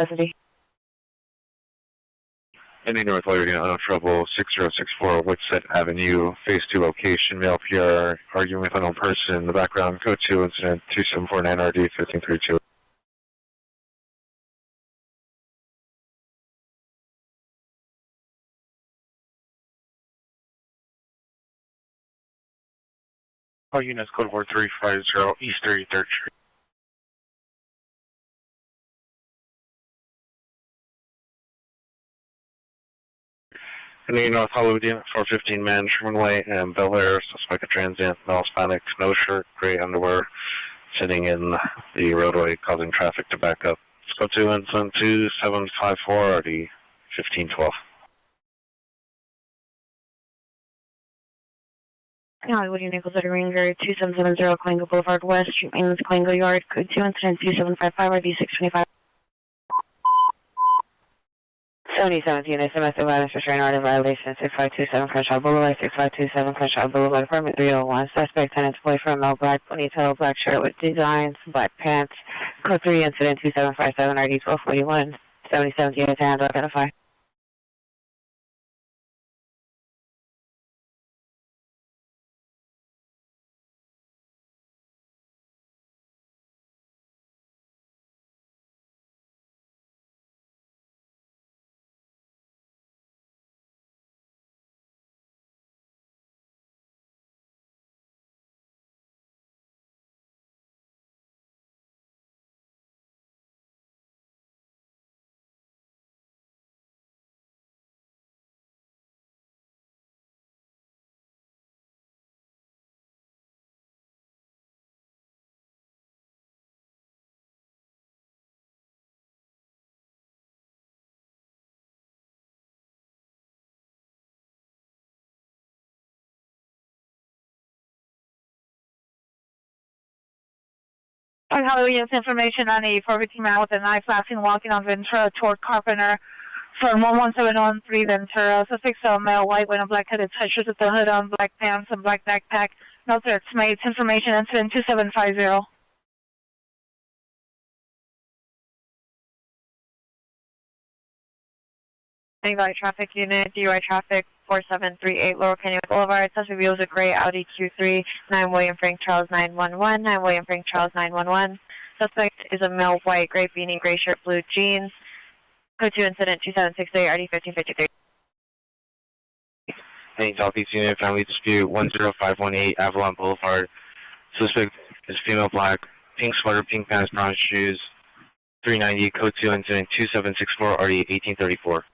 Custody. Any North Liberty on trouble 6064 Woodsett Avenue, phase 2 location, male PR, arguing with unknown person in the background, code 2 incident 2749 RD 1332. All units, code 4350 East 33rd Street. Any North Hollywood unit 415 man, Sherman Way and Bel Air, suspect a transient, male Hispanic, no shirt, gray underwear, sitting in the roadway causing traffic to back up. Let's go to incident 2754 RD 1512. Hollywood Unit City Ranger 2770 Colango Boulevard West, Street Maintenance, Colango Yard, code 2 incident 2755 RD 625. 77th Unit, domestic violence restraint order violation 6527 Crenshaw Boulevard, 6527 Crenshaw Boulevard, apartment 301. Suspect tenant's boyfriend, male, black ponytail, black shirt with designs, black pants. Code 3 incident 2757 RD 1241. 77th Unit to handle, identify. On Hollywood Unit's information on a 415 man with a knife last seen walking on Ventura toward Carpenter from 11713 Ventura. Suspect male, white, wearing a black-headed t-shirt with the hood on, black pants, and black backpack. No threats made. Information incident 2750. Anxiety traffic unit, DUI traffic 4738 Lower Canyon Boulevard. Suspect views a gray Audi Q3, 9 William Frank Charles 911, 9 William Frank Charles 911. Suspect is a male, white, gray beanie, gray shirt, blue jeans. Code 2 incident 2768 RD 1553. Any Southeast Unit, family dispute 10518 Avalon Boulevard. Suspect is female, black, pink sweater, pink pants, brown shoes. 390, code 2 incident 2764 RD 1834.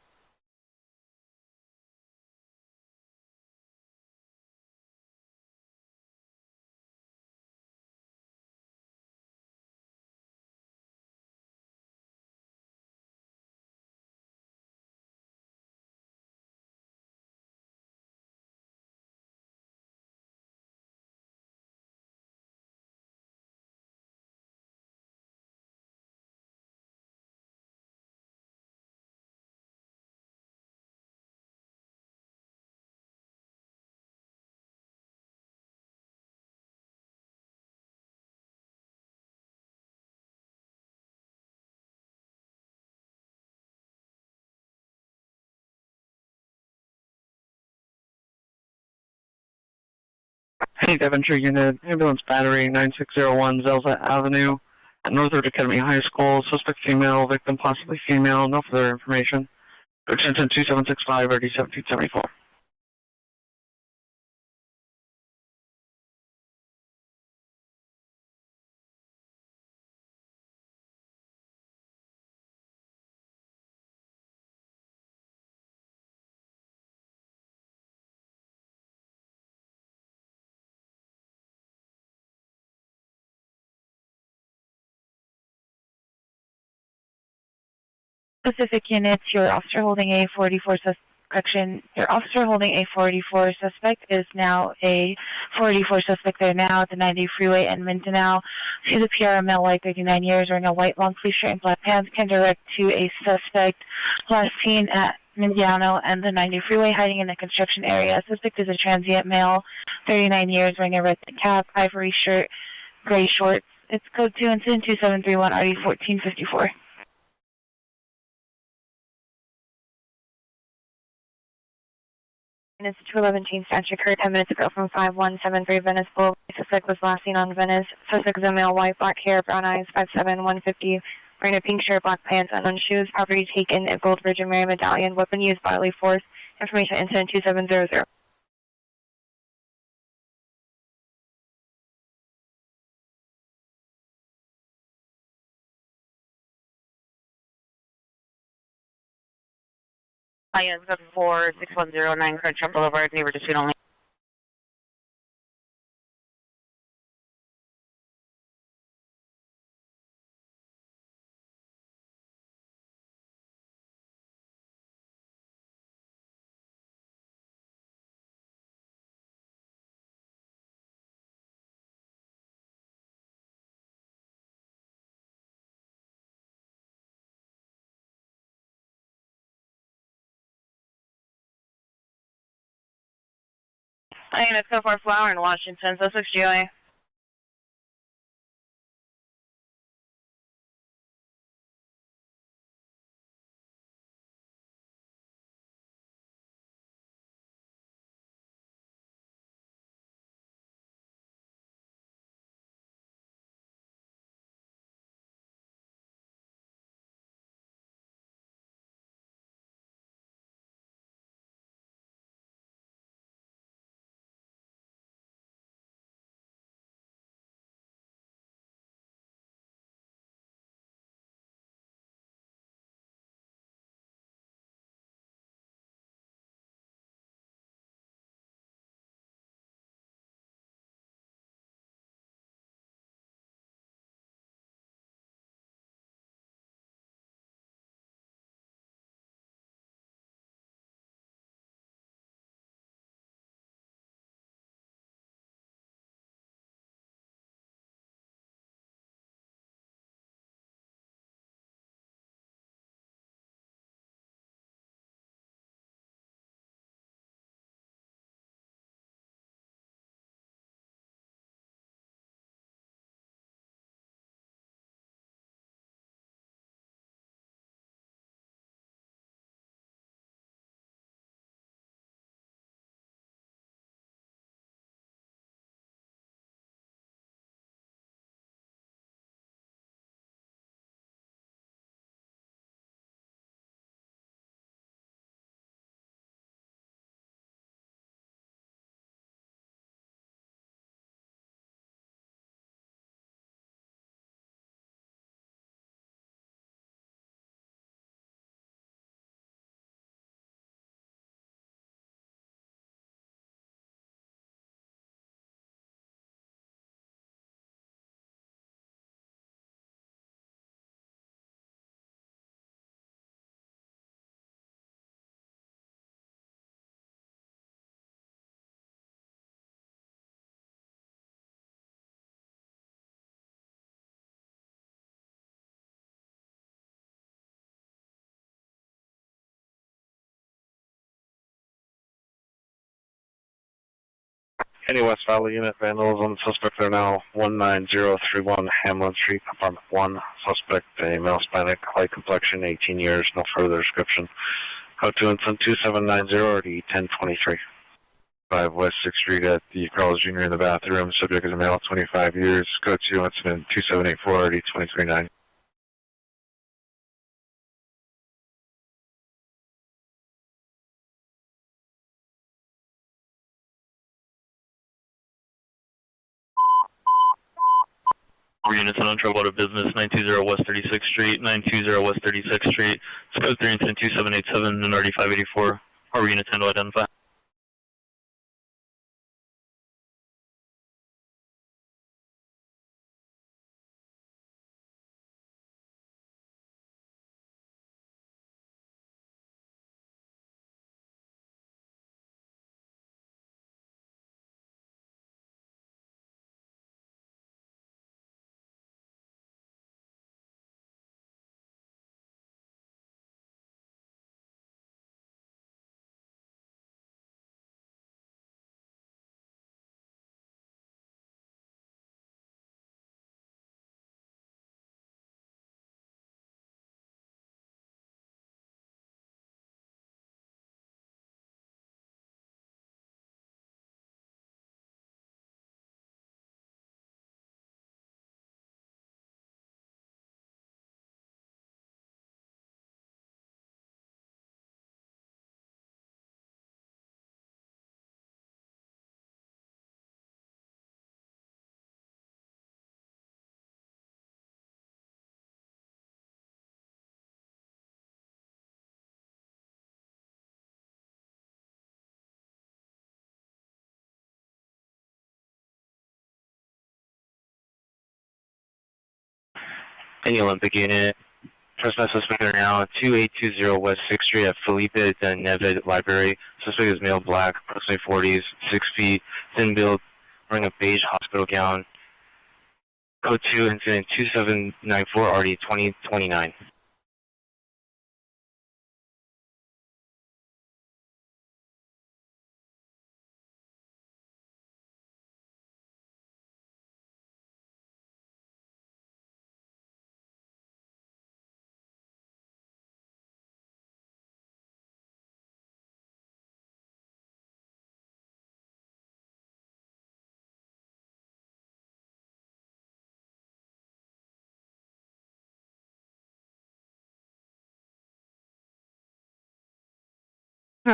Hey, Devonshire Unit, ambulance battery 9601 Zelza Avenue at Northwood Academy High School. Suspect female, victim possibly female. No further information. Extension 2765 RD 1774. Specific units, your officer holding a 44 your officer holding a 44 suspect is now a 44 suspect there now at the 90 freeway in Mindanao. See the PR male, white, 39 years, wearing a white long sleeve shirt and black pants, can direct to a suspect last seen at Mindanao and the 90 freeway hiding in the construction area. Suspect is a transient male, 39 years, wearing a red cap, ivory shirt, gray shorts. It's code 2 incident 2731 RD 1454. It's 211 change statute occurred 10 minutes ago from 5173 Venice Boulevard. Suspect was last seen on Venice. Suspect is a male, white, black hair, brown eyes, 5'7", 150, wearing a pink shirt, black pants, unknown shoes. Property taken, a gold Virgin Mary medallion. Weapon used, bodily force. Information incident 2700. Yes, 4610 Crenshaw Boulevard, neighbor dispute only. Unit 04 Flower in Washington, Sussex GOA. Any West Valley unit, vandalism. Suspect are now 19031 Hamlin Street, apartment 1. Suspect, a male Hispanic, light complexion, 18 years, no further description. Code 2 incident 2790 or the 1023. 5 West 6th Street at the Carl's Jr. in the bathroom. Subject is a male, 25 years. Code 2 incident 2784 or the 239. Units on trouble out of business, 920 West 36th Street, 920 West 36th Street, Code 3 incident 2787 and RD 584. Harbor units handle identify. Any Olympic unit. Trespass suspect are now 2820 West 6th Street at Felipe de Nevid Library. Suspect is male, black, approximately 40s, 6 feet, thin build, wearing a beige hospital gown. Code 2, incident 2794, RD 2029.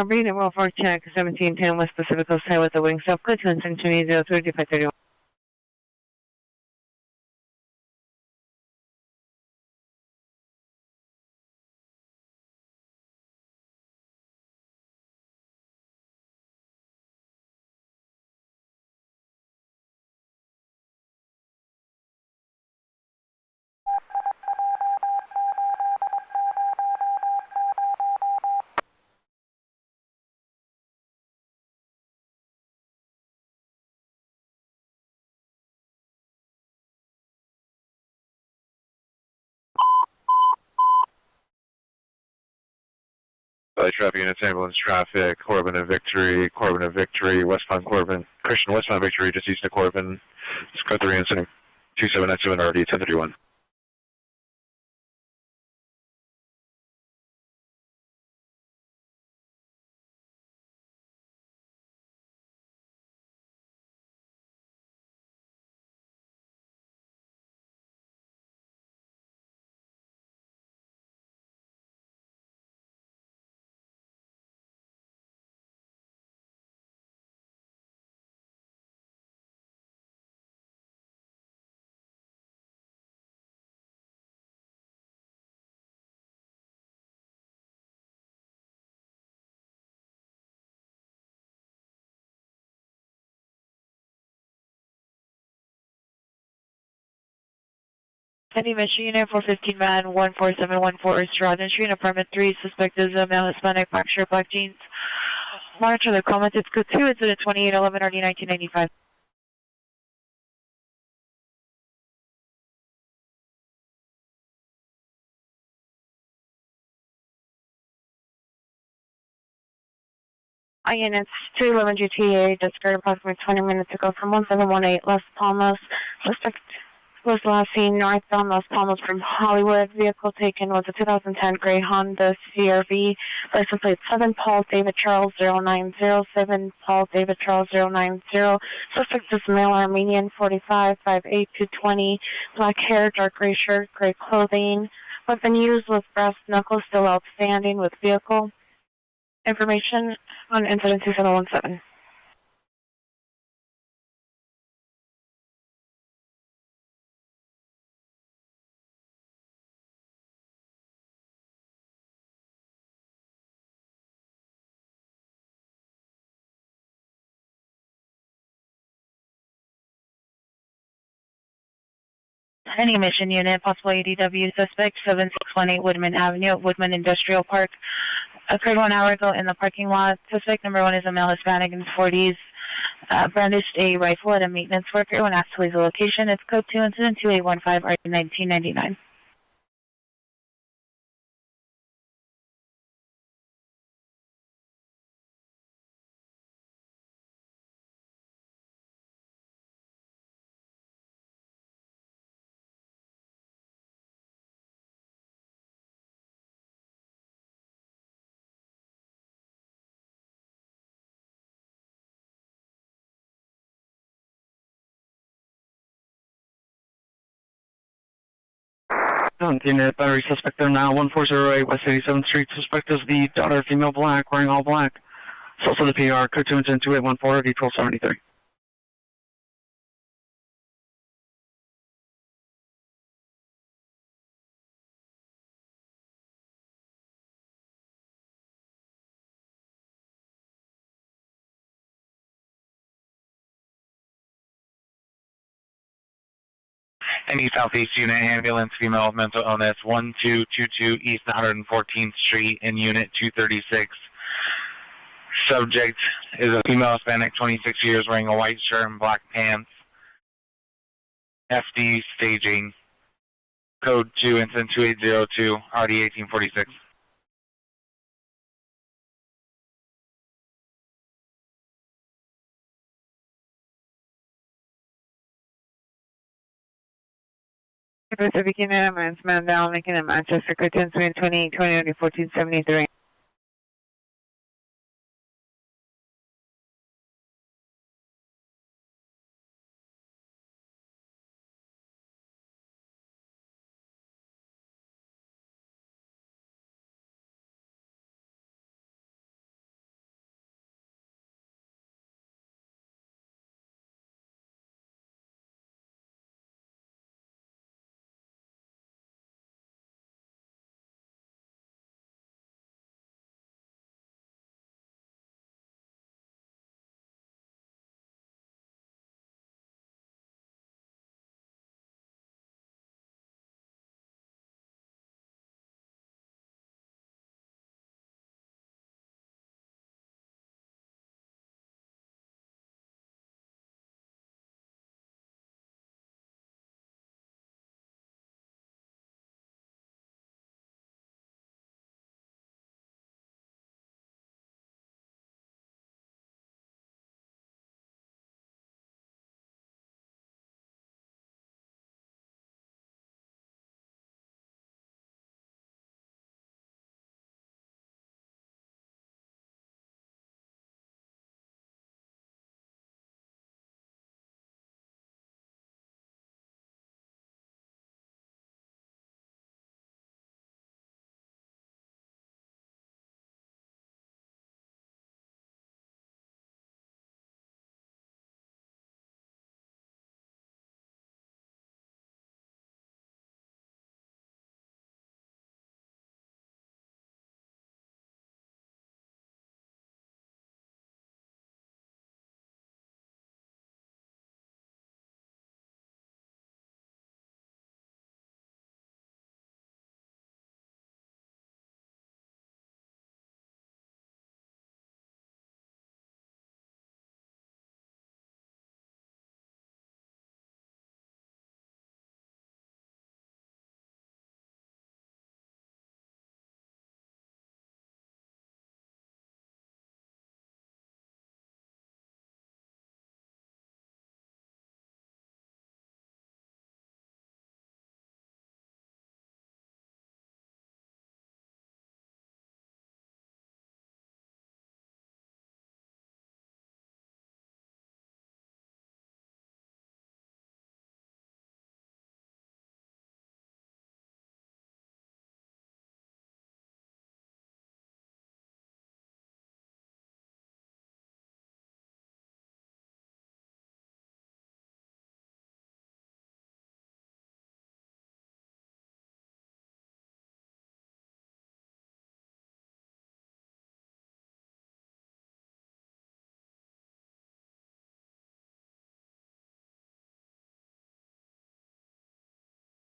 Being at Roll 4 check 1710 West Pacific Coast Highway with the wing stop. Code 2 incident 2803 Traffic units, ambulance traffic, Corbin and Victory, westbound Corbin, Christian westbound Victory, just east of Corbin. Code 3 incident 2797 RD 1031. Any mission unit 415 man 14714 East Street, apartment 3. Suspect is a male Hispanic, black shirt, black jeans. Monitor the comments. It's code 2, incident 2811 RD 1995. Units 211 GTA, discard approximately 20 minutes ago from 1718 Las Palmas. Suspect was last seen northbound Las Palmas from Hollywood. Vehicle taken was a 2010 gray Honda CRV. License plate 7 Paul David Charles 0907 Paul David Charles 090. Suspect is male Armenian, 45, 5'8", 220. Black hair, dark gray shirt, gray clothing. Weapon used was brass knuckles, still outstanding with vehicle. Information on incident 2717. Any mission unit, possible ADW suspect, 7618 Woodman Avenue, Woodman Industrial Park. Occurred 1 hour ago in the parking lot. Suspect number 1 is a male Hispanic in his 40s. Brandished a rifle at a maintenance worker when asked to leave the location. It's code 2 incident 2815 RD 1999. Unit battery suspect there now, 1408 West 87th Street. Suspect is the daughter, female black, wearing all black. It's also the PR, code 2 incident 2814 RD 1273. Any Southeast Unit ambulance, female with mental illness, 1222 East 114th Street in Unit 236. Subject is a female Hispanic, 26 years, wearing a white shirt and black pants. FD staging. Code 2, incident 2802, RD 1846. Pacific Unit ambulance, man down, making a Manchester, code 10, 20, 1473.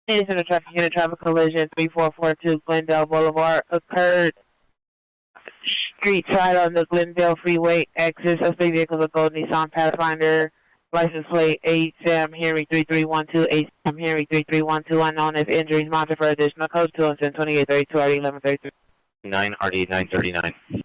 Incident of traffic unit traffic collision 3442 Glendale Boulevard occurred street side on the Glendale Freeway exit. Suspect vehicle is a gold Nissan Pathfinder. License plate 8 Sam Henry 3312 8 Sam Henry 3312. Unknown if injuries mounted for additional code 2 and 2832 RD 1133. 9 RD 939.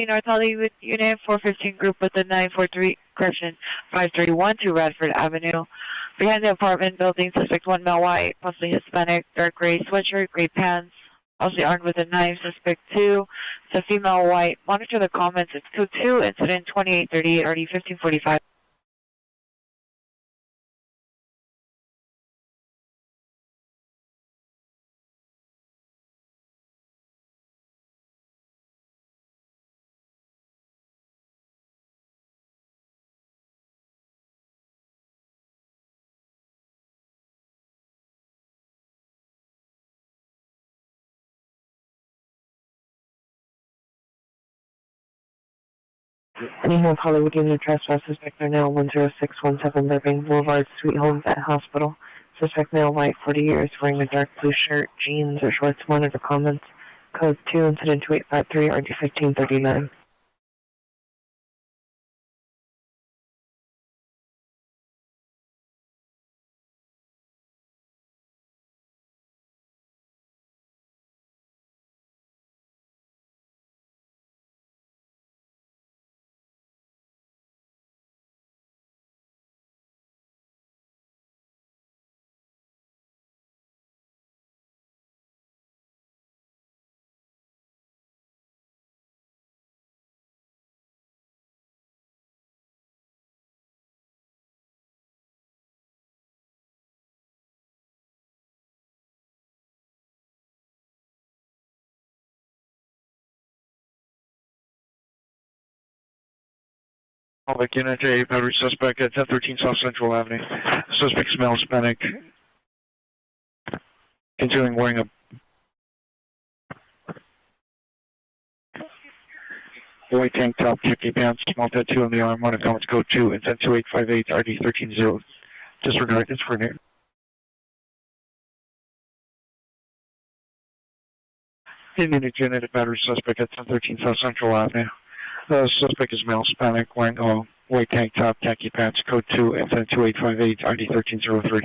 North Hollywood Unit 415 group with the 943, correction, 5312 Radford Avenue. Behind the apartment building, suspect 1 male white, possibly Hispanic, dark gray sweatshirt, gray pants, also armed with a knife. Suspect 2, it's a female white. Monitor the comments. It's code 2, incident 2838, RD 1545. Any more Hollywood unit trespass suspect are now 10617 Burbank Boulevard, Sweet Homes at Hospital. Suspect male, white, 40 years, wearing a dark blue shirt, jeans, or shorts. Monitor comments. Code 2, incident 2853, RD 1539. Public Unit A, battery suspect at 1013 South Central Avenue. Suspect smells Hispanic. Continuing wearing a white tank top, khaki pants, small tattoo on the arm. Monitor comments code 2, intent 2858, RD 130. Disregard, disregard. Unit at battery suspect at 1013 South Central Avenue. The suspect is male Hispanic, wearing a white tank top, khaki pants, code 2, intent 2858, RD 1303.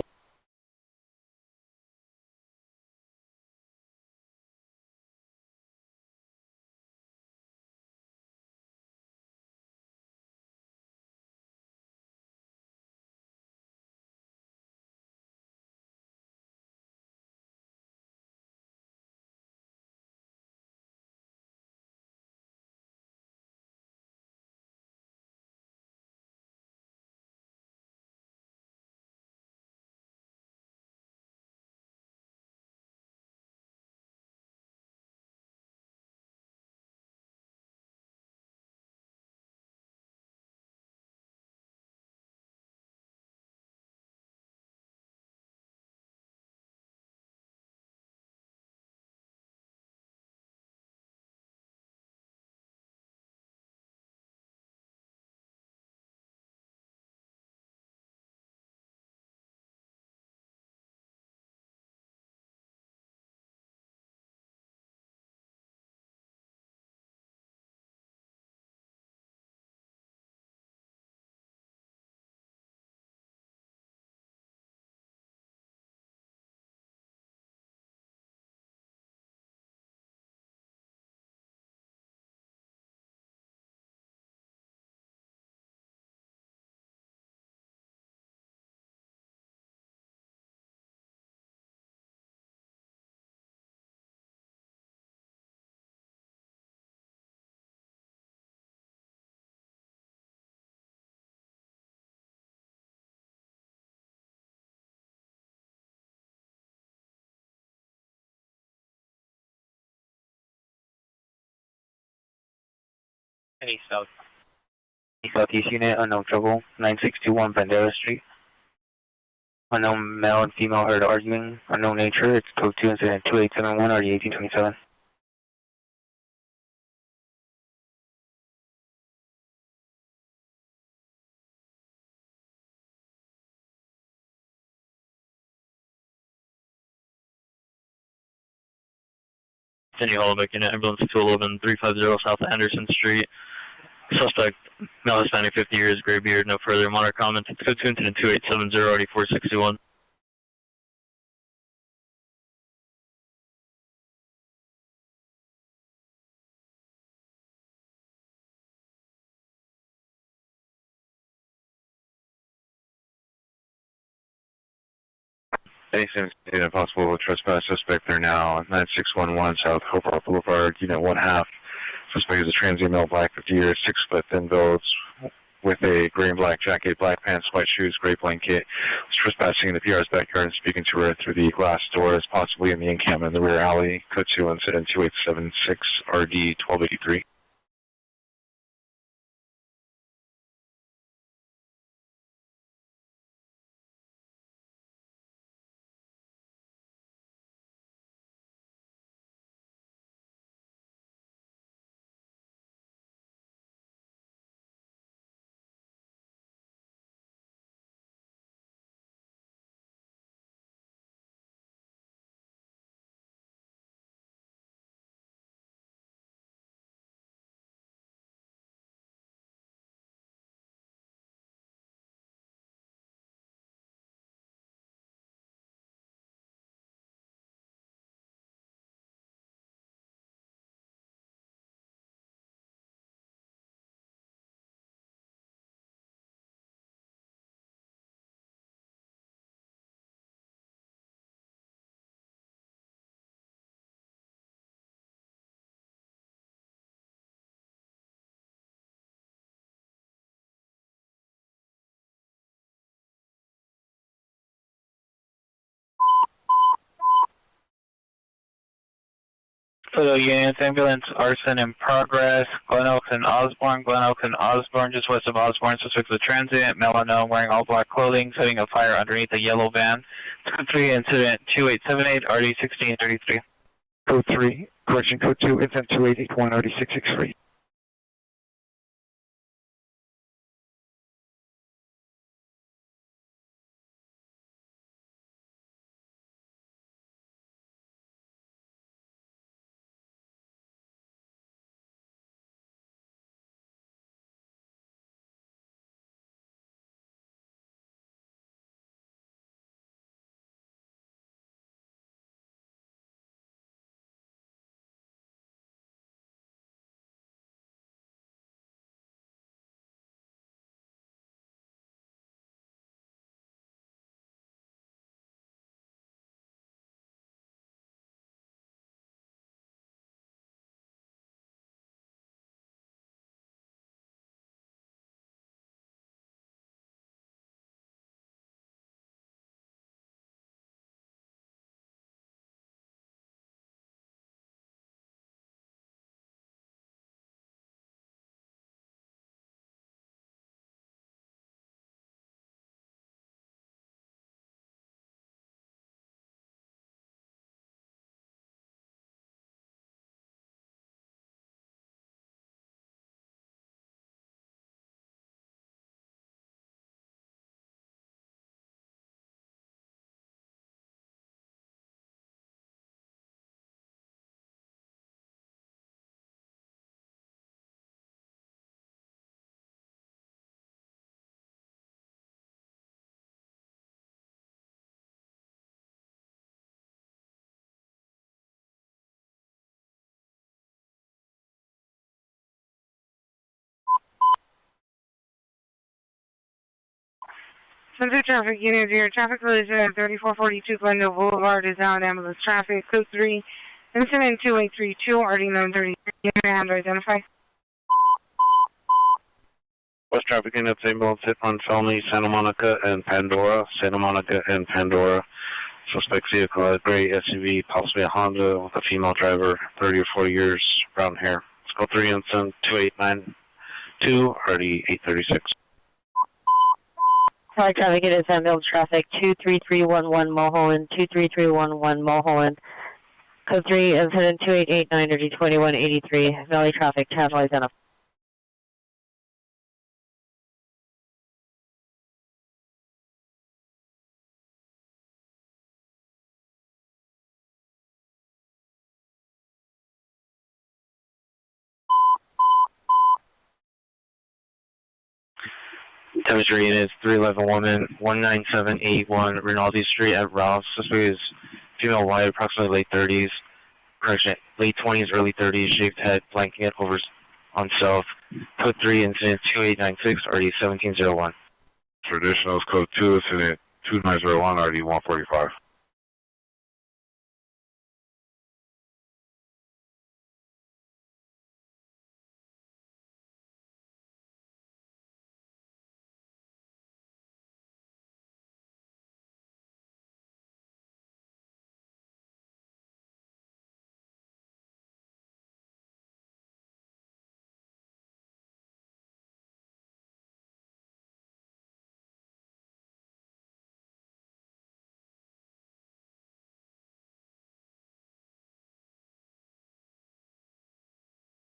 Any Southeast Unit, unknown trouble, 9621 Bandera Street. Unknown male and female heard arguing, unknown nature, it's code 2, incident 2871, RD 1827. Cindy Hallback Unit, ambulance 211 350 South Anderson Street. Suspect, male Hispanic, 50 years, gray beard, no further. Monitor comments. It's code 2, incident 2870, RD 461. Anything possible trespass suspect there now, 9611 South Hopewell Boulevard, Unit 1 half. Suspect is a transient male, black, 50 years, 6 foot, thin builds, with a gray and black jacket, black pants, white shoes, gray blanket. Was trespassing in the PR's backyard and speaking to her through the glass doors, possibly in the encampment in the rear alley. Code 2, incident 2876, RD 1283. Total units, ambulance, arson in progress. Glen Oaks and Osborne. Glen Oaks and Osborne, just west of Osborne. Suspect the transient. Male unknown wearing all black clothing, setting a fire underneath a yellow van. Code 3, incident 2878, RD 1633. Code 3, correction, code 2, incident 2881, RD 663. Center traffic unit 0, traffic collision at 3442 Glendale Boulevard is out, ambulance traffic. Code 3, incident 2832, RD 933, unit hand identify. West traffic units, ambulance hit on felony, Santa Monica and Pandora. Santa Monica and Pandora. Suspect vehicle, a gray SUV, possibly a Honda with a female driver, 30 or 40 years, brown hair. Let's go 3 incident 2892, RD 836. Sorry, traffic, it is ambulance traffic 23311 Mulholland, 23311 Mulholland. Code 3, incident 2889, RD 2183, Valley traffic, channel identified. Temperature units 311 woman, 19781 Rinaldi Street at Ralph. Suspect is female white, approximately late 30s. Correction, late 20s, early 30s, shaved head, blanket over on self. Code 3, incident 2896, RD 1701. Traditional is code 2, incident 2901, RD 145.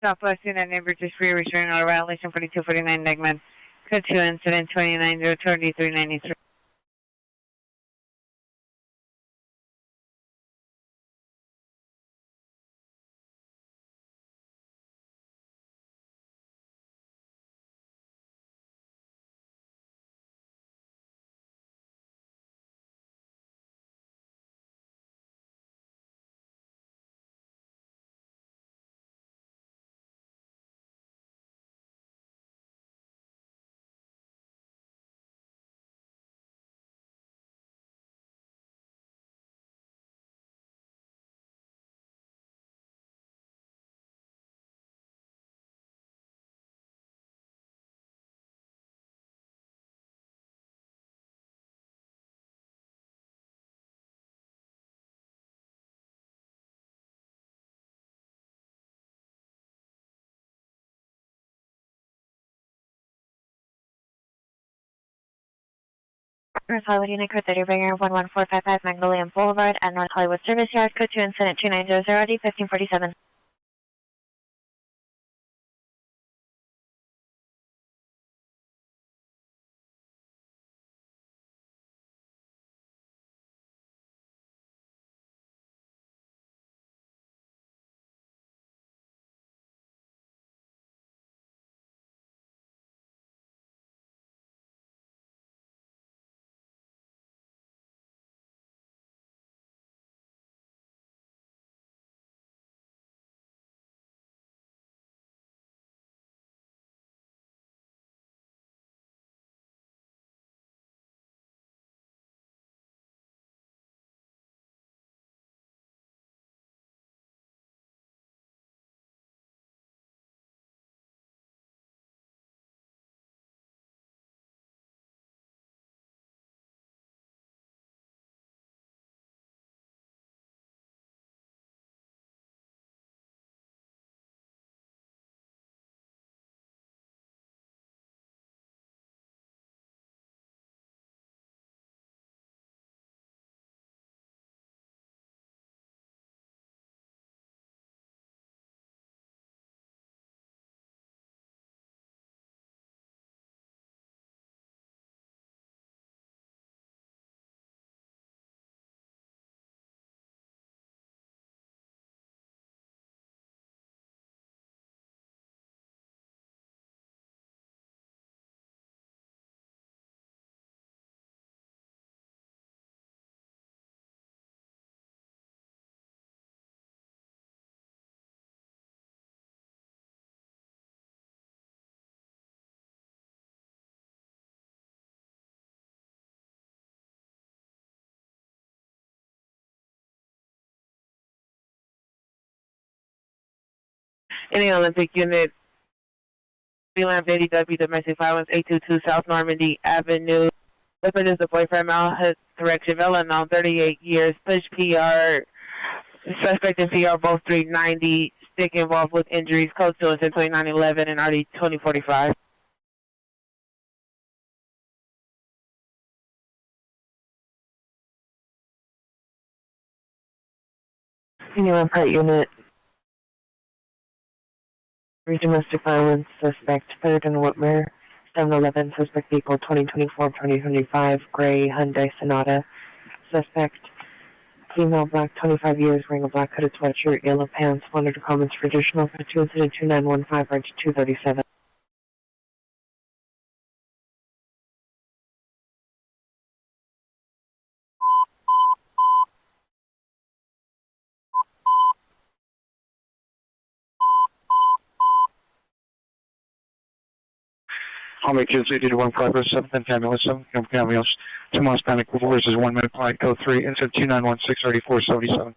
Southwest unit neighbor just returning on violation 4249 Negman. Code 2, incident 2902, RD 393. North Hollywood Unit Code 30 Bringer 11455 Magnolia Boulevard at North Hollywood Service Yard. Code 2 Incident 2900 D1547. Any Olympic Unit, Freelance ADW, Domestic Violence, 822 South Normandy Avenue. Weapon is the boyfriend, correction, now 38 years, push PR, suspect and PR both 390, stick involved with injuries, code to us in 2911 and RD 2045. Anyone part unit, domestic violence, suspect, third and Whitmer, 711, suspect vehicle 2024-2025, gray Hyundai Sonata, suspect, female, black, 25 years, wearing a black hooded sweatshirt, yellow pants, monitor comments for additional for 2 incident 2915, range 237. I'll make kids 81 progress, 7th and ambulance, 7th ambulance, 2 miles panic versus 1 minute flight, code 3, incident 2916, 3477.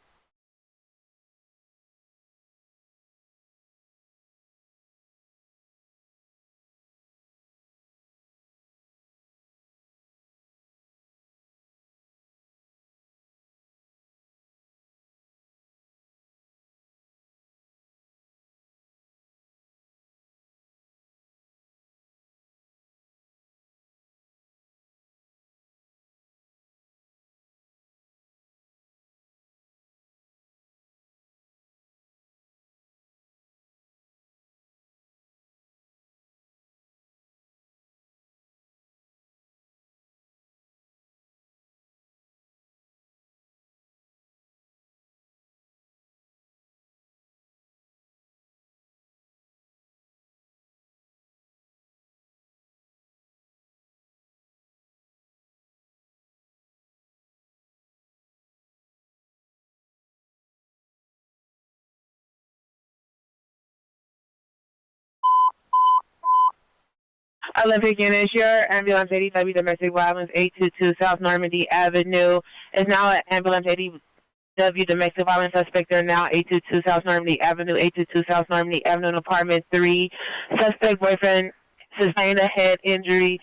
Olympic Unit, your ambulance ADW domestic violence 822 South Normandy Avenue is now at ambulance ADW domestic violence suspect. They're now 822 South Normandy Avenue, 822 South Normandy Avenue, apartment 3. Suspect boyfriend sustained a head injury.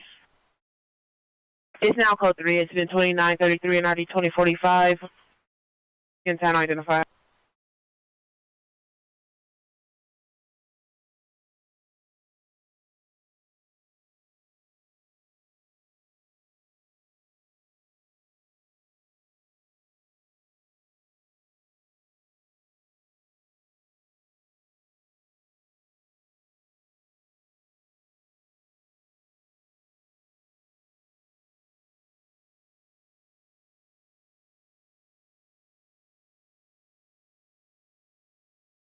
It's now code 3. It's been 2933 and RD 2045. Intent identified.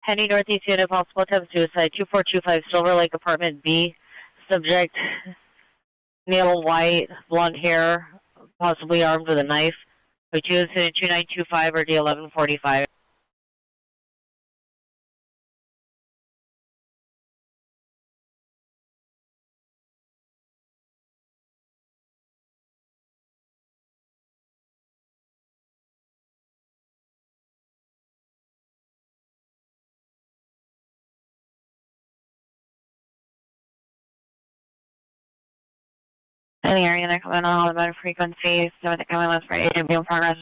Heading northeast unit, possible attempt suicide, 2425 Silver Lake Apartment B. Subject, male, white, blonde hair, possibly armed with a knife. Which is in 2925 or D1145. Any area that coming on all about frequencies, so the coming list for agent being progress.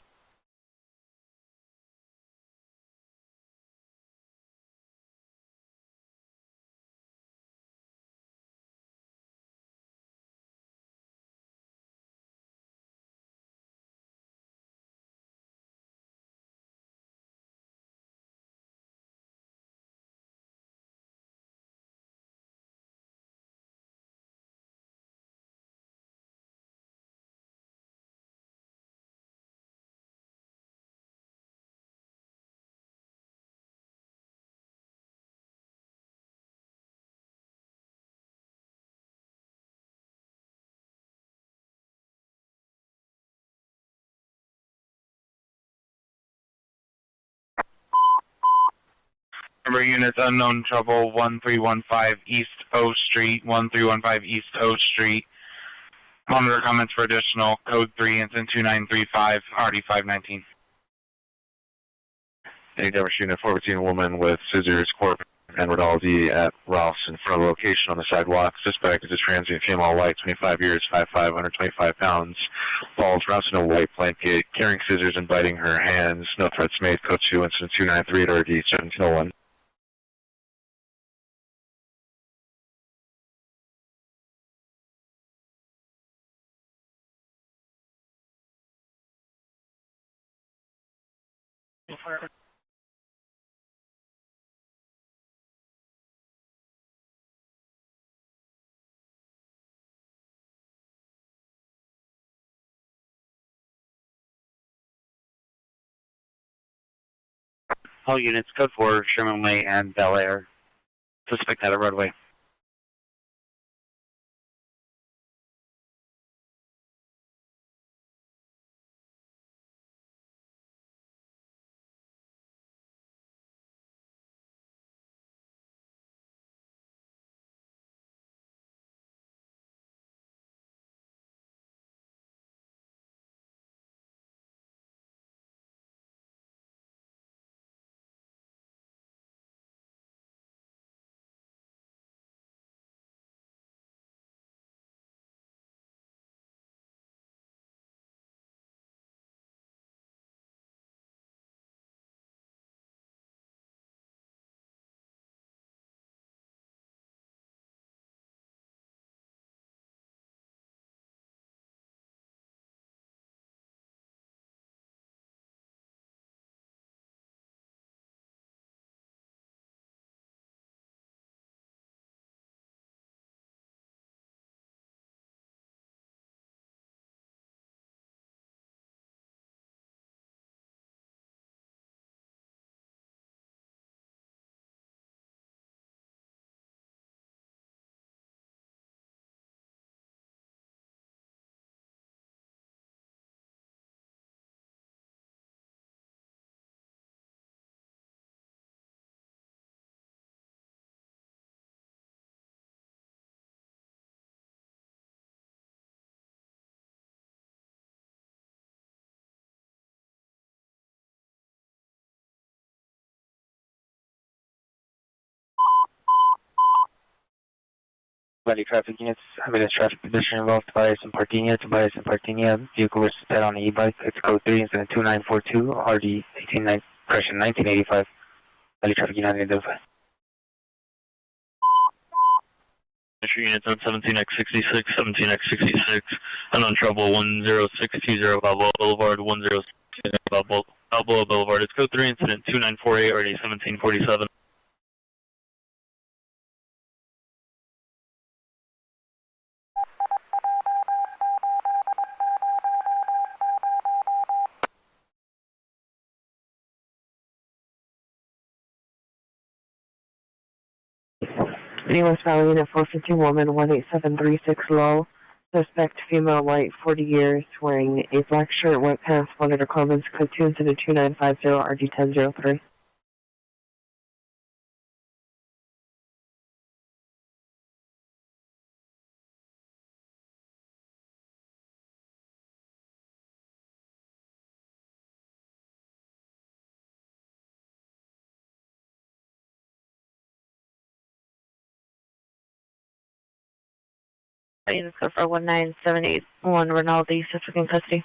Number units unknown trouble 1315 East O Street, 1315 East O Street. Monitor comments for additional code 3 incident 2935 RD 519. Any damage unit 415 woman with scissors, corp, and Rodaldi at Ralph's in front of the location on the sidewalk. Suspect is a transient female, white, 25 years, 5'5", 125 pounds. Falls wrapped in a white blanket, carrying scissors and biting her hands. No threats made. Code 2 incident 293 at RD 1701. All units, code 4, Sherman Way and Bel Air. Suspect at a roadway. Valley traffic units, having a traffic condition involved Tobias and Pardinia. Vehicle was sped on an e-bike. It's code 3 incident 2942, RD 1985. Valley traffic unit identified. Entry units on 17X66, 17X66, unknown trouble 10620 Balboa Boulevard, 10620 Balboa Boulevard. It's code 3 incident 2948, RD 1747. City West Valley Unit 450 woman 18736 low. Suspect female white 40 years wearing a black shirt, white pants, monitor comments, code 2 incident 2950 RG1003. Units code for 19781 Rinaldi, suspect in custody.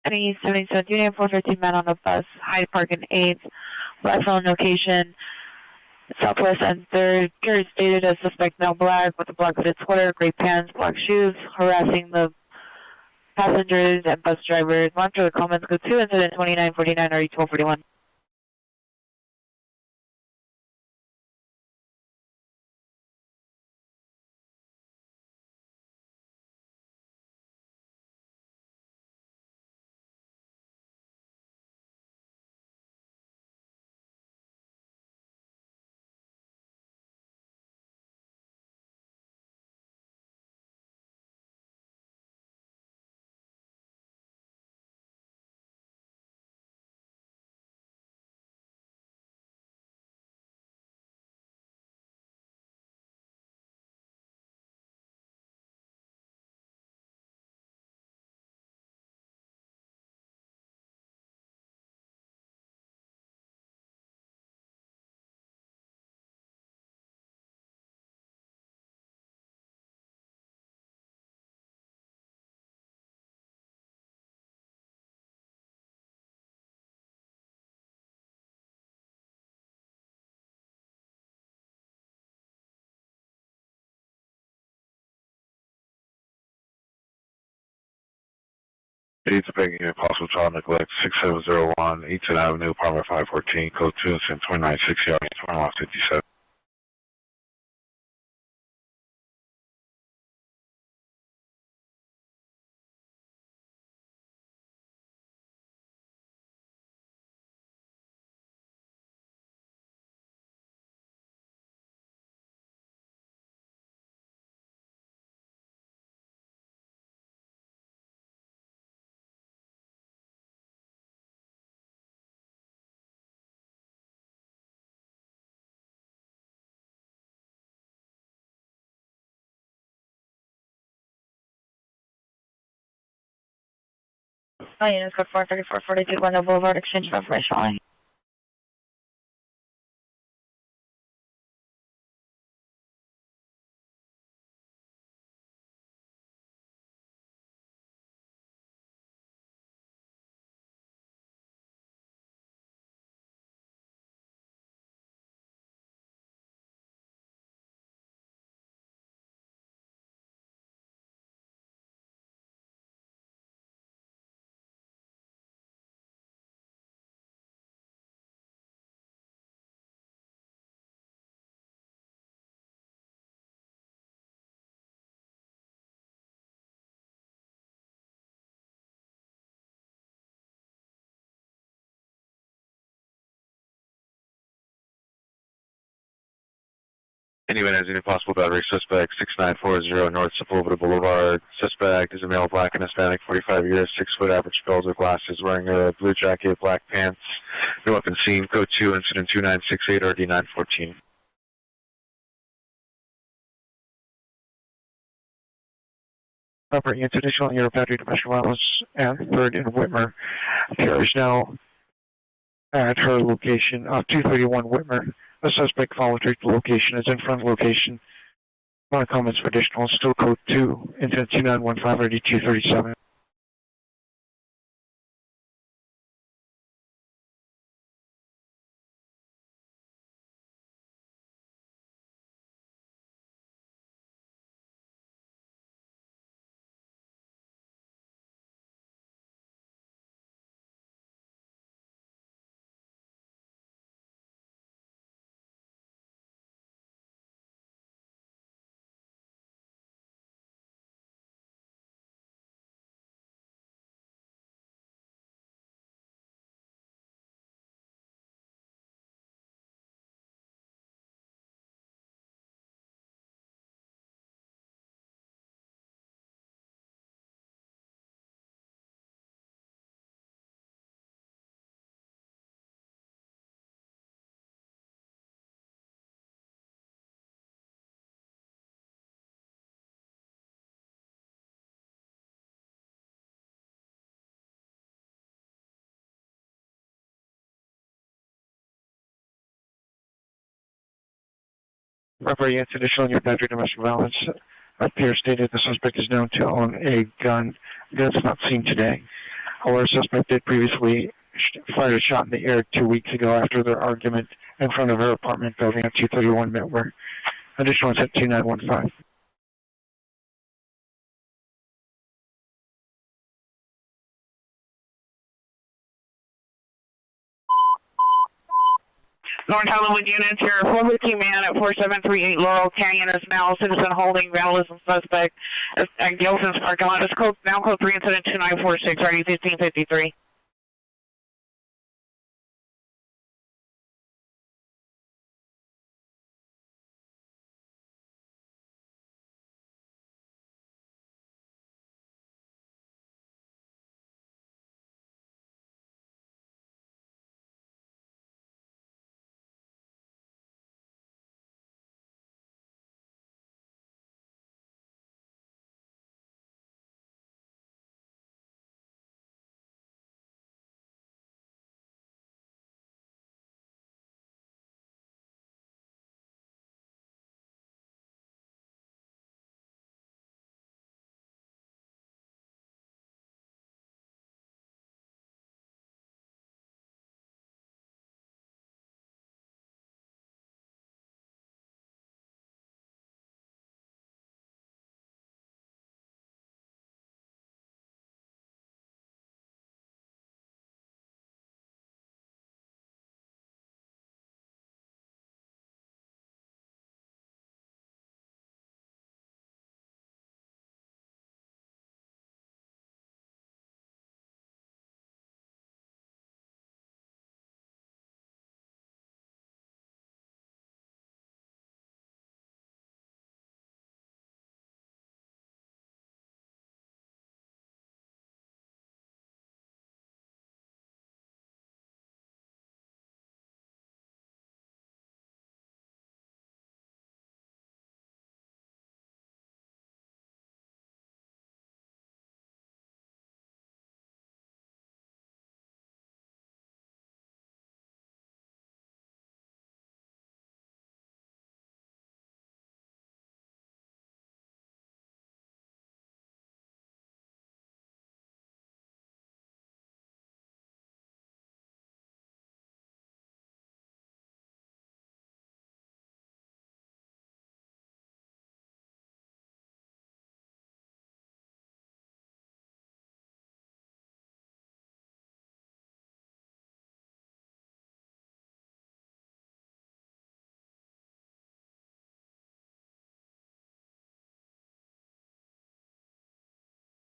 Any 77 Unit 415 men on the bus, Hyde Park and 8th, black phone location, Southwest and 3rd, carried stated as suspect male black with a black fitted sweater, gray pants, black shoes, harassing the passengers and bus drivers. Monitor the comments, code 2 incident 2949 RE 1241. It's begging a possible child neglect 6701 Eaton Avenue, apartment 514, code 2 incident 2960 RE 2157. Units code 43442 Wendell Boulevard, exchange of information only. Anyone has any possible battery? Suspect 6940 North Sepulveda Boulevard. Suspect is a male, black and Hispanic, 45 years, 6 foot, average build with glasses, wearing a blue jacket, black pants. No weapon seen. Code 2, incident 2968, RD 914. Operating International Air Battery Domestic Violence at 3rd and Whitmer. Here is now at her location of 231 Whitmer. The suspect followed her to the location, is in front of the location. On comments for additional, still code 2, incident 2915, RD 237. Operating International Air Battery Domestic Violence. Here stated the suspect is known to own a gun. Gun's not seen today. However, suspect did previously fired a shot in the air 2 weeks ago after their argument in front of her apartment building at 231 Midway. Additional is at 2915. North Hollywood units here, 415 man at 4738 Laurel Canyon is now citizen holding vandalism suspect at Gilson's parking lot. It's code, now code 3 incident 2946, RD 1553.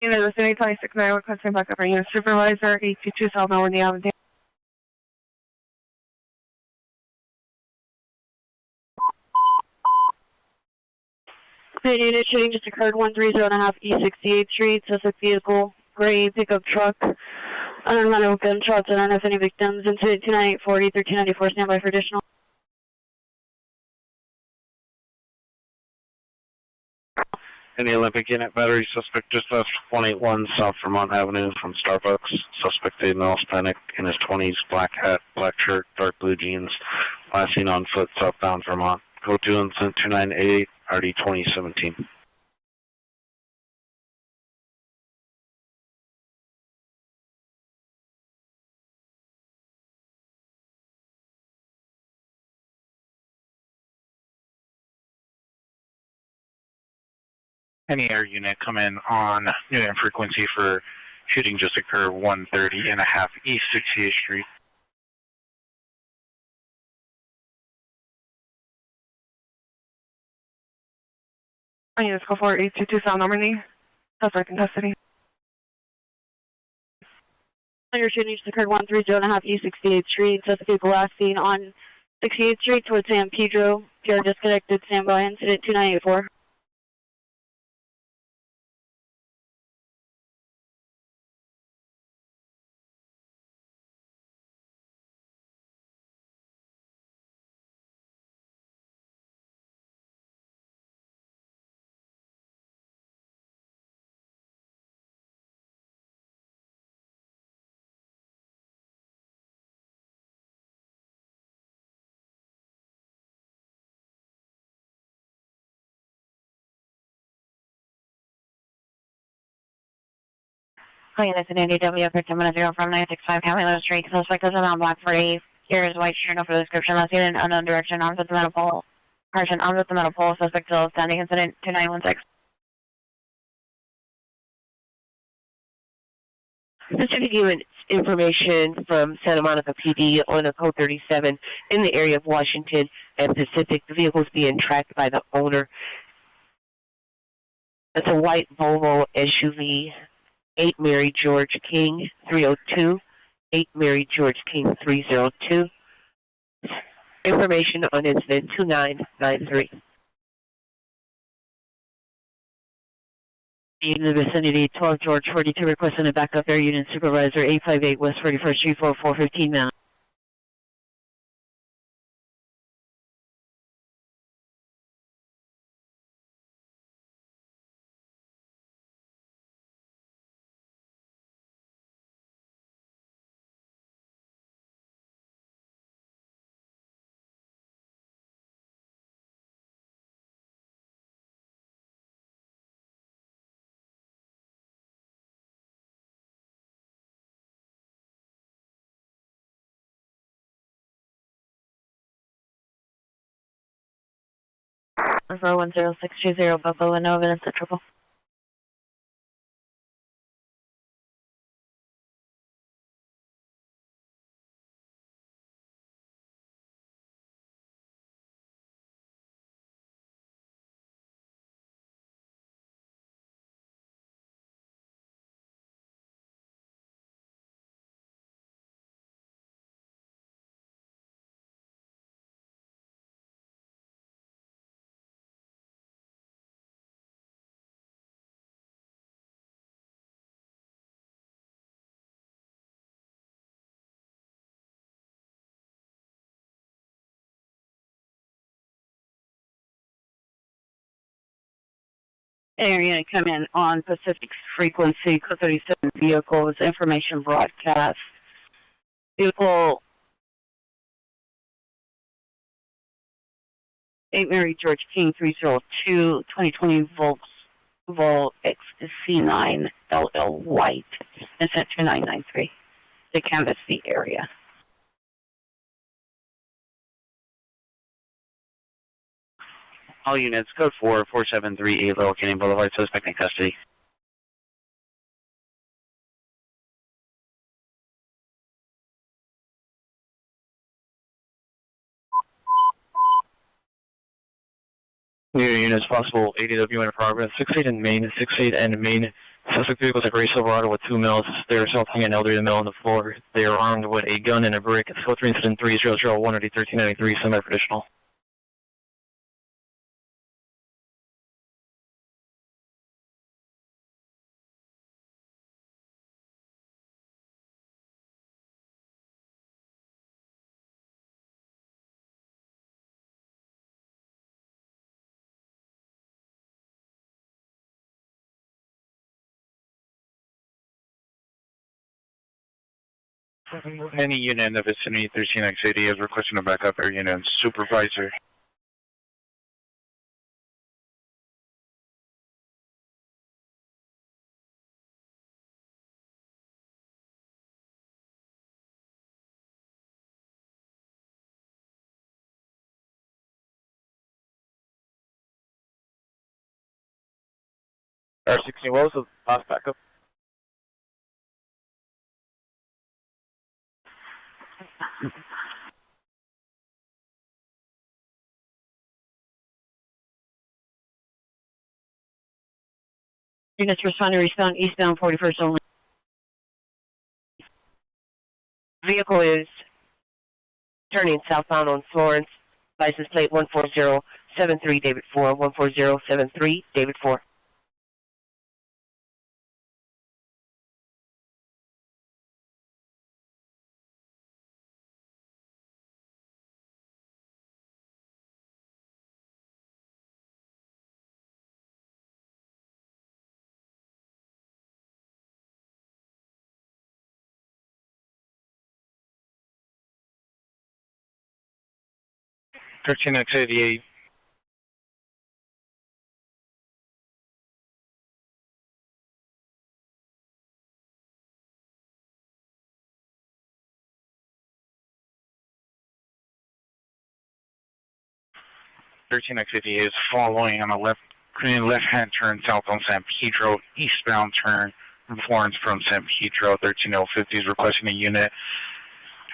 Unit is 2669, requesting backup for unit supervisor, 822 South Melbourne Avenue. Main unit shooting just occurred 130.5 East 68th Street. Suspect vehicle, gray pickup truck. Unarmed gunshots. I don't know if any victims. Incident 29840, 1394. Standby for additional. Any Olympic unit battery suspect just left 181 South Vermont Avenue from Starbucks. Suspect a male Hispanic in his 20s, black hat, black shirt, dark blue jeans. Last seen on foot southbound Vermont. Code 2 incident 298 RD 2017. Any air unit come in on new and frequency for shooting just occurred 130.5 East 68th Street. Units go for 822 South Normandy. Suspect in custody. Your shooting just occurred 130.5 East 68th Street. Suspect vehicle last seen on 68th Street towards San Pedro. PR disconnected. Standby. Incident 2984. Units in NDW, victim 10 from 965 Camilo Street. Suspect is around block 40. Here is white shirt for the description. Last seen in unknown direction. Armed with the metal pole. Person armed with the metal pole. Suspect still standing. Incident 2916. This is given information from Santa Monica PD on a code 37 in the area of Washington and Pacific. The vehicle is being tracked by the owner. It's a white Volvo SUV. 8 Mary George King 302. 8 Mary George King 302. Information on incident 2993. In the vicinity, 12 George 42, requesting a backup air unit supervisor, 858 West 41st Street, 4415 Mount. For 10620 Buffalo, no evidence of trouble. Area come in on Pacific frequency, code 37 vehicles, information broadcast. Vehicle 8 Mary George King 302, 2020 Vol XC9 LL White, incident 2993. They canvass the area. All units, code 4, 4738 Little Canyon Boulevard, suspect in custody. New units possible, ADW in progress, 68 in Maine, 68 and Maine. Suspect vehicles at Gray Silverado with 2 males. They are assaulting an elderly male on the floor. They are armed with a gun and a brick. It's code 3 incident 3001 at 1393, semi-traditional. Any unit in the vicinity 13X80 is requesting a backup air unit and supervisor. R16, what was the last backup? Units responding eastbound 41st only. Vehicle is turning southbound on Florence. License plate 14073 David 4, 14073 David 4. $13X88. $13X88 is following on a left-hand turn south on San Pedro, eastbound turn from Florence from San Pedro. 13050 is requesting a unit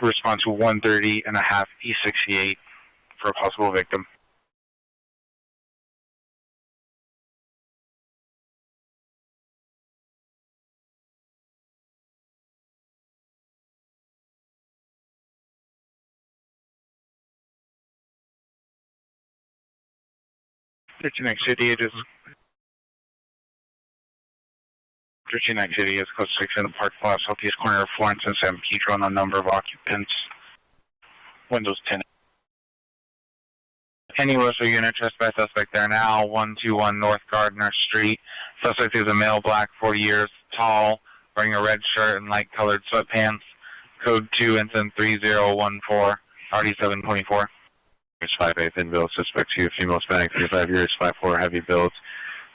to respond to 130.5 East 68 for a possible victim. $13X88 is close to 6 in the parking lot, southeast corner of Florence and San Pedro, on a number of occupants. Windows 10. Any Russell unit trespass suspect there now, 121 North Gardner Street. Suspect is a male, black, 40 years tall, wearing a red shirt and light colored sweatpants. Code 2, incident 3014, RD 724. 5'8", thin build, suspect 2, female Hispanic, 35 years, 5'4", heavy build.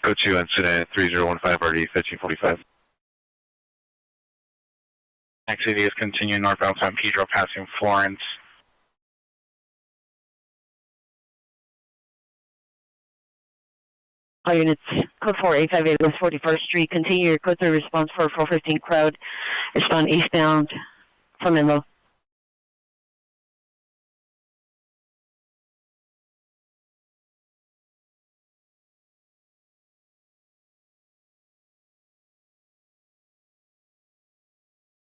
Code 2, incident 3015, RD 1545. X80 is continuing northbound San Pedro, passing Florence. All units, code 4858 West 41st Street. Continue your code 3 response for 415 crowd. Respond eastbound from Menlo.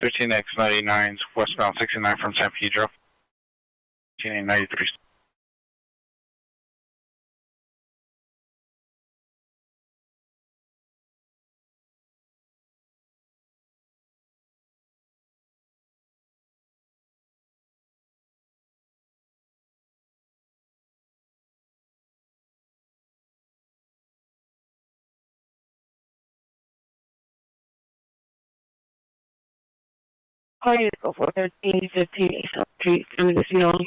$13X99 westbound 69 from San Pedro. 1893. All units, go for 1315 East Street. Casino.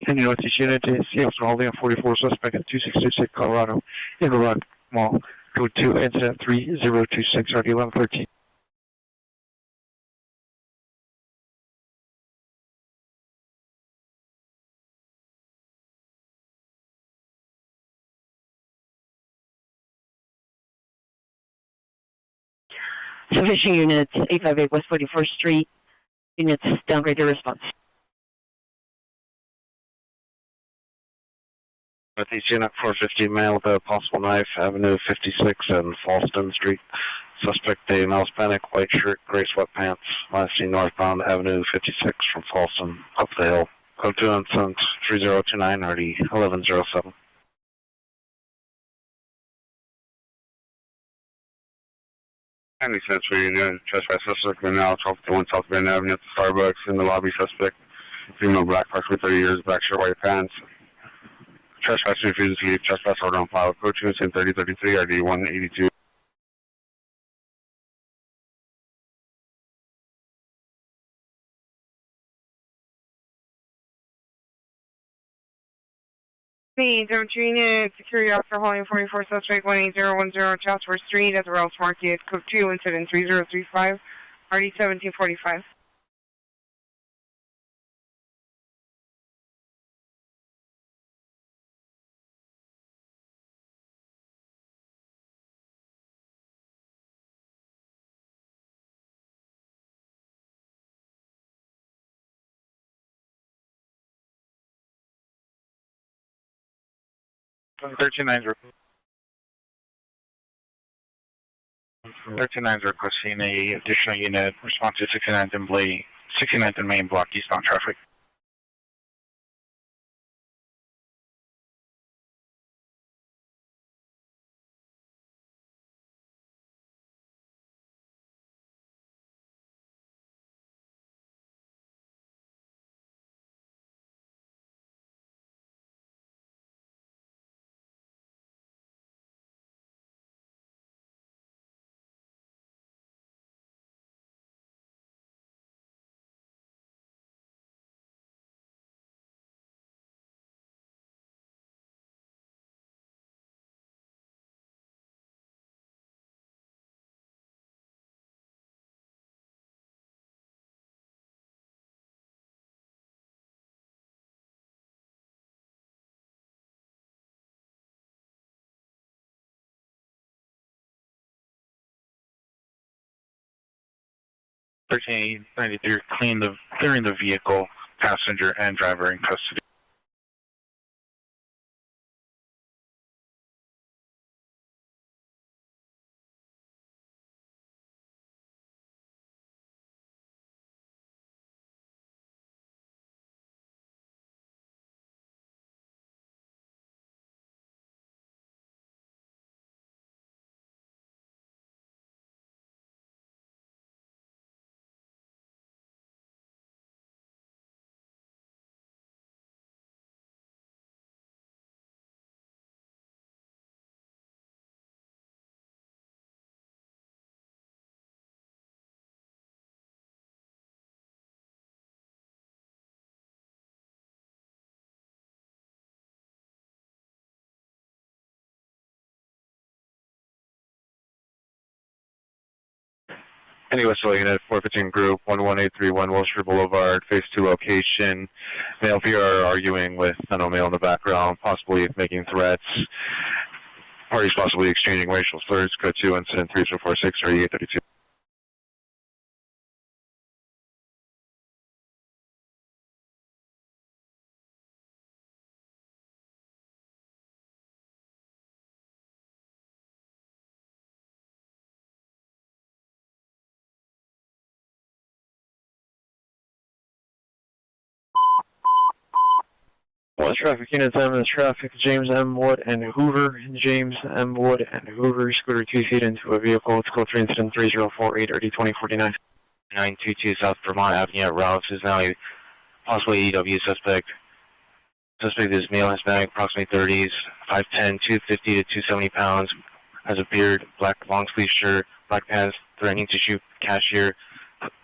Continue with this unit to see Officer holding a 44 suspect at 2626 Colorado in the Rock Mall. Code 2, incident 3026, RD 1113. Sufficient units, 858 West 41st Street. Units, downgrade their response. Northeast unit 450, male with a possible knife, Avenue 56 and Falston Street. Suspect a male Hispanic, white shirt, gray sweatpants, last seen northbound Avenue 56 from Folsom up the hill. Code 2 incident 3029, RD 1107. Any sense for you, trespass suspect now, 1251 South Bend Avenue at the Starbucks. In the lobby, suspect, female, black, approximately 30 years, black shirt, white pants. Trespass refuses to leave, trespass order on file. Code 2 incident 3033, RD 182. Speed, 17 units, security officer holding 44 suspect 18010 Chatsworth Street at the Ralph's Market. Code 2 incident 3035, RD 1745. From 139's requesting a additional unit response to 69th and Main block eastbound traffic. Thirteen 93, clearing the vehicle, passenger and driver in custody. Any Westfield Unit 415 Group 11831 Wilshire Boulevard, phase 2 location. Male PR arguing with unknown male in the background, possibly making threats. Parties possibly exchanging racial slurs. Code 2 incident 3046 or 832. All traffic units, M traffic, James M. Wood and Hoover. James M. Wood and Hoover, scooter 2 feet into a vehicle. It's code 3 incident 3048 RD 2049. 922 South Vermont Avenue at Ralph's is now a possibly EW suspect. Suspect is male, Hispanic, approximately 30s, 5'10", 250 to 270 pounds, has a beard, black long sleeve shirt, black pants, threatening to shoot cashier.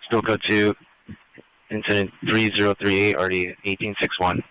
Still code 2, incident 3038 RD 1861.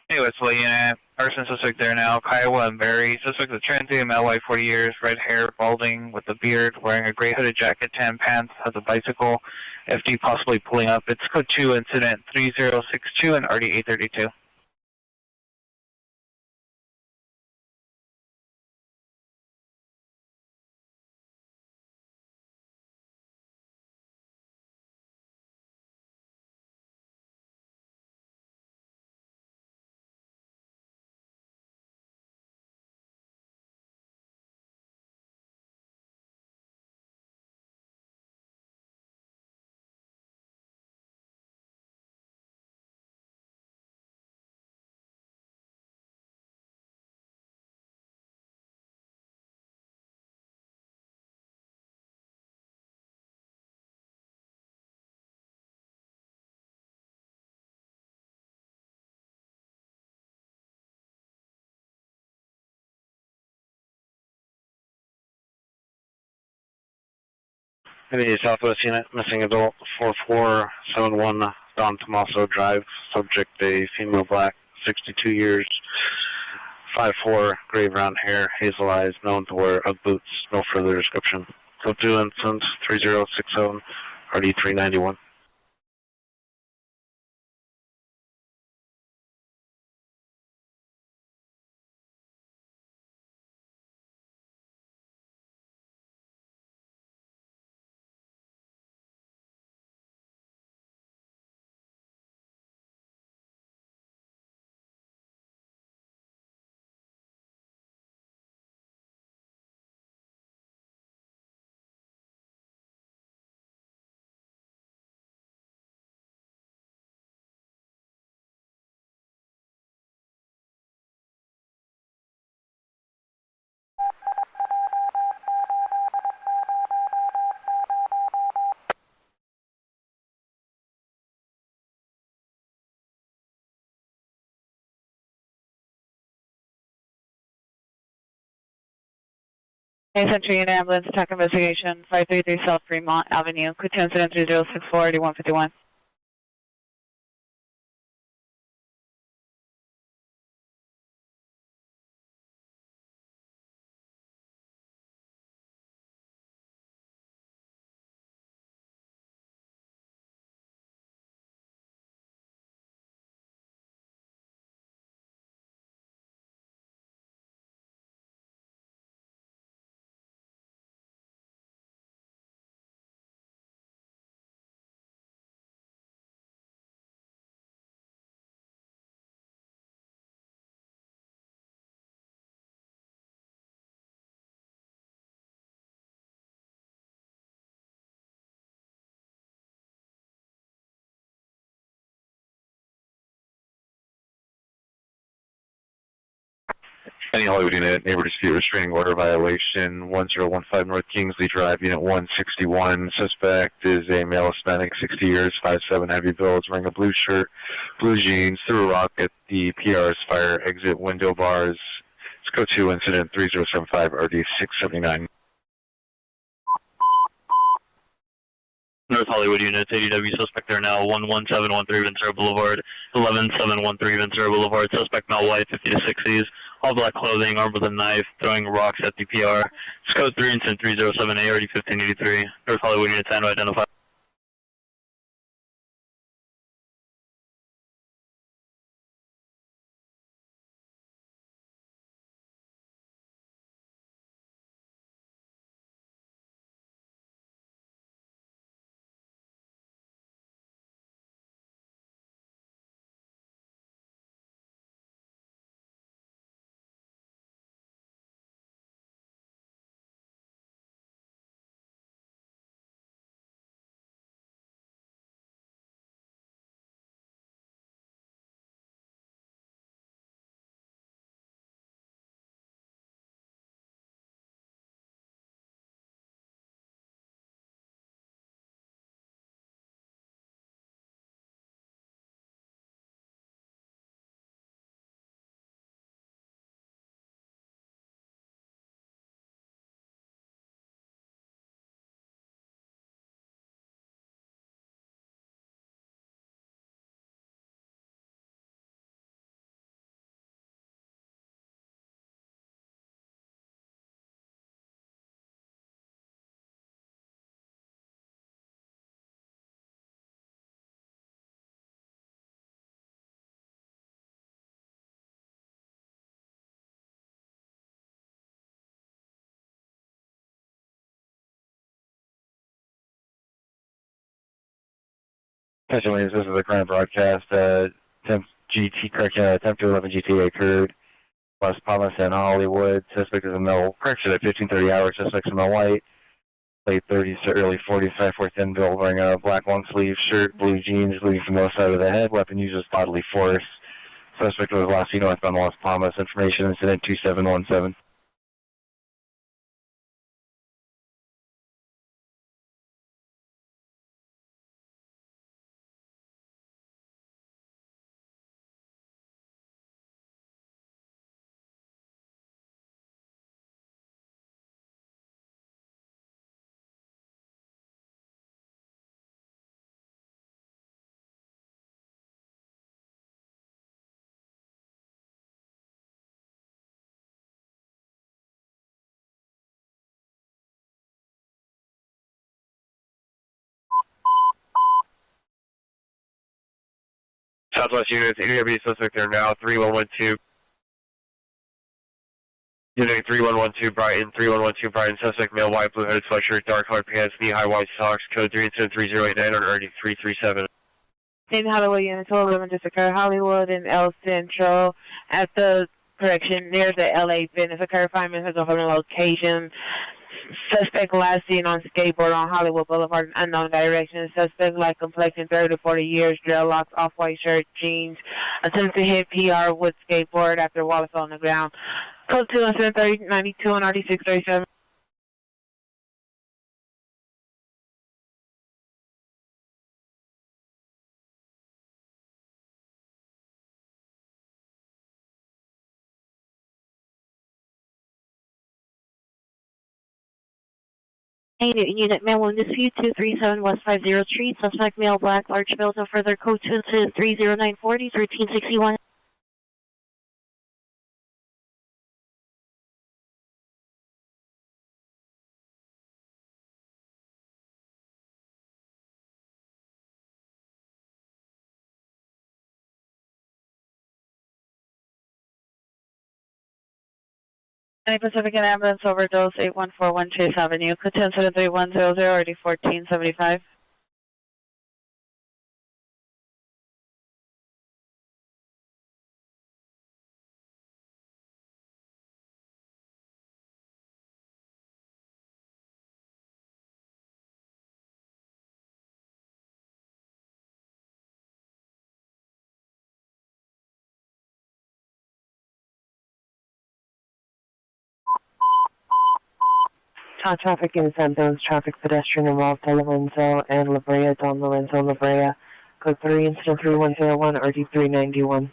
Hey, Wesley unit. Arson suspect there now. Kiowa and Berry. Suspect is transient, male, white, 40 years, red hair, balding, with a beard, wearing a gray hooded jacket, tan pants, has a bicycle. FD possibly pulling up. It's code 2, incident 3062 and RD 832. Any Southwest unit, missing adult 4471 Don Tomaso Drive, subject a female black, 62 years, 5'4", gray brown hair, hazel eyes, known to wear Ugg boots, no further description. Code 2 incident 3067, RD 391. Hey, Century Unit Ambulance Attack Investigation, 533 South Fremont Avenue, code 2 incident 3064 RD 151. Any Hollywood unit, neighbor dispute restraining order violation, 1015 North Kingsley Drive, unit 161. Suspect is a male Hispanic, 60 years, 5'7", heavy builds, wearing a blue shirt, blue jeans, threw a rock at the PR's fire exit window bars. It's code 2 incident 3075 RD 679. North Hollywood units, ADW suspect there now, 11713 Ventura Boulevard, 11713 Ventura Boulevard, suspect male white, 50 to 60s, all black clothing, armed with a knife, throwing rocks at the PR. It's code 3 incident 307 ARD 1583. North Hollywood units, and identified. Attention, ladies, this is a crime broadcast. Attempt to 11 GTA occurred. West Palmas and Hollywood. Suspect is a male. Correction at 15:30 hours. Suspect is a male white. Late 30s to early 40s, 5'4" thin build, wearing a black long sleeve shirt, blue jeans, leading from the left side of the head. Weapon uses bodily force. Suspect was last seen northbound Las Palmas. Information incident 2717. Southwest units, AWB suspect there now, 3112. Unit 3112 Brighton, 3112 Brighton, suspect male, white, blue hooded sweatshirt, dark colored pants, knee-high white socks, code 3 incident 3089 on RD 337. In Hollywood, unit 211 just occurred. Hollywood and El Centro at the correction near the LA Fitness occurred. 5 minutes ago from the location. Suspect last seen on skateboard on Hollywood Boulevard, unknown direction. Suspect light complexion, 30 to 40 years, dreadlocks, off-white shirt, jeans. Attempted to hit PR with skateboard after Wallace on the ground. Code 2 incident 3092 on RD 637. Hey, unit male wound dispute 237 West 50 Street. Suspect male black, large bills. No further. Code 2 incident 30940 1361. Any Pacific and ambulance overdose 814 Chase Avenue. Code 2 incident 3100 RD 1475. Traffic in San Jones, traffic pedestrian involved to Lorenzo and La Brea, Don Lorenzo, La Brea. Code 3, incident 3101, RD 391.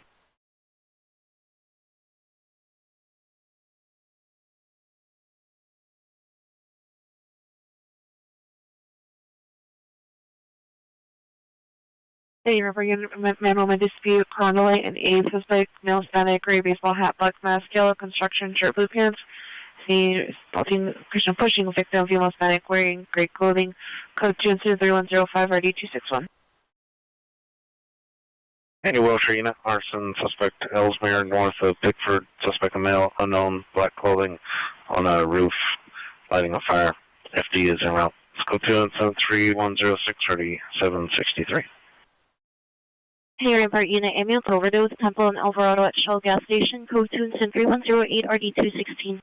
Hey, River Unit, man woman dispute, chronolite and AIDS suspect, male Hispanic, gray baseball hat, black mask, yellow construction shirt, blue pants. See, pushing victim, female Hispanic, wearing gray clothing. Code 2 incident 3105 RD 261. Andy Wilshire, unit arson, suspect Ellesmere, north of Bickford, suspect a male, unknown, black clothing on a roof, lighting a fire. FD is en route. Scope 2 and 73106, 3763. Hey, Rampart unit ambulance overdose, Temple and Alvarado at Shell gas station. Code 2 incident 3108 RD 216.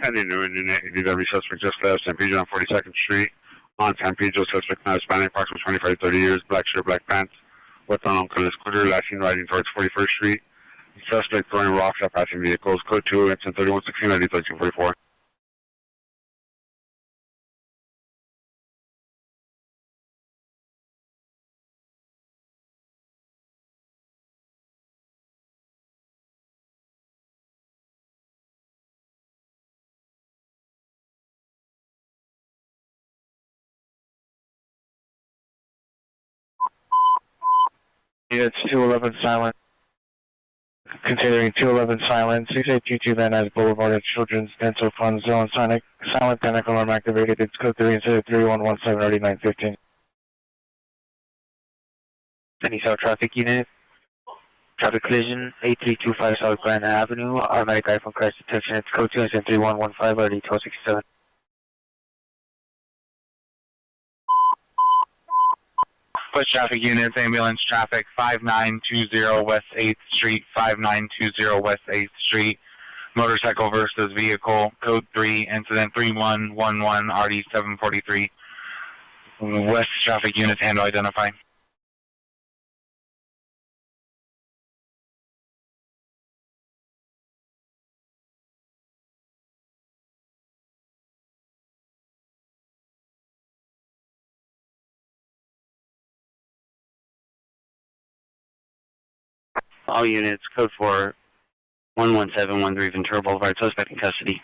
Pending new unit, ADW suspect just left San Pedro on 42nd Street. On San Pedro, suspect now Hispanic, approximately 25 to 30 years, black shirt, black pants, with unknown color scooter, last seen riding towards 41st Street. Suspect throwing rocks at passing vehicles, code 2, it's in 3116, ID 1344. Units 211 silent. Continuing 211 silent. 6822 Van Nuys Boulevard at Children's Dental Fund Zone. Silent panic alarm activated. It's code 3 instead of 3117 already 915. Any South traffic unit. Traffic collision, 8325 South Grand Avenue. Automatic iPhone crash detection. It's code 2 instead of 3115 already 1267. Push traffic units, ambulance traffic, 5920 West 8th Street, 5920 West 8th Street. Motorcycle versus vehicle, code 3, incident 3111, RD 743. West traffic units, handle identify. All units, code 4, 11713 Ventura Boulevard, suspect in custody.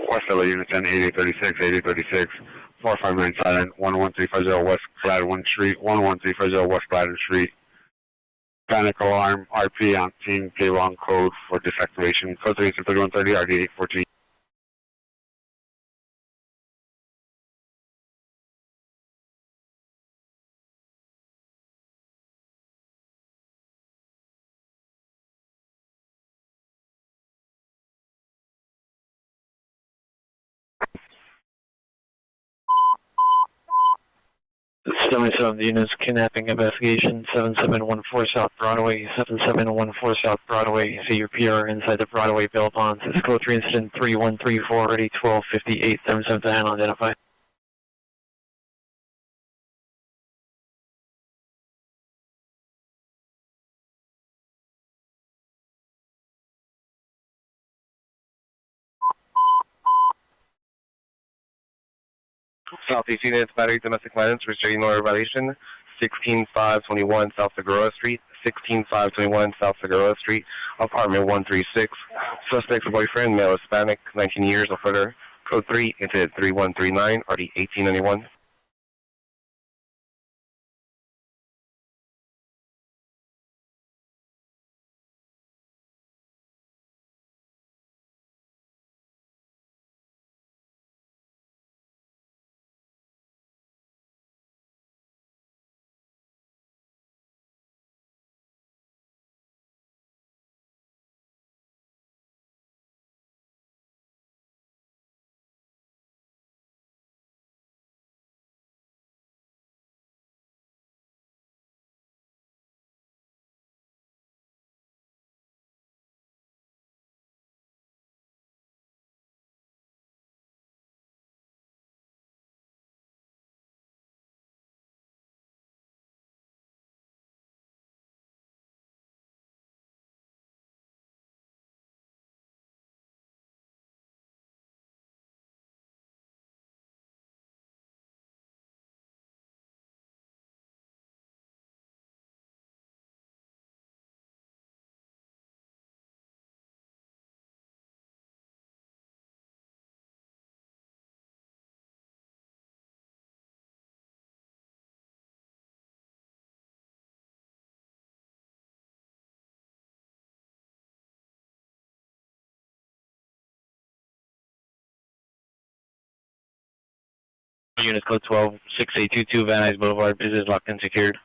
West LA unit 10, 8836, 459 silent, 11350 West Gladwin Street, 11350 West Gladwin Street. Panic alarm, RP on team, K-Long code for disactivation, code 3 3130, RD 814. 77 units, kidnapping investigation, 7714 South Broadway, 7714 South Broadway. See your PR inside the Broadway bail bonds. It's code 3 incident 3134, ready 1258, 77 to handle, identify. Southeast units, battery domestic violence, restraining order violation, 16521 South Figueroa Street, 16521 South Figueroa Street, apartment 136. Suspect's boyfriend, male Hispanic, 19 years, offender, code 3, incident 3139, RD 1891. Units code 12, 6822 Van Nuys Boulevard, business locked and secured.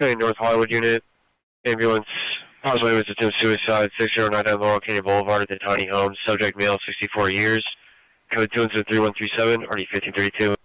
Okay, North Hollywood unit, ambulance, possibly was attempted suicide, 6099 Laurel Canyon Boulevard, the tiny home, subject male, 64 years, code 2 incident 3137, RD 1532.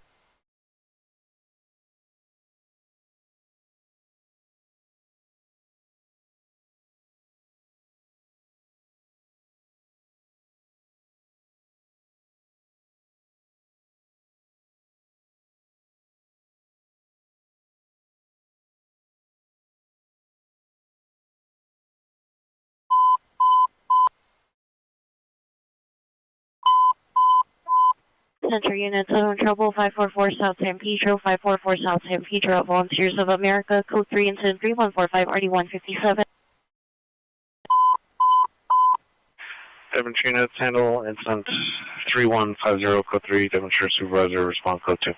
Center units, in trouble, 544 South San Pedro, 544 South San Pedro, Volunteers of America, code 3 incident 3145, RD 157. 7 units, handle incident 3150, code 3, demonstrator supervisor, respond code 2.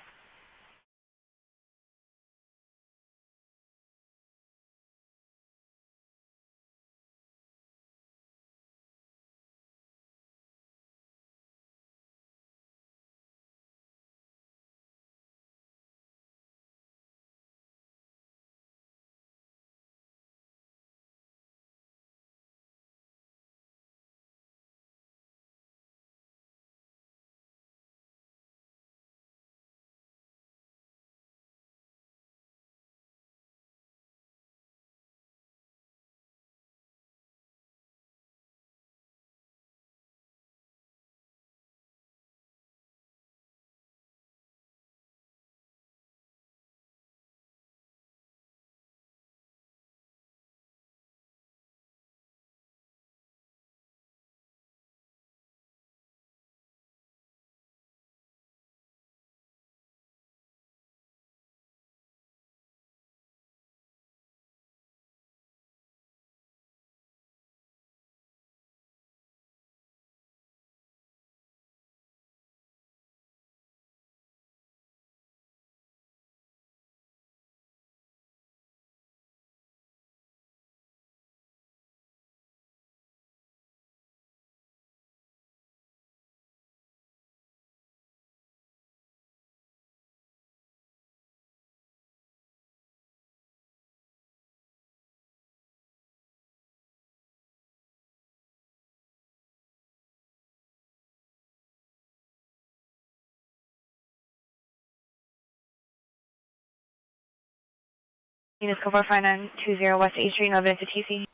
Unit code 45920 West 8th Street, no evidence of TC.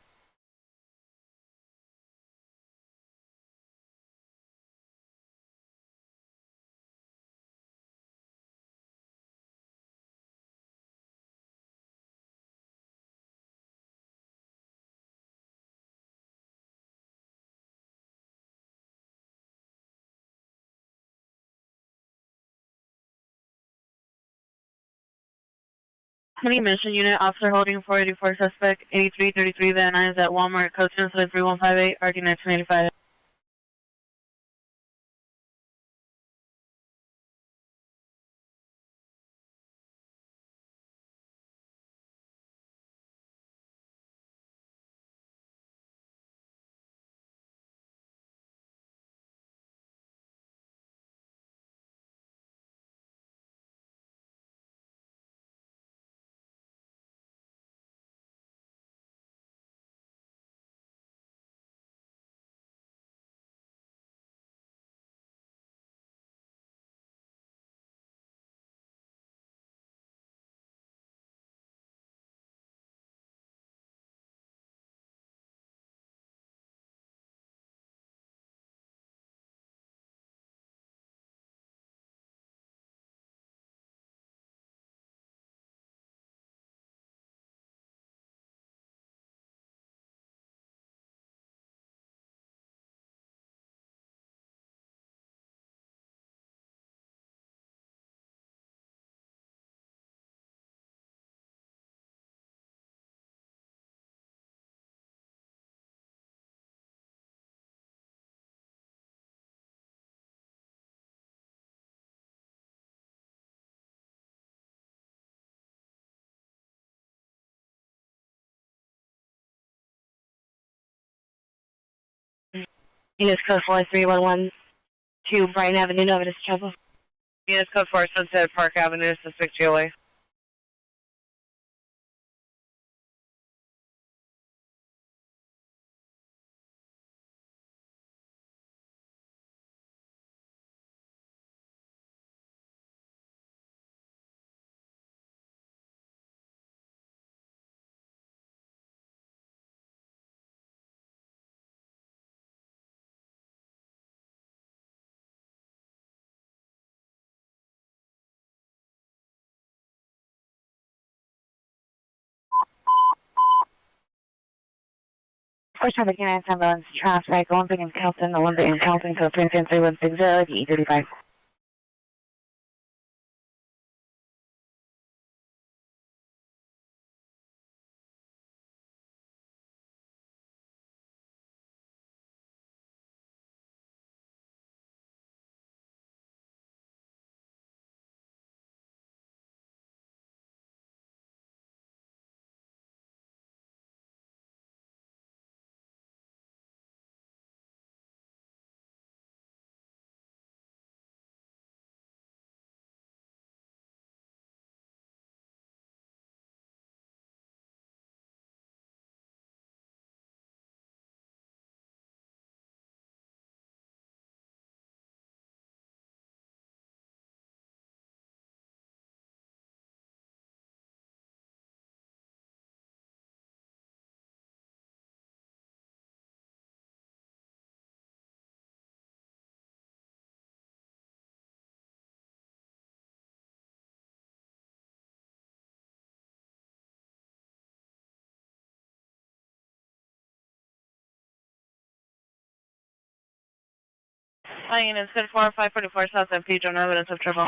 Honey Mission Unit, officer holding 484 suspect, 8333 Van Nuys at Walmart, code 3158, RD 1985. Unit code 43112 Bryan Avenue, no evidence of trouble. Unit code 4 Sunset Park Avenue, suspect GLA. First traffic unit ambulance traffic, Olympic and Kelton, Olympic and Kelton, so 3160, E35. Flying units code 4544 South San Pedro, no evidence of trouble.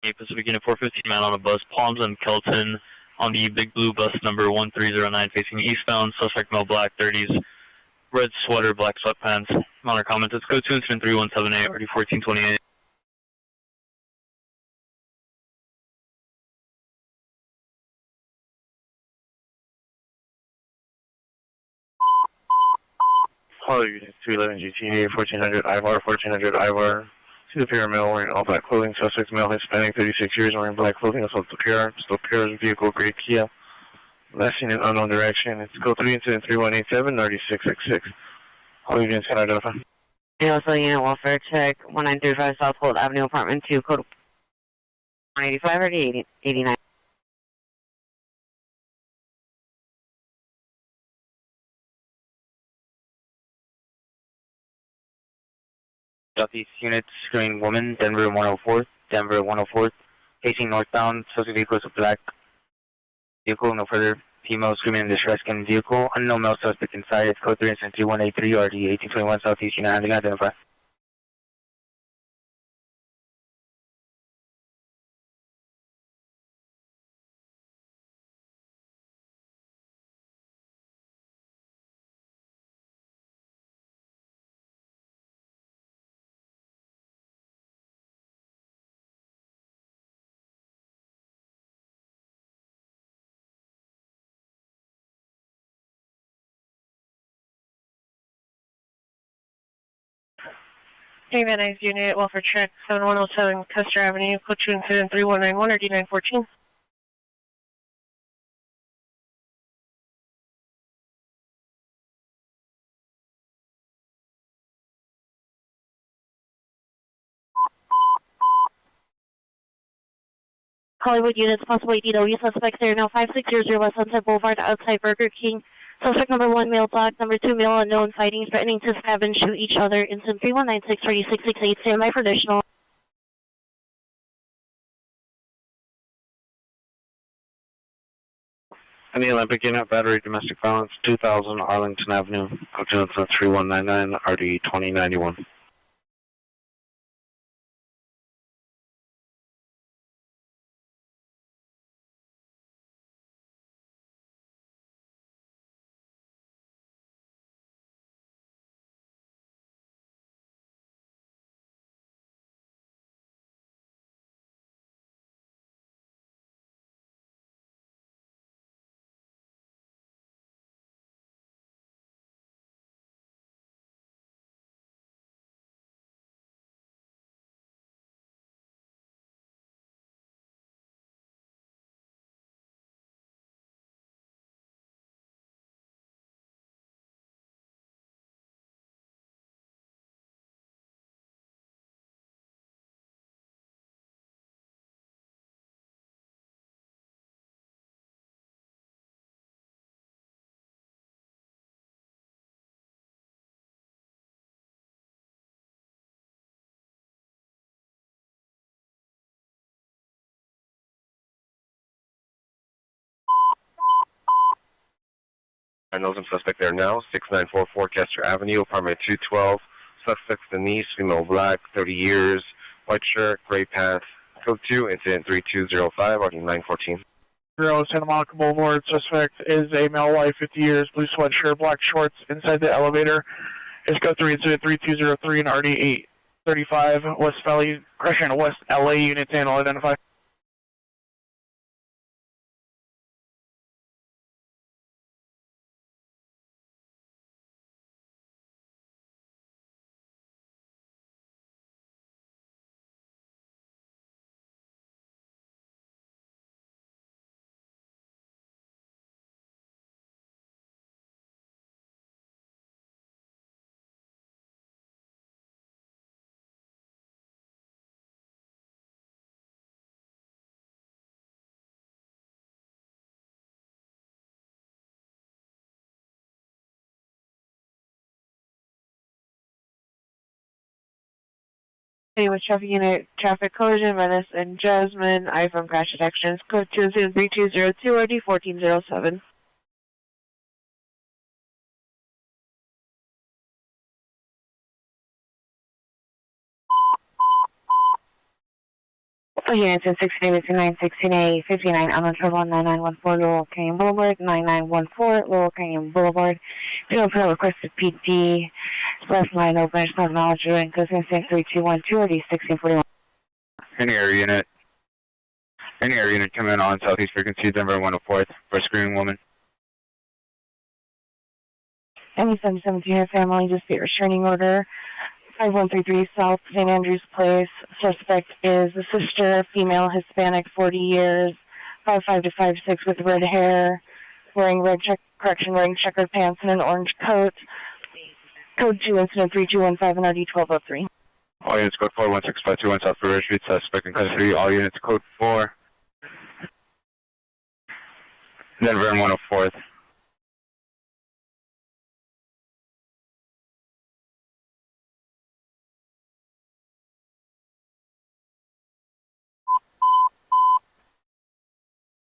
Pacific Unit 415 man on a bus, Palms and Kelton on the Big Blue bus number 1309 facing eastbound, suspect male black 30s, red sweater, black sweatpants. Monitor comments, it's code 2 incident 3178, RD 1428. Hello, Unit 211 GTA 1400 IVAR 1400 IVAR. See the pair male wearing all black clothing, suspect male Hispanic 36 years wearing black clothing, assault the pair, still pair's vehicle gray Kia. Last seen in unknown direction. It's code 3 incident 3187 RD666. All units can identify. Also, unit welfare check 1935 South Holt Avenue, apartment 2, code 185 or 89. Southeast unit screening woman, Denver 104th, Denver 104th, facing northbound, suspect vehicle is a black vehicle, no further female screaming in distress in vehicle, unknown male suspect inside, it's code 3 incident 3183 RD 1821 Southeast unit, handling identify. Hey, Van Nuys Unit, welfare check 7107 Custer Avenue, code 2 incident 3191 or D914. Hollywood units, possible ADW suspects there now 5600 West Sunset Boulevard outside Burger King. Suspect number 1, male black, number 2, male unknown, fighting, threatening to stab and shoot each other. Incident 3196 3668, stand by for additional. And the Olympic Unit, Battery Domestic Violence, 2000 Arlington Avenue, code 3199 RD 2091. Knows and suspect there now, 6944 Kester Avenue, apartment 212. Suspects Denise, female black, 30 years, white shirt, gray pants. Code 2, incident 3205, RD 914. Santa Monica Boulevard. Suspect is a male white, 50 years, blue sweatshirt, black shorts inside the elevator. It's code 3 incident 3203 and RD 835 West Valley, Crescent West LA units and all identified. With traffic unit, traffic collision, Venice and Jasmine, iPhone crash detections, code 23202 RD 1407. All units in 16A, 59, 16A, 59, unknown trouble on 9914 Laurel Canyon Boulevard, 9914 Laurel Canyon Boulevard. Field Trail requested PD, left line open, it's not knowledge doing, closing 3212 or D1641. Any air unit coming on Southeast Frequency, Denver 104th, for screening woman. Any 717 family dispute restraining order. 5133 South St. Andrews Place. Suspect is a sister, female, Hispanic, 40 years, 5'5" to 5'6" with red hair, wearing wearing checkered pants and an orange coat. Code 2, incident 3215 and RD 1203. All units code 41651 South River Street, suspect in custody. All units code 4. Denver and 104th.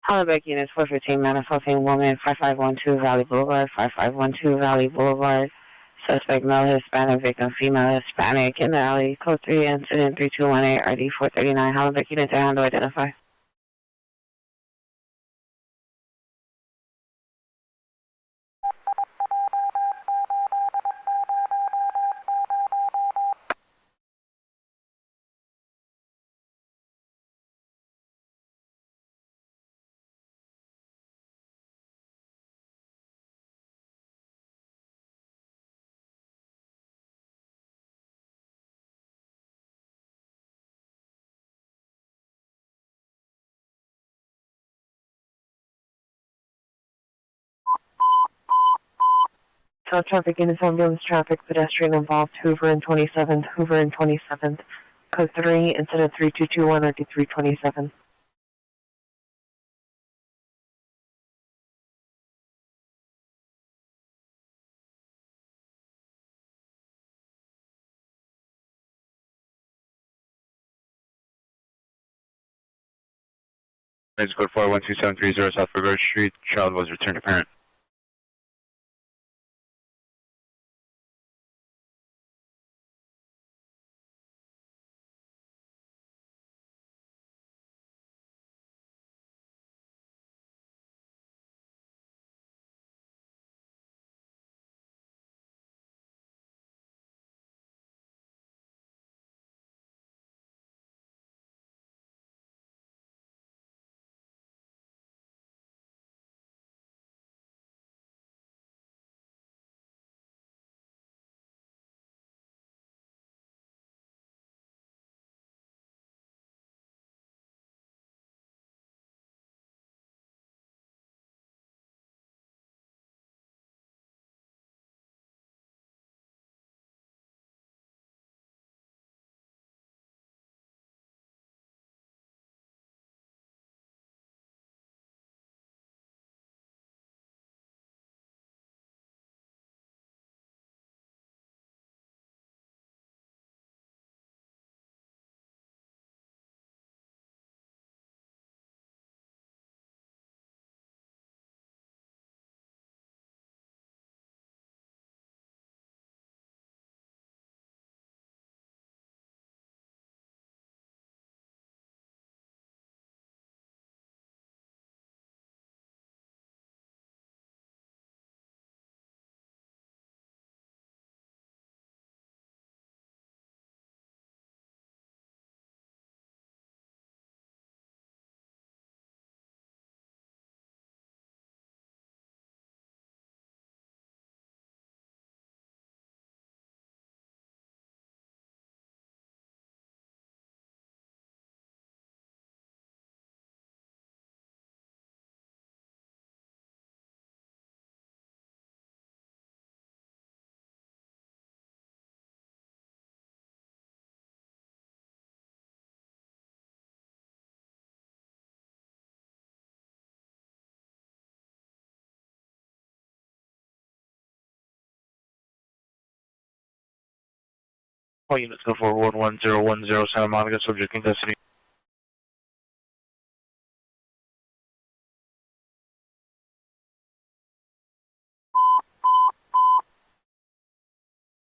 Hollenbeck units 415, man assaulting woman, 5512 Valley Boulevard, 5512 Valley Boulevard. Suspect male Hispanic, victim female Hispanic in the alley. Code 3, incident 3218, RD 439. Hollenbeck units to handle identify. South traffic units, ambulance traffic, pedestrian involved, Hoover and 27th, Hoover and 27th. Code 3, incident 3221 or D327. Range code 412730 South River Street. Child was returned to parent. All units go for 11010 Santa Monica, subject in custody.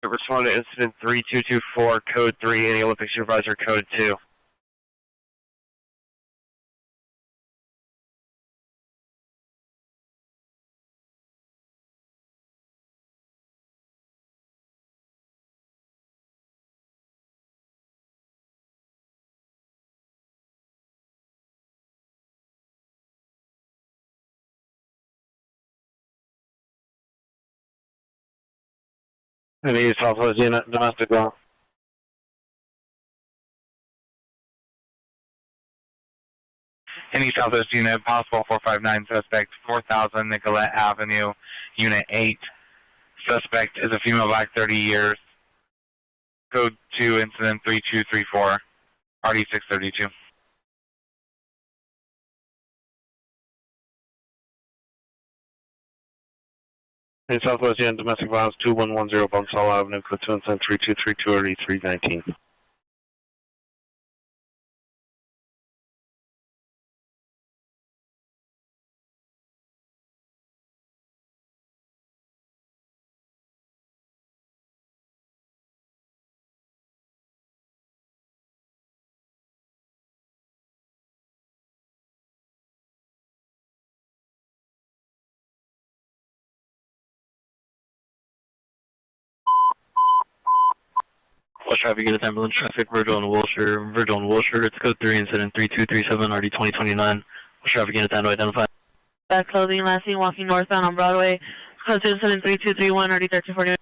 Respond to incident 3224, code 3, any Olympic supervisor, code 2. Any Southwest unit, domestic violence. Any Southwest unit, possible 459 suspect, 4000 Nicolette Avenue, Unit 8. Suspect is a female, black, 30 years. Code 2, incident 3234, RD 632. Any Southwest unit, domestic violence, 2110 Bonsall Avenue, code 2, incident 3232, RD 319. West traffic unit ambulance traffic, Virgil and Wilshire, it's code 3, incident 3237, RD 2029. West traffic unit to identify. Black clothing, last seen walking northbound on Broadway, code 2, incident 3231, RD 1349.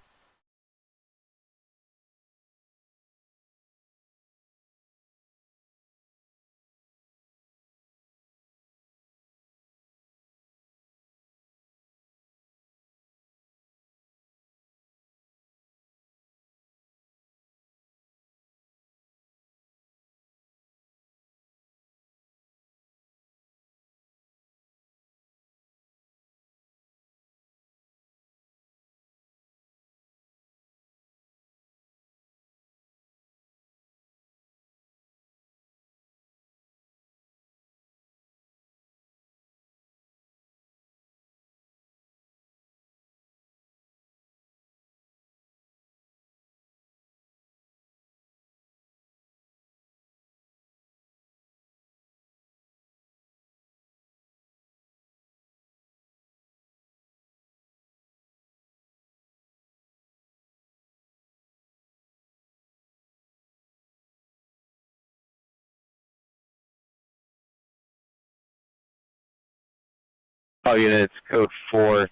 All units, code 4.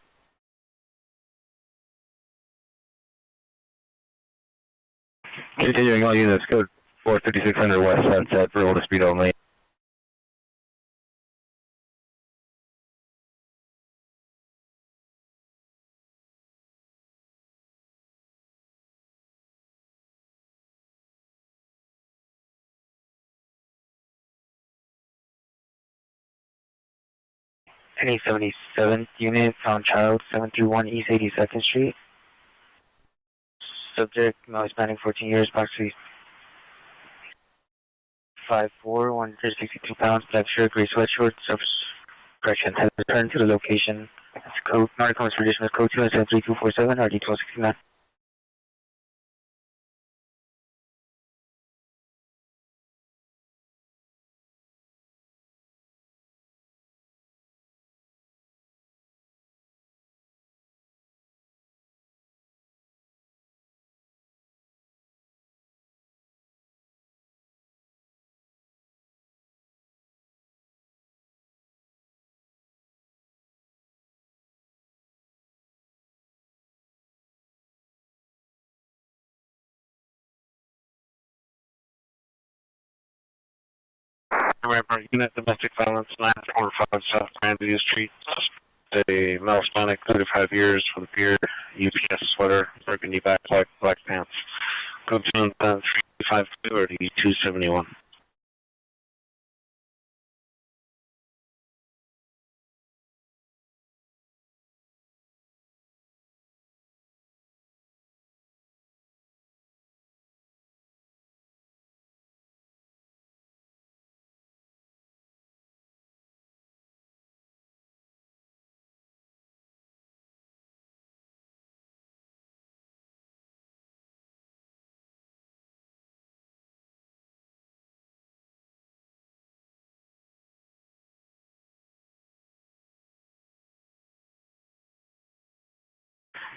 Continuing all units, code 4, 5600 West Sunset, for order speed only. Any 77th unit, found child, 731 East 82nd Street. Subject, male Hispanic, 14 years, approximately 5'4", 162 pounds, black shirt, gray sweatshirt, correction, has returned to the location. It's code, narcotics tradition is code 2 and 73247, RD 1269. Unit, domestic violence, 945 South Grandview Street. A male Hispanic, 35 years, with a beard, UPS sweater, burgundy back, black pants. Code 2, incident 352, RD 271.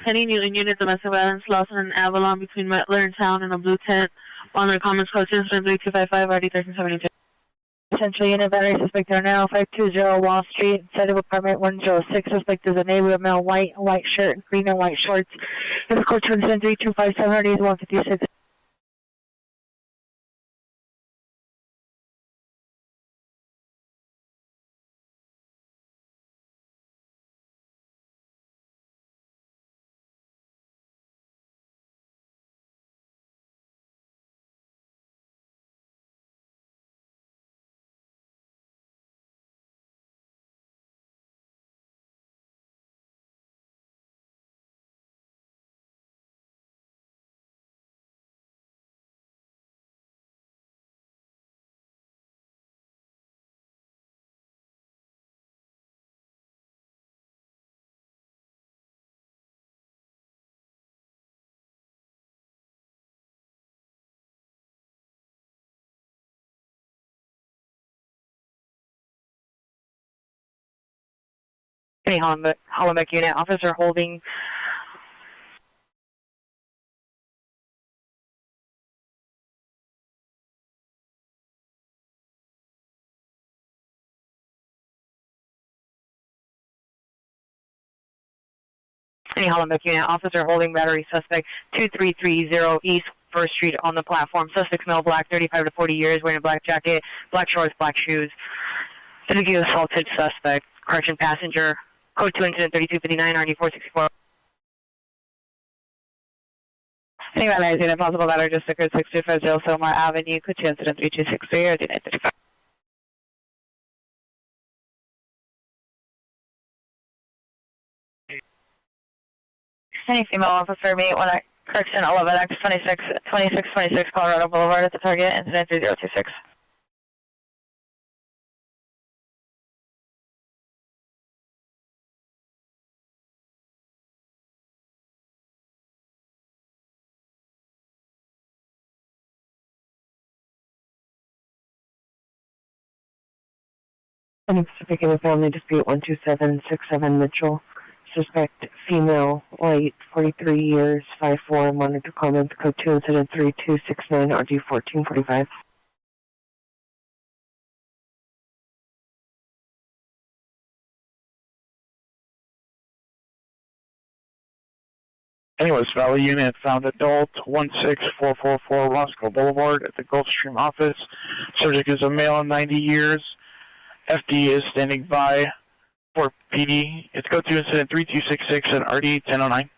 Penny Newton unit, domestic violence, Lawson and Avalon between Metler and Town in a blue tent. On their comments, code 2, incident 3255, RD 1372. Central Unit, battery suspect are now 520 Wall Street, inside of apartment 106. Suspect is a neighbor, male, white shirt, green and white shorts. It's code 23257, 156. Any Hollenbeck unit, officer holding. Any Hollenbeck unit, officer holding battery suspect 2330 East 1st Street on the platform. Suspect male, black, 35 to 40 years, wearing a black jacket, black shorts, black shoes. Physically assaulted suspect, correction passenger, code 2 incident 3259, RD464. Any matter is possible matter just occurred 6250 Silmar Avenue, code 2 incident 3263, RD935. Any female officer, meet one at correction 11X 2626 Colorado Boulevard at the target, incident 3026. Any particular family dispute 12767 Mitchell. Suspect female, white, 43 years, 5'4", monitor comments, code 2 incident 3269, RG 1445. Anyways, Valley Unit found adult 16444 Roscoe Boulevard at the Gulfstream office. Subject is a male, 90 years. FD is standing by for PD. It's go to incident 3266 and RD 1009.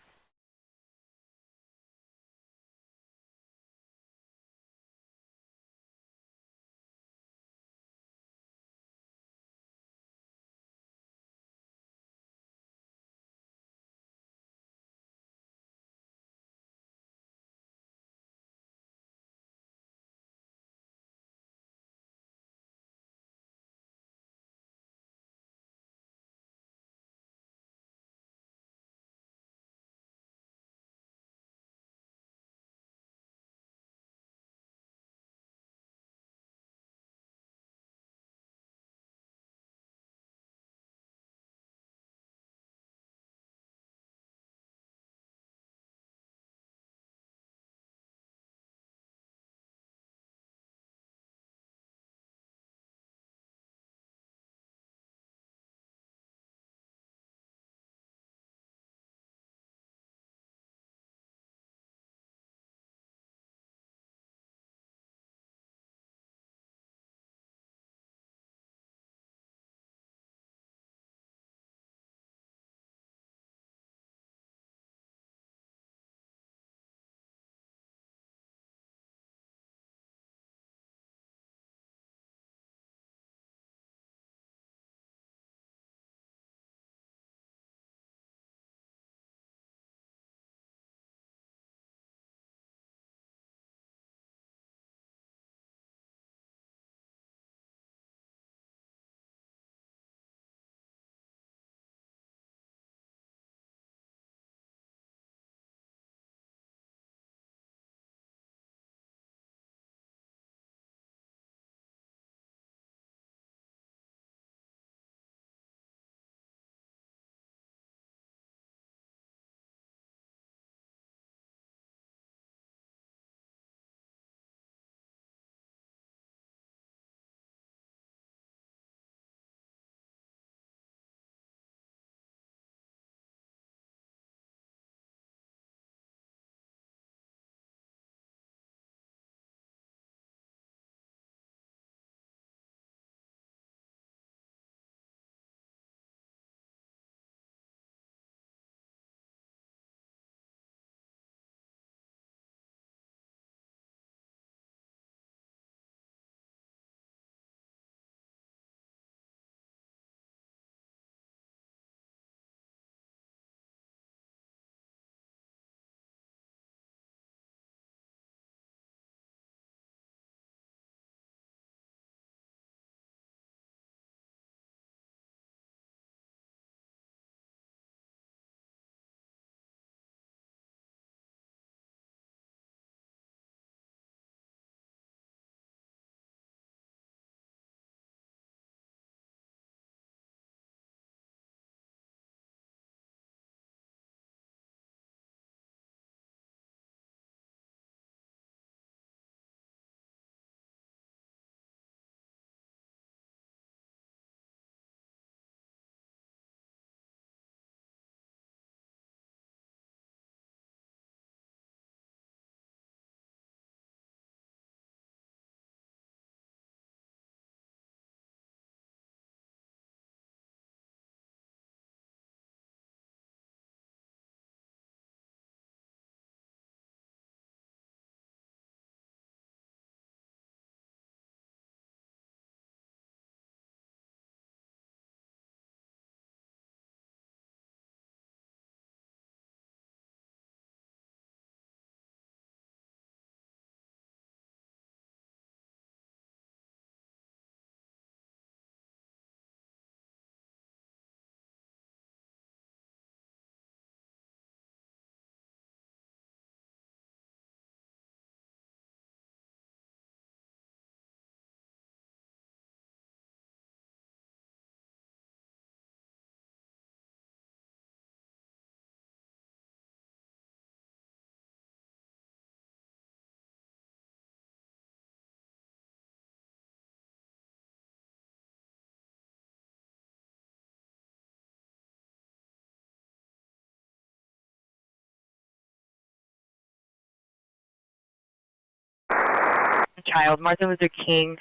child. Martin Luther King,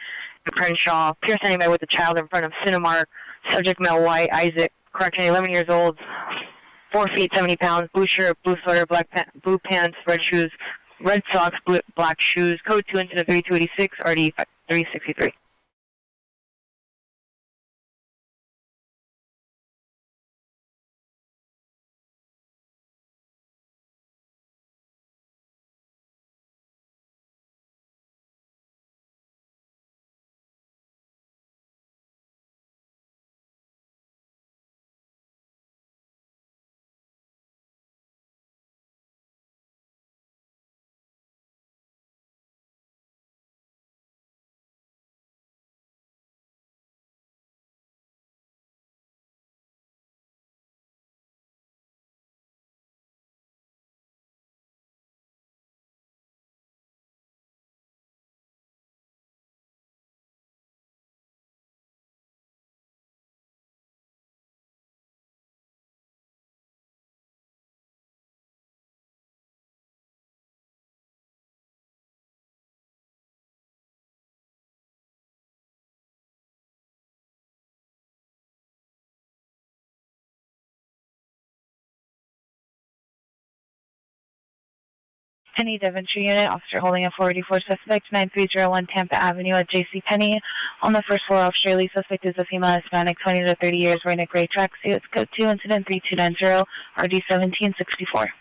Crenshaw, Pierce anyway with the child in front of Cinemark. Subject male white, Isaac, correction, 11 years old, 4 feet, 70 pounds, blue shirt, blue sweater, blue pants, red shoes, red socks, black shoes. Code 2 incident 3286, RD 363. Penny Devonshire Unit, officer holding a 484 suspect, 9301 Tampa Avenue at J.C. Penney. On the first floor off Shirley, suspect is a female Hispanic, 20 to 30 years, wearing a gray tracksuit. Code 2, incident 3290, RD 1764.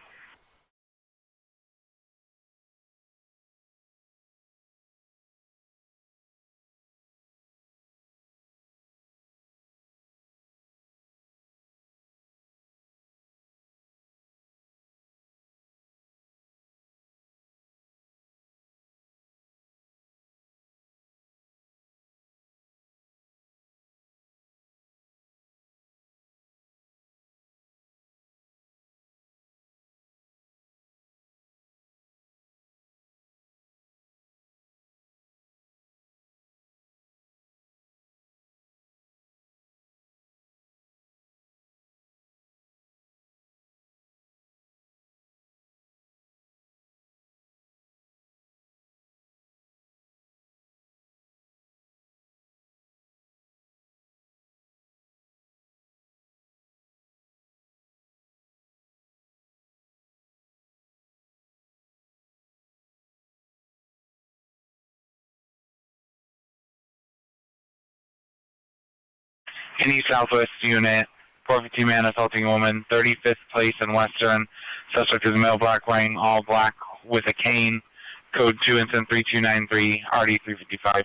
Any Southwest Unit, 452 man assaulting a woman, 35th place in Western. Suspect is male black, wearing all black with a cane. Code 2 incident 3293, RD 355.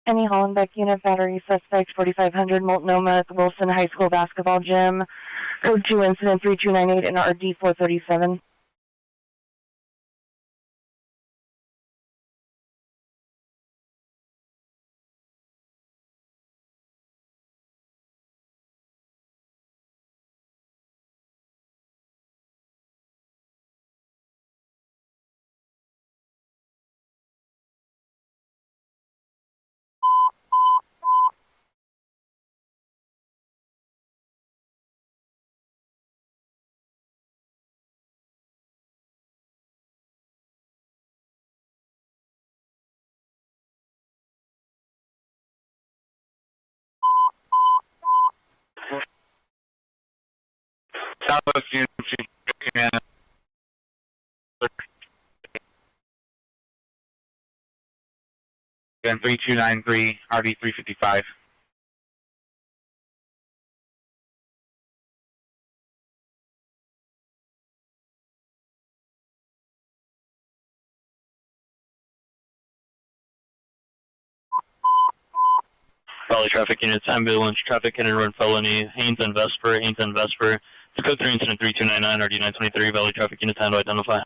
Penny Hollenbeck Unit, battery suspect, 4500 Multnomah at the Wilson High School basketball gym. Code 2 incident 3298 and RD 437. Southwest Unit, 3293, RD 355. Valley traffic units, ambulance, traffic hit and run felony, Haynes and Vesper. It's code 3 incident 3299, RD 923, Valley traffic units, hand to identify.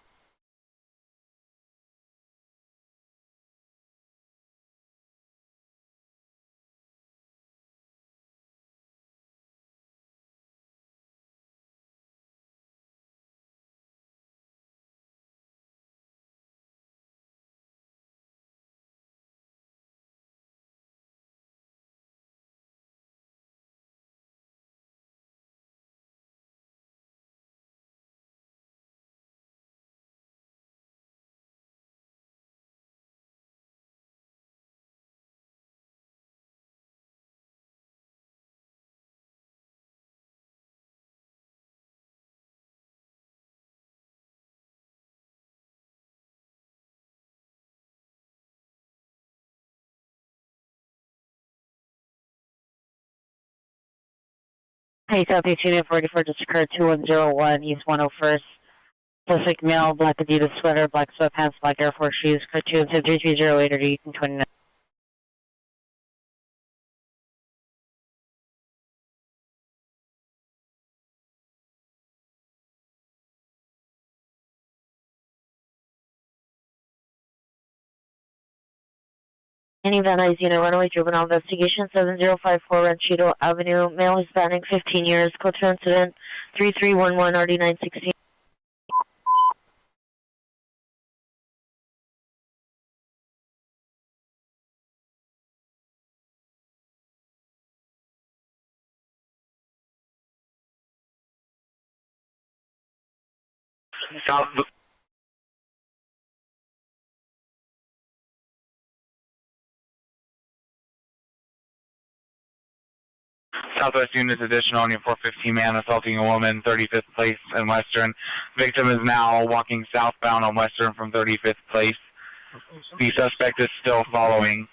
Hey, Southeast Unit 44, just occurred 2101, East 101st. Suspect male, black Adidas sweater, black sweatpants, black Air Force shoes, code 2 and 3308 or 1829. Any Van Nuys Unit, runaway juvenile investigation, 7054 Ranchito Avenue, male Hispanic, 15 years, code 2 incident 3311 RD 916. Southwest Units additional on your 415 man assaulting a woman, 35th place and Western. Victim is now walking southbound on Western from 35th place. The suspect is still following.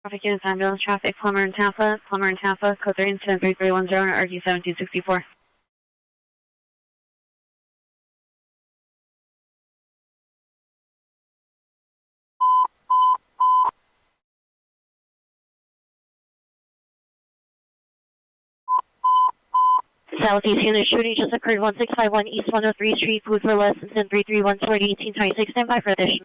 Traffic units, ambulance traffic, Plumber in Tampa, code 3 incident 3310 RG 1764. Southeast Unit shooting just occurred 1651 East 103 Street, food for less than 103312 1826, stand by for addition.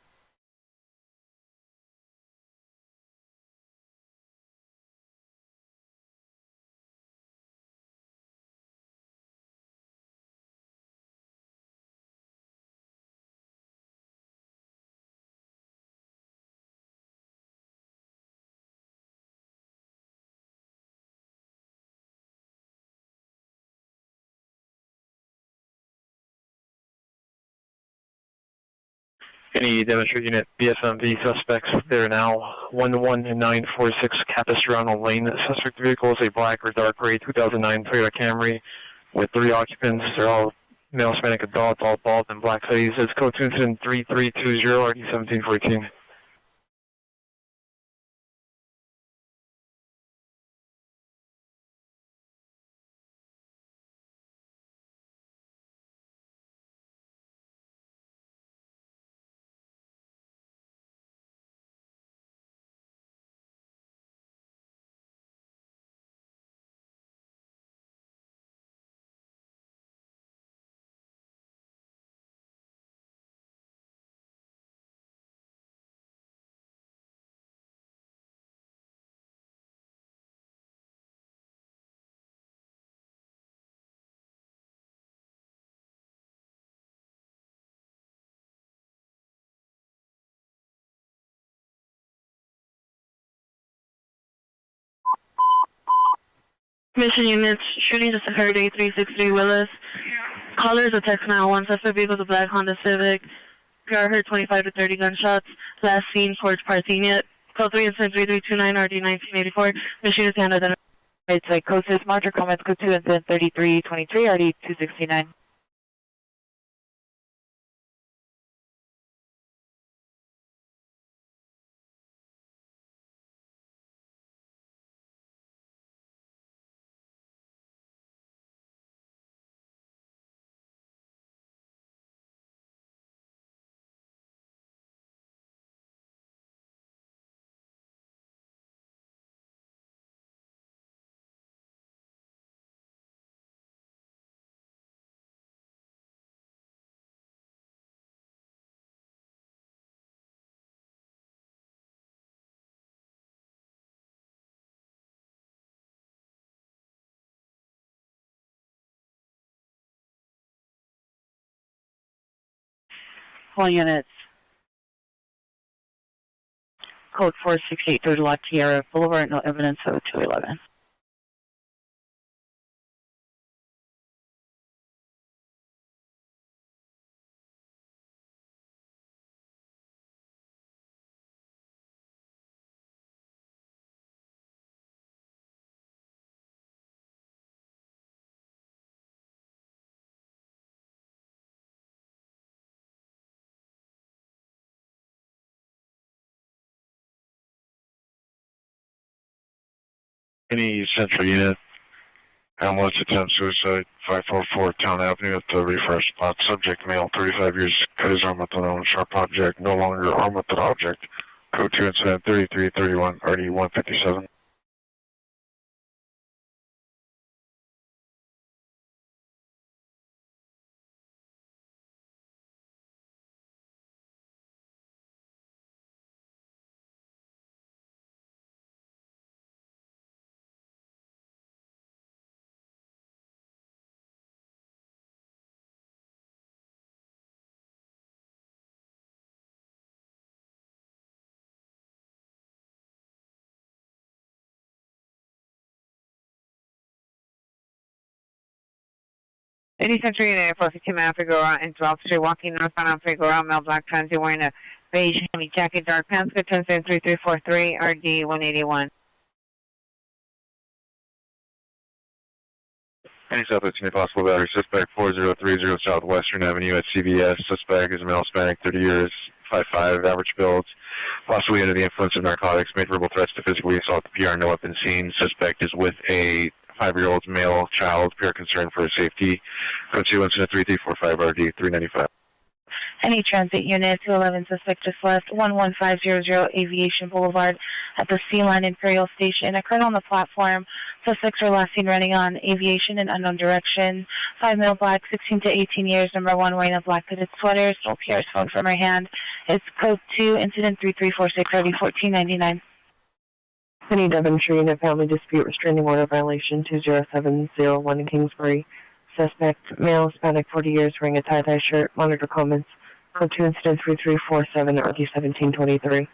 Any demonstrator unit, BFMV suspects there now. 11946 Capistrano Lane. Suspect vehicle is a black or dark gray 2009 Toyota Camry with 3 occupants. They're all male Hispanic adults, all bald and black hoodies. It's code 2 incident 3320 RD 1714. Mission units, shooting just occurred 8363 Willis. Callers a text now, one suspect vehicle is a black Honda Civic. PR heard 25 to 30 gunshots. Last seen towards Parthenia. Code 3 incident 3329 RD 1984. Mission units handled identified psychosis. Marker comments code 2 incident 3323 RD 269. All units. Code 468 through La Tierra Boulevard, no evidence of 211. Any central unit, ambulance attempt suicide, 544 Town Avenue at the refresh spot. Subject male, 35 years, cut his arm with an unknown sharp object, no longer armed with that object. Code 2 incident 3331, RD 157. Any Century Unit 452 man Figueroa into officer walking northbound on Figueroa, male black transit wearing a beige heavy jacket, dark pants, good 10-3343, RD 181. Any Southwest unit possible battery. Suspect 4030 Southwestern Avenue at CVS. Suspect is a male Hispanic, 30 years, 5'5", average build. Possibly under the influence of narcotics. Made verbal threats to physically assault the PR. No weapon seen. Suspect is with a 5-year-old male child. PR concern for his safety. Code 2 incident 3345 RD 395. Any transit unit, 211 suspect just left 11500 Aviation Boulevard at the Sea Line Imperial Station. Occurred on the platform. Suspects were last seen running on Aviation in unknown direction. 5 male black, 16 to 18 years, number 1 wearing a black hooded sweater. Stole PR's phone from her hand. It's code 2, incident 3346, RD 1499. Penny Devonshire Unit, family dispute, restraining order violation 20701 in Kingsbury. Suspect, male, Hispanic, 40 years, wearing a tie-dye shirt. Monitor comments. Code 2 incident 3347, RD 1723.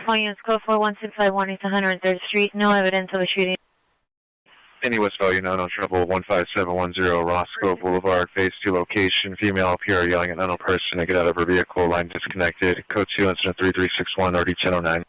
All units, code 41651 East 103rd Street. No evidence of a shooting. Any West Valley, unknown trouble, 15710 Roscoe Boulevard, phase 2 location. Female PR yelling at unknown person to get out of her vehicle. Line disconnected. Code 2 incident 3361 RD 1009.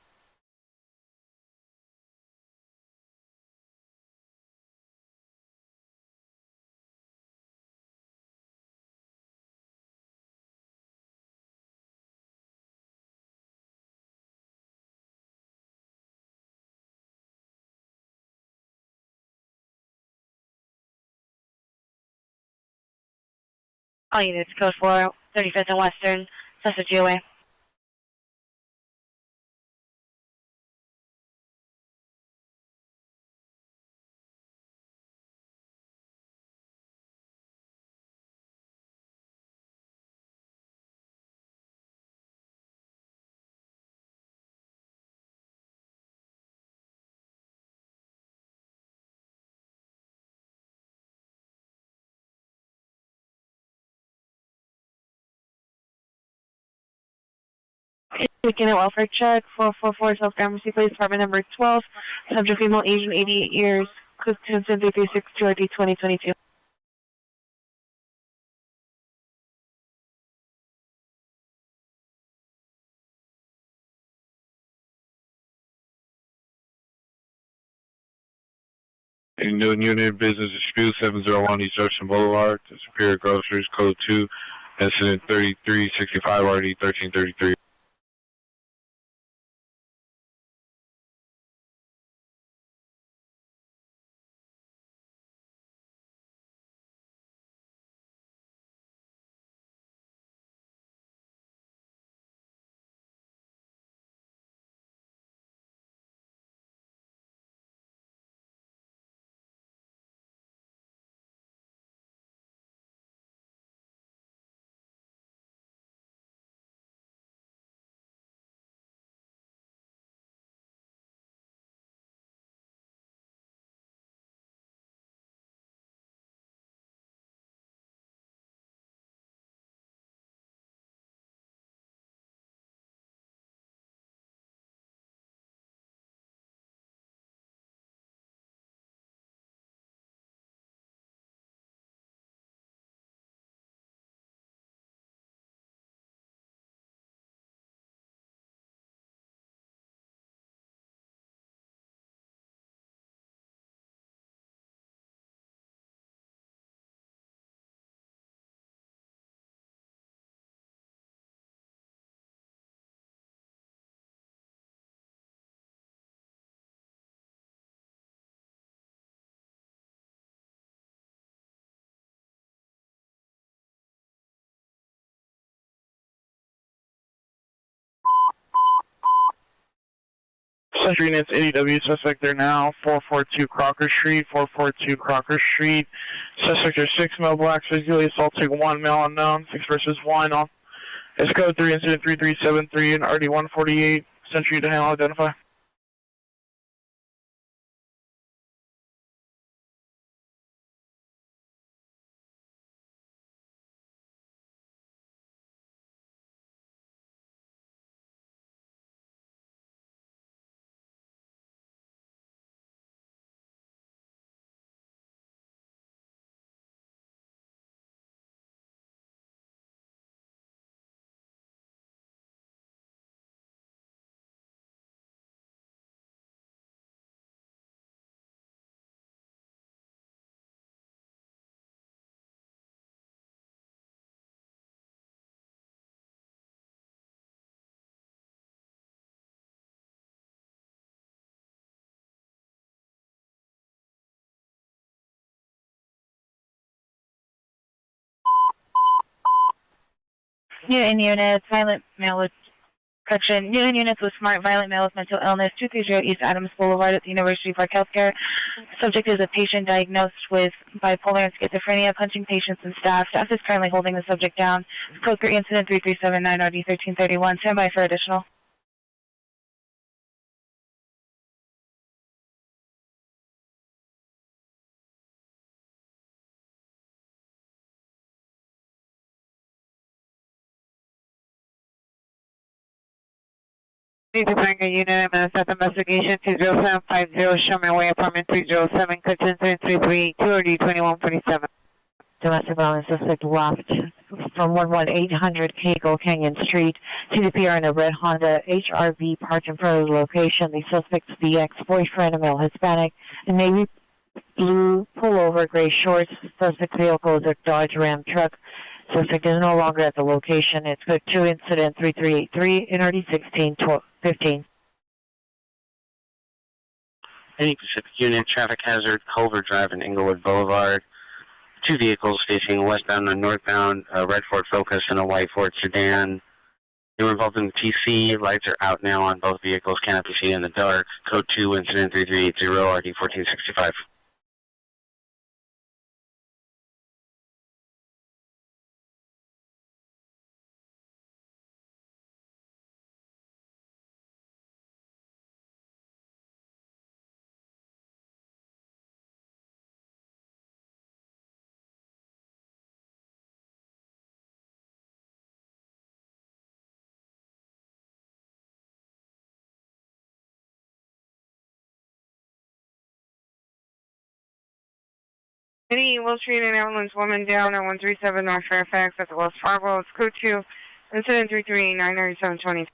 All units, code 4 35th and Western. That's a GOA. Weekend at welfare check, 444 South Gramercy Place, apartment number 12. Subject female, Asian, 88 years. Code 27336 2RD 2022. New Unit Business Dispute 701 East Ocean Boulevard, to Superior Groceries, Code 2, Incident 3365 RD 1333. Century Units, ADW, suspect there now, 442 Crocker Street, 442 Crocker Street. Suspect are 6 male blacks, physically assaulting 1 male unknown, 6 versus 1. It's code 3, incident 3373 and RD 148. Century to handle, identify. Newton units, violent male with correction. Newton units with smart violent male with mental illness, 230 East Adams Boulevard at the University Park Healthcare. Subject is a patient diagnosed with bipolar and schizophrenia, punching patients and staff. Staff is currently holding the subject down. Code 3, incident 3379 RD 1331. Stand by for additional. Need to bring a unit and assess investigation 20750 Sherman Way, apartment 307, Kitchen 338, 2RD 2147. Domestic violence suspect left from 11800 Cagle Canyon Street. CDPR in a red Honda HRV parked in front of the location. The suspect's the ex-boyfriend, a male Hispanic, and navy blue pullover, gray shorts. Suspect vehicle is a Dodge Ram truck. Suspect is no longer at the location. It's code 2, incident 3383, NRD 1615. Any Pacific Unit, traffic hazard, Culver Drive and Inglewood Boulevard. 2 vehicles facing westbound and northbound, a red Ford Focus and a white Ford sedan. They were involved in the TC. Lights are out now on both vehicles. Cannot be seen in the dark. Code 2, incident 3380, RD 1465. Any Will Street and ambulance woman down at 137 North Fairfax at the Wells Fargo. It's code 2, incident 338-99720.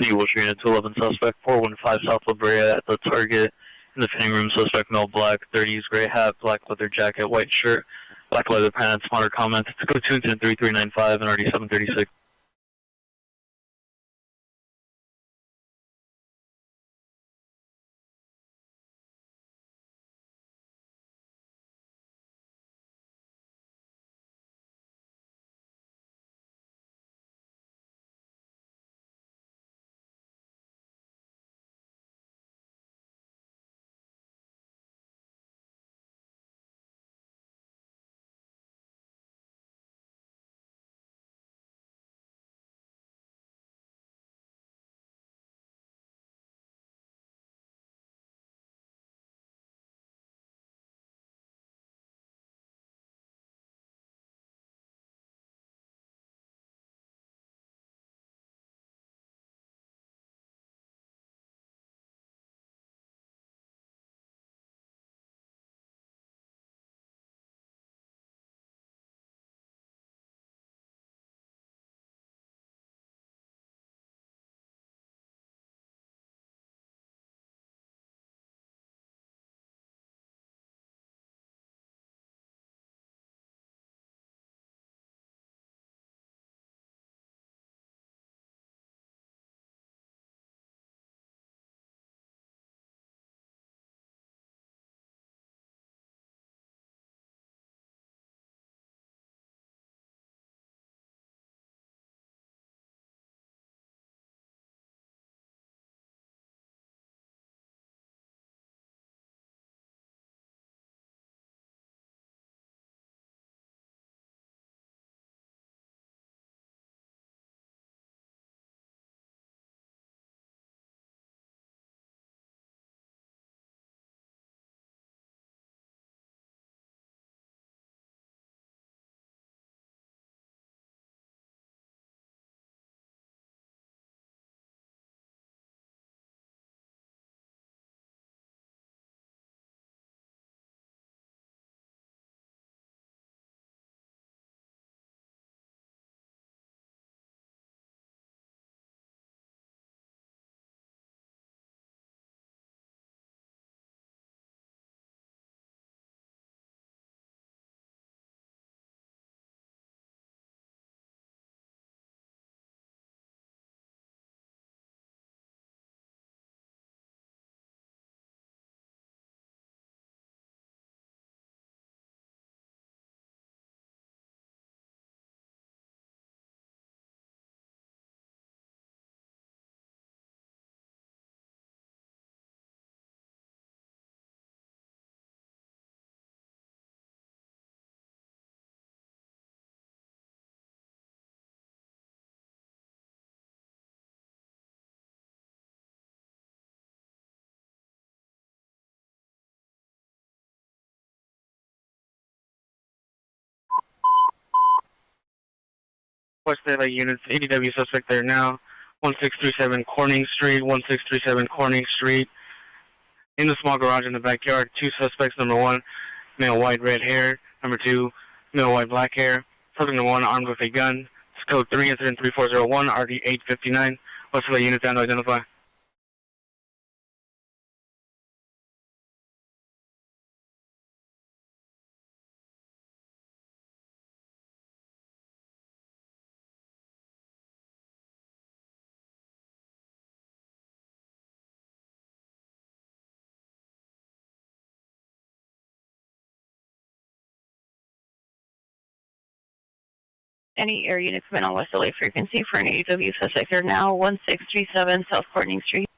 The Will Street 211 suspect, 415 South La Brea at the target. In the fitting room, suspect male black, 30s, gray hat, black leather jacket, white shirt, black leather pants, smarter comments. It's code 2 incident 3395 and RD 736. West LA units, ADW suspect there now, 1637 Corning Street, 1637 Corning Street. In the small garage in the backyard, 2 suspects. Number 1, male white red hair. Number 2, male white black hair. Suspect number 1 armed with a gun. It's code 3, incident 3401, RD 859. West LA unit down to identify. Any air units been on West LA frequency for an AW suspect are now 1637 South Corning Street.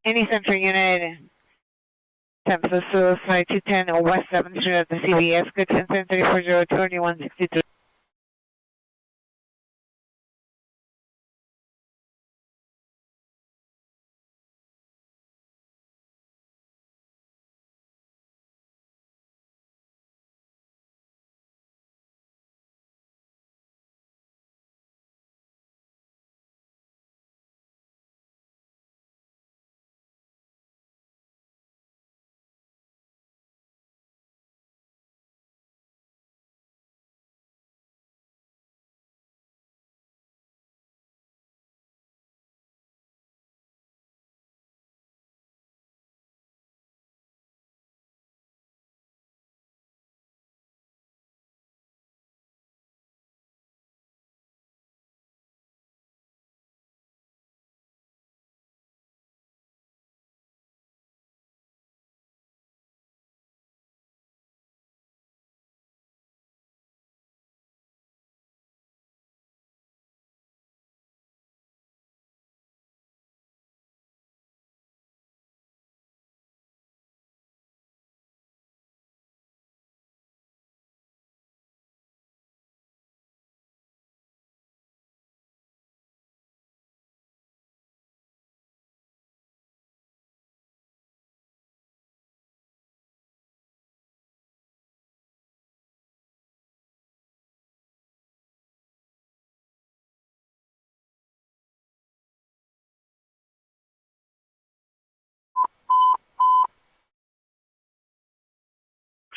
Any Central unit, San Francisco, Flight 210, West 7th Street at the CBS, good 10-3402, 2163.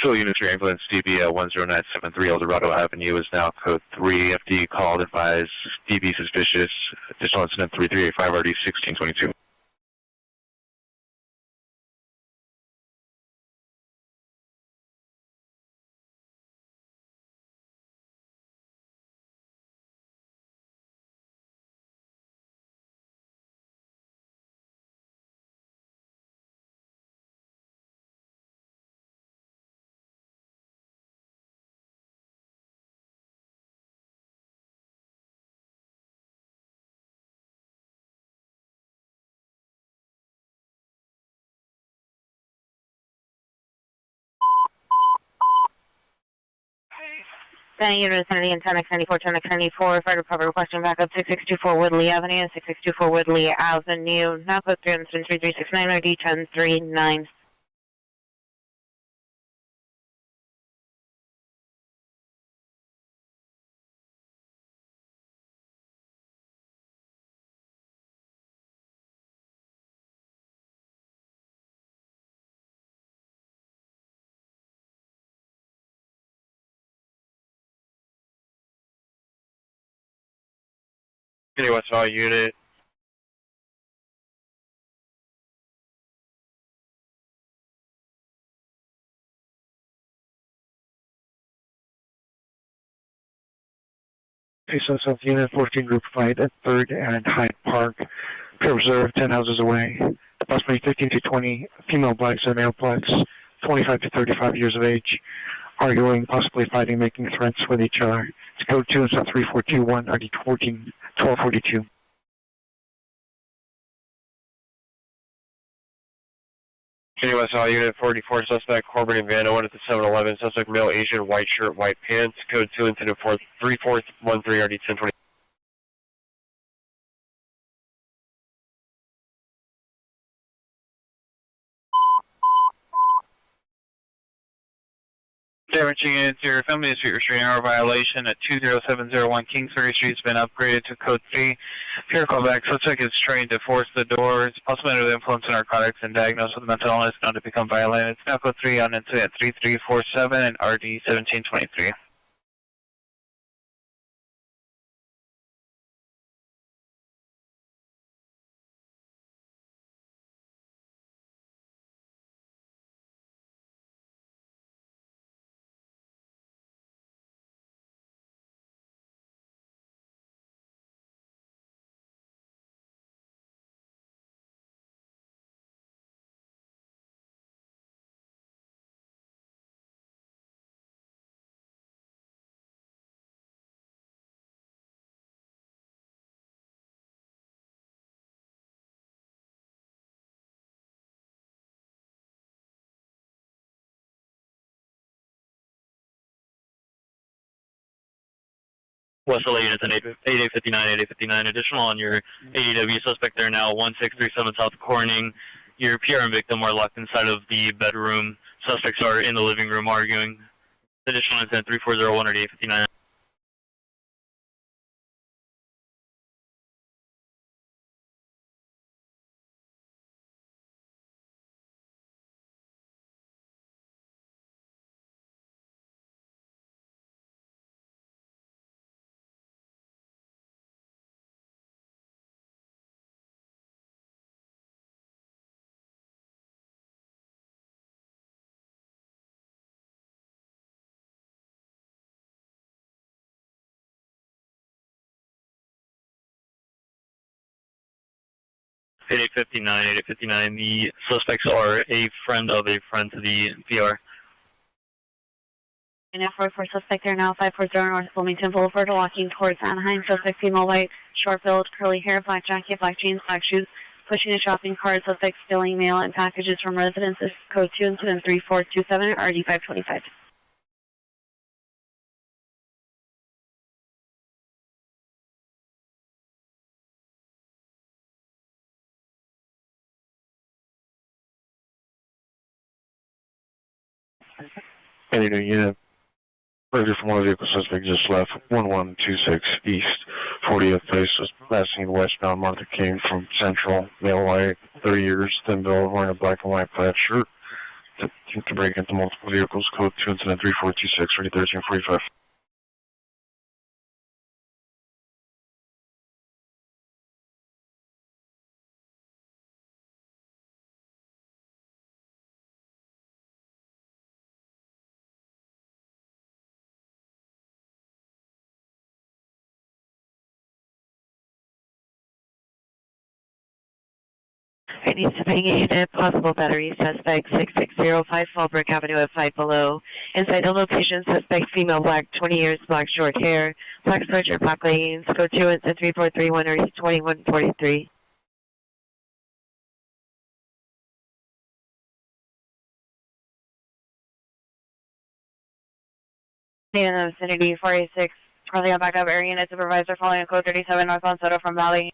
Full units, your ambulance DB 10973 Eldorado Avenue is now code 3. FD called, advise DB suspicious. Additional incident 3385 RD 1622. Standing unit vicinity in 10X94, 10X94, fire department requesting backup 6624 Woodley Avenue, 6624 Woodley Avenue, now code 3369 RD 1039. Any West LA unit. South Unit 14 Group Fight at 3rd and Hyde Park. Preserve 10 houses away. Approximately 15 to 20 female blacks and male blacks, 25 to 35 years of age, arguing, possibly fighting, making threats with each other. It's code 2 and South 3421 RD 1242. Any West LA unit 44 suspect, Corbin and Van Owen at the 7-Eleven. Suspect male Asian, white shirt, white pants. Code 2 incident 3413 RD 1020. Damaging units, your family dispute restraining order violation at 20701 Kingsbury Street has been upgraded to code 3. Pure callback, suspect is trying to force the doors, possibly under the influence of narcotics and diagnosed with mental illness, known to become violent. It's now code 3 on incident 3347 and RD 1723. West LA units and 8859, additional on your AEW suspect there now, 1637 South Corning. Your PR and victim are locked inside of the bedroom. Suspects are in the living room arguing. Additional incident 3401 at 8859. Eight 859, the suspects are a friend of a friend to the PR. And for suspect there now, 540 North Wilmington Boulevard, walking towards Anaheim. Suspect female, white, short build, curly hair, black jacket, black jeans, black shoes, pushing a shopping cart. Suspect stealing mail and packages from residences. Code 2 incident 3427 RD 525. Any new unit. Further from one of the vehicle suspect just left 1126 East 40th Place. Last seen westbound. Martha came from Central, male white, 30 years, thin build, wearing a black and white plaid shirt. To break into multiple vehicles. Code 2 incident 3426 ready 1345. It needs to ping a unit, possible battery suspect 6605 Fallbrook Avenue at 5 below. Inside the location, suspect female, black, 20 years, black short hair, black sweatshirt, black leggings. Code 2 incident 3431 or 2143. In the vicinity 486, currently on backup area unit supervisor following code 37 northbound Soto from Valley.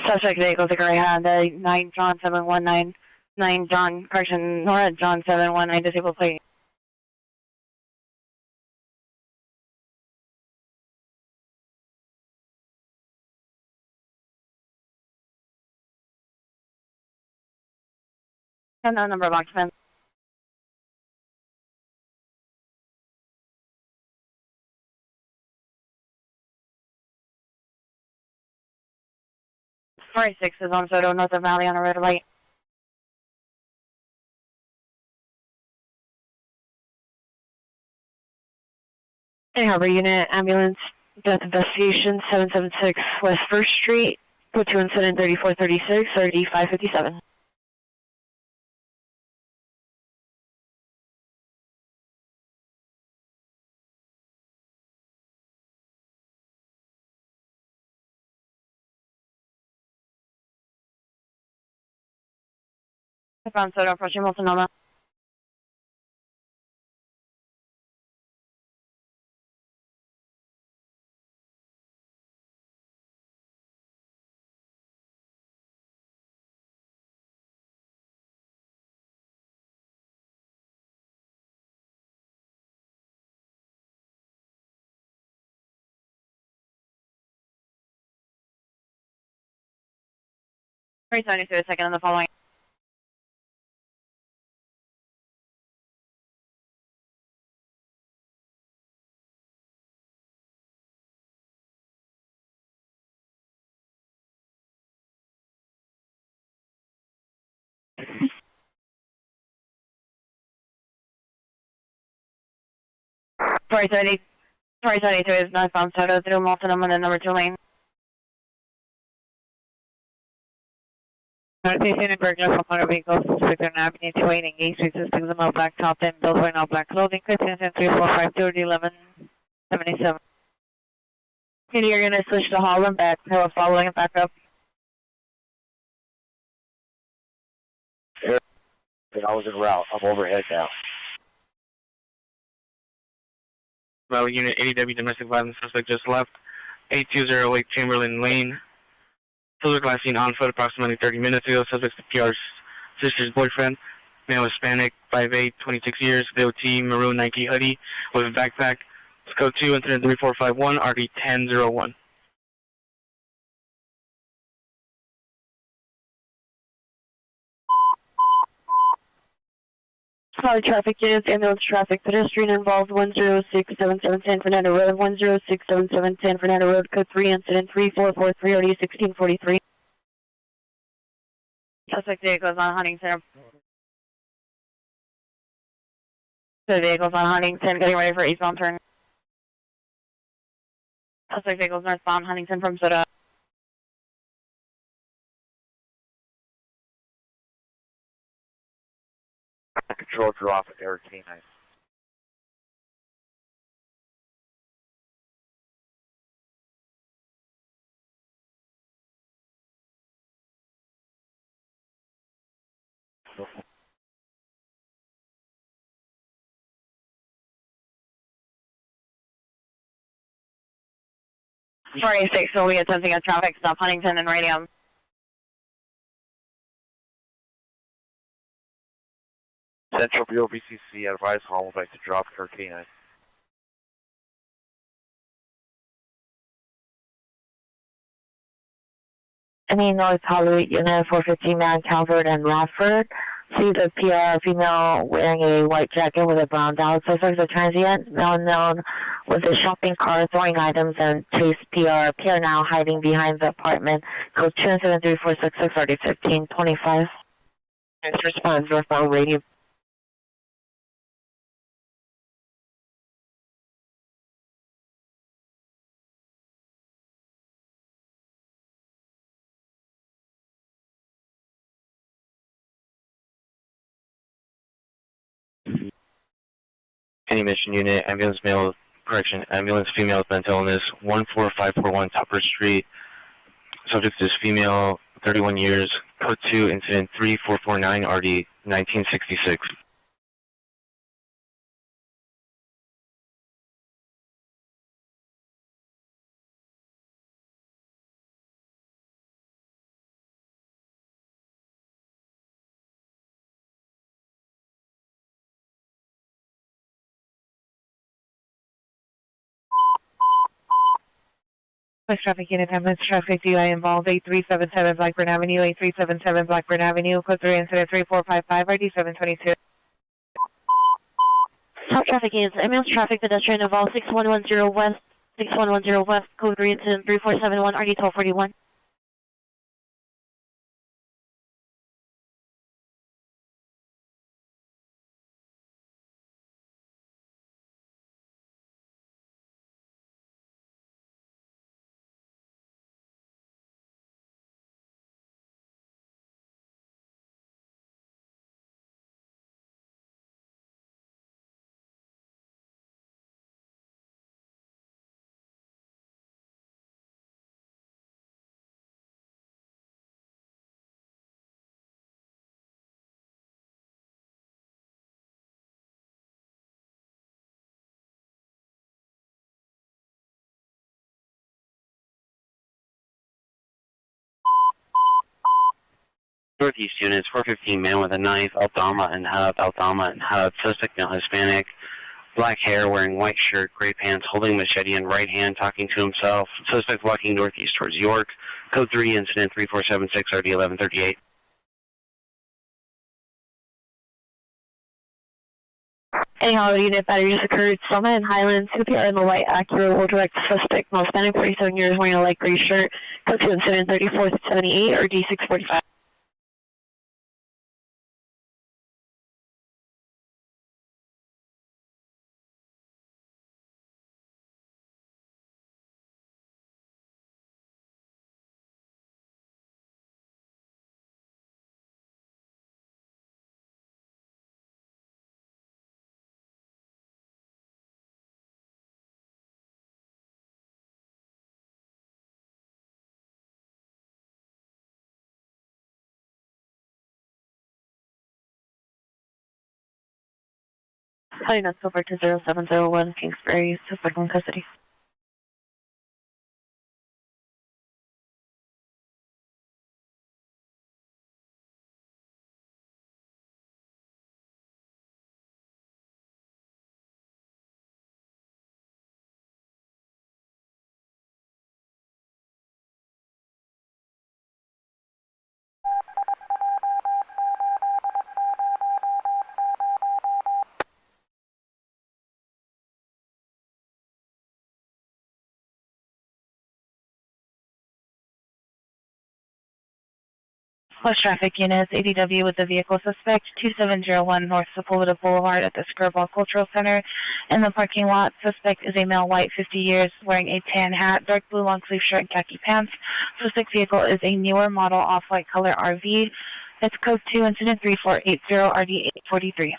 Suspect vehicle to Greyhound, 9 John 719, 9 John, correction, Nora John 719, disabled plate. And no number box man. Story 6 is on Soto, north of Valley on a red light. Hey, Harbor Unit, ambulance, death investigation, 776 West 1st Street, code 2 incident 3436, RD 557. Found Soda approaching Multnomah. Three 72 a second on the following. Sorry, 72 is northbound Soda through Multnomah and the number 2 lane. Notification and burglar from motor vehicles, suspect on Avenue 28 engaged with suspects in all black top 10, built wearing all black clothing, attention 3452 1177. Okay, you're going to switch to Holland back, following it back up. I was en route. I'm overhead now. Valley Unit 80W domestic violence suspect just left. 8208 Chamberlain Lane. Subject last seen on foot approximately 30 minutes ago. Subject's PR's sister's boyfriend. Male Hispanic, 5'8", 26 years. DOT maroon Nike hoodie with a backpack. Code 2, incident 3451, RD 1001. Sorry, traffic units, ambulance traffic, pedestrian involved 1067710 Fernando Road, 1067710 Fernando Road, code 3, incident 3443, RD 1643. Suspect vehicles on Huntington. The vehicles on Huntington getting ready for eastbound turn. Suspect vehicles northbound Huntington from Soda. Control draw for Eric K9. Sorry, 6 will be attempting a traffic stop Huntington and Radium. Central Bureau BCC advise Holland back to drop Eric K9. Any North Hollywood Unit 415 man Calvert and Radford. See the PR female wearing a white jacket with a brown dog. Suspect a transient, male known with a shopping cart throwing items and chase PR. PR now hiding behind the apartment. Code 27346 RD 1525. Next response, northbound radio. Any mission unit, ambulance male, correction, ambulance female with mental illness, 14541 Tupper Street. Subject is female, 31 years, code 2, incident 3449, RD 1966. West traffic unit, ambulance traffic, DI involved 8377 Blackburn Avenue, 8377 Blackburn Avenue, code 3, incident 3455, RD 722. Top traffic units, ambulance traffic, pedestrian involved 6110 West, 6110 West, code 3, incident 3471, RD 1241. Northeast units, 415 man with a knife, Aldama and Hub, suspect male Hispanic, black hair, wearing white shirt, gray pants, holding machete in right hand, talking to himself. Suspect walking northeast towards York. Code 3, incident 3476, RD 1138. Any holiday unit battery just occurred. Selma and Highlands, CPR in the white Acura will direct the suspect, male Hispanic, 47 years, wearing a light gray shirt. Code 2, incident 3478 or D645. Heading us over to 0701 Kingsbury, suspect in custody. Plus traffic units, ADW with the vehicle suspect, 2701 North Sepulveda Boulevard at the Skirball Cultural Center. In the parking lot, suspect is a male, white, 50 years, wearing a tan hat, dark blue long sleeve shirt, and khaki pants. Suspect vehicle is a newer model off-white color RV. It's code 2, incident 3480, RD 843.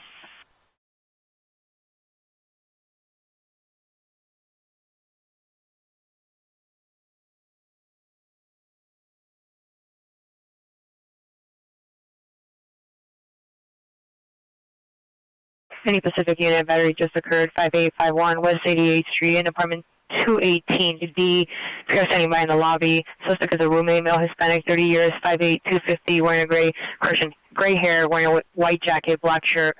Any Pacific unit battery just occurred, 5851 West 88th Street in apartment 218D. If you're standing by in the lobby, suspect is a roommate, male Hispanic, 30 years, 5'8", 250, wearing a gray hair, wearing a white jacket, black shirt,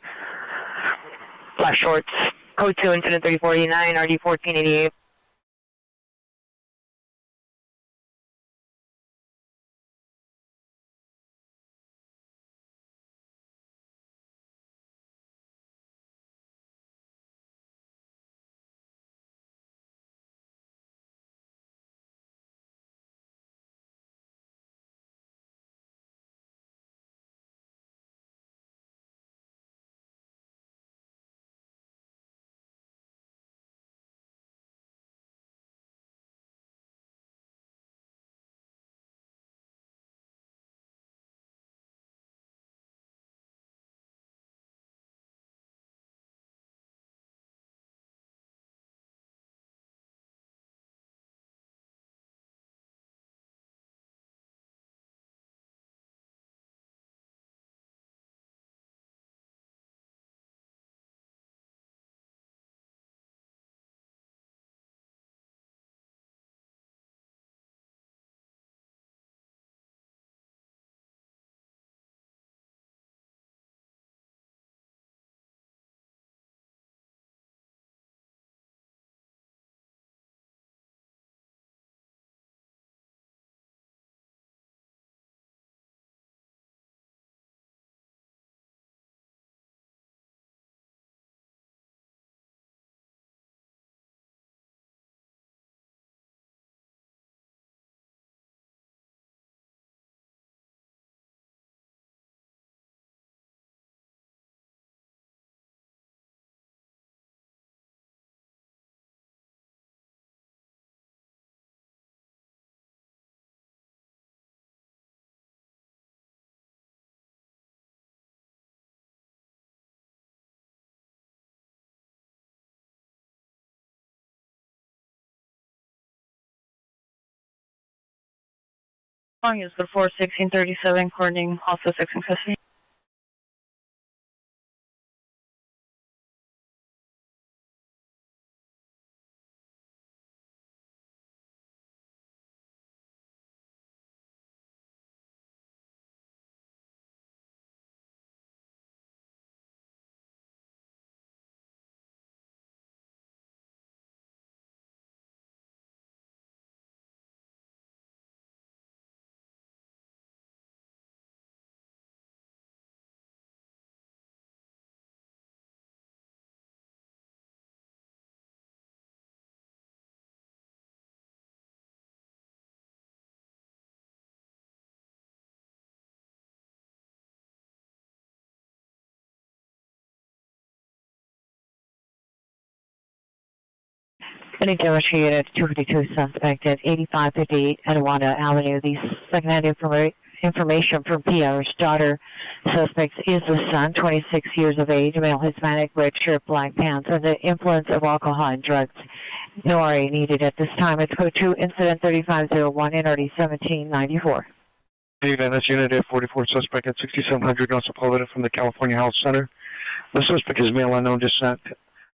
black shorts. Code 2, incident 3489, RD 1488. Long is the 41637, coordinating also 6 in custody. Any damage unit 252 suspect at 8558 Etiwanda Avenue. The second-hand information from PR's daughter. Suspect is the son, 26 years of age, male Hispanic, red shirt, black pants, under the influence of alcohol and drugs. No RA needed at this time. It's code 2, incident 3501, NRD 1794. That's unit at 44, suspect at 6700 North Sepulveda from the California Health Center. The suspect is male, unknown descent,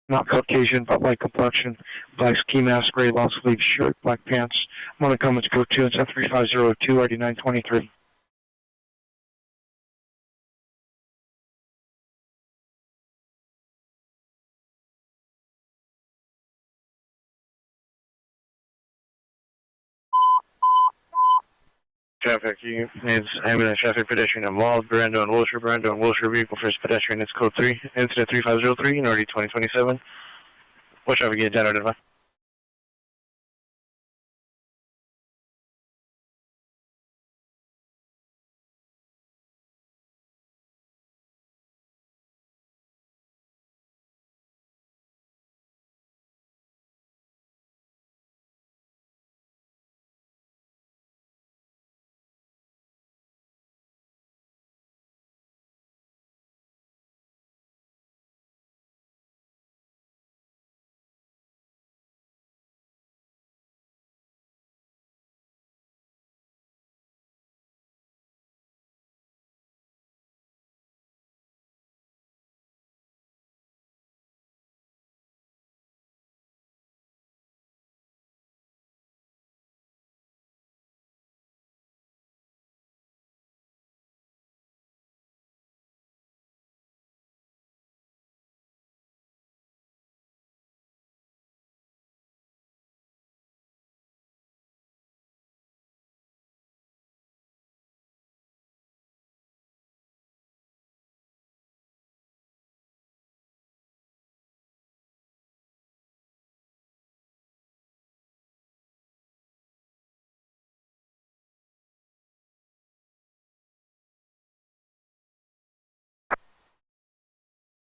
not Caucasian, but light complexion, black ski mask, gray long sleeve shirt, black pants. I'm on the comments code 2, incident 3502, RD 923. Traffic needs ambulance traffic pedestrian involved. Brando and Wilshire vehicle first pedestrian. It's code 3, incident 3503, and already 2027. What traffic unit generated by?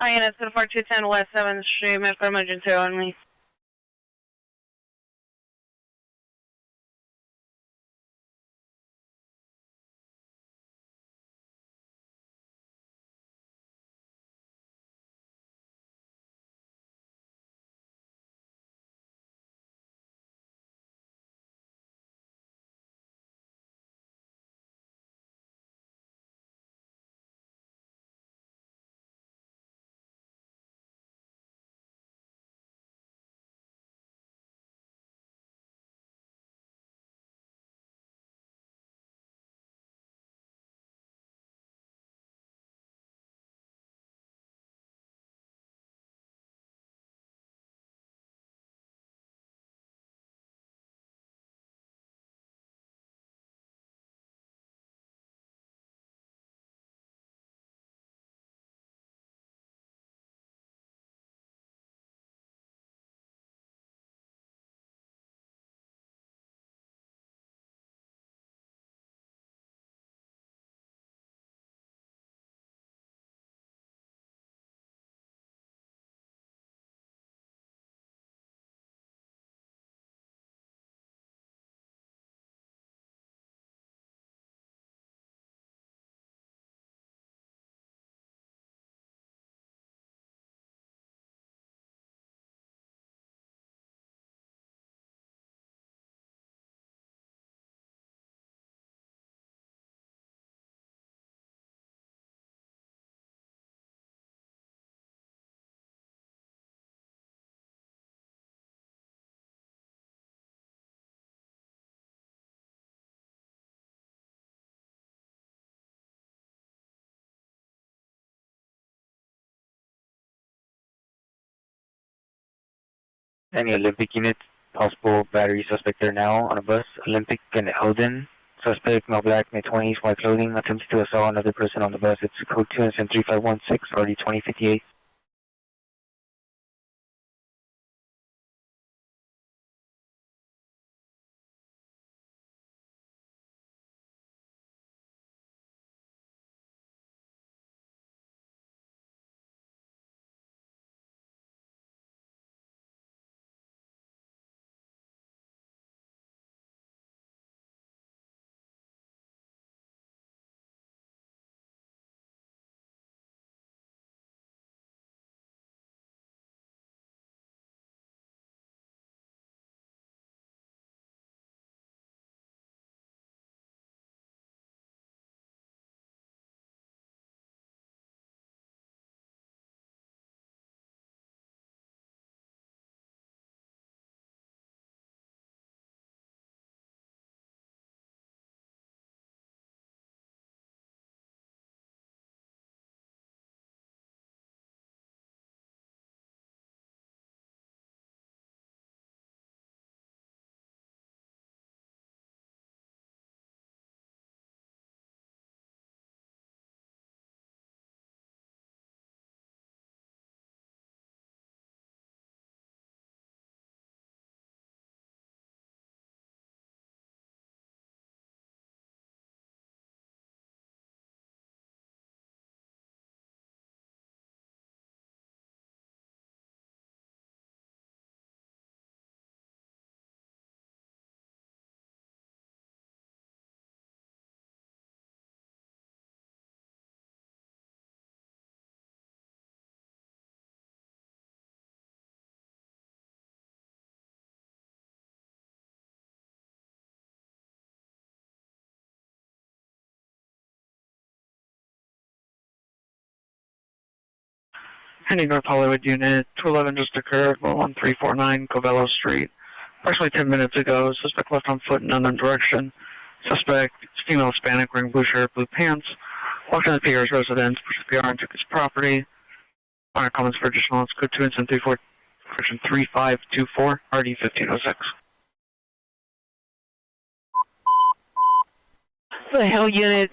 Hi, and it's 4210 West 7th Street, medical emergency only. Any Olympic unit, possible battery suspect there now on a bus. Olympic and Eldon. Suspect, male black, mid-20s, white clothing, attempts to assault another person on the bus. It's code 2 and 3516, already 2058. Any North Hollywood unit, 211 just occurred, 1349 Covello Street. Approximately 10 minutes ago, suspect left on foot in unknown direction. Suspect, female Hispanic, wearing blue shirt, blue pants, walked into the PR's residence, pushed the PR and took his property. Minor comments for additional, it's code 2 incident 34, correction 3524, RD 1506. Foothill unit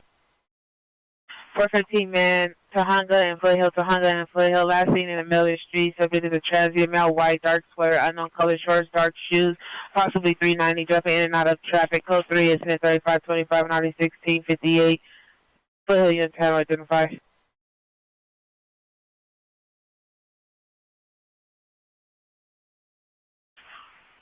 415 man, Tahanga and Foothill, Tahanga and Foothill, last seen in the middle of the street, subject to the transient male, white, dark sweater, unknown color, shorts, dark shoes, possibly 390, jumping in and out of traffic, code 3, incident 3525, and RD 1658. Foothill unit 10 identified.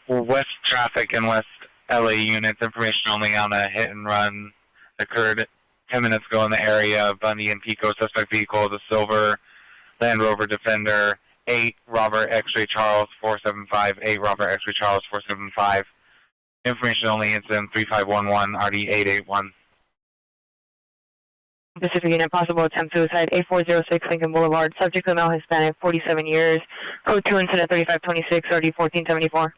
West traffic and West LA units, information only on a hit and run occurred 10 minutes ago in the area of Bundy and Pico. Suspect vehicle is a silver Land Rover Defender, 8 Robert X-Ray Charles 475, 8 Robert X-Ray Charles 475. Information only, incident 3511, RD 881. Pacific unit, possible attempt suicide, 8406 Lincoln Boulevard, subject male Hispanic, 47 years, code 2 incident 3526, RD 1474.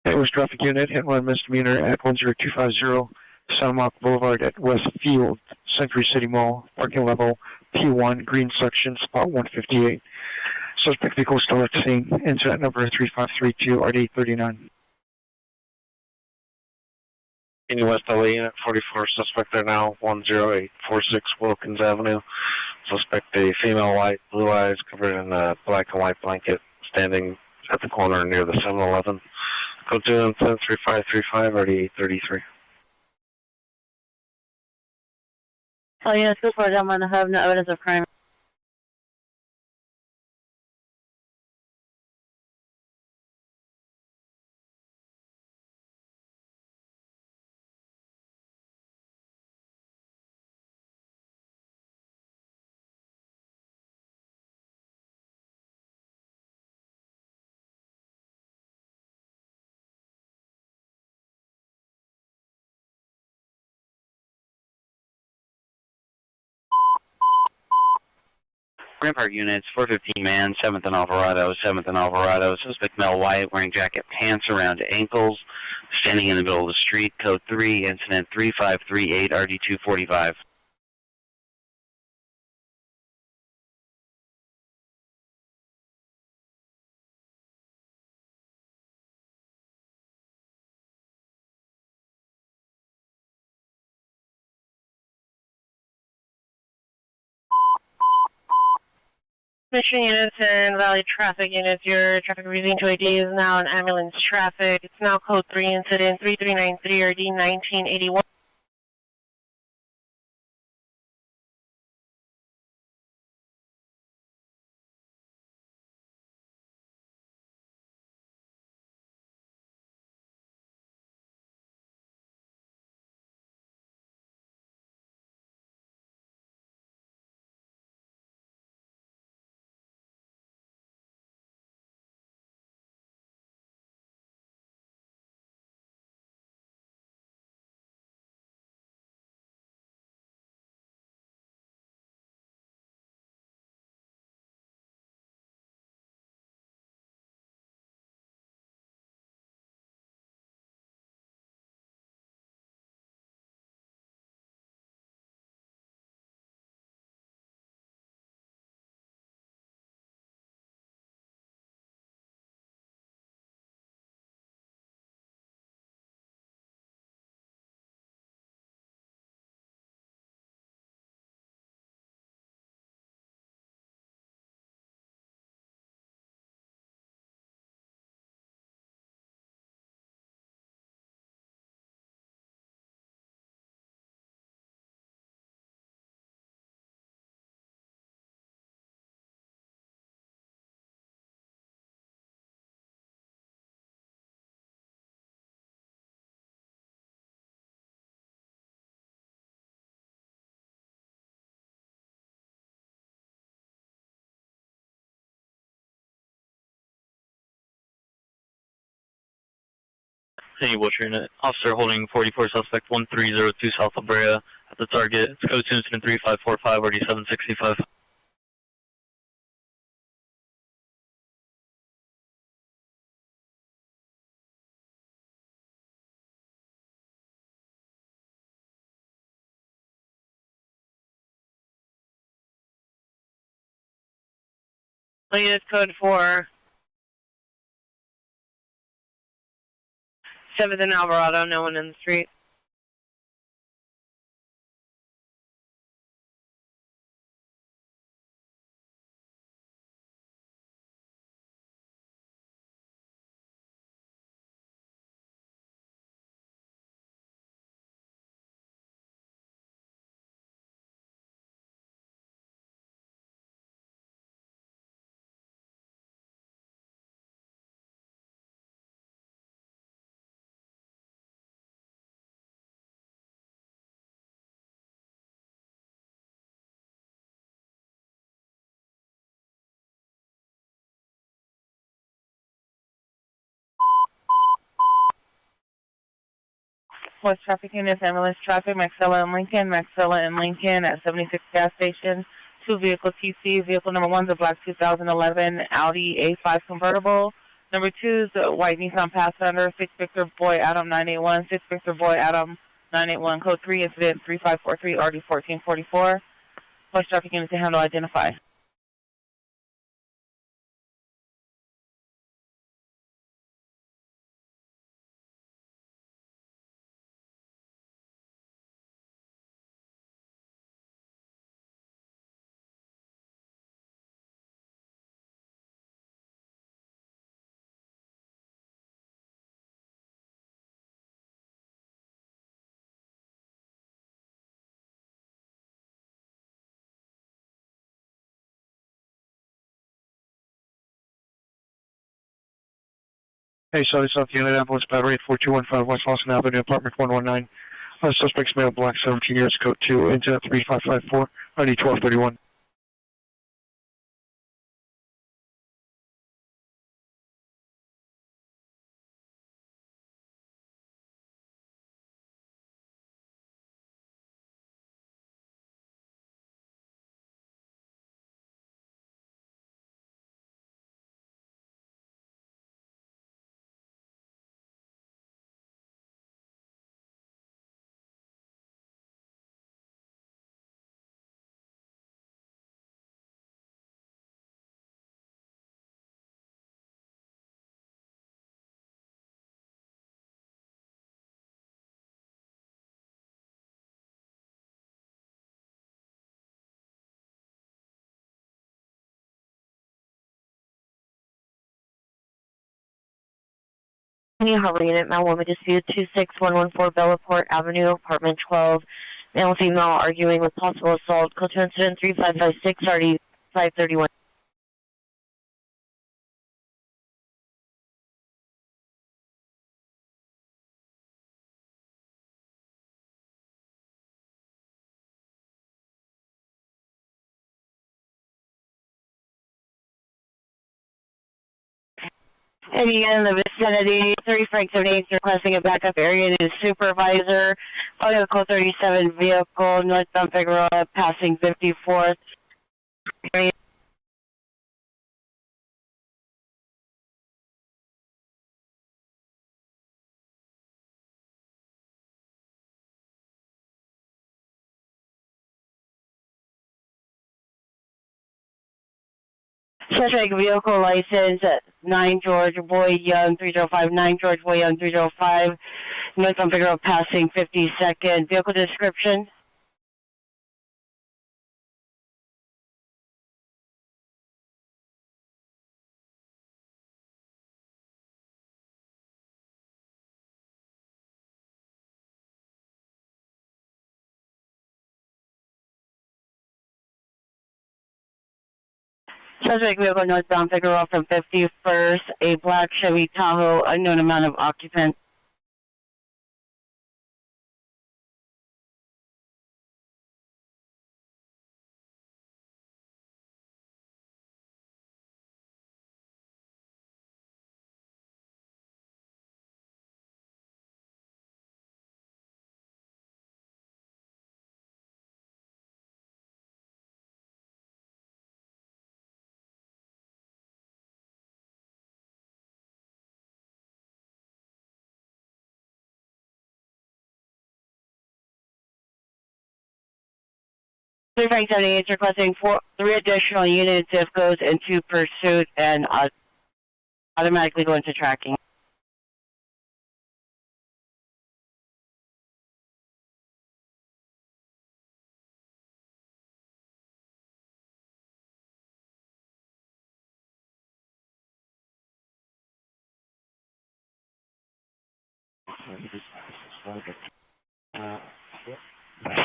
It was traffic unit, hit and run misdemeanor at 10250 Santa Monica Boulevard at Westfield, Century City Mall, parking level P1, green section, spot 158. Suspect vehicle still at scene, incident number 3532, RD 39. In West LA unit 44, suspect there now, 10846 Wilkins Avenue. Suspect a female, white, blue eyes, covered in a black and white blanket, standing at the corner near the 7-Eleven. Code 2 incident 3535, RD 833. Oh, yeah, so far down on the hub, no evidence of crime. Rampart units, 415 man, 7th and Alvarado, 7th and Alvarado, suspect male white, wearing jacket pants around ankles, standing in the middle of the street, code 3, incident 3538, RD 245. Mission units and Valley traffic units, your traffic reading to ID is now an ambulance traffic. It's now code 3 incident 3393 RD 1981. Continue Butcher Unit. Officer holding 44 suspect 1302 South La Brea at the target. It's code 2 incident 3545 RD 765. Unit code 4. 7th and Alvarado, no one in the street. West traffic units, ambulance traffic, Maxilla and Lincoln at 76 gas station. 2 vehicle TC. Vehicle number 1 is a black 2011 Audi A5 convertible. Number 2 is a white Nissan Pathfinder, 6 Victor Boy Adam 981, 6 Victor Boy Adam 981, code 3, incident 3543 RD 1444. West traffic units to handle identify. Hey, Southern South Unit, ambulance battery at 4215 West Lawson Avenue, apartment 119. Suspect's male, black, 17 years, code 2, incident 3554, ID 1231. Harbor Unit, male woman dispute 26114 Belleport Avenue, apartment 12. Male and female arguing with possible assault. Code 2 incident 3556 RD 531. Heading in the vicinity, 30 Frank 78 requesting a backup area to supervisor. Audio code 37 vehicle, northbound Figueroa, passing 54th. Suspect vehicle license 9 George Boy Young 305, 9 George Boy Young 305, northbound Figueroa, passing 52nd. Vehicle description. Suspect vehicle northbound Figueroa from 51st, a black Chevy Tahoe, unknown amount of occupant. Frank 78 is requesting 3 additional units if goes into pursuit and automatically go into tracking.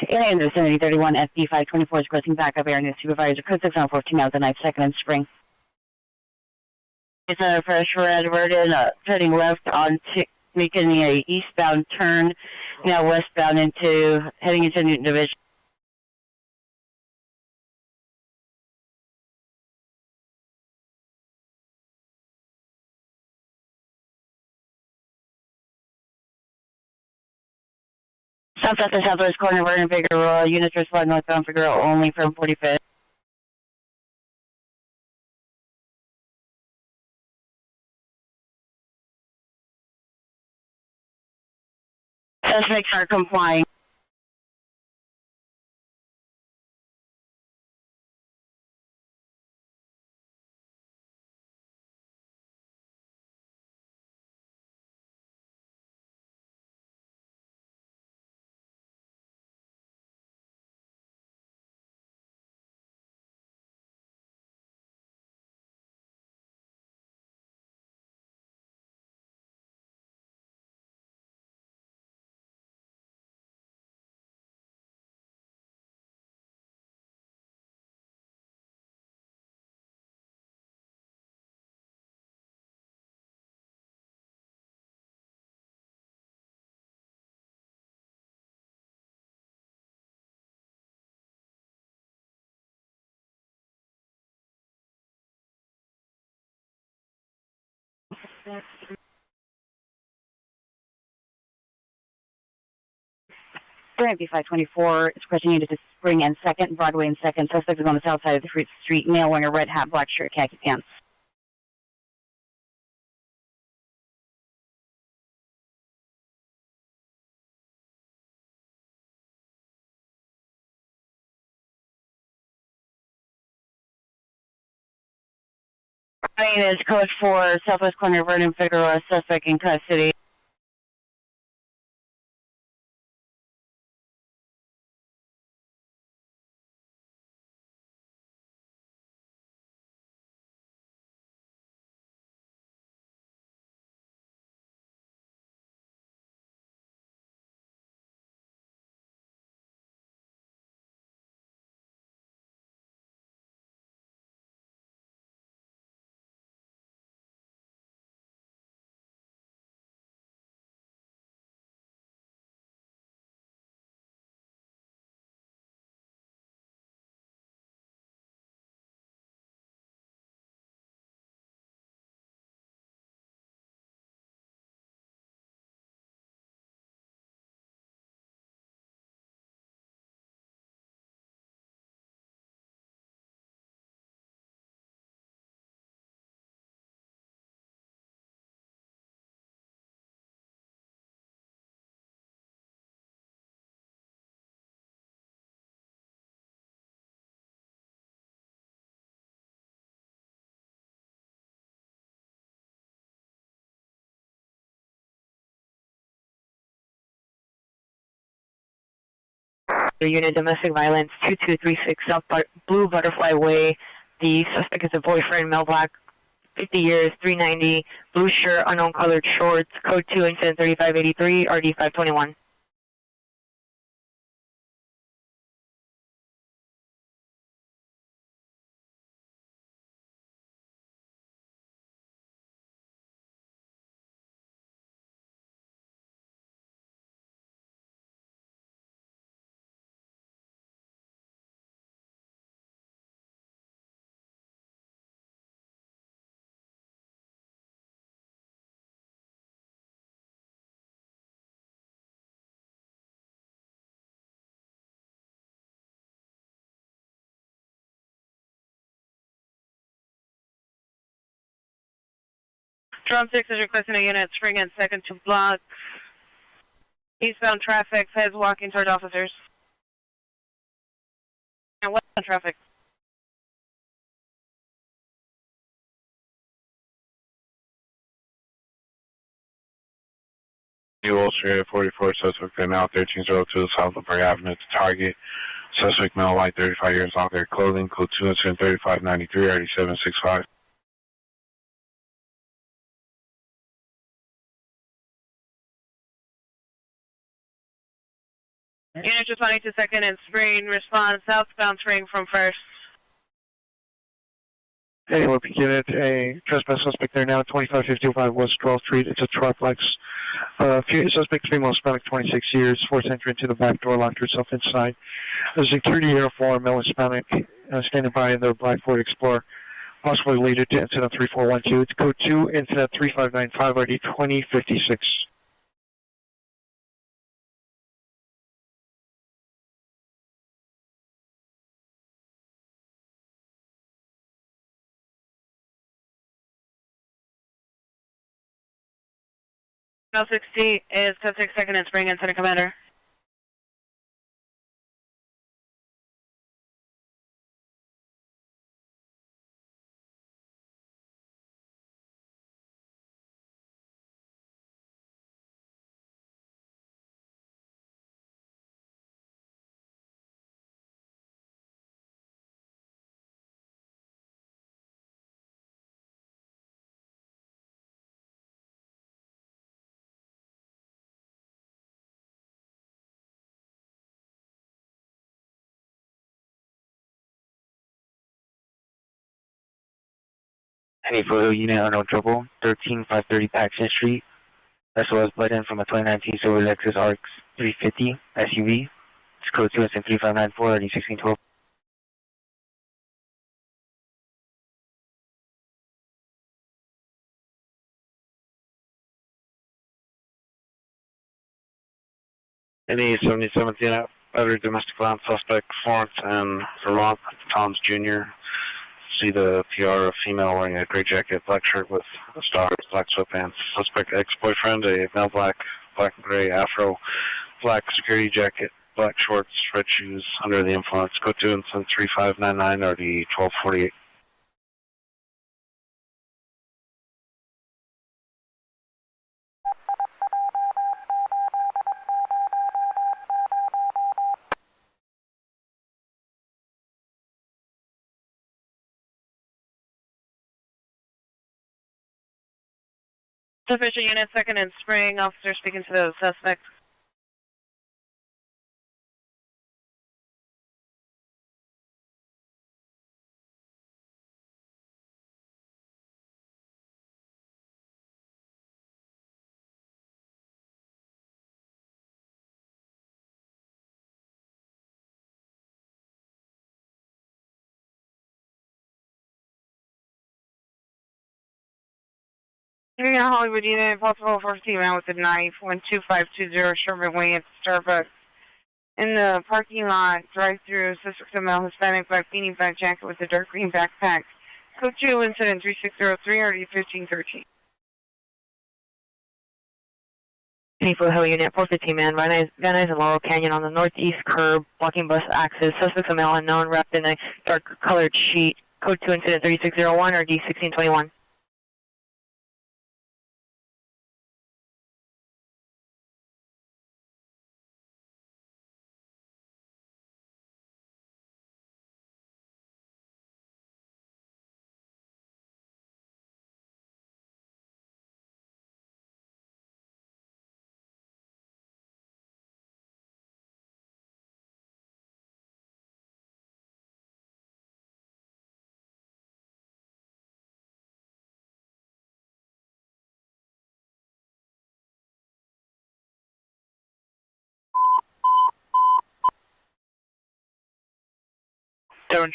And the 7031 FD 524 is requesting backup air news supervisor code 614 out the 9th, 2nd and Spring. It's a fresh red Verdon turning left on making a eastbound turn, now westbound heading into Newton Division. Southwest and southwest corner, Vernon Figueroa. Units respond northbound Figueroa only from 45th. Suspects are complying. MP 524 is pressing into the Spring and 2nd, Broadway and 2nd. Suspect is on the south side of the street, male wearing a red hat, black shirt, khaki pants. My name is code 4, southwest corner, Vernon Figueroa, suspect in custody. Unit domestic violence 2236 South Blue Butterfly Way. The suspect is a boyfriend, male black, 50 years, 390, blue shirt, unknown colored shorts, code 2, incident 3583, RD 521. Drum 6 is requesting a unit Spring and 2nd to block eastbound traffic, heads walking toward officers. And what's the traffic? Wall Street 44, suspect now 1302 South of Park Avenue to target. Suspect male, white, 35 years, all their clothing, code 2 incident 3593, 8765. Unit responding to second and Spring, respond southbound Spring from first. Hey, LAPD unit, a trespass suspect there now, 2555 West 12th Street. It's a triplex. Suspect female, Hispanic, 26 years, forced entry into the back door, locked herself inside. A security uniform, male Hispanic, standing by in the black Ford Explorer, possibly related to incident 3412. It's code 2, incident 3595, ID 2056. No 60 is 10-6 second and Spring, incident commander. Any photo unit on no trouble, 13530 Paxton Street. SOS bled in from a 2019 silver Lexus RX 350 SUV. It's code 2 incident 3594, ID 1612. Any 7017 other domestic violence suspect, Florence and Vermont, Tom's Jr. See the PR, a female wearing a gray jacket, black shirt with stars, black sweatpants. Suspect ex-boyfriend, a male black and gray afro, black security jacket, black shorts, red shoes, under the influence. Go to incident 3599 or the 1248. Sufficient unit, second and Spring, officer speaking to the suspect. Hearing a Hollywood unit, possible for female with a knife, 12520 Sherman Way at Starbucks. In the parking lot, drive-through, suspect a male Hispanic, black beanie, black jacket with a dark green backpack. Code 2, incident 3603, RD 1513. People Hill Unit 415 man, Van Nuys and Laurel Canyon on the northeast curb, blocking bus access. Suspect a male unknown, wrapped in a dark colored sheet. Code 2, incident 3601, RD 1621.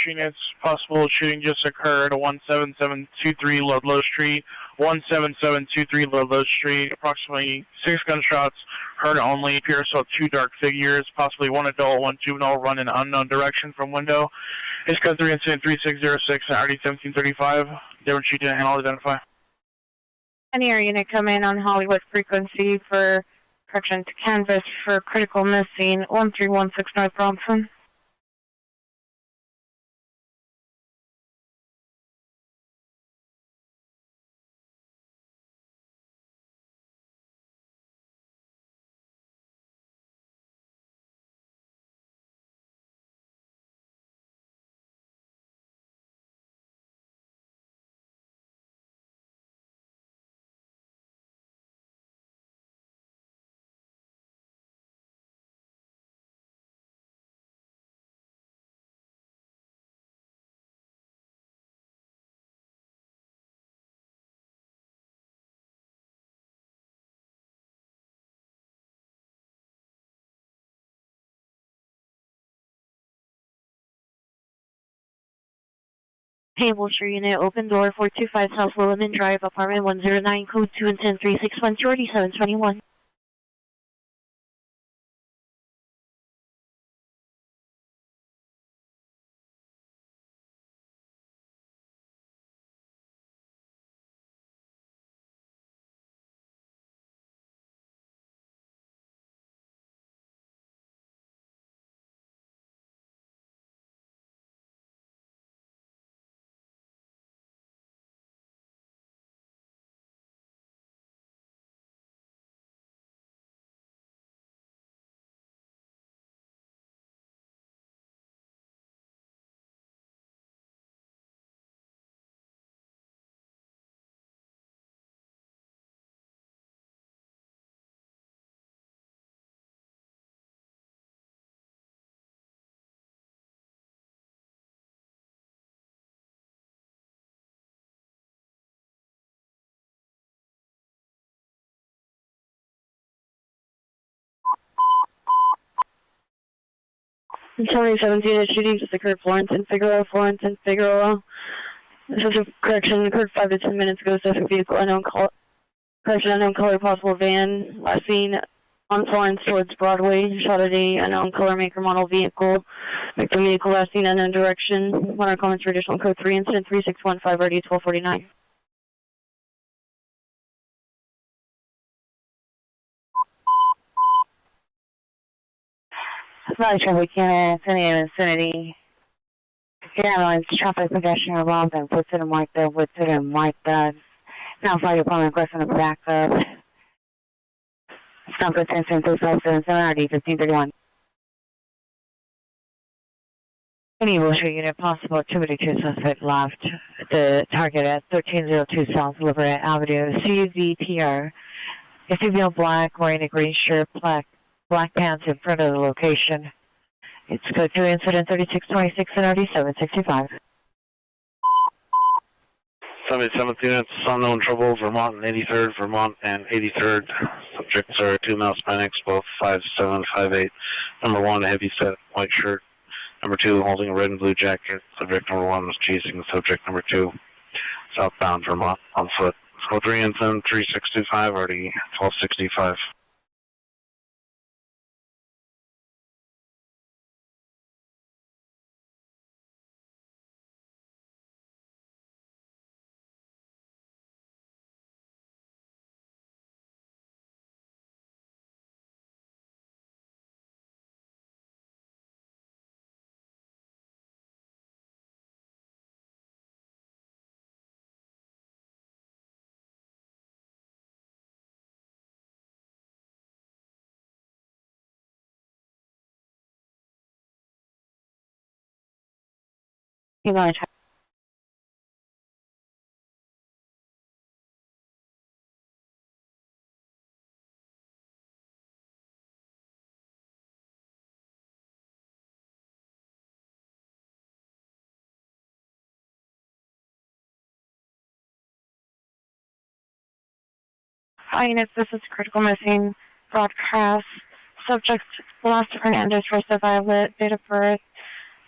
Units, possible shooting just occurred, 17723 Ludlow Street, 17723 Ludlow Street, approximately 6 gunshots, heard only, appears to have 2 dark figures, possibly 1 adult, 1 juvenile, run in unknown direction from window. It's code 3 incident 3606 and RD 1735, different sheet didn't handle identify. Any air unit come in on Hollywood frequency for correction to canvas for critical missing, 1316 North Bronson. Hey, Wilshire Unit, open door 425 South Williman Drive, apartment 109, code 2 and 10361, 4721. Charlie 17 shooting just occurred Florence and Figueroa. This is a correction occurred 5 to 10 minutes ago. Suspect vehicle unknown color. Correction unknown color possible van. Last seen on Florence towards Broadway. Shot at a unknown color maker model vehicle. Victim vehicle last seen unknown direction. 100 comments for additional code 3 incident 3615 ready 1249. Valley traffic unit, Infinity. Ambulance, traffic pedestrian alarm, and puts it in white bed, puts it in white bed. Now fire department requesting a backup. Stop attention to 1531. Any Wilshire Unit, possible activity to suspect left. The target at 1302 South Liberty Avenue, CVTR. A female black wearing a green shirt, black pants in front of the location. It's code 2 incident 3626 and 3765. 77th units, unknown trouble, Vermont and 83rd, Vermont and 83rd. Subjects are 2 male Hispanics, both 5'7", 5'8". Number 1, a heavy set white shirt. Number 2, holding a red and blue jacket. Subject number 1 was chasing subject number 2, southbound Vermont, on foot. Code 3 incident 3625, already 1265. Valley Hi, units, this is critical missing broadcast. Subject Velasco Hernandez, first of Violet, date of birth,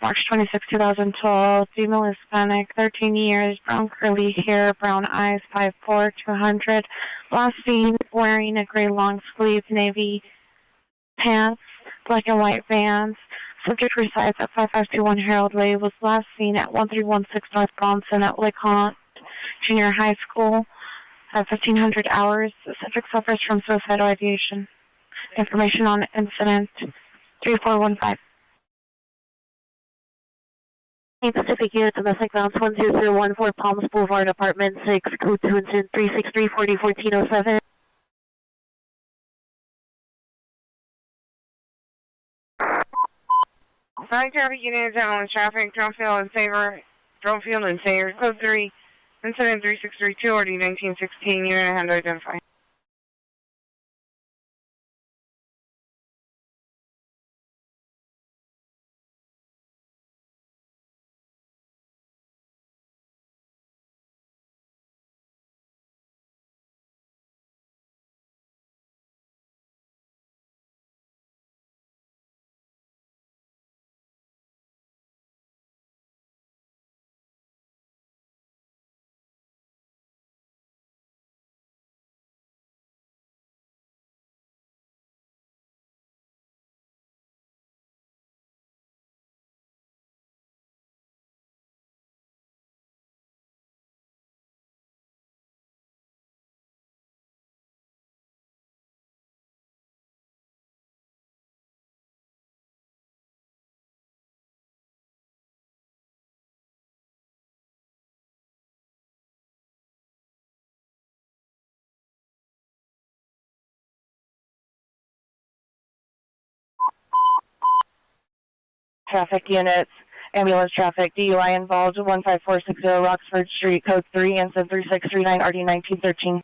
March 26, 2012, female Hispanic, 13 years, brown curly hair, brown eyes, 5'4", 200. Last seen wearing a gray long sleeve navy pants, black and white Vans. Subject resides at 5521 Harold Way, was last seen at 1316 North Bronson at LACaptainOfficial Junior High School at 1500 hours. The subject suffers from suicidal ideation. Information on incident 3415. Hey, Pacific Unit, domestic bounce 10014 Palms Boulevard, apartment 6, code 2 incident 363 1407. Valley traffic unit on traffic, Drumfield and Sayer, code 3, incident 3632, already 1916, unit hand identified. Traffic units, ambulance traffic, DUI involved, 15460 Roxford Street, code 3, incident 3639, RD 1913.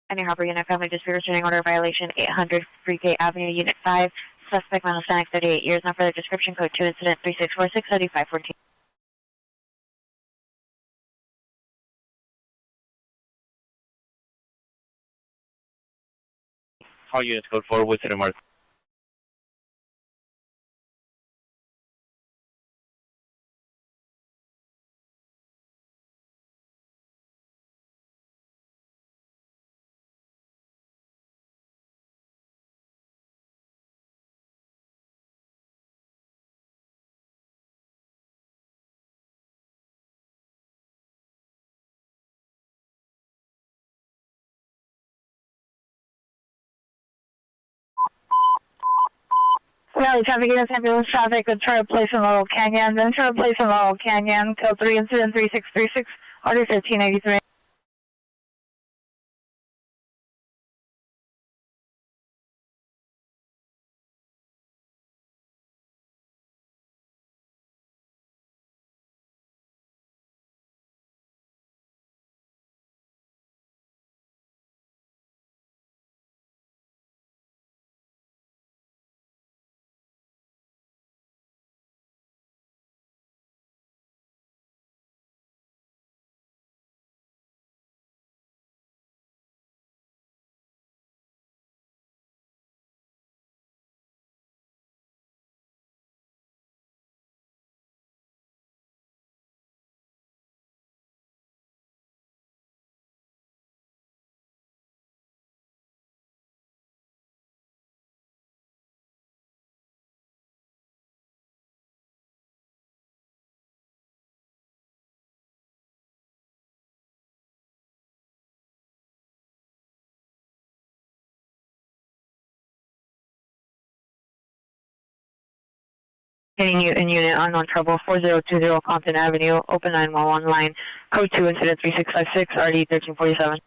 Any Harbor Unit Family Dispute Restraining Order violation 800 Freegate Avenue, Unit 5. Suspect male Hispanic, 38 years. Now further description, code 2, incident 3646, 7514. All units code 4 with center mark. Valley traffic units, ambulance traffic, good try to place in Laurel Canyon, then try to place in Laurel Canyon, code 3, incident 3636, order 1583. Hitting you in unit unknown trouble 4020 Compton Avenue, open 911 line, code 2, incident 3656, RD 1347.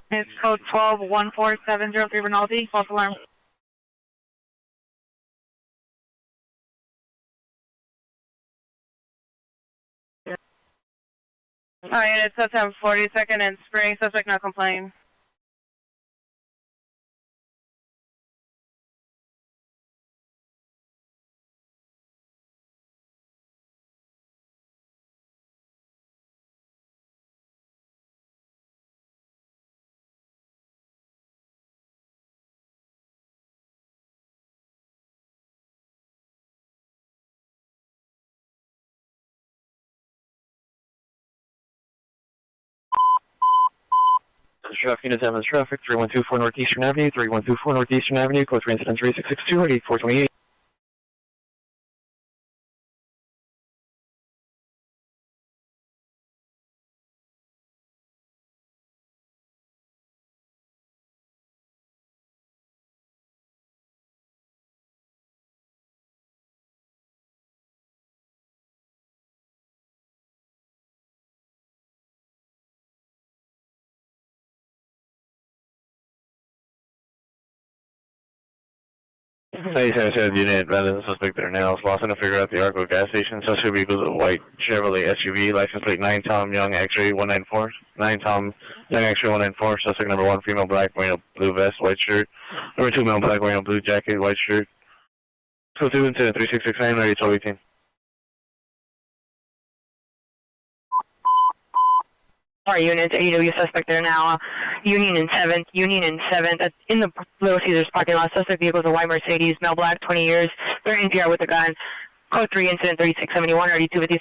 It's code 12-14703 Rinaldi, false alarm. Alright, it's suspect 42nd and Spring, suspect not complaining. Traffic units, ambulance traffic, 3124 Northeastern Avenue, 3124 Northeastern Avenue, code 3, incident 3662, RD 428. 97 unit, the suspect there now is lost in a figure at the Arco gas station. Suspect vehicle is a white Chevrolet SUV, license plate 9 Tom Young X-ray 194. 9 Tom Young X-ray 194. Suspect number 1, female black, wearing a blue vest, white shirt. Number 2, male black, wearing a blue jacket, white shirt. So 2 incident 3669, ready 1218. Our units, AEW suspect there now. Union and 7th, in the Little Caesars parking lot. Suspect vehicle is a white Mercedes, male black, 20 years. They're in NPR with a gun. Code 3, incident 3671, ready 250.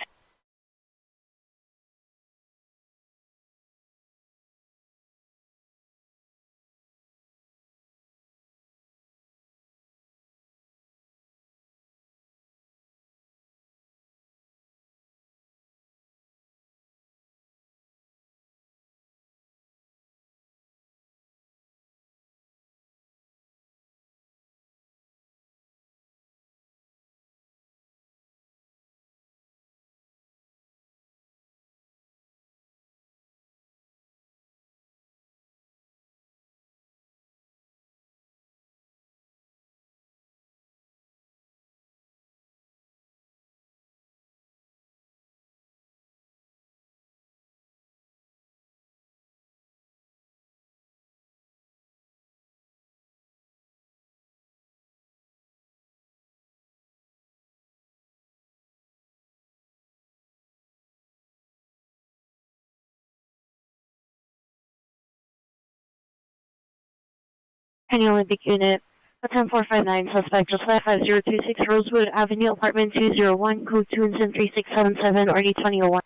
Penny Olympic Unit, a 10459 suspect, just left 5026 Rosewood Avenue, apartment 201, code 2 incident 3677, or 2001.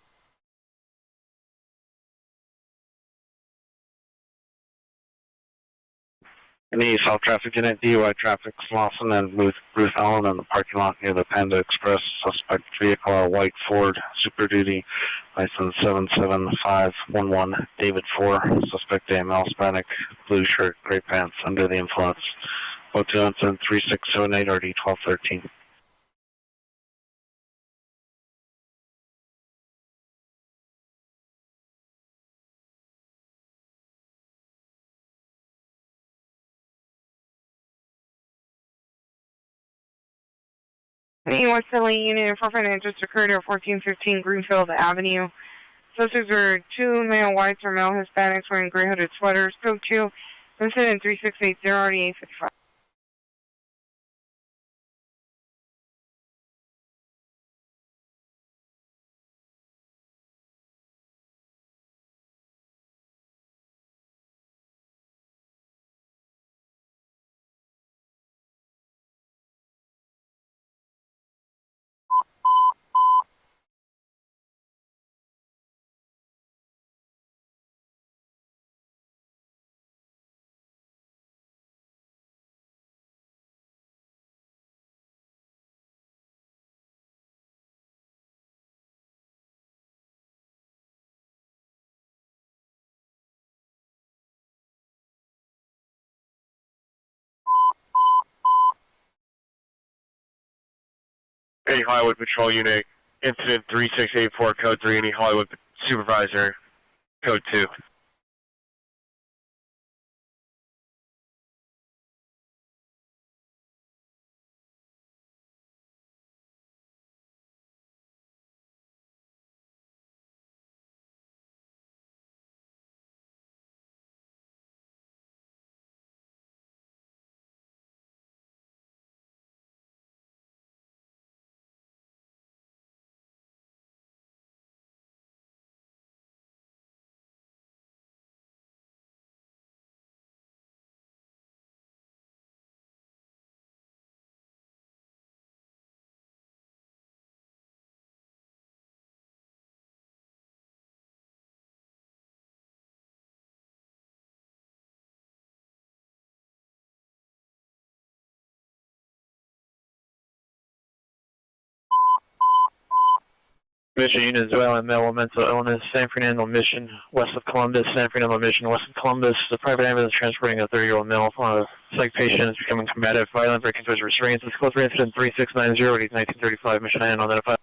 Any South traffic unit, DUI traffic, Slauson and Ruth Allen in the parking lot near the Panda Express. Suspect vehicle, a white Ford Super Duty, license 77511, David 4. Suspect AML, Hispanic, blue shirt, gray pants, under the influence. Hotel incident 3678, RD 1213. Any West LA unit, 459 just occurred at 1415 Greenfield Avenue. Suspects were 2 male whites or male Hispanics wearing gray hooded sweaters. Code 2, incident 3680, RD 855. Any Hollywood Patrol Unit, incident 3684, code 3, any Hollywood Supervisor, code 2. Mission Unit Venezuela, male with mental illness, San Fernando Mission, west of Columbus, San Fernando Mission, west of Columbus. The private ambulance transporting a 30-year-old male psych patient is becoming combative, violent, breaking into his restraints. Disclosed incident 3690, 1935, mission unidentified.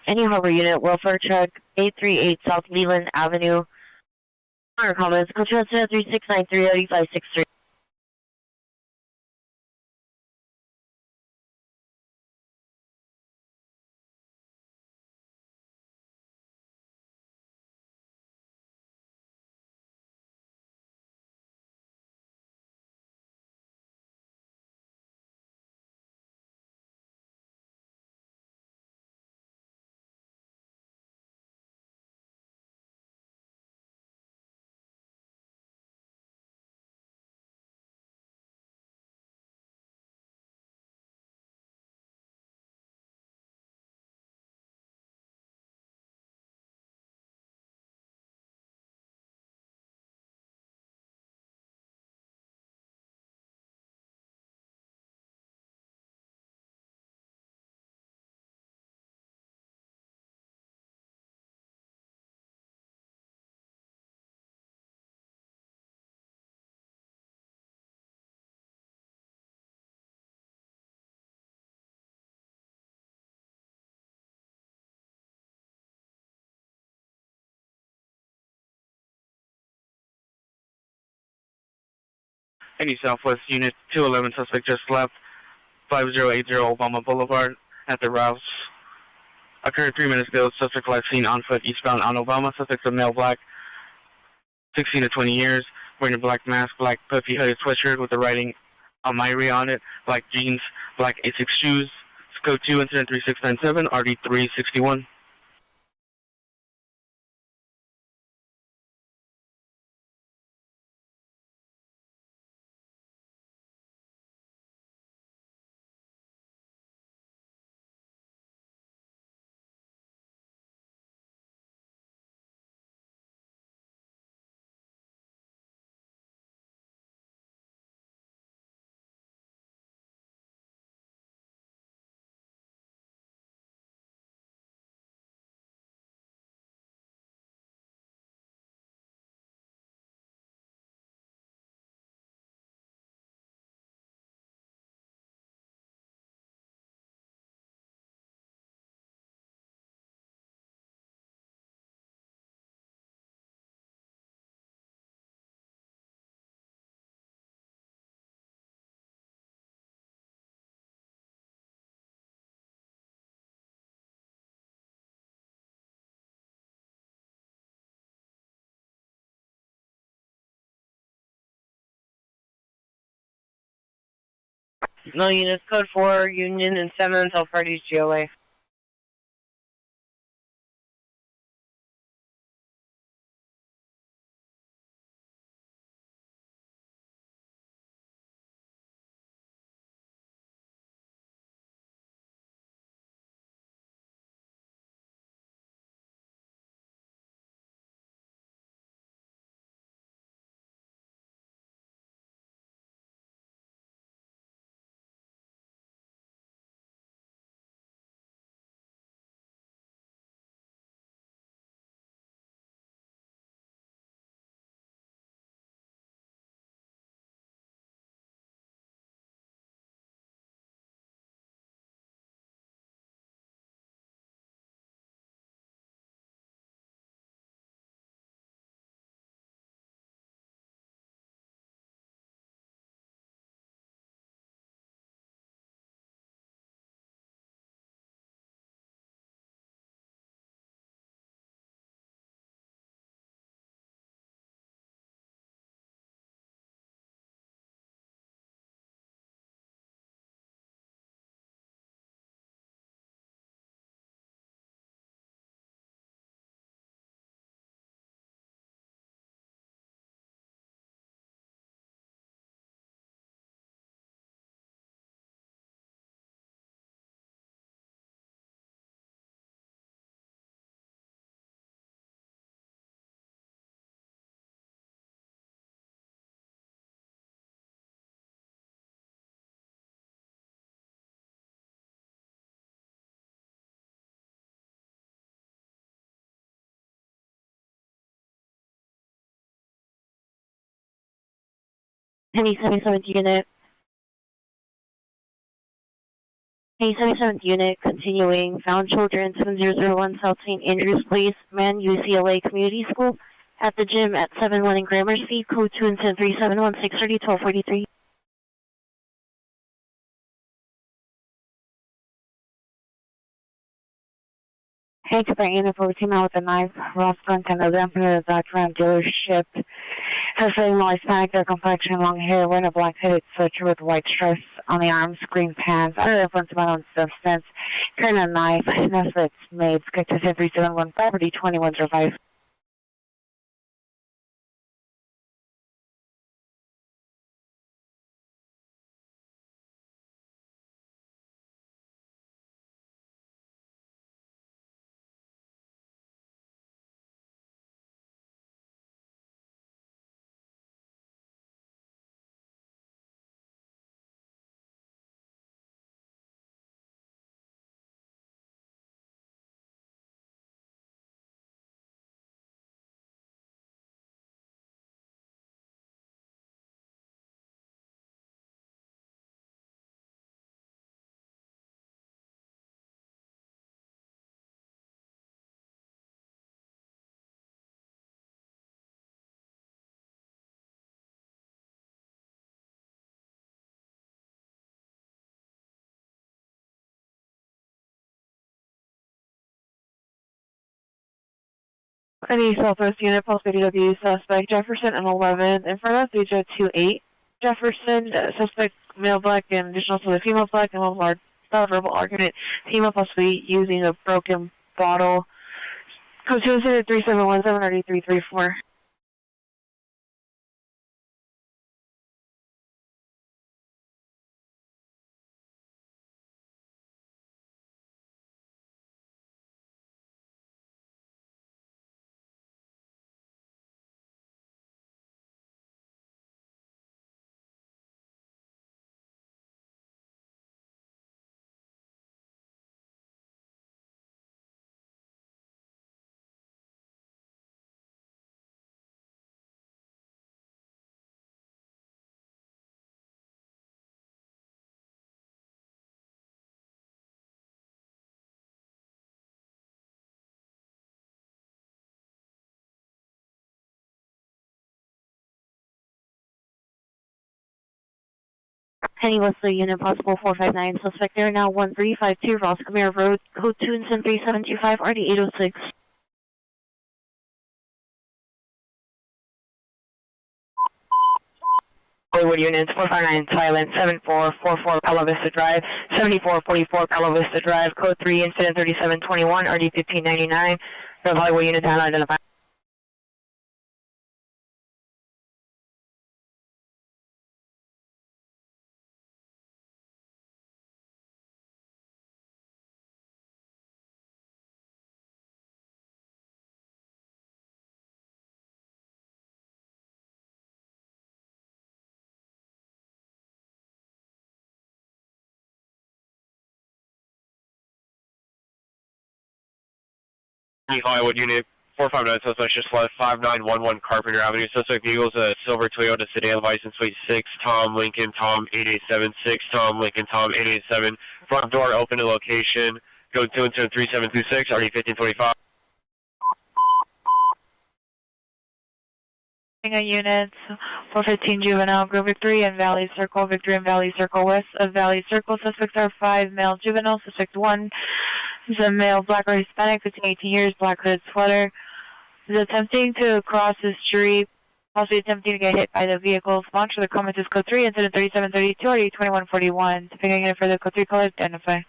Any Harbor Unit, welfare check, 838 South Leland Avenue. Our comments, go to 3693-8563. Any Southwest Unit 211 suspect just left 5080 Obama Boulevard at the Rouse. Occurred 3 minutes ago. Suspect last seen on foot eastbound on Obama. Suspect's a male, black, 16 to 20 years, wearing a black mask, black puffy hooded sweatshirt with the writing Amiri on it, black jeans, black A6 shoes. Code 2, incident 3697, RD 361. No units, code 4, Union and 7 until Friday's GOA. Penny 77th unit. A 77th unit, continuing, found children 7001 South St. Andrews Place, Man, UCLA Community School, at the gym at 71 in Gramercy, code 2 and 371630 1243. Hey, to bring in a 14 with a knife, Ross Clinton, a dampener of that Ram dealership. Has a Hispanic, their complexion, long hair, wearing a black hooded sweater with white stripes on the arms, green pants, under influence of unknown substance, carrying a knife, Nesbitt's made, Sketches 3715, property 2105. Any Southwest unit, Pulse BDW, suspect Jefferson and 11, in front of 3028. Jefferson, suspect male black and additional to the female black and one large verbal argument. Female possibly using a broken bottle. Code 23717 Penny Wesley unit, possible 459, suspect there now 1352 Roscommere Road, code 2 and 3725, RD 806. Hollywood units, 459 silent, 7444 Palo Vista Drive, 7444 Palo Vista Drive, code 3, incident 3721, RD 1599. The Hollywood units unidentified. Hollywood unit, 459, suspect just left 5911 Carpenter Avenue. Suspect vehicles a silver Toyota sedan, license plate 6, Tom Lincoln, Tom 8876, Tom Lincoln, Tom 887. Front door open to location, code 23726, RD 1525. Units 415 Juvenile, Grove Victory and Valley Circle, Victory and Valley Circle west of Valley Circle. Suspects are 5 male juveniles. Suspect 1 is a male black or Hispanic, 15 18 years, black hooded sweater. Is attempting to cross the street, possibly attempting to get hit by the vehicle. Sponsor the comments is code 3, incident 3732, or 2141. Depending on further code 3 colors, identify.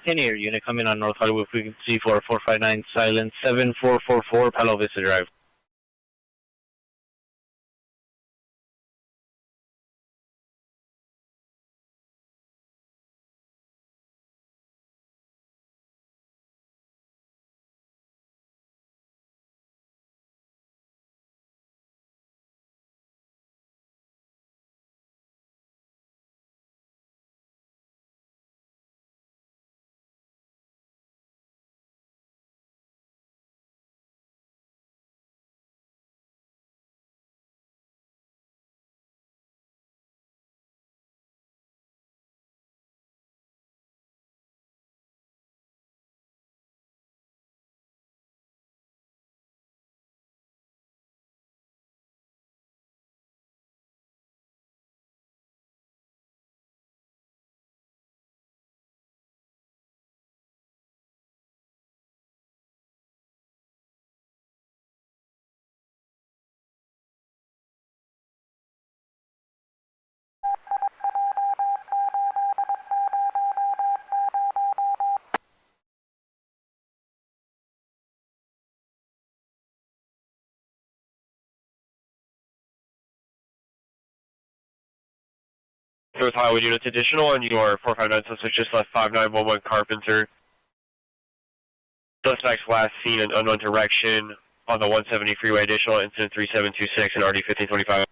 Any air unit coming on North Hollywood frequency 4459 silent 7444 Palo Vista Drive. With Highway units additional on your 459 suspect just left 5911 Carpenter. Suspects last seen in unknown direction on the 170 freeway, additional incident 3726 and RD 1525.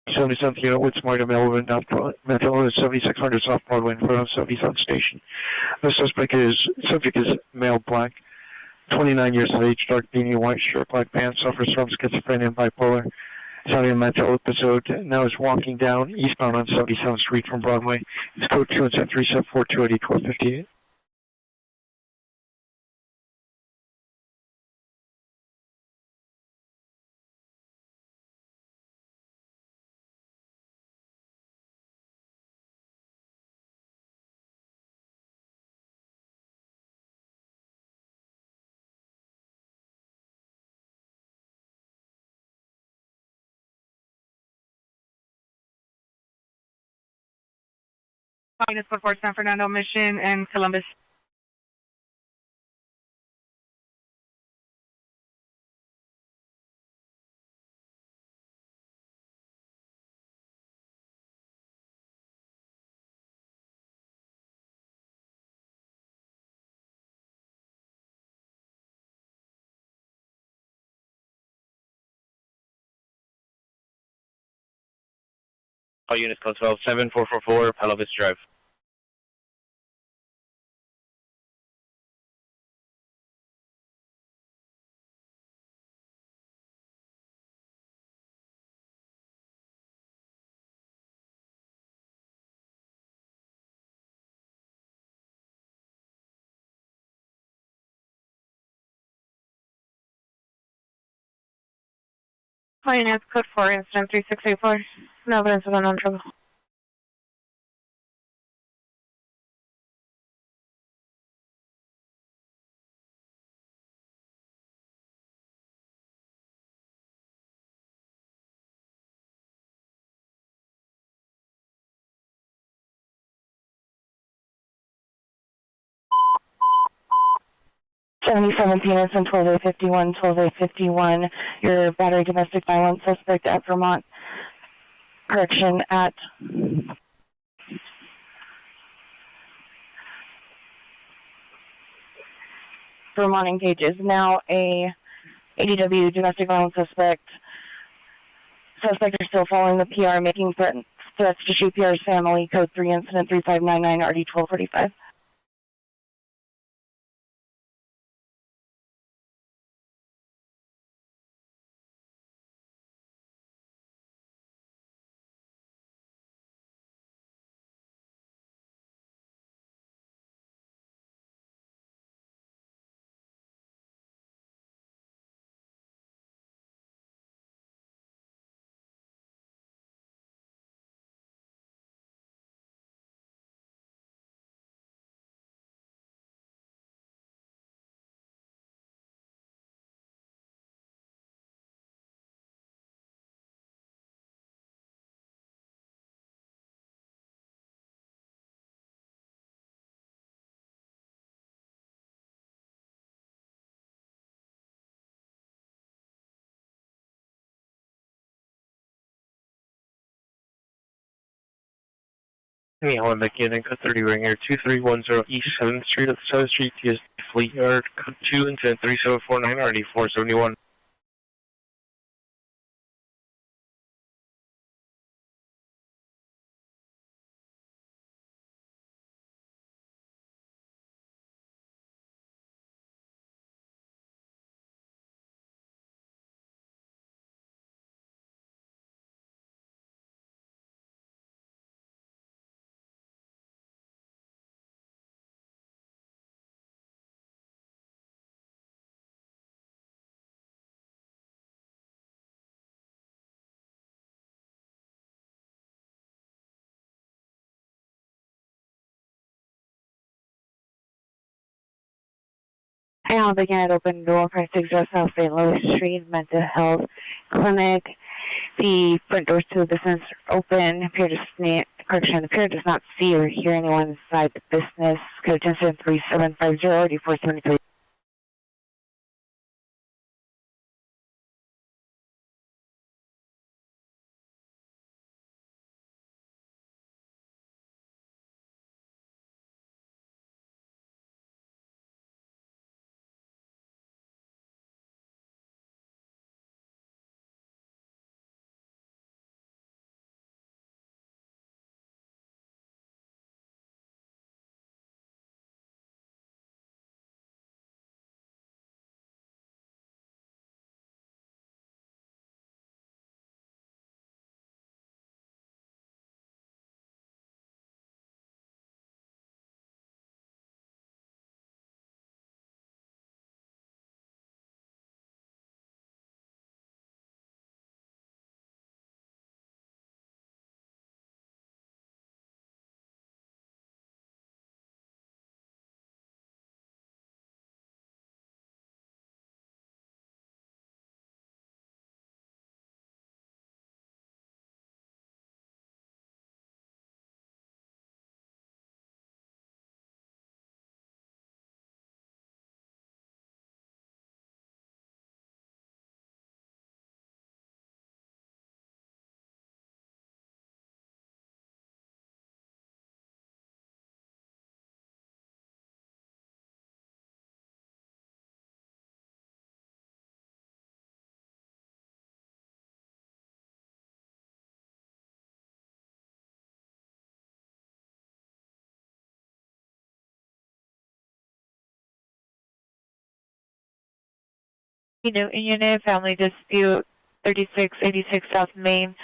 77th unit with smart male Metro 7600 South Broadway in front of 77th station. The subject is male black, 29 years of age, dark beanie, white shirt, black pants, suffers from schizophrenia and bipolar. Is having a mental episode. Now is walking down eastbound on 77th Street from Broadway. It's code 2 and 374280 1258. Units for San Fernando Mission and Columbus. All units code 127444 Palavis Drive. Units code 4, incident 3684. No evidence of unknown trouble. '77 units and 12851, 12851. Your battery domestic violence suspect at Vermont Correction at Vermont engages. Now a ADW domestic violence suspect. Suspects are still following the PR, making threats to shoot PR's family. Code 3, incident 3599, RD 1245. Hey, Helen McKinnon, code 30 Ringer, 2310 East 7th Street at 7th Street, TSD Fleet Yard, code 2 and 3749, RD 471. I now begin at open door for 60 South St. Louis Street Mental Health Clinic. The front doors to the business are open. The peer does not see or hear anyone inside the business. Code 103750, RD 473. Newton unit, family dispute 3686 South Main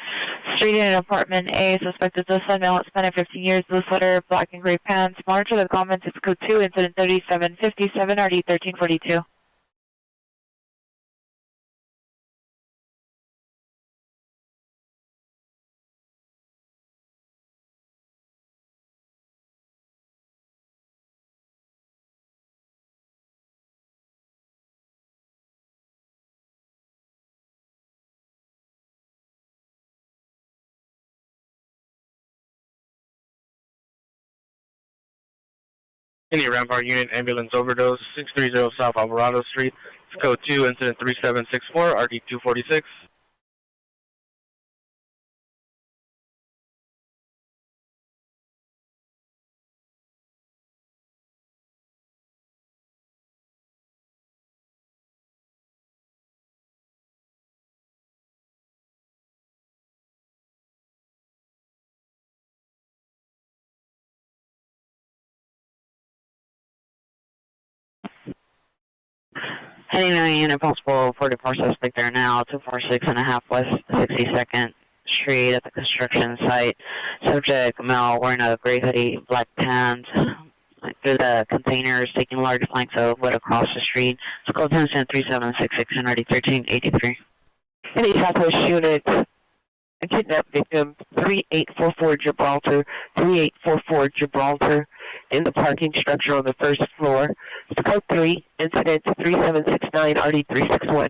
Street in apartment A. Suspect is a son, male, Hispanic, 15 years, blue sweater, black and gray pants. Monitor the comments. It's code 2, incident 3757, RD 1342. Any Rampart Unit Ambulance Overdose, 630 South Alvarado Street. It's code 2, incident 3764, RD 246. Heading unit possible 44 suspect there now, 246.5 West 62nd Street at the construction site. Subject male wearing a gray hoodie, black pants, through the containers, taking large planks of wood across the street. It's called 3766 and already 1383. Any Southwest unit, a kidnapped victim, 3844 Gibraltar, 3844 Gibraltar, in the parking structure on the first floor. It's code 3, incident 3769, RD 361.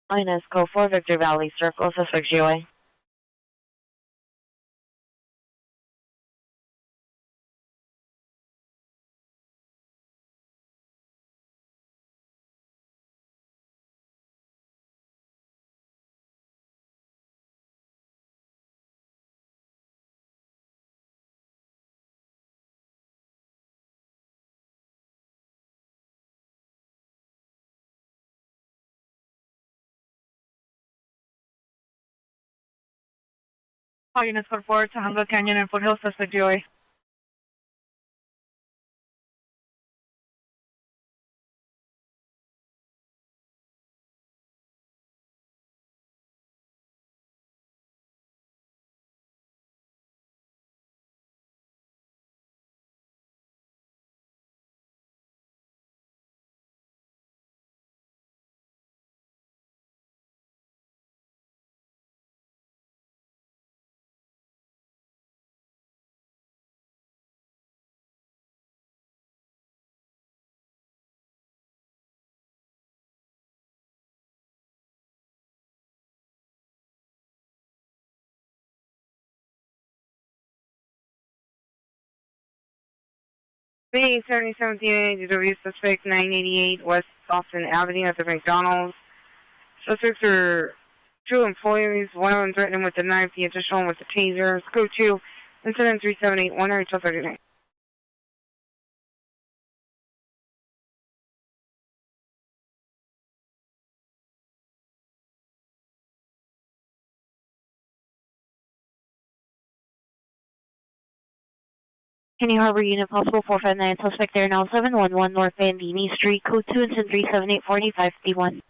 Minus code 4, Victor Valley Circle, suspect GOA. All units code 4 to Humboldt Canyon and Foothills, suspect GOA. Being 7017 DW suspect 988 West Austin Avenue at the McDonald's. Suspects are 2 employees, one of them threatened with a knife, the additional one with a taser. Scope 2, incident 3781 or 1239. Kenny Harbor Unit possible 459, suspect there now 711 North Bandini Street, code 2, incident 378 4551.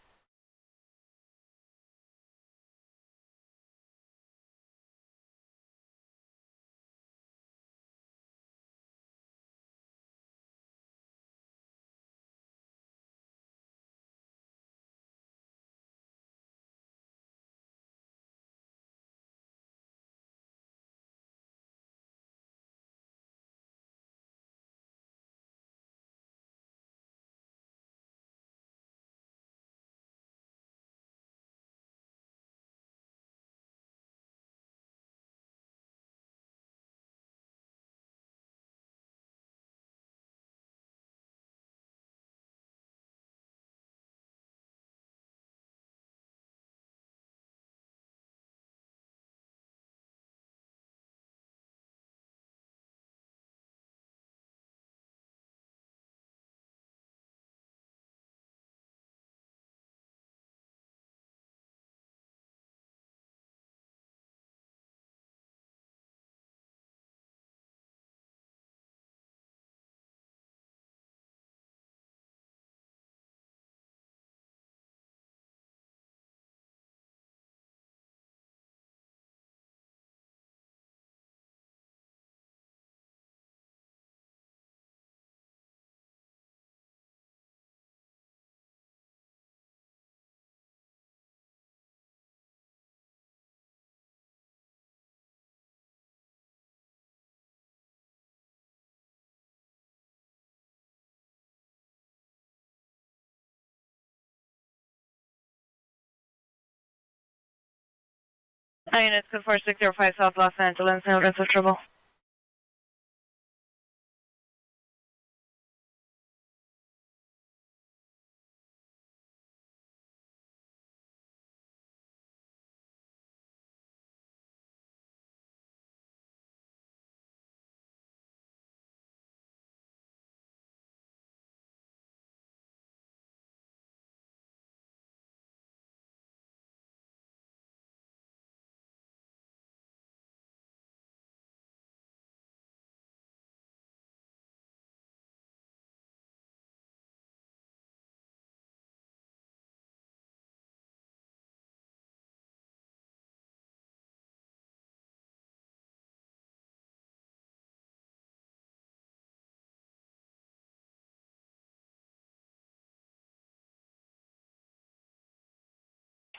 Hi, units, code 4605 South Los Angeles, no evidence of trouble.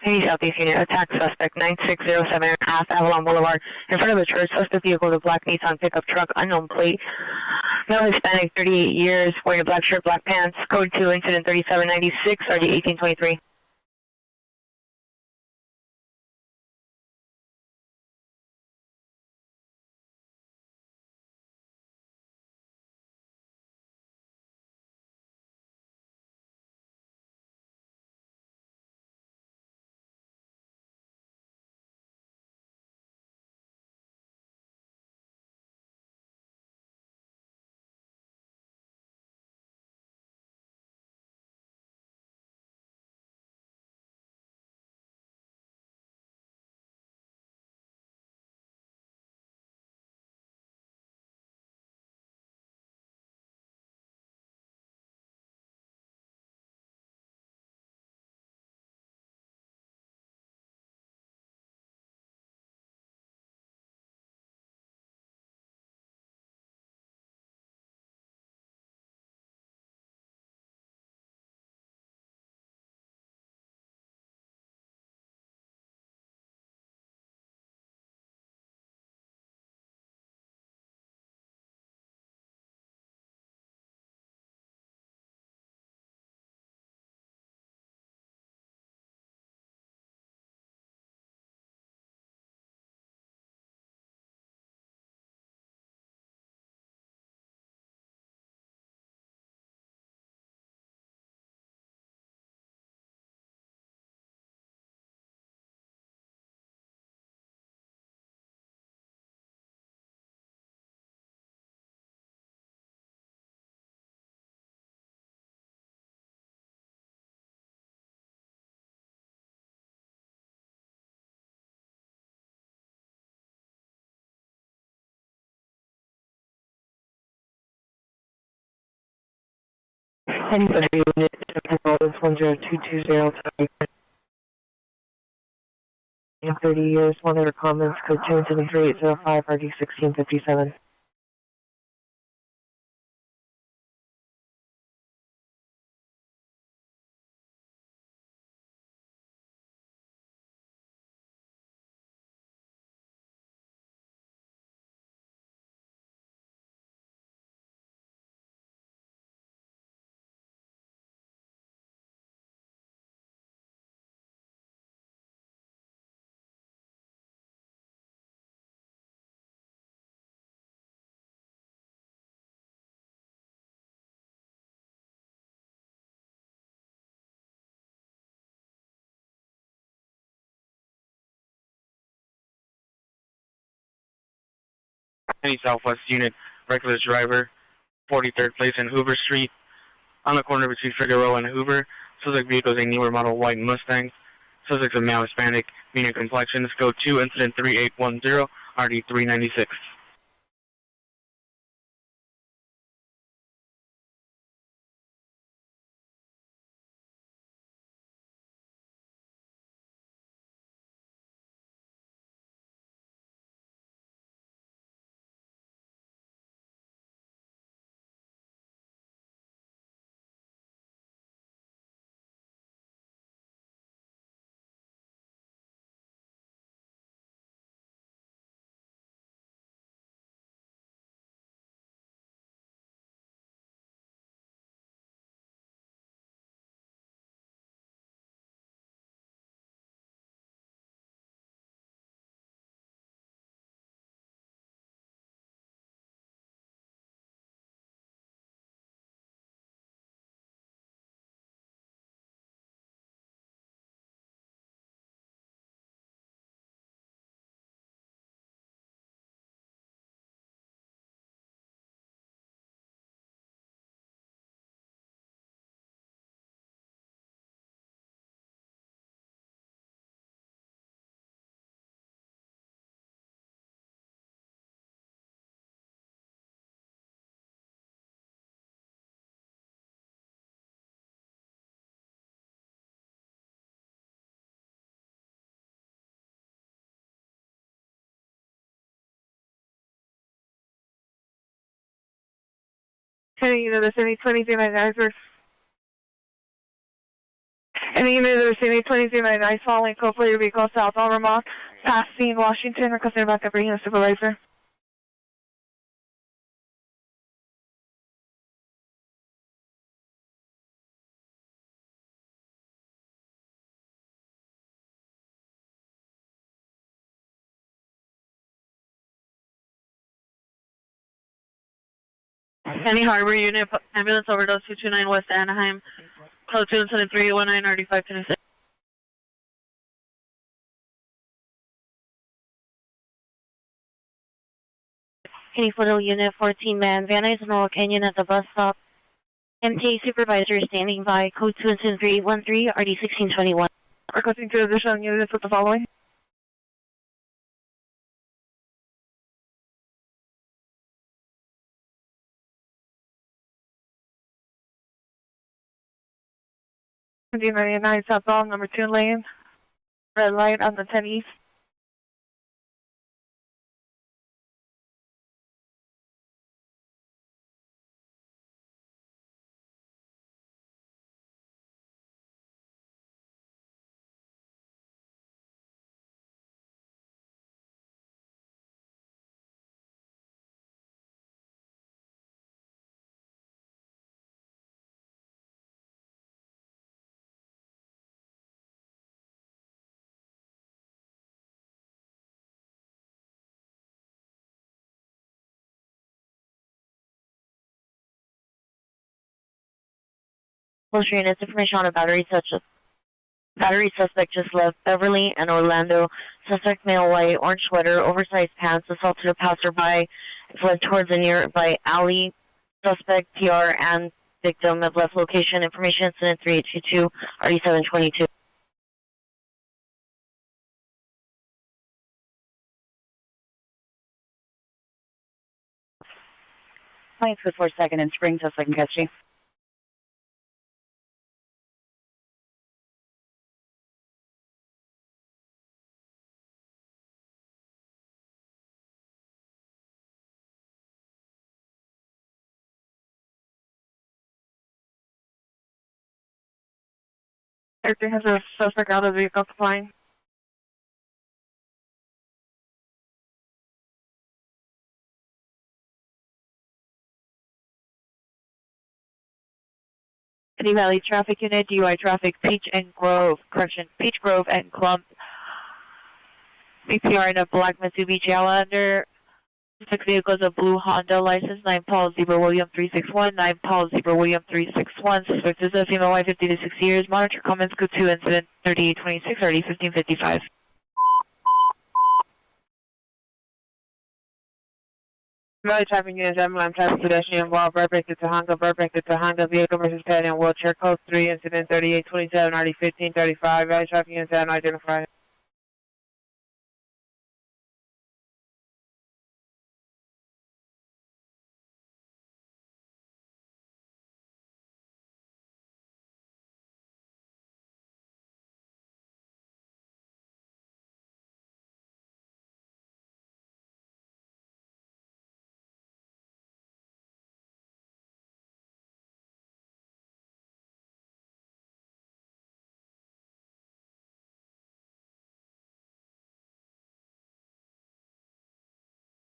Any Southeast unit, attack suspect 9607 Half Avalon Boulevard. In front of a church, suspect vehicle with a black Nissan pickup truck, unknown plate. Male Hispanic, 38 years, wearing a black shirt, black pants. Code 2, incident 3796, RD 1823. Anybody unit, is 10220. In 30 years, 100 comments, code 23805, RD 1657. Any Southwest unit, reckless driver, 43rd place in Hoover Street, on the corner between Figueroa and Hoover. Suspect vehicle is a newer model white Mustang. Suspect is a male Hispanic, medium complexion. Code 2, incident 3810, RD 396. Any unit of the City 2399 Any unit of the City 2399 following code for your vehicle south on Vermont, past scene Washington, requesting backup for unit supervisor. Any Harbor unit, ambulance overdose 229 West Anaheim, code 2 incident 319 RD5 26. Any photo unit 14-man, Van Nuys and Laurel Canyon at the bus stop. MTA supervisor standing by, code 2 incident 3813 RD 1621. Requesting 2 additional units with the following. D99 southbound, number 2 lane, red light on the 10 east. Close units, information on a battery suspect just left Beverly and Orlando. Suspect male, white, orange sweater, oversized pants, assaulted a passerby, fled towards a nearby alley. Suspect PR and victim have left location. Information incident 3822 RD722. Planes code 42nd and Spring, suspect in custody. Everything has a suspect out of the vehicle complying. City Valley Traffic Unit, DUI traffic, Peach Grove and Clump. CPR in a black Mitsubishi Outlander. 6 vehicles, a blue Honda license, 9 Paul Zebra William 361, 9 Paul Zebra William 361. Suspect is a female, white, 50 to 60 years. Monitor comments, code 2 incident 3826 RD 1555. Valley traffic unit, ambulance traffic pedestrian involved, Burbank to Tahanga, vehicle versus pet and wheelchair, code 3, incident 3827, RD 1535, Valley traffic units unidentified.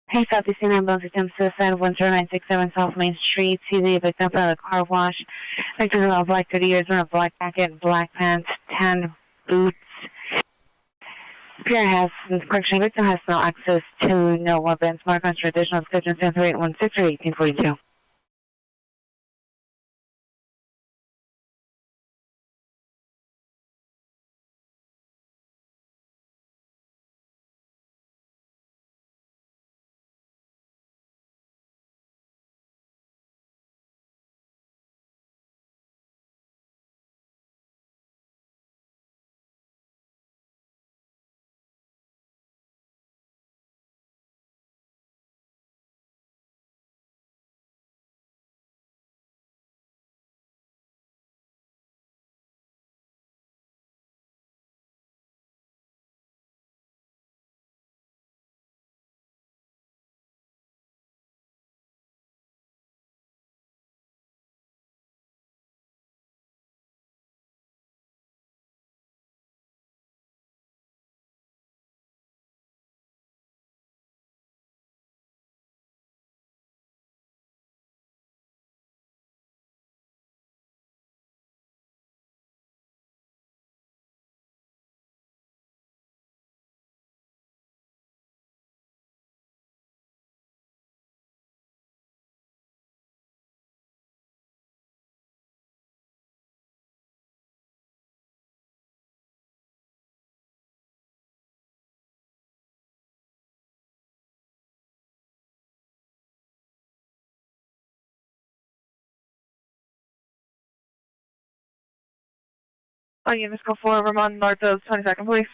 Hey, Southeast Ambulance attempt suicide 10967 South Main Street. See the victim from the car wash. Victim of black 30 years, wearing a black jacket, black pants, tan boots. Victim has no access to no weapons. Mark on traditional description 7816 or 1842. On units go for Vermont north of 22nd, please.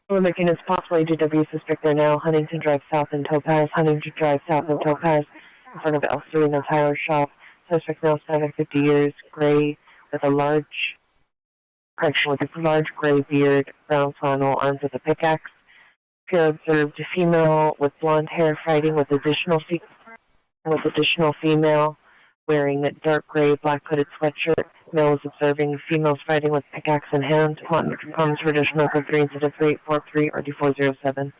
We're looking as possibly DW suspect there now. Huntington Drive South and Topaz. Huntington Drive South and Topaz in front of El Sereno Tire Shop. Suspect now standing 50 years, gray, with a large gray beard, brown flannel, armed with a pickaxe. Peer observed a female with blonde hair fighting with additional female wearing a dark gray black hooded sweatshirt. Male was observing females fighting with pickaxe in hand. Comments for additional code 3 incident 3843 or D407.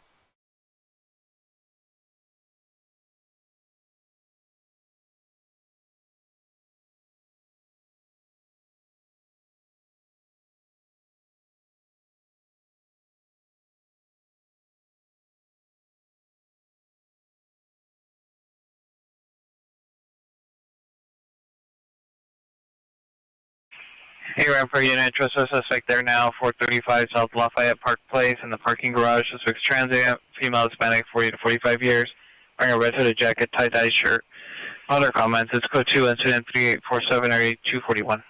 Hey, Ramp per unit, trust our suspect there now, 435 South Lafayette Park Place in the parking garage. Suspect's transient, female Hispanic, 40 to 45 years, wearing a red hooded jacket, tie-dye shirt. Other comments, it's code 2, incident 3847, area 241.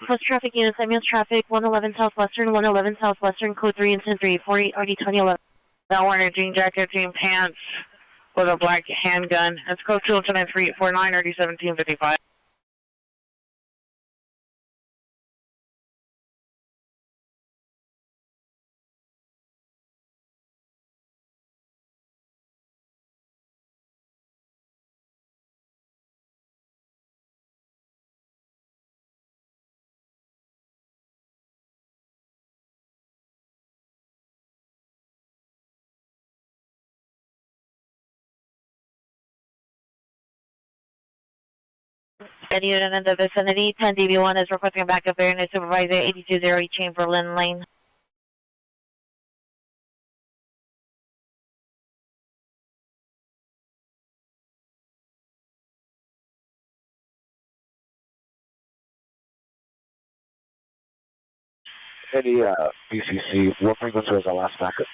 Plus traffic units, ambulance traffic, 111 Southwestern, 111 Southwestern, code 3, incident 3848, RD 2011. Now wearing a jean jacket, jean pants, with a black handgun. It's code 2, incident 3849, RD 1755. Any unit in the vicinity, 10 DB1 is requesting a backup area supervisor, 8208 Chamberlain Lane. Any BCC, what frequency was our last backup?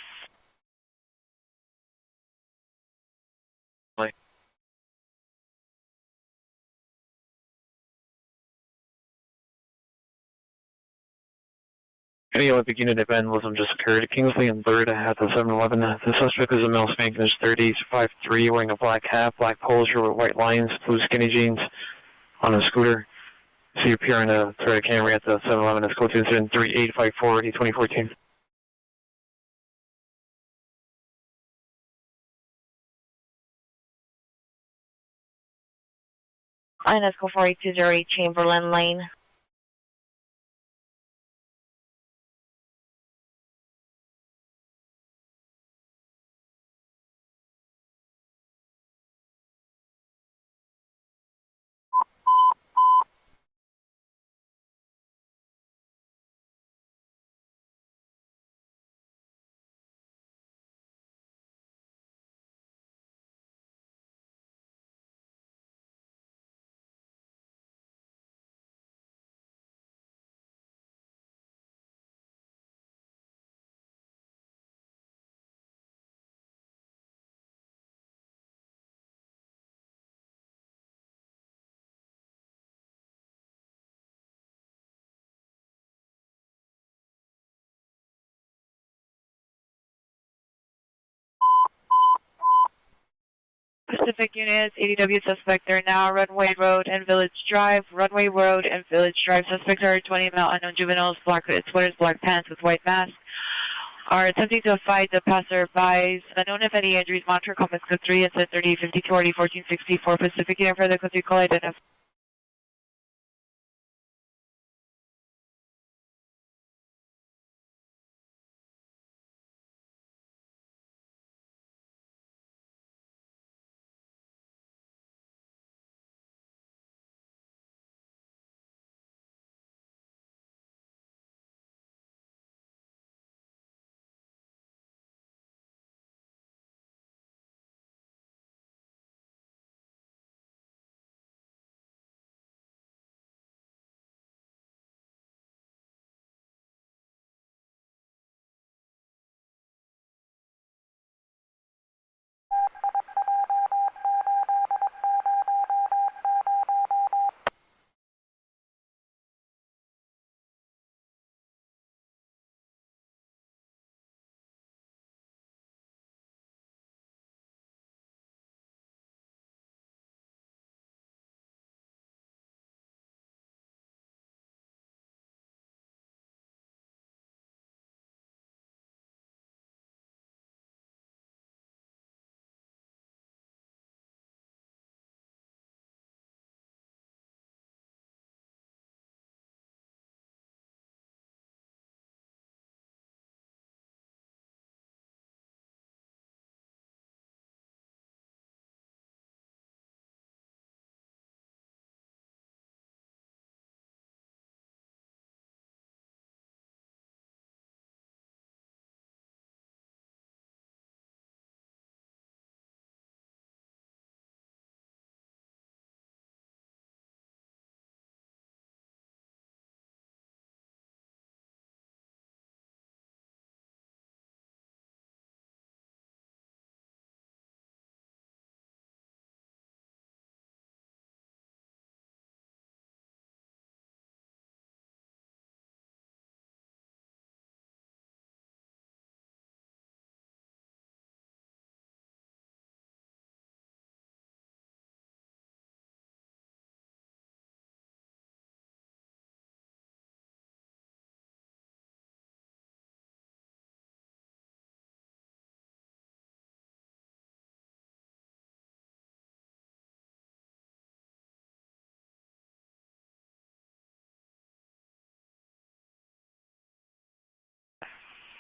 Any Olympic unit event was just occurred at Kingsley and 3rd at the 7-Eleven. The suspect was a male spanking his 30s, 5'3", wearing a black hat, black polo shirt with white lines, blue skinny jeans, on a scooter. See your peer on the 3rd Camry at the 7-Eleven. It's code to incident 3854, 2014. INS code 48208 Chamberlain Lane. Pacific units, ADW suspect there now, Runway Road and Village Drive. Runway Road and Village Drive suspects are 20 male unknown juveniles, black hooded sweaters, black pants with white masks, are attempting to fight the passerbys. Unknown if any injuries, monitor comments code 3 and 3052 RD 1464 Pacific unit further code 3 call identified.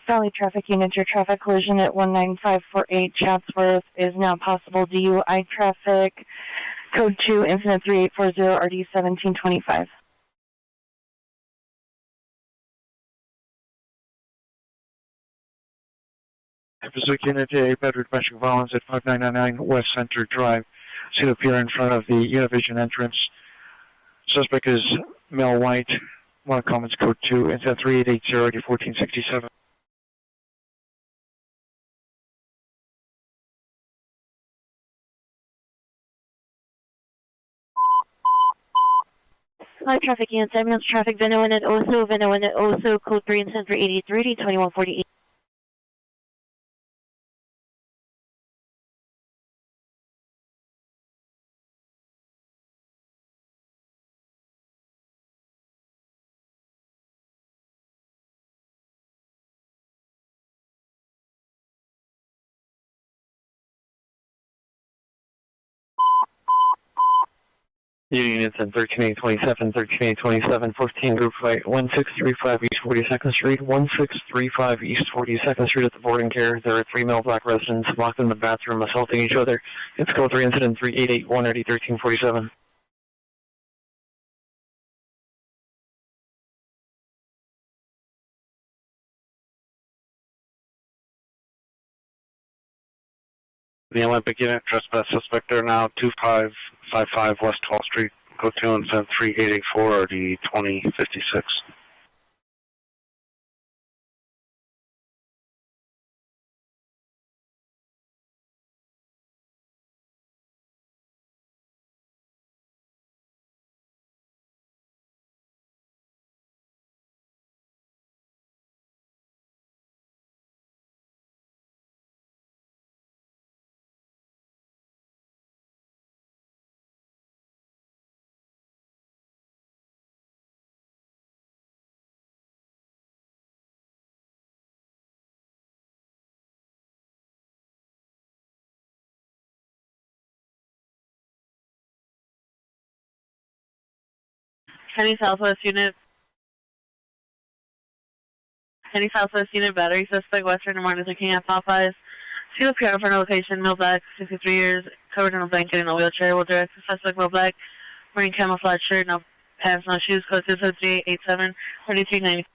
Valley Traffic Unit, your traffic collision at 19548 Chatsworth is now possible DUI traffic. Code 2, incident 3840, RD 1725. Pacific Unit A, Bedford domestic violence at 5999 West Center Drive. See the pier in front of the Univision entrance. Suspect is male white. One comments code 2, incident 3880, RD 1467. Live traffic units, ambulance traffic, Venoan at Oso, code 3, incident 383, 2148. Units at 13827, 13827, 14 group fight, 1635 East 42nd Street, 1635 East 42nd Street at the boarding care. There are 3 male black residents locked in the bathroom assaulting each other. It's code 3 incident 3881, RD 1347. The Olympic Unit, trespass suspect there now, 2555 West 12th Street, code 2, incident 3884, RD 2056. Henny Southwest Unit, battery suspect, Western and Martin Luther King at Popeyes. See the PR for location, male black, 63 years, covered in a blanket in a wheelchair. Will direct the suspect, male black, wearing camouflage shirt, no pants, no shoes, code 23887, 3390.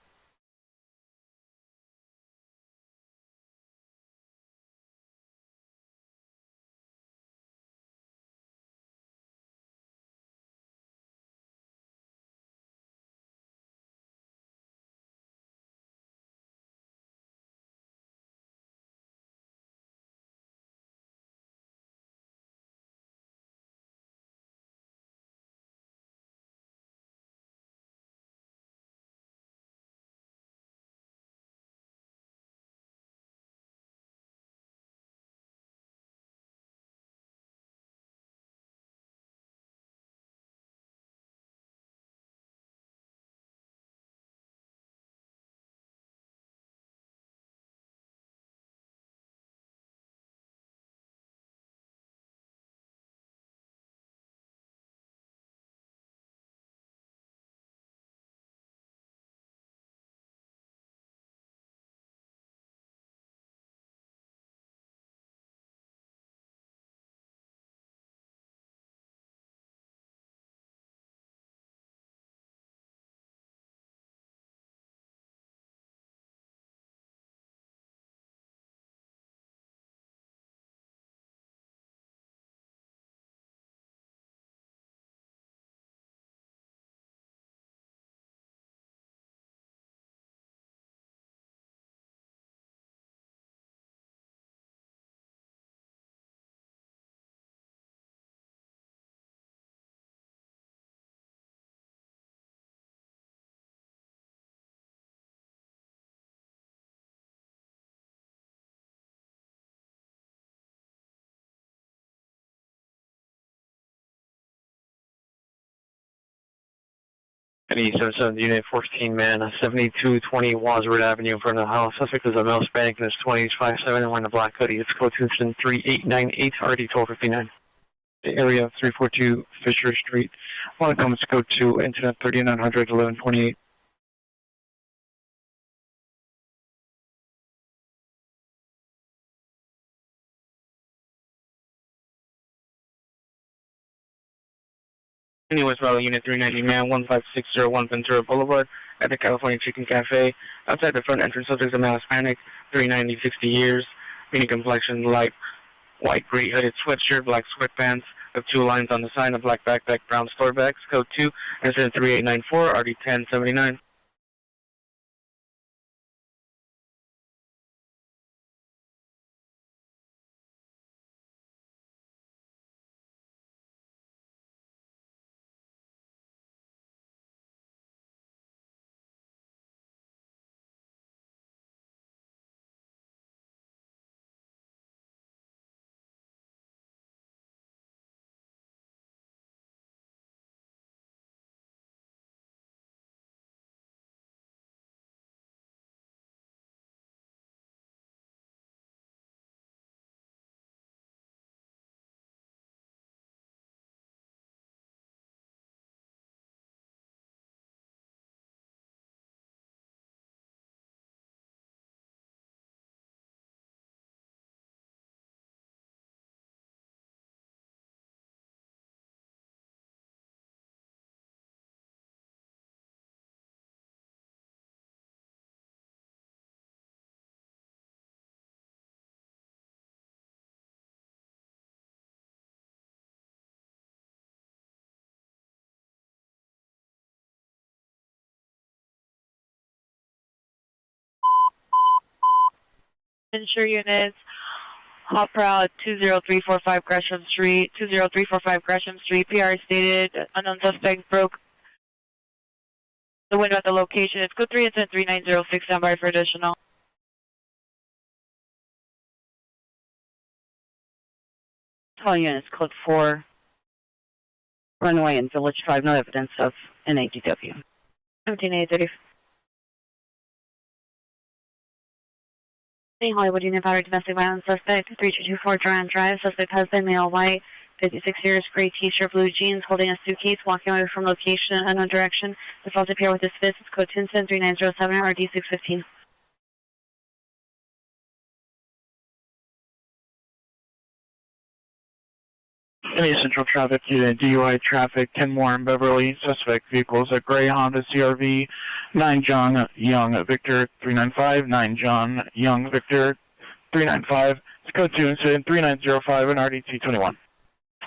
Any 77 Unit 14 man, 7220 Wadsworth Avenue in front of the house. Suspect is a male Hispanic in his 20s, 5'7", and wearing a black hoodie. It's code incident 3898, RD 1259. The area 342 Fisher Street. One comments code 2, incident 3900, 1128. West Valley Unit 390 man 15601 Ventura Boulevard at the California Chicken Cafe. Outside the front entrance, subject is a male Hispanic, 390, 60 years, meaning complexion light white gray hooded sweatshirt, black sweatpants, with 2 lines on the side, a black backpack, brown store bags, code 2, incident 3894, RD 1079. Insure units, hot proud 20345 Gresham Street, 20345 Gresham Street, PR stated, unknown suspect broke the window at the location. It's code 3 incident 3906, standby for additional. Call units, code 4, runway and Village Drive, no evidence of an ADW. 17830. Hollywood Unit Battery Domestic Violence Suspect, 3224 Duran Drive. Suspect husband, male, white, 56 years, gray t-shirt, blue jeans, holding a suitcase, walking away from location in unknown direction. Default appear with his fist. It's code 2103907, RD 615. Any central traffic unit, DUI traffic, 10 more in Beverly. Suspect vehicles at Gray Honda CRV, 9 John Young Victor 395, 9 John Young Victor 395. It's code 2 incident 3905 and RDT 21.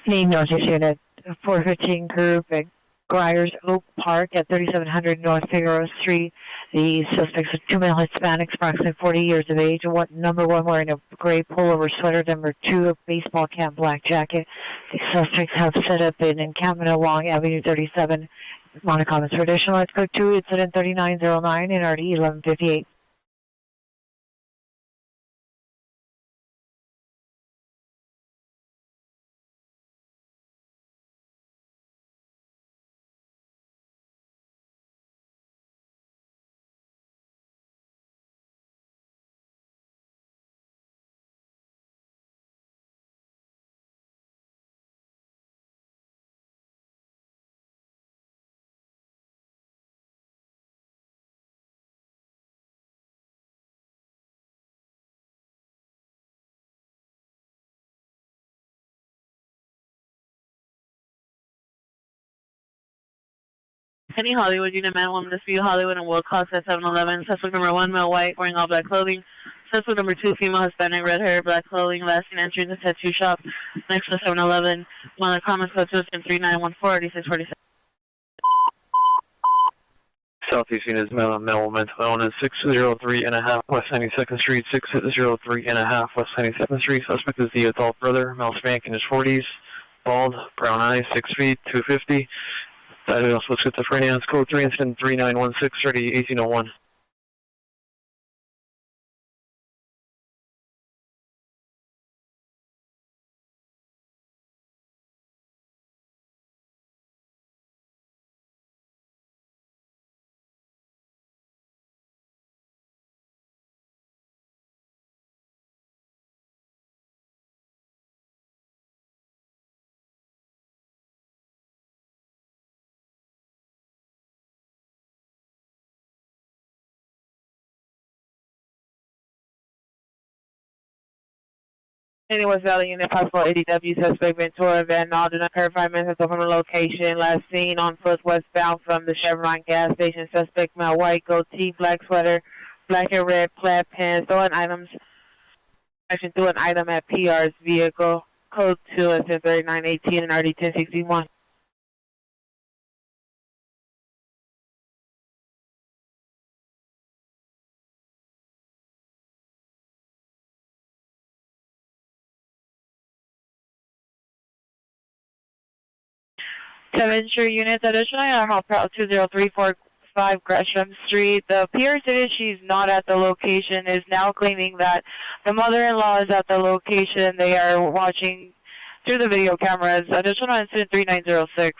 Need notice unit 415 group at Griers Oak Park at 3700 North Figueroa Street. The suspects are 2 male Hispanics, approximately 40 years of age. Number 1 wearing a gray pullover sweater. Number 2 a baseball cap, black jacket. The suspects have set up an encampment along Avenue 37. Monocommons for additional. It's code 2, incident 3909 and RD 1158. Penny Hollywood, Unit Man, Woman Dispute, Hollywood and World Cost at 711. Suspect number 1, male, white, wearing all black clothing. Suspect number 2, female, Hispanic, red hair, black clothing, last seen entering the tattoo shop next to 711. One of the comments code 23914, 8647. Southeast unit is male mental illness, 603.5 West 92nd Street, 603.5 West 92nd Street. Suspect is the adult brother, male Hispanic in his 40s, bald, brown eyes, 6 feet, 250. Diagnosed with schizophrenia. It's code 3 incident 3916, ready 1801. Any West Valley unit, possible ADW suspect Ventura Van Alden occurred 5 minutes from the location. Last seen on foot westbound from the Chevron gas station. Suspect male, white goatee, black sweater, black and red plaid pants, throwing items. Action through an item at PR's vehicle. Code 2 and 3918 and RD 1061. Venture units, additionally, on Hall Prowl 20345 Gresham Street. The PR stated she's not at the location, is now claiming that the mother-in-law is at the location. They are watching through the video cameras. Additional incident 3906.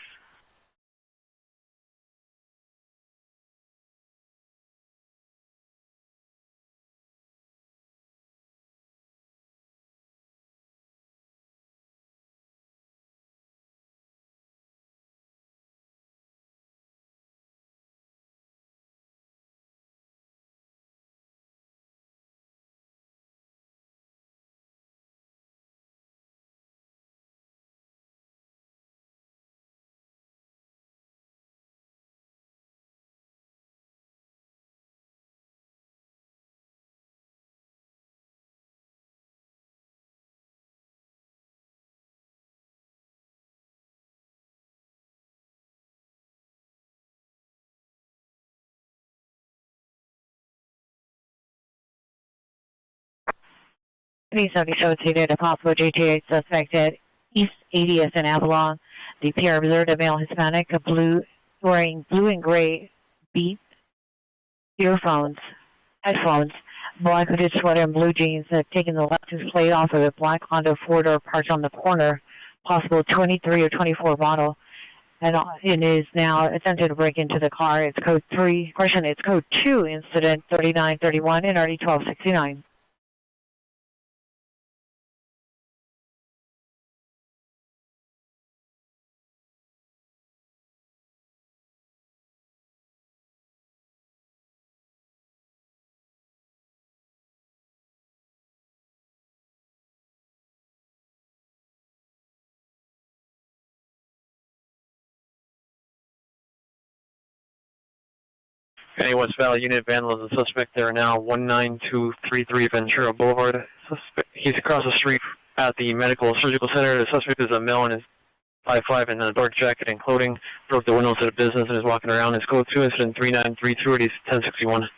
D77 a possible GTA suspect at East 80th and Avalon. The PR observed a male Hispanic, wearing blue and gray beat earphones, headphones, black hooded sweater and blue jeans, had taken the license plate off of a black Honda four-door parked on the corner, possible 23 or 24 model, and it is now attempted to break into the car. It's code 2, incident 3931 and RD 1269. Any West Valley unit vandalism suspect there now 19233 Ventura Boulevard. He's across the street at the Medical Surgical Center. The suspect is a male in his 5'5" and a dark jacket and clothing. Broke the windows of the business and is walking around. His code 2 incident 3932 at 1061.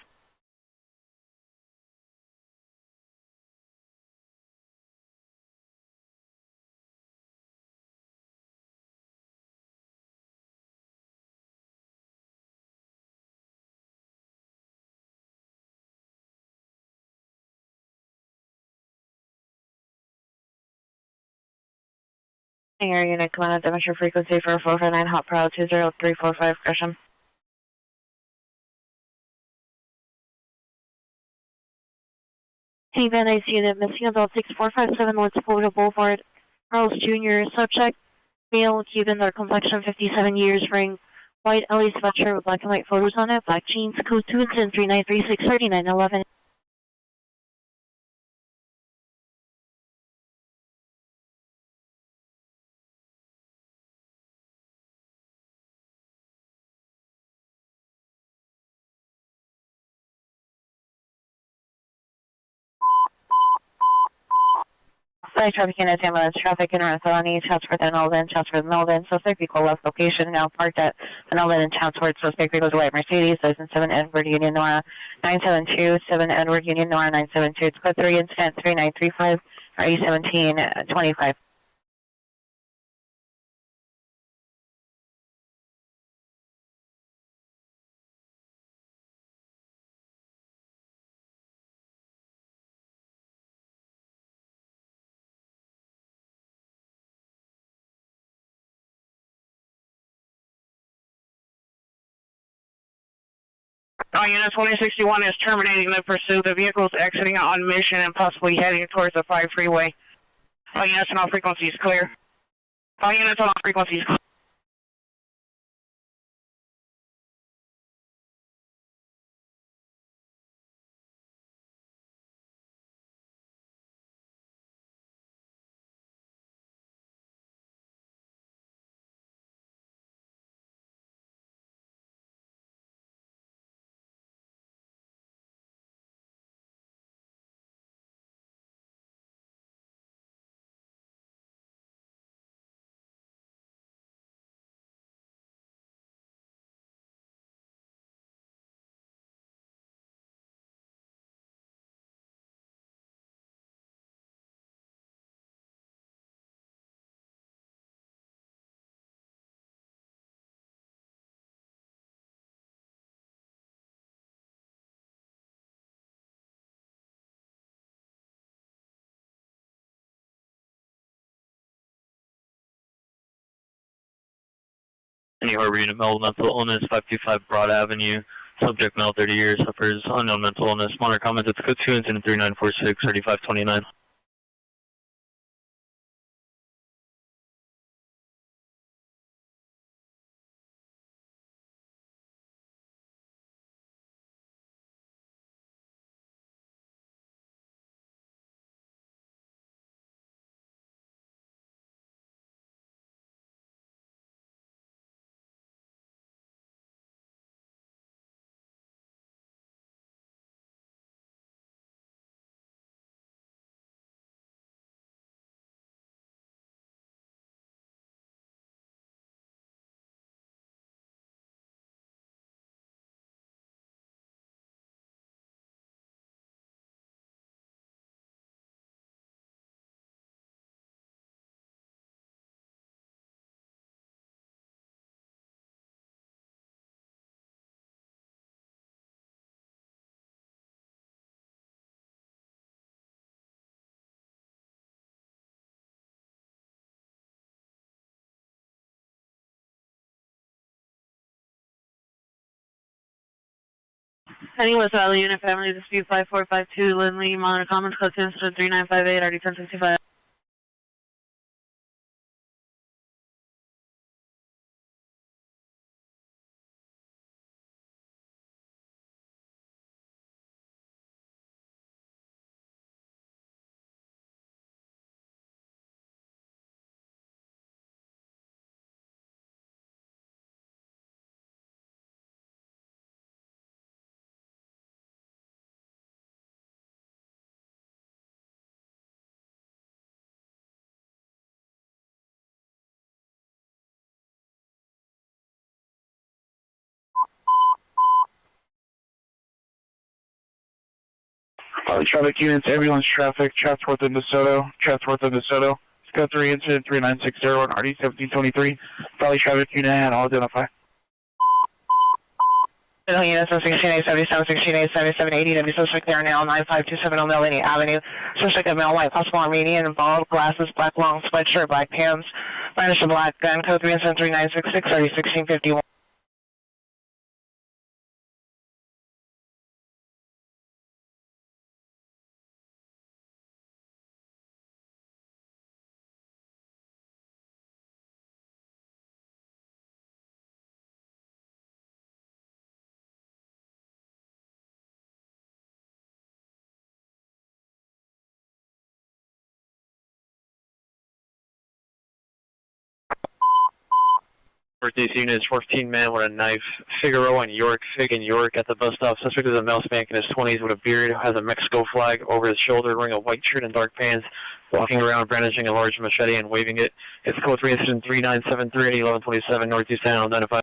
Air unit, command demonstration frequency for 459 Hot Prowl 20345 Gresham. Hey, Van Nuys unit, missing adult 6457 West Florida Boulevard. Charles Jr., subject, male, Cuban, dark complexion, 57 years, wearing white LA sweatshirt with black and white photos on it, black jeans, code 2 and 3936 3911. Flight traffic unit, ambulance traffic, internet felony, Chatsworth and Melvin, suspect vehicle left location, now parked at the Melvin and Chatsworth, suspect vehicle is a white Mercedes, license 7 Edward Union Nora 972, 7 Edward Union Nora 972, it's code 3 incident 3935, RE 1725. Unit 2061 is terminating the pursuit. The vehicle is exiting on mission and possibly heading towards the 5 freeway. All units on all frequencies clear. All units on all frequencies clear. Any Harbor Unit male mental illness, 525 Broad Avenue. Subject male, 30 years, suffers unknown mental illness. Monitor comments at code 2, incident 3946, 3529. Heading West Valley Unit Family Dispute 5452, Lindley, Monitor comments, code 2, incident 3958, RD 1065. Traffic units, ambulance traffic, Chatsworth and DeSoto, Code 3, incident 3960 on RD 1723. Valley traffic unit and all identify. Middle unit, 16A, 77, 16A, 7780, W suspect there now, 9527 on Melanie Avenue. Suspect of male, white, possible Armenian, involved, glasses, black long sweatshirt, black pants, brandished a black gun, code 3, incident 3966, RD 1651. Birthdays unit is 14 man with a knife. Figaro and York, Fig and York at the bus stop. Suspect is a male spank in his 20s with a beard, has a Mexico flag over his shoulder, wearing a white shirt and dark pants, walking around brandishing a large machete and waving it. It's code 3 incident 3973 at 1127 Northeast Town, identified.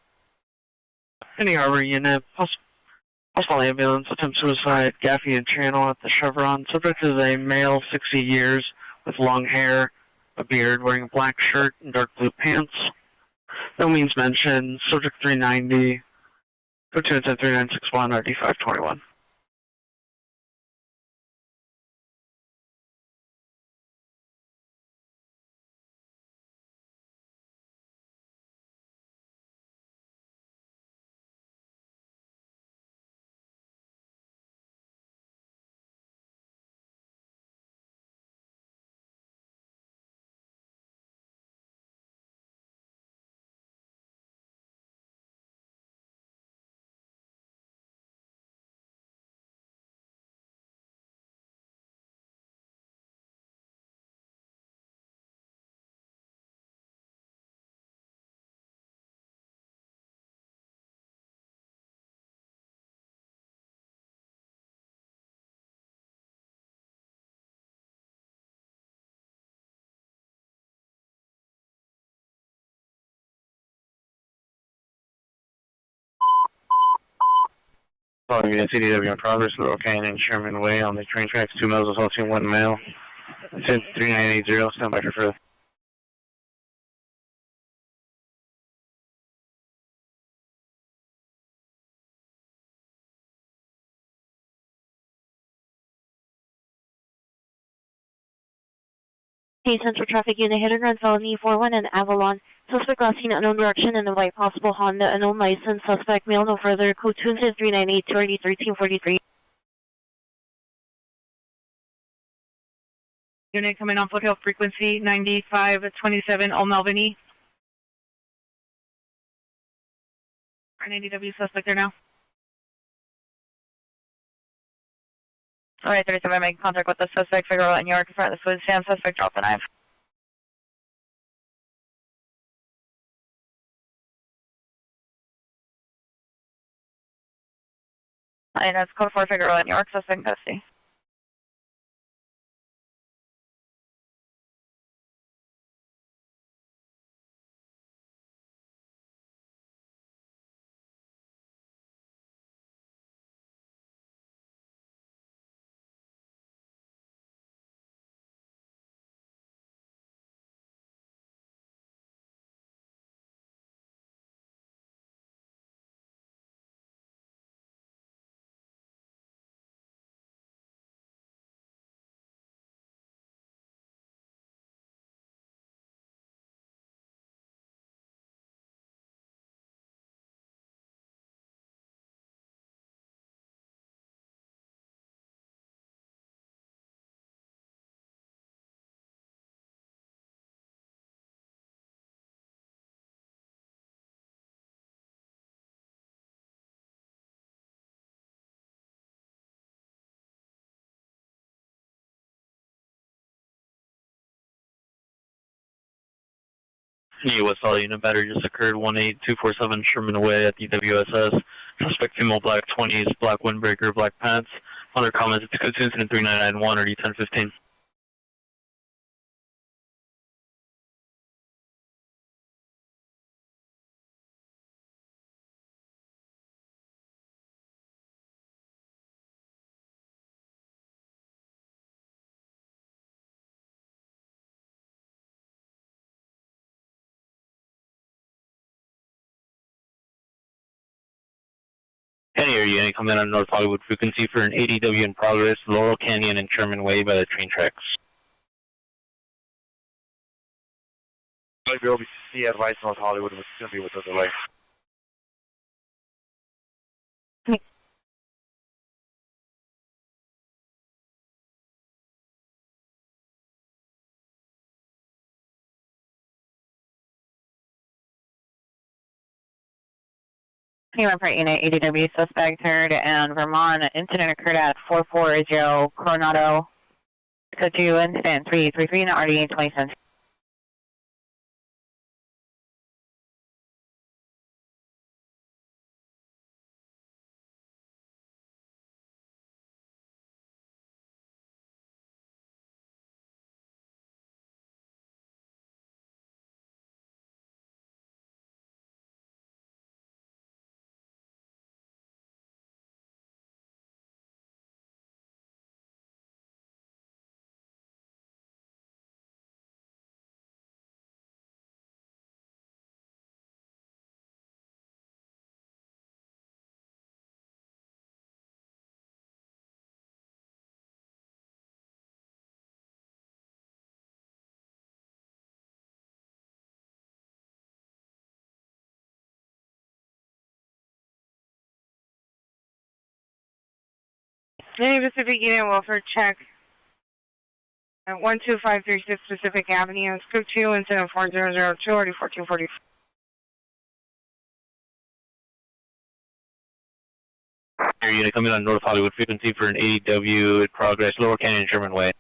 Any Harbor Unit, possible ambulance, attempt suicide, Gaffey and Channel at the Chevron. Subject is a male, 60 years, with long hair, a beard, wearing a black shirt and dark blue pants. No means mentioned. Subject 390. Go to incident 3961 RD 521. Calling unit CDW in progress, Little Canyon, Sherman Way on the train tracks, 2 males assaulting 1 male. Incident 3980, stand by for further. Hey, Central Traffic Unit, hit and run felony 41 and Avalon Suspect last seen unknown direction in a white possible Honda, unknown license. Suspect male, no further. Code 20398 280 1343. Unit coming on foothill frequency 9527 Old Melvin. An ADW suspect there now. Alright, 37, making contact with the suspect, figure out in York in front of the food stand. Suspect drop the knife. And that's code 4, figure out in York, suspect in custody. West All Unit battery just occurred 18247 Sherman Way at the WSS. Suspect female, black 20s, black windbreaker, black pants. Other comments, it's code incident 3991 or D1015. Any area coming on North Hollywood frequency for an ADW in progress, Laurel Canyon and Sherman Way by the train tracks. WBC advice North Hollywood was going to be with the delay. Human Part Unit, ADW suspect heard in Vermont. Incident occurred at 440 Coronado. Code 2, incident 333 and RDA 20 cents. Any Pacific Unit Welfare check at 12536 Pacific Avenue. Scoop 2, incident 4002, already 1440. Air unit coming on North Hollywood frequency for an ADW in progress, Lower Canyon, Sherman Way.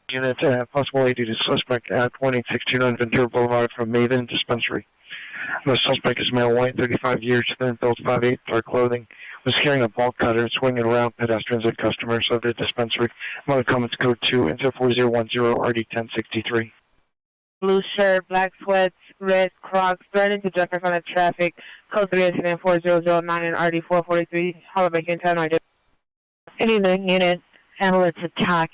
Unit, possible AD to suspect at 18629 Ventura Boulevard from Maven Dispensary. The suspect is male, white, 35 years, thin, built 5'8", dark clothing. Was carrying a bulk cutter, swinging around pedestrians and customers of the dispensary. Mother comments code 2, into 4010, RD 1063. Blue shirt, black sweats, red Crocs, threatening to jump in front of traffic. Code 3 incident 4009 and RD 443. Hollaback in town. Good evening, unit. Ambulance attack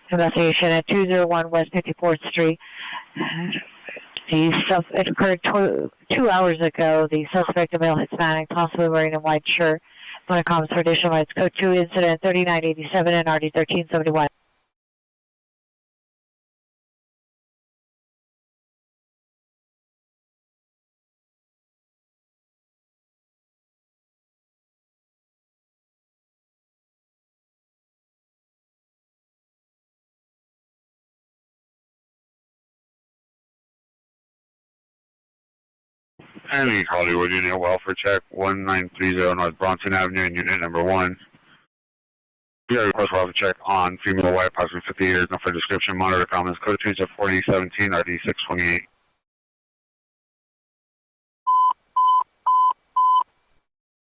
investigation at 201 West 54th Street. It occurred 2 hours ago. The suspect, a male Hispanic, possibly wearing a white shirt. When it comes for additional rights, code 2 incident 3987 and RD 1371. Henry Hollywood, unit welfare check 1930 North Bronson Avenue, and unit number 1. We got a request welfare check on female white, approximately 50 years, no further description, monitor comments, code 2 to 4017, RD 628.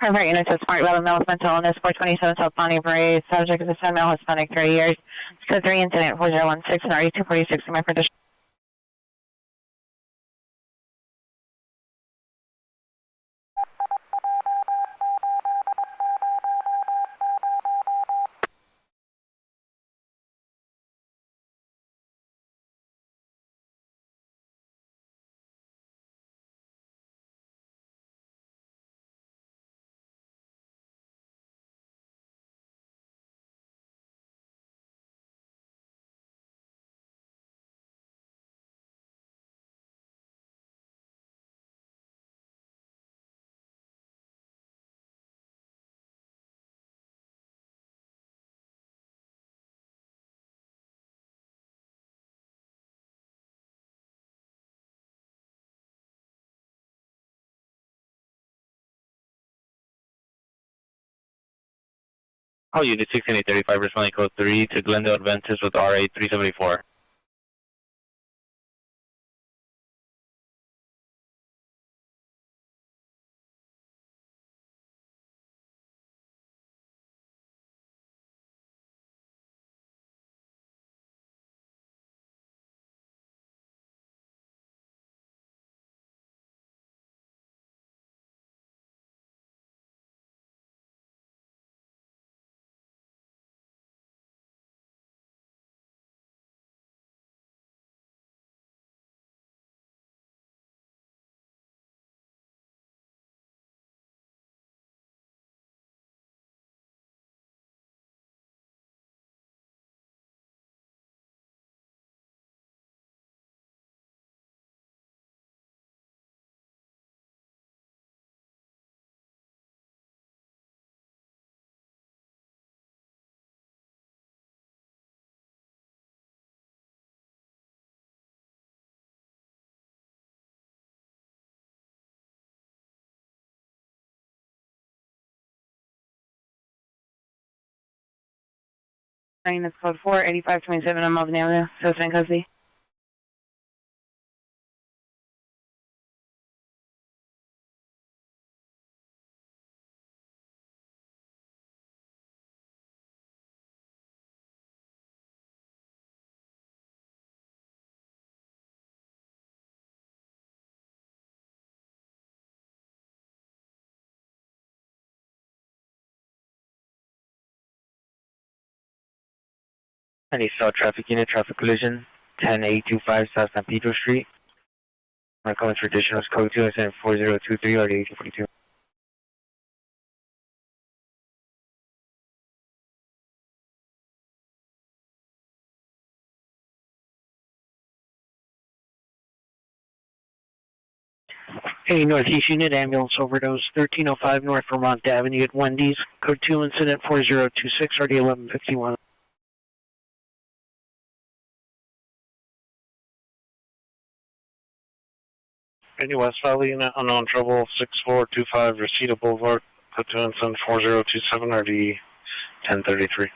Perfect, unit to Smart 11 male mental illness, 427 South Bonnie Bray. Subject is a 7 male Hispanic, 30 years. Code 3 incident 4016 and RD 246 in my prediction. All unit 1635, responding code 3 to Glendale Adventist with RA 374. That's code 4, 8527 on Melvin Avenue, Southern Custody. Any South traffic unit, traffic collision, 10825 South San Pedro Street. My comments for additional is code 2 incident 4023 RD 1842. Hey, Northeast Unit, ambulance overdose, 1305 North Vermont Avenue at Wendy's, code 2 incident 4026 RD 1151. Any West Valley unit, unknown trouble, 6425 Reseda Boulevard, code 2 incident 4027 RD 1033.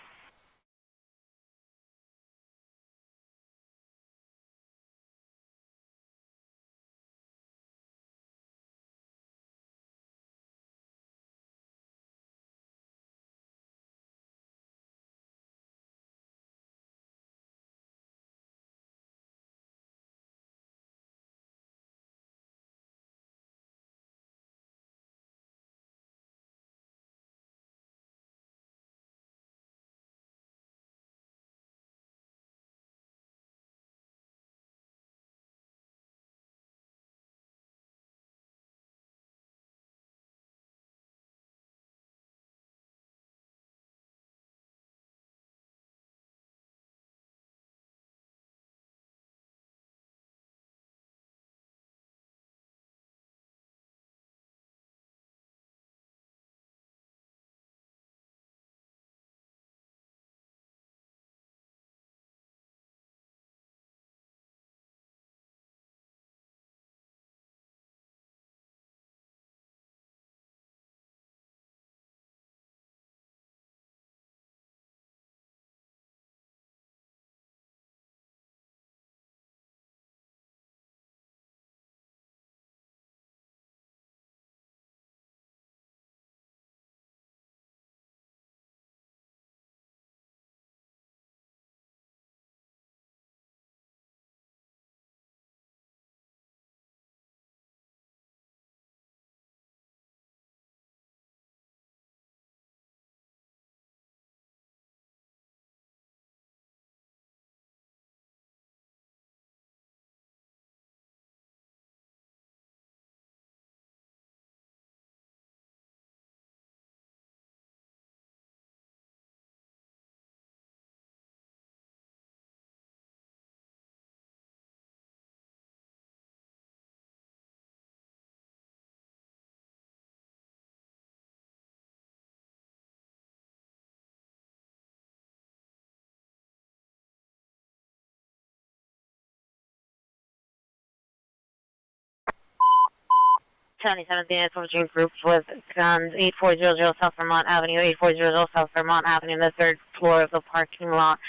27th unit infantry group with guns 8400 South Vermont Avenue, 8400 South Vermont Avenue, in the third floor of the parking lot.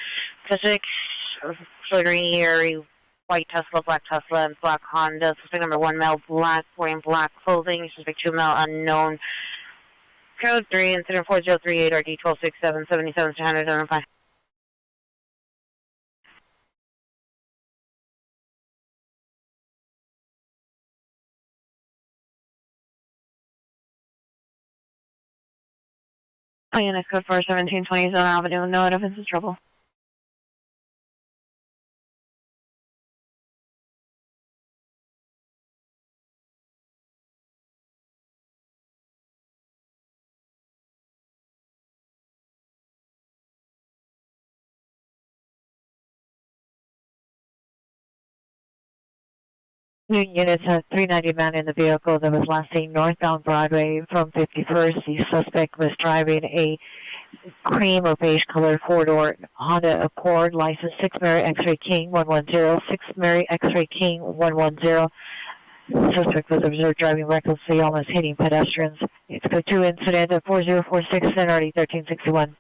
Suspect green Erie, white Tesla, black Tesla, and black Honda. Suspect number 1, male, black, wearing black clothing. Suspect 2, male, unknown. Code 3, incident 4038 RD 1267 77 205. Unit code 41720 Zone Avenue, no evidence of trouble. New units had 390 men in the vehicle that was last seen northbound Broadway from 51st. The suspect was driving a cream or beige colored four-door Honda Accord, license 6 Mary X-Ray King 110, 6 Mary X-Ray King 110. The suspect was observed driving recklessly, almost hitting pedestrians. It's code 2 incident at 4046 NRD 1361.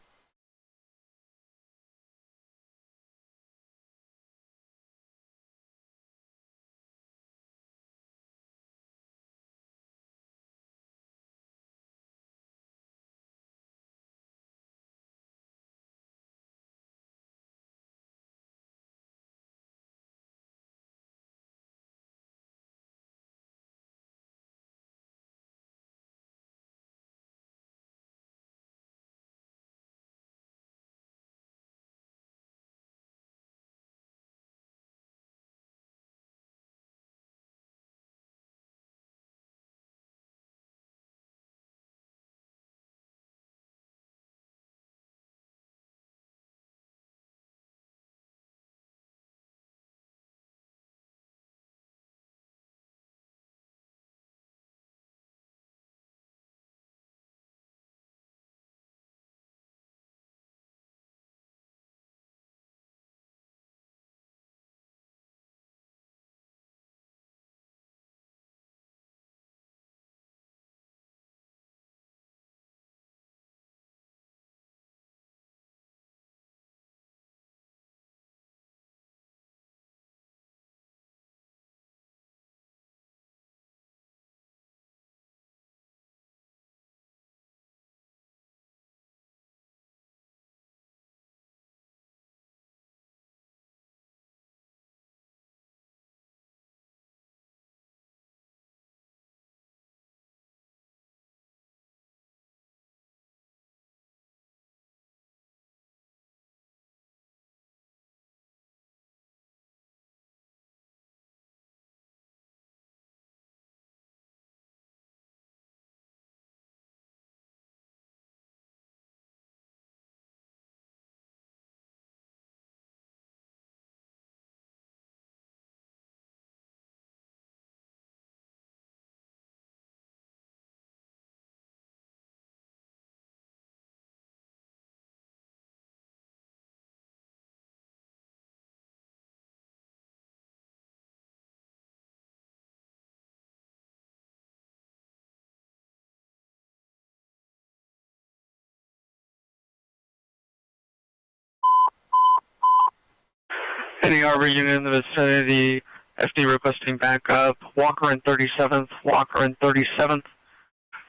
Any Arbor unit in the vicinity, FD requesting backup. Walker in 37th, Walker in 37th.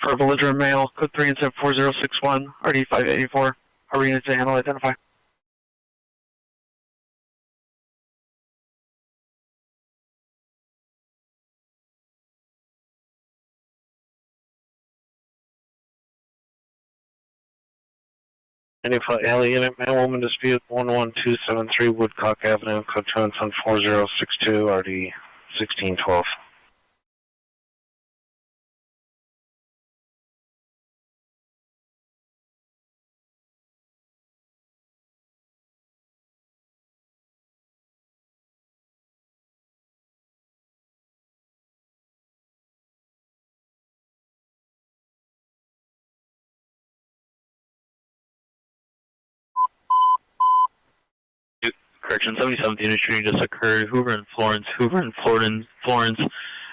For a belligerent male, code 3 incident 4061, RD 584. Arbor units to handle, identify. Any flight Alley unit, man-woman dispute 11273 Woodcock Avenue, code 2 incident 4062, RD 1612. Correction, 77th unit shooting just occurred. Hoover and Florence.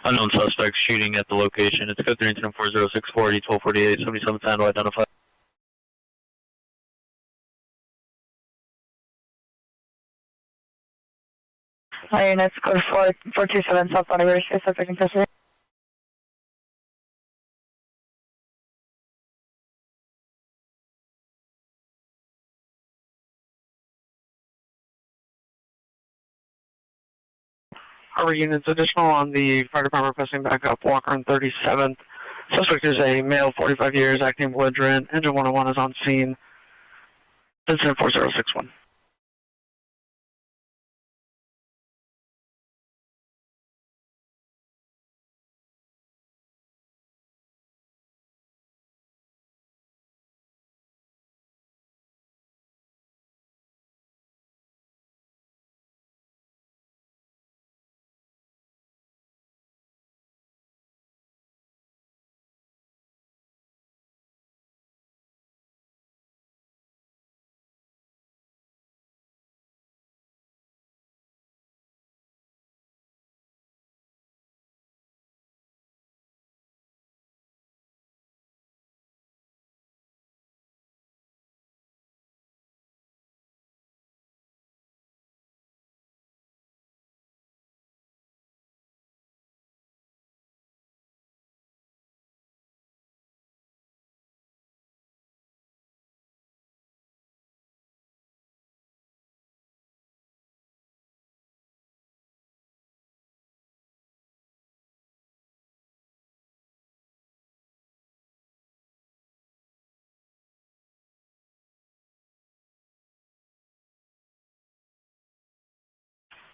Unknown suspect shooting at the location. It's code 3 incident 4064 1248 77 to identify. Hi, units, code 427 South Broadway, suspect in custody. Harbor units additional on the fire department requesting backup, Walker on 37th. Suspect is a male, 45 years, acting belligerent. Engine 101 is on scene. Incident 4061.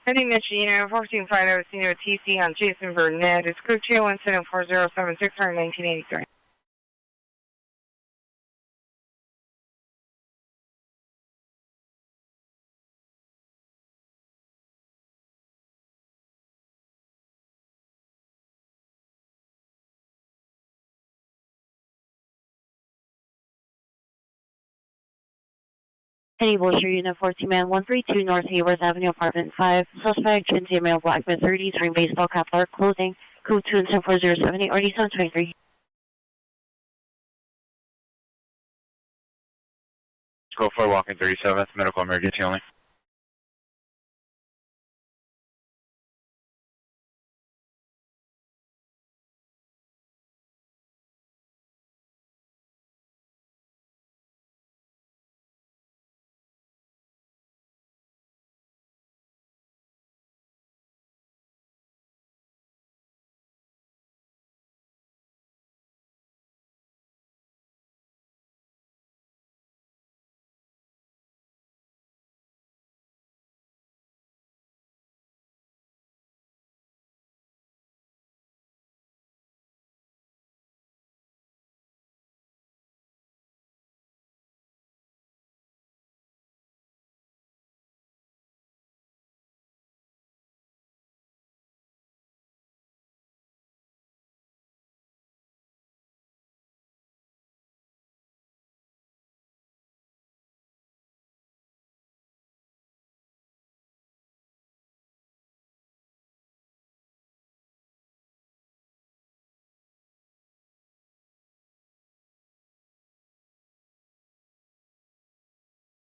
Heading Michigan, 14 Friday, Senior TC on Jason Burnett. It's crew 2, incident 4076 from 1983. Penny Bullshire Unit 14-man 132 North Hayworth Avenue, Apartment 5. Suspect, transient male, black, mid-30s, wearing baseball cap, dark clothing. Code 2 incident 4078 or 8723. Go for walking 37th, medical emergency only.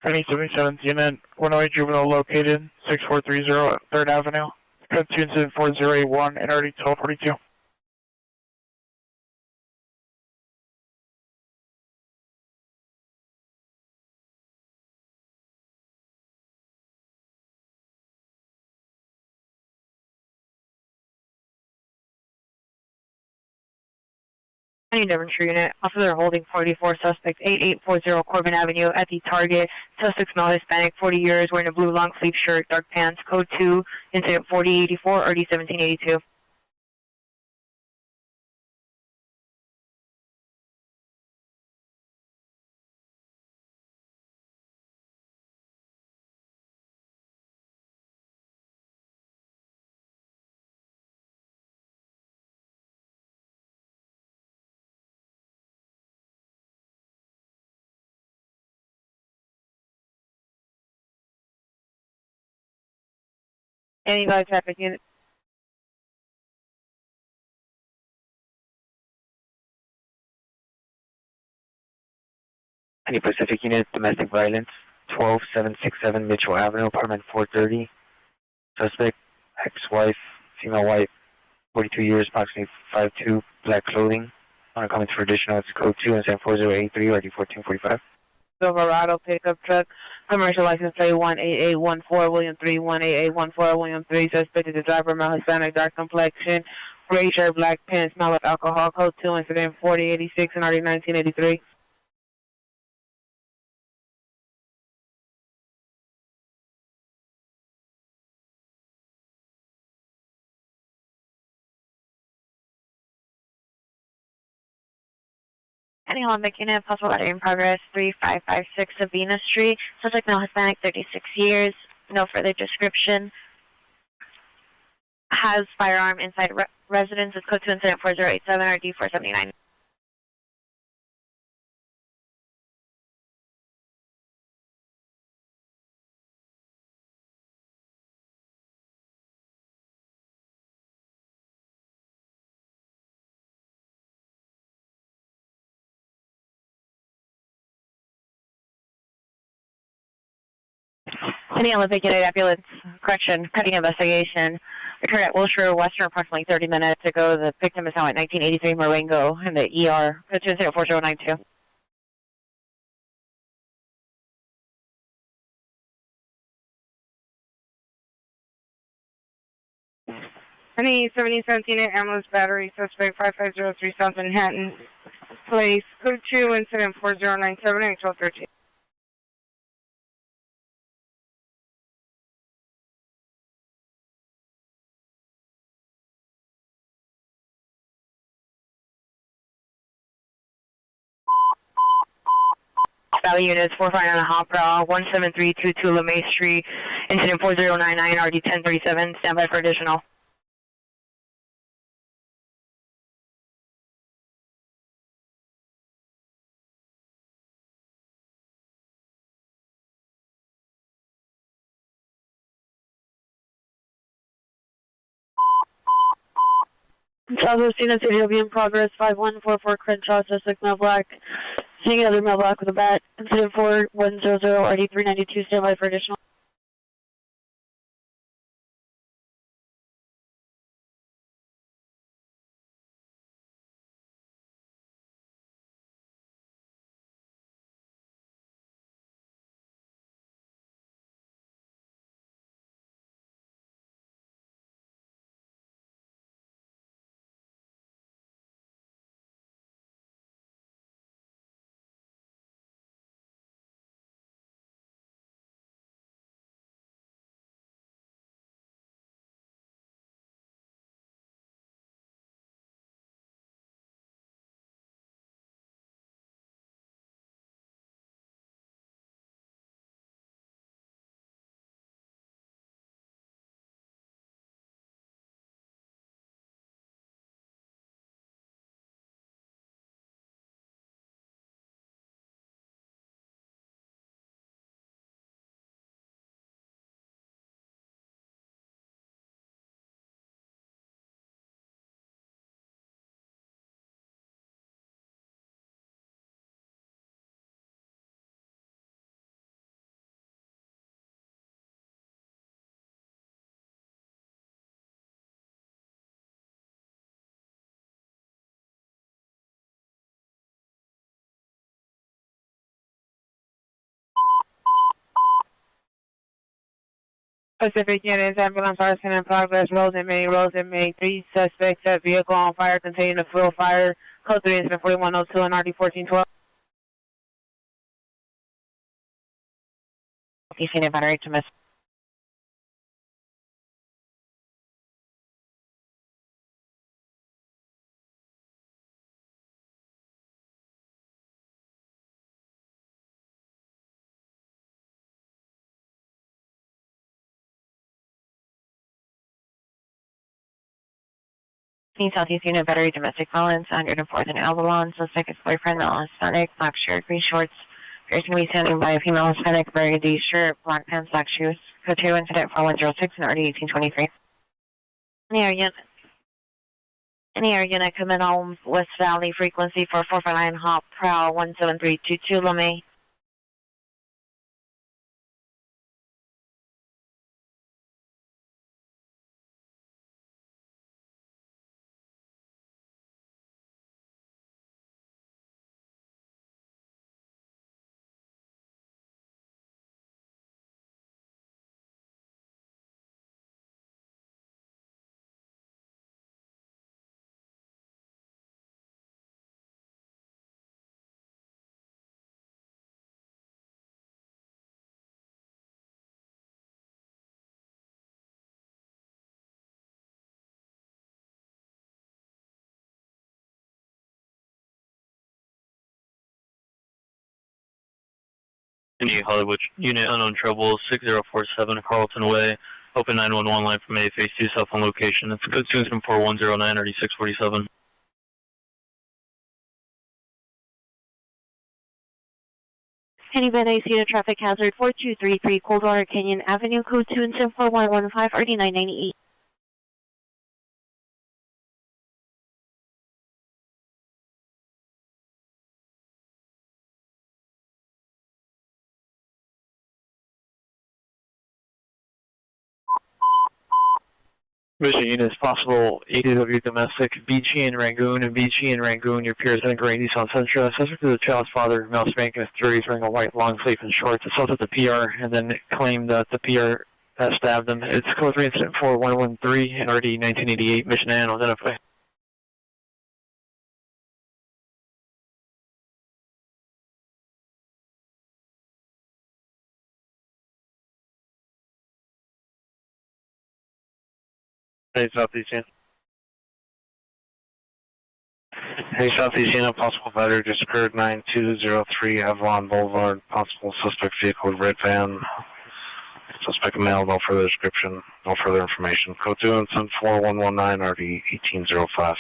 Penny 77th unit, 108 juvenile located, 6430 3rd Avenue. Code 2 incident 4081 and already 1242. Penny Devonshire Unit, officer holding 44, suspect 8840 Corbin Avenue at the target. Suspect male, Hispanic, 40 years, wearing a blue long sleeve shirt, dark pants. Code 2, incident 4084 or 1782. Any live traffic unit. Any Pacific unit, domestic violence, 12767 Mitchell Avenue, apartment 430. Suspect, ex-wife, female white, 42 years, approximately 5'2", black clothing. On a comment for additional, it's code 2 and 74083, RD 1445. Silverado pickup truck, commercial license plate 18814, William 3, 18814, William 3. Suspect is the driver, male Hispanic, dark complexion, gray shirt, black pants, smell of alcohol, code 2, incident 4086 and RD 1983. Any Olympic unit, possible battery in progress, 3556 Sabina Street. Subject male Hispanic, 36 years. No further description. Has firearm inside residence. It's code 2 incident 4087 RD 479. Any Olympic unit, ambulance, correction, pending investigation. Occurred at Wilshire Western approximately 30 minutes ago. The victim is now at 1983 Marengo in the ER, 24092. Any 77th unit, ambulance battery, suspect 5503 South Manhattan Place, code 2, incident 4097, and 1213. Valley units 459 Hopra, 17322 LeMay Street, incident 4099 RD 1037. Stand by for additional. Southwest units ADW in progress, 5144 Crenshaw, suspect male black. Seeing another male black with a bat. Incident 4100 RD 392, stand by for additional. Pacific units, ambulance arson in progress, Rose and May, 3 suspects at vehicle on fire containing a fuel fire, code 3 incident 4102 and RD 1412. Unit battery to miss. Southeast unit battery domestic violence, 104th and Avalon. Suspect is boyfriend, male Hispanic, black shirt, green shorts. Appears to be standing by a female Hispanic, burgundy shirt, black pants, black shoes. Code 2 incident 4106 and RD 1823. Any air unit, commit home, West Valley, frequency 4459 Hop, Prowl 17322 LeMay. Any Hollywood unit, unknown trouble, 6047 Carlton Way. Open 911 line from A, phase 2, cell phone location. It's code 24109, RD 647. Any bad AC to traffic hazard 4233 Coldwater Canyon Avenue, code 24115, RD 998. Mission units, possible ADW domestic, BG in Rangoon, and BG in Rangoon, your peers in Gray Nissan Sentra. Suspect is the child's father, male spank in his 30s, wearing a white long sleeve and shorts, assaulted the PR, and then claimed that the PR stabbed him. It's code 3 incident 4113, and RD 1988, mission and identify. Hey, Southeast Unit. Hey, Southeast Unit, possible battery just occurred 9203 Avalon Boulevard. Possible suspect vehicle red van. Suspect male, no further description, no further information. Code 2 incident 4119, RD 1805.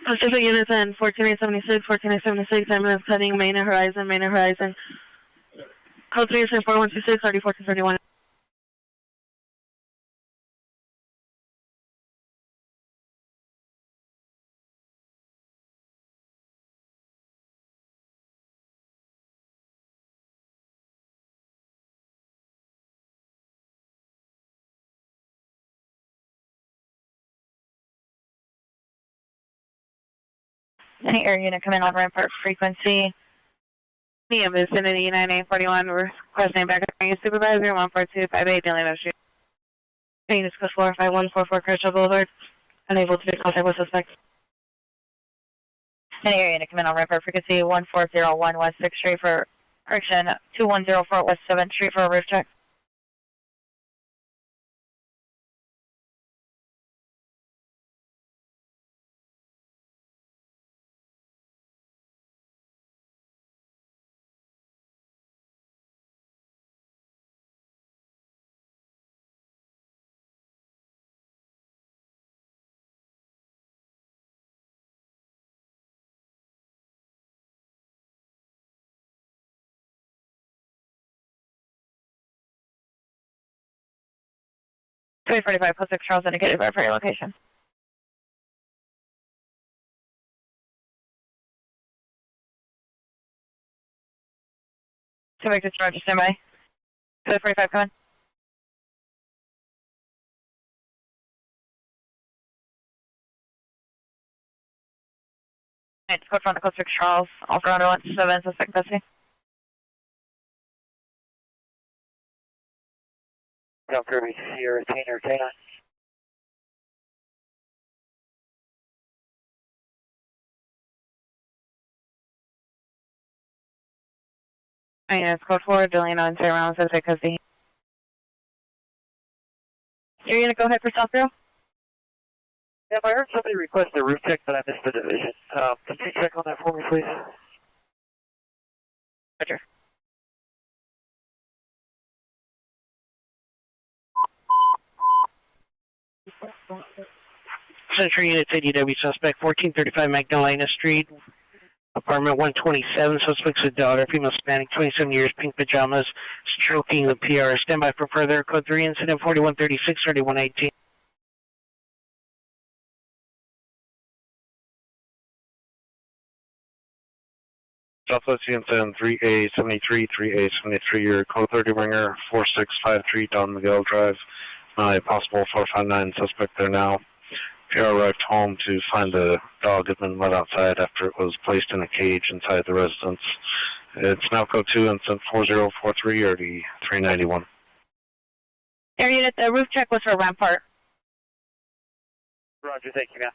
Pacific units in 14876, 14876, ambulance heading Main Horizon, Main Horizon. Code 3 is 4126, RD 1431. Any air unit come in on Rampart frequency. The vicinity 9841, requesting backup from your supervisor, 14258 Daily Street. Units code 45144 Crenshaw Boulevard. Unable to make contact with suspect. Any air unit come in on Rampart frequency 14011 West 6th Street for correction 2104 West 7th Street for a roof check. 245 code 6 Charles indicated by prior location. Victor Roger, stand by. 245, come in. Alright, code front, code 6 Charles, Alpha Rondo 17, suspect Bessie. Kirby, Sierra, Retainer, Retainer. It's code 4, Delano and Sarah Round, suspect Bessie. You're gonna go ahead for South Row? Yeah, I heard somebody request a roof check, but I missed the division. Could you check on that for me, please? Roger. Central Units ADW suspect, 1435 Magdalena Street, apartment 127, suspect's a daughter, female Hispanic, 27 years, pink pajamas, stroking the PR. Stand by for further. Code 3 incident 4136, 3118. Southwest Incident 3A73, 3A73, your code 30 ringer, 4653 Don Miguel Drive. Possible 459 suspect there now. PR arrived home to find the dog had been let outside after it was placed in a cage inside the residence. It's now code 2, incident 4043, or the 391. Air unit, the roof check was for Rampart. Roger, thank you, ma'am.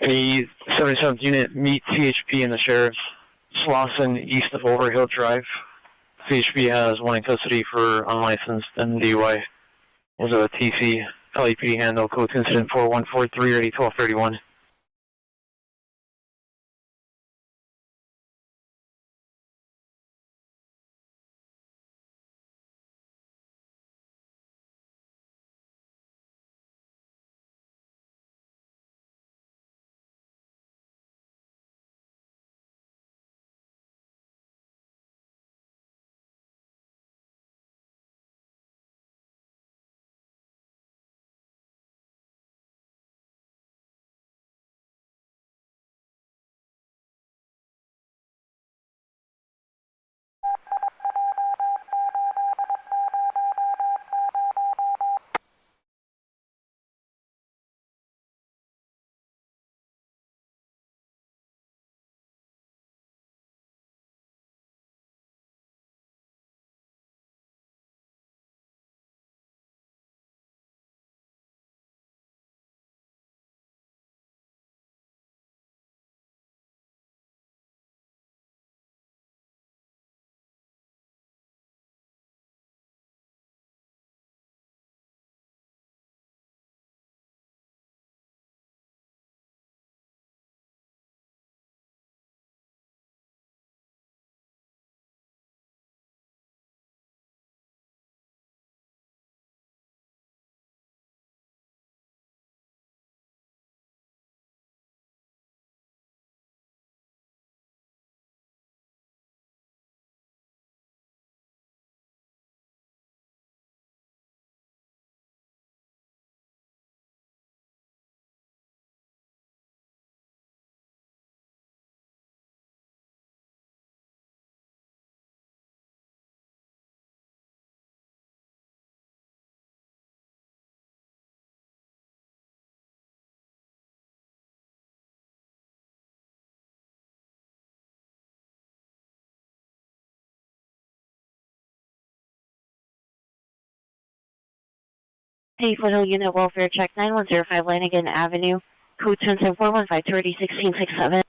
A 77th unit meet CHP and the sheriff's Slauson east of Overhill Drive. CHP has one in custody for unlicensed and DUI. Was a TC LAPD handle code incident 4143 ready 1231. Hey, Foothill Unit Welfare Check 9105 Lanigan Avenue, code 10415 1667.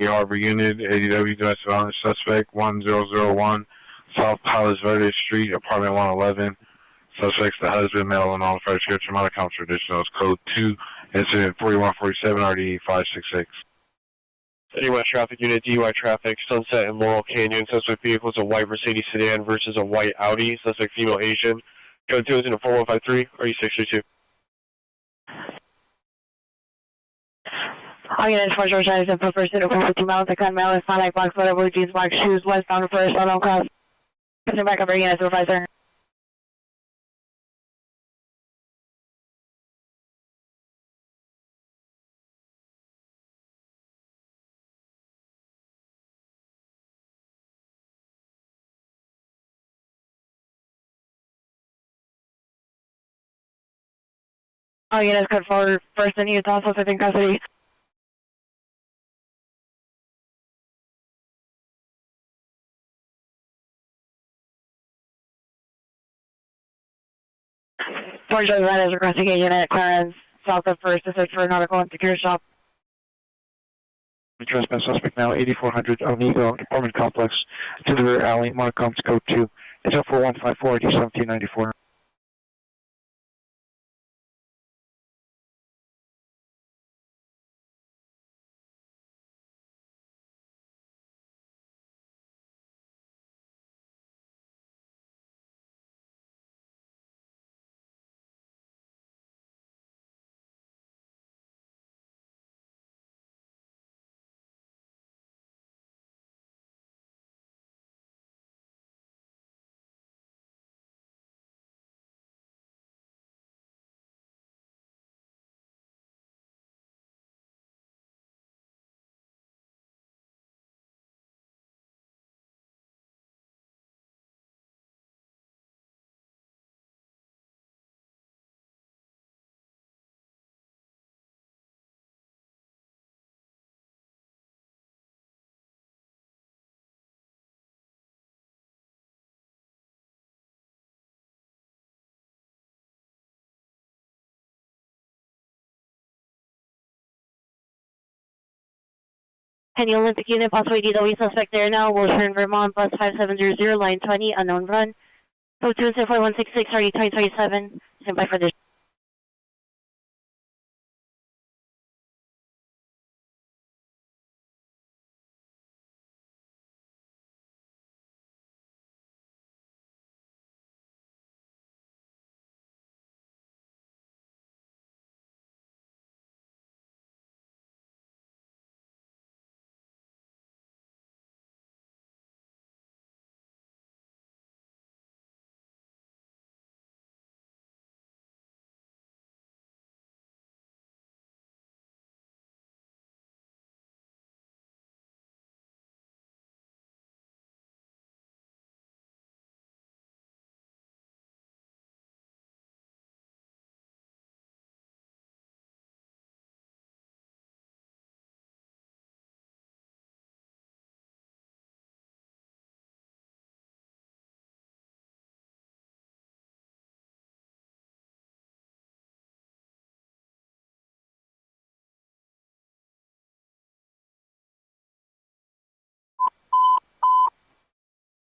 Harbor Unit, ADW domestic violence suspect 1001 South Palos Verdes Street, apartment 111. Suspect's the husband, male and all, first description, amount of counts traditional is code 2, incident 4147, RDE 566. City West Traffic Unit, DUI traffic, Sunset and Laurel Canyon. Suspect vehicle is a white Mercedes sedan versus a white Audi. Suspect female Asian. Code 2 is in a 4153, RE632. All units for George Anderson for pursuit of 52 miles. The gun male is not like box, whatever, jeans, black shoes, westbound first, on cross. Coming back over unit supervisor. All units code forward first in Utah, suspect in custody. George Anderson is requesting a unit clearance south of first to search for a nautical and secure shop. Trespass suspect now 8400 Onigo apartment complex to the rear alley, Montcalm's code 2. It's up for 154 ID 1794. Penny Olympic Unit, possibly DW suspect there now. Wilshire, Vermont, bus 5700, line 20, unknown run. Code 2 and 4166, RD 2027. Stand by for this.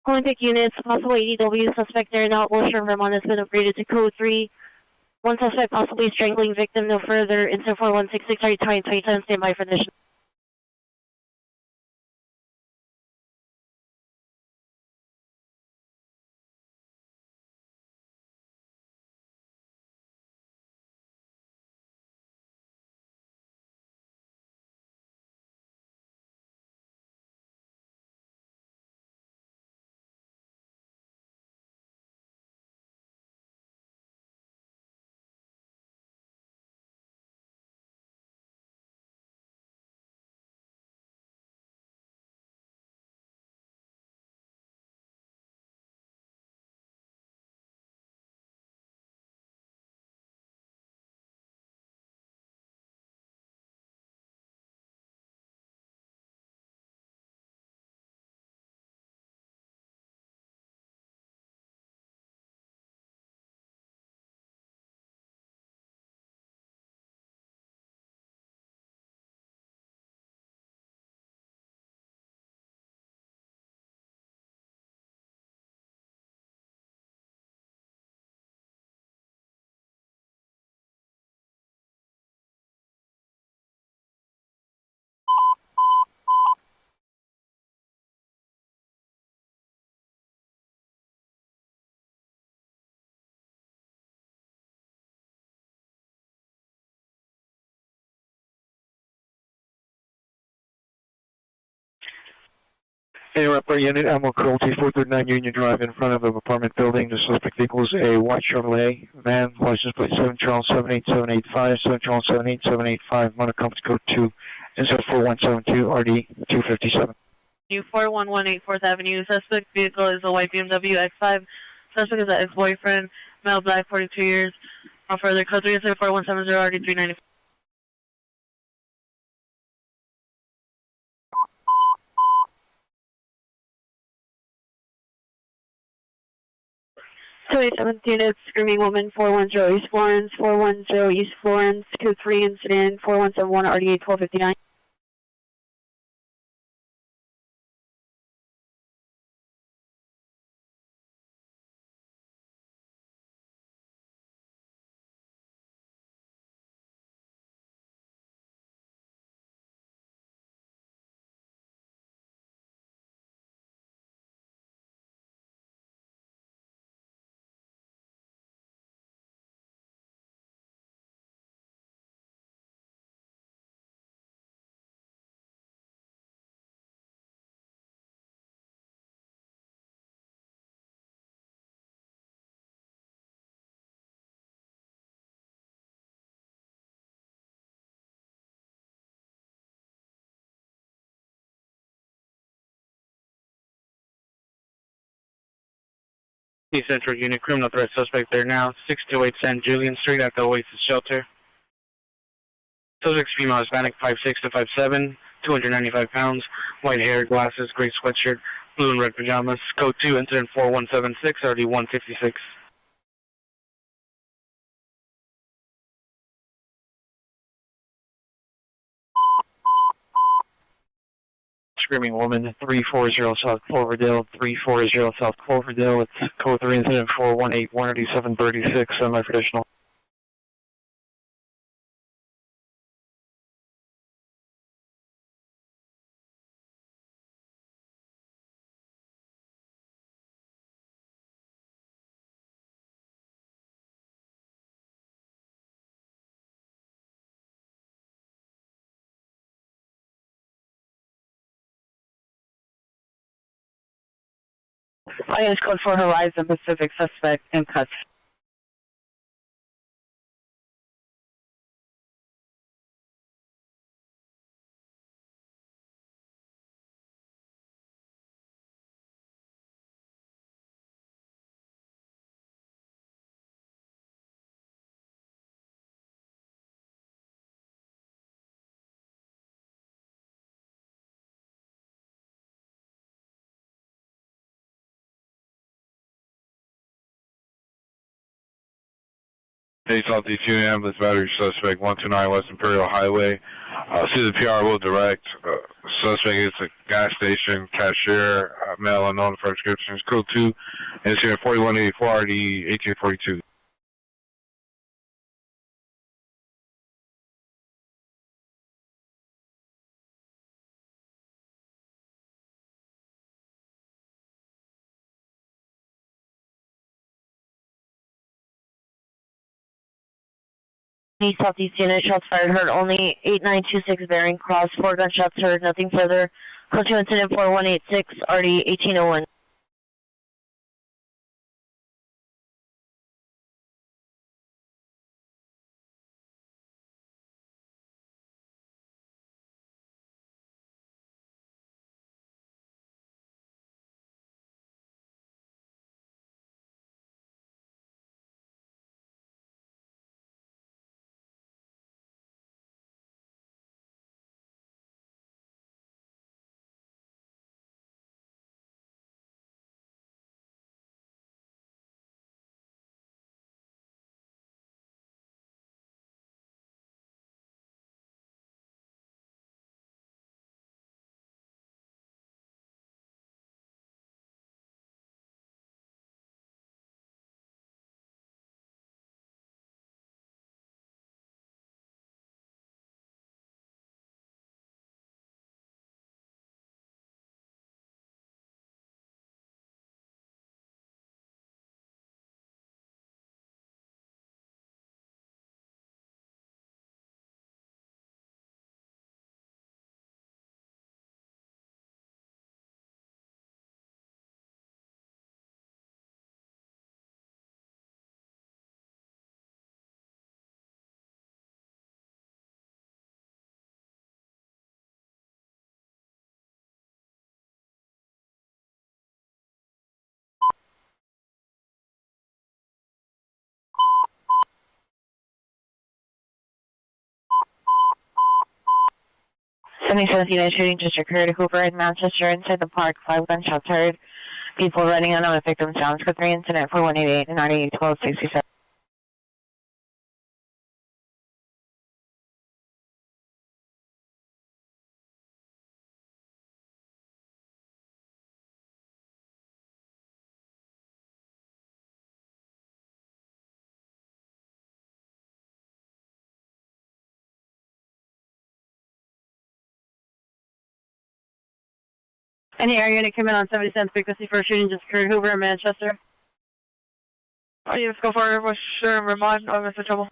Olympic units, possibly ADW suspect there now. Wilshire, Vermont has been upgraded to code 3. One suspect possibly strangling victim, no further. Incident 4166, RD 2027. Stand by for this. Interrupt our unit, Animal Cruelty, 439 Union Drive in front of an apartment building. The suspect vehicle is a white Chevrolet van, license plate 7 Charles 78785, 7 Charles 78785, motor compass code 2, insert 4172, RD 257. New 411 4th Avenue. Suspect vehicle is a white BMW X5. Suspect is an ex-boyfriend, male, black, 42 years. No further, code 34170, RD 390. So 8th unit, screaming woman, 410 East Florence, 410 East Florence, code 3 incident, 4171, RDA 1259. East Central Unit, criminal threat suspect there now, 628 San Julian Street at the Oasis Shelter. Suspect's female, Hispanic, 5'6" to 5'7", 295 pounds, white hair, glasses, gray sweatshirt, blue and red pajamas. Code 2, incident 4176, RD 156. Screaming woman, 340 South Cloverdale, 340 South Cloverdale. It's code 3 incident 418 18736, semi-traditional. Finance code for Horizon Pacific, suspect in cuffs. Hey, Southeast Union Ambulance Battery Suspect 129 West Imperial Highway. See the PR will direct. Suspect is a gas station cashier, male unknown for descriptions. Code 2, incident 4184 RD 1842. Southeast unit, shots fired, heard only 8926 bearing cross, 4 gunshots heard, nothing further. Code 2 incident 4186, RD 1801. 77th United shooting just occurred. Hoover in Manchester inside the park. 5 gunshots heard. People running unknown victims down. For 3 incident 4188 and 981267. Any area unit come in on 77th frequency for a shooting just occurred. Hoover in Manchester. You just go for Bush Vermont, Mr. Trouble.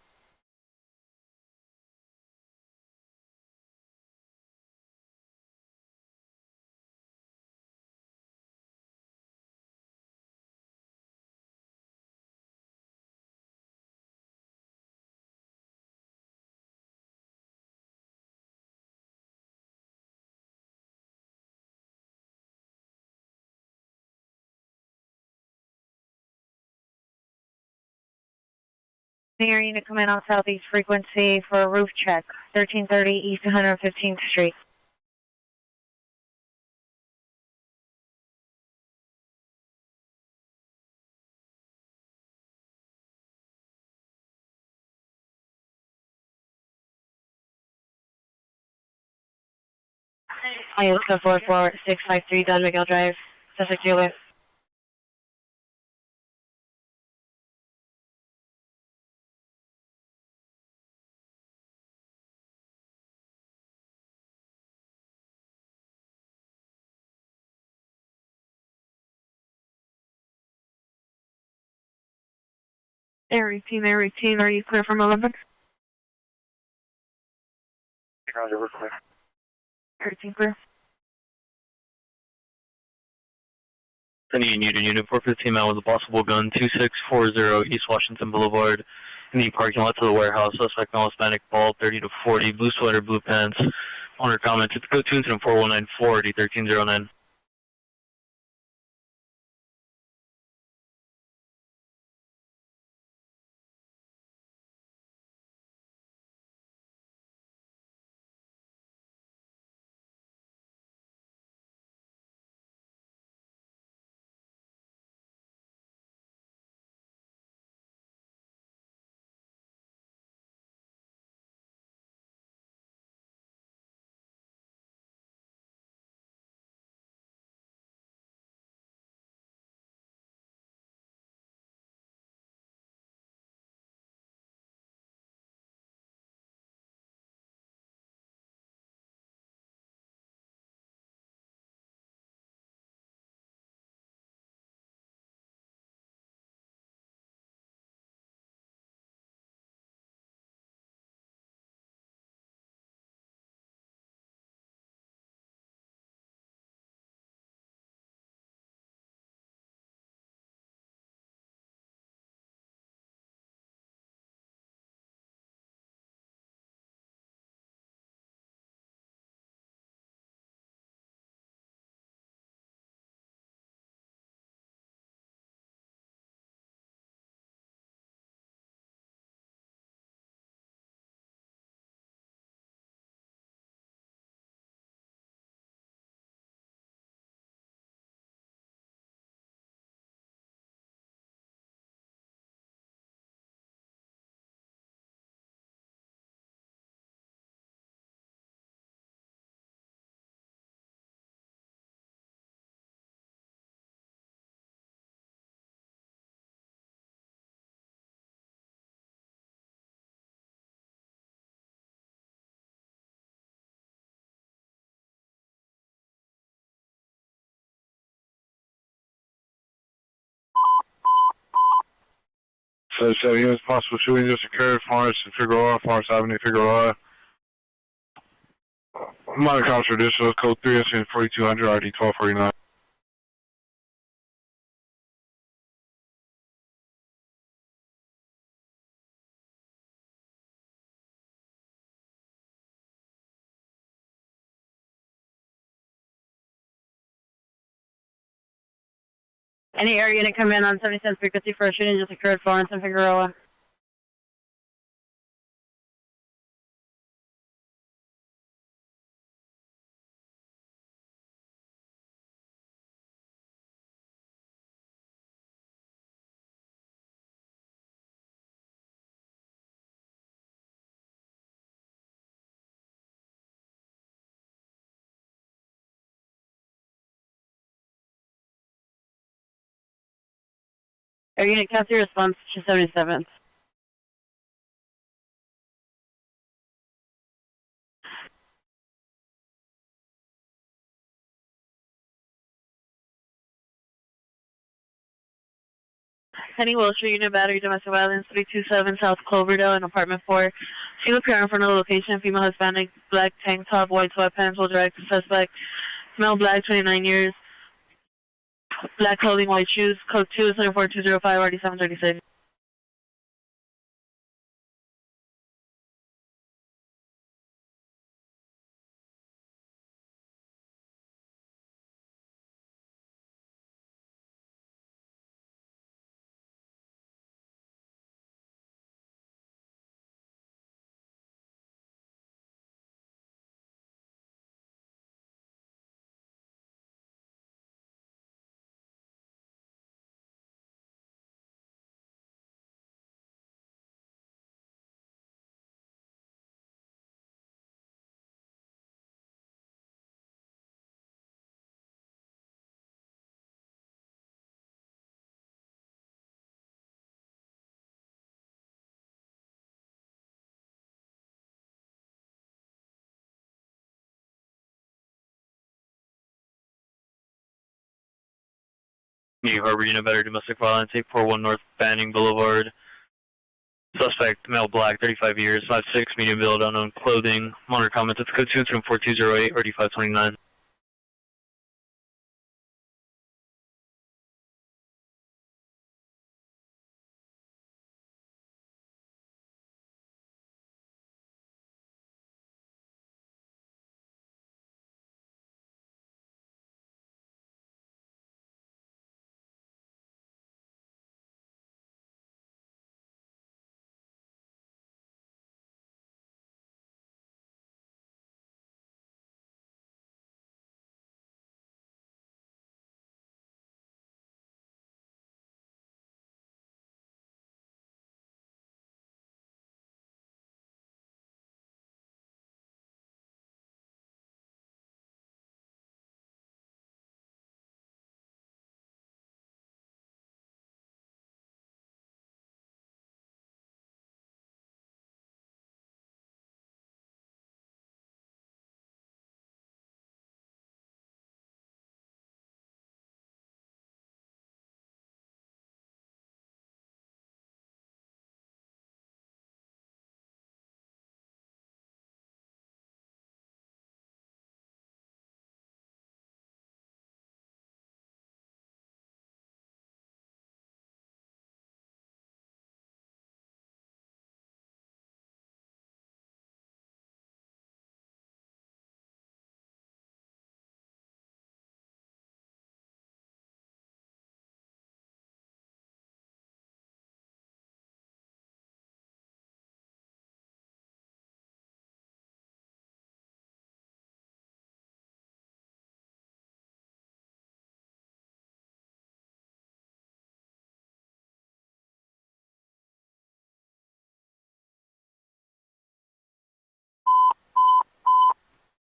Any area unit come in on southeast frequency for a roof check. 1330 East 115th Street. I look at 44653 Dodge Drive, Sussex Dealer. Air 18, are you clear from 11? Roger, we're clear. Air 18 clear. Sending a unit 415 out with a possible gun, 2640 East Washington Boulevard, in the parking lot to the warehouse. Suspect male Hispanic, bald, 30 to 40, blue sweater, blue pants. Owner comments, it's code 2 incident 4194 1309. So units possible shooting just occurred, Forest and Figueroa, Forest Avenue, Figueroa. Monaco traditional code 3, incident 4200, RD 1249. Any area unit come in on 77th frequency for a shooting just occurred, Florence and Figueroa. Air Unit Captain response to 77. Penny Wilshire, Unit Battery, Domestic Violence, 327 South Cloverdale in Apartment 4. Female appear in front of the location, female Hispanic, black tank top, white sweatpants, will direct the suspect. Male black, 29 years, black clothing, white shoes, code 2 is 74205, RD 736. New Harbor Unit Battery, Domestic Violence, 841 North Banning Boulevard. Suspect, male black, 35 years, 5'6", medium build, unknown clothing. Monitor comments at code 2 and 4208, RD 529.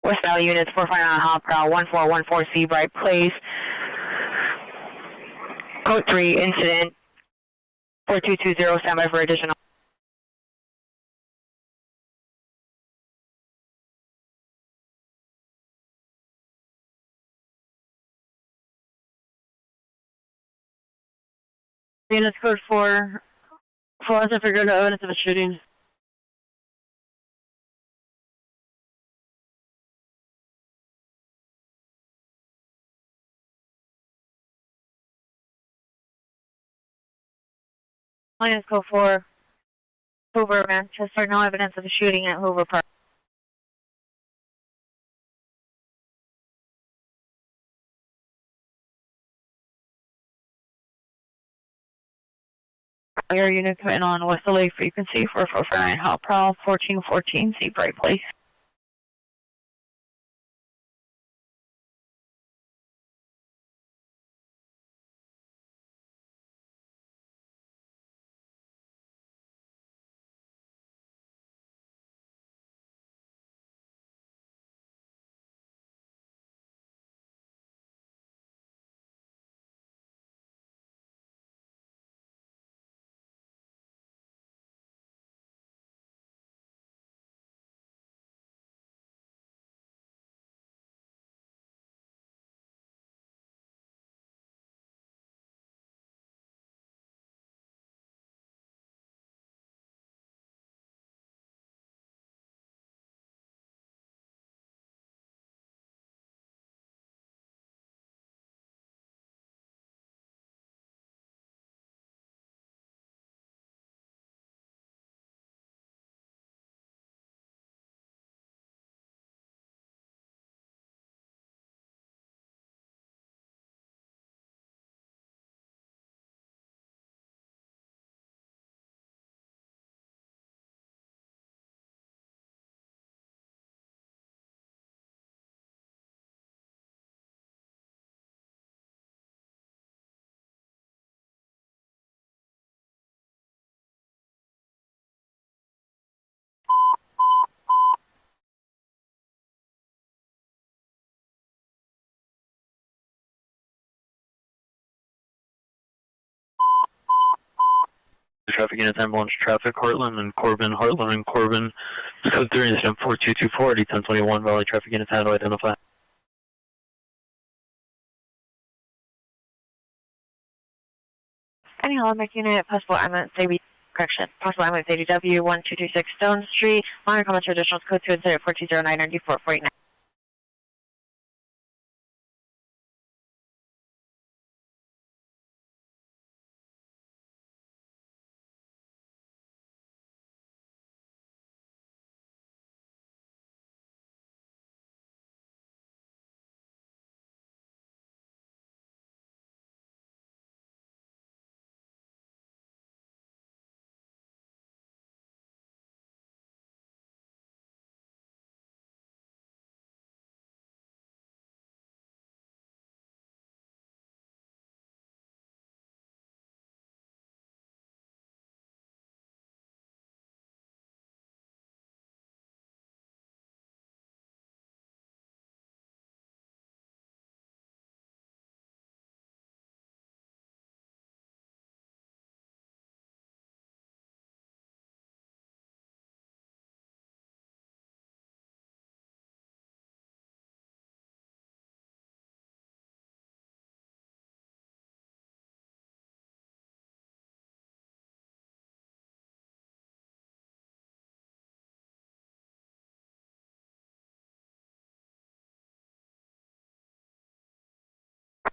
West Valley units 459 Hop Route 1414 Seabright Place. Code 3 incident 4220, standby for additional. Units code 4, follows and figured out evidence of a shooting. Units code 4, Hoover, Manchester, no evidence of a shooting at Hoover Park. Air unit coming on Westerly frequency 4449 Hop Route 1414 Seabright Place. traffic units, ambulance traffic, Heartland and Corbin, Heartland and Corbin. Code 3, incident 4224, 1021, Valley traffic units, how to identify. Any Hallmark unit, possible ambulance possible ambulance ADW 1226 Stone Street. Minor comments for additional code 2 incident 4209 9449.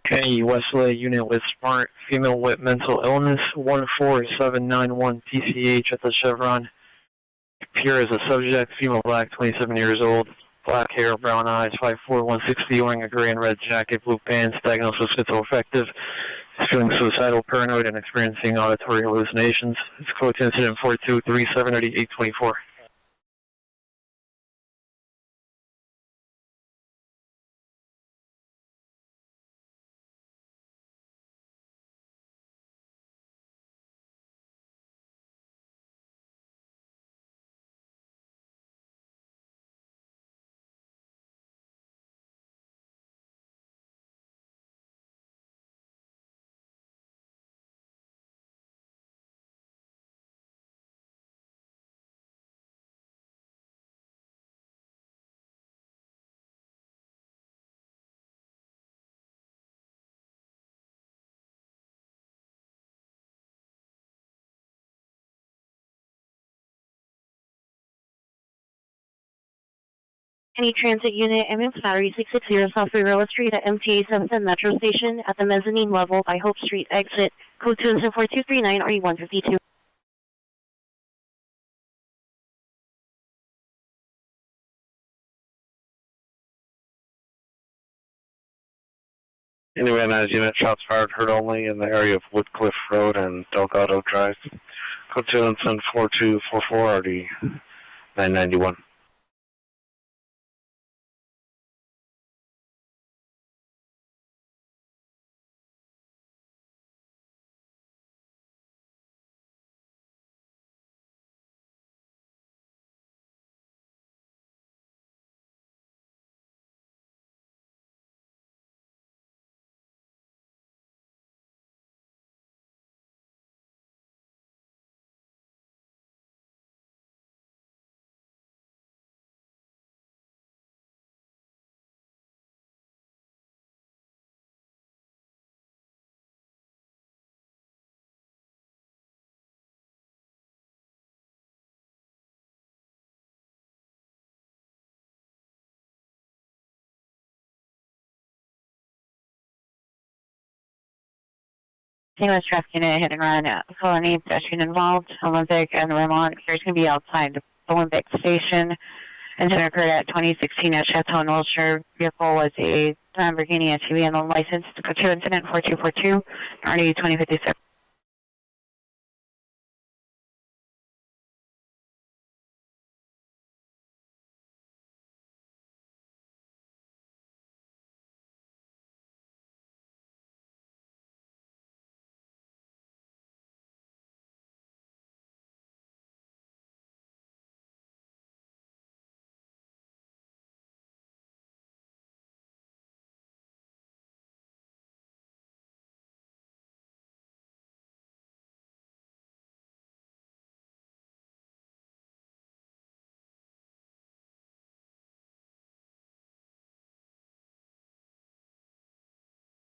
Okay, Wesley unit with smart female with mental illness 14791 PCH at the Chevron. Appear as a subject, female black, 27 years old, black hair, brown eyes, 5'4", 160, wearing a gray and red jacket, blue pants, diagnosed with schizoaffective, is feeling suicidal, paranoid, and experiencing auditory hallucinations. It's code to incident 42378824. Any transit unit, ambulance battery 660 South Railroad Street at MTA 710 Metro Station at the mezzanine level by Hope Street exit, code 2 4239 RE152. Anyway, as unit shots fired, heard only in the area of Woodcliff Road and Delgado Drive. Code 2 incident 4244 RD 991. Continuous traffic unit hit and run. Felony pedestrian involved. Olympic and Vermont. There's going to be outside the Olympic station. Incident occurred at 2016 at Chateau Nolsher. Vehicle was a Lamborghini SUV and unlicensed. Code 2 incident 4242 RD 2056.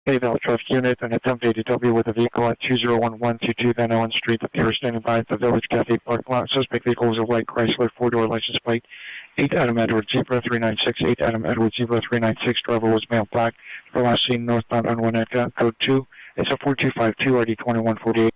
A Valley Traffic Unit, an attempt ADW with a vehicle at 201122 Van Allen Street. The Pier standing by at the Village Cafe parking lot. Suspect vehicle is a white Chrysler 4-door license plate. 8 Adam Edwards Zebra 396. 8 Adam Edwards Zebra 396. Driver was male black. For last seen northbound on Winnetka. Code 2. It's a 4252 RD 2148.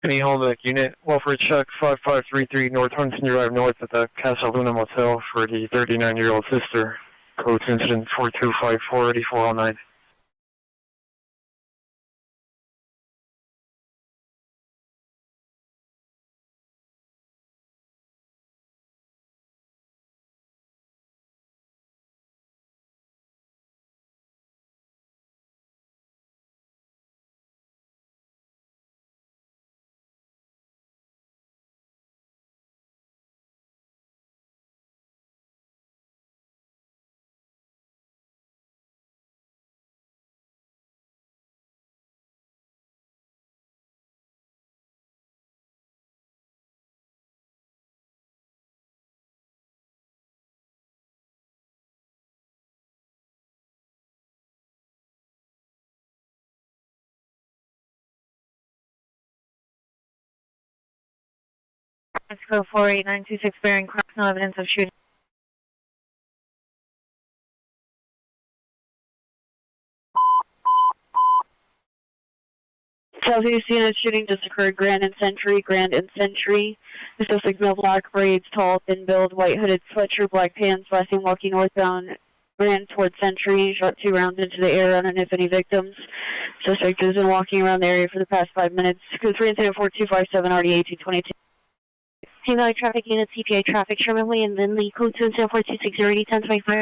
Any Hallback Unit, welfare check 5533 North Huntington Drive North at the Casa Luna Motel for the 39-year-old sister. Code incident 42548409. Let's go 48926 bearing cross, no evidence of shooting. Southeast unit shooting just occurred, Grand and Century. The suspect male black, braids, tall, thin build, white hooded sweatshirt, black pants, last seen walking northbound, Grand towards Century, shot 2 rounds into the air, unknown if any victims. Suspect has been walking around the area for the past 5 minutes. Code 3 incident 4257 RD 1822. Hey Valley Traffic Unit, CPA Traffic, Sherman Way and Lindley, code 2 incident 4260 RD 1025.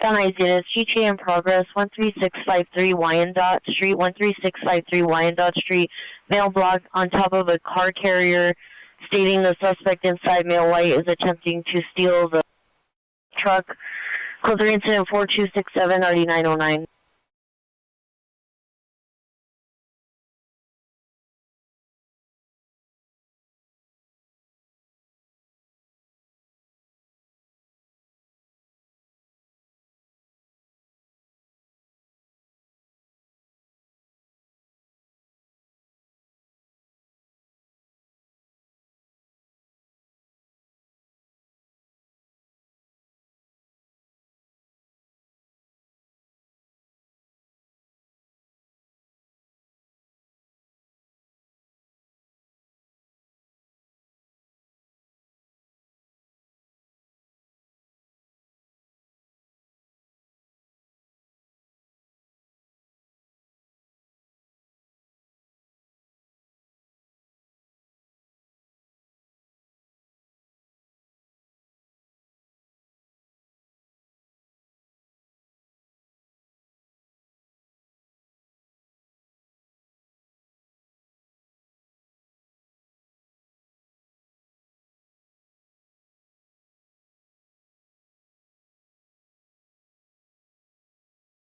Sunrise units, GTA in progress, 13653 Wyandotte Street, 13653 Wyandotte Street, male block on top of a car carrier, stating the suspect inside male white is attempting to steal the truck. Code 3 incident 4267 RD 909.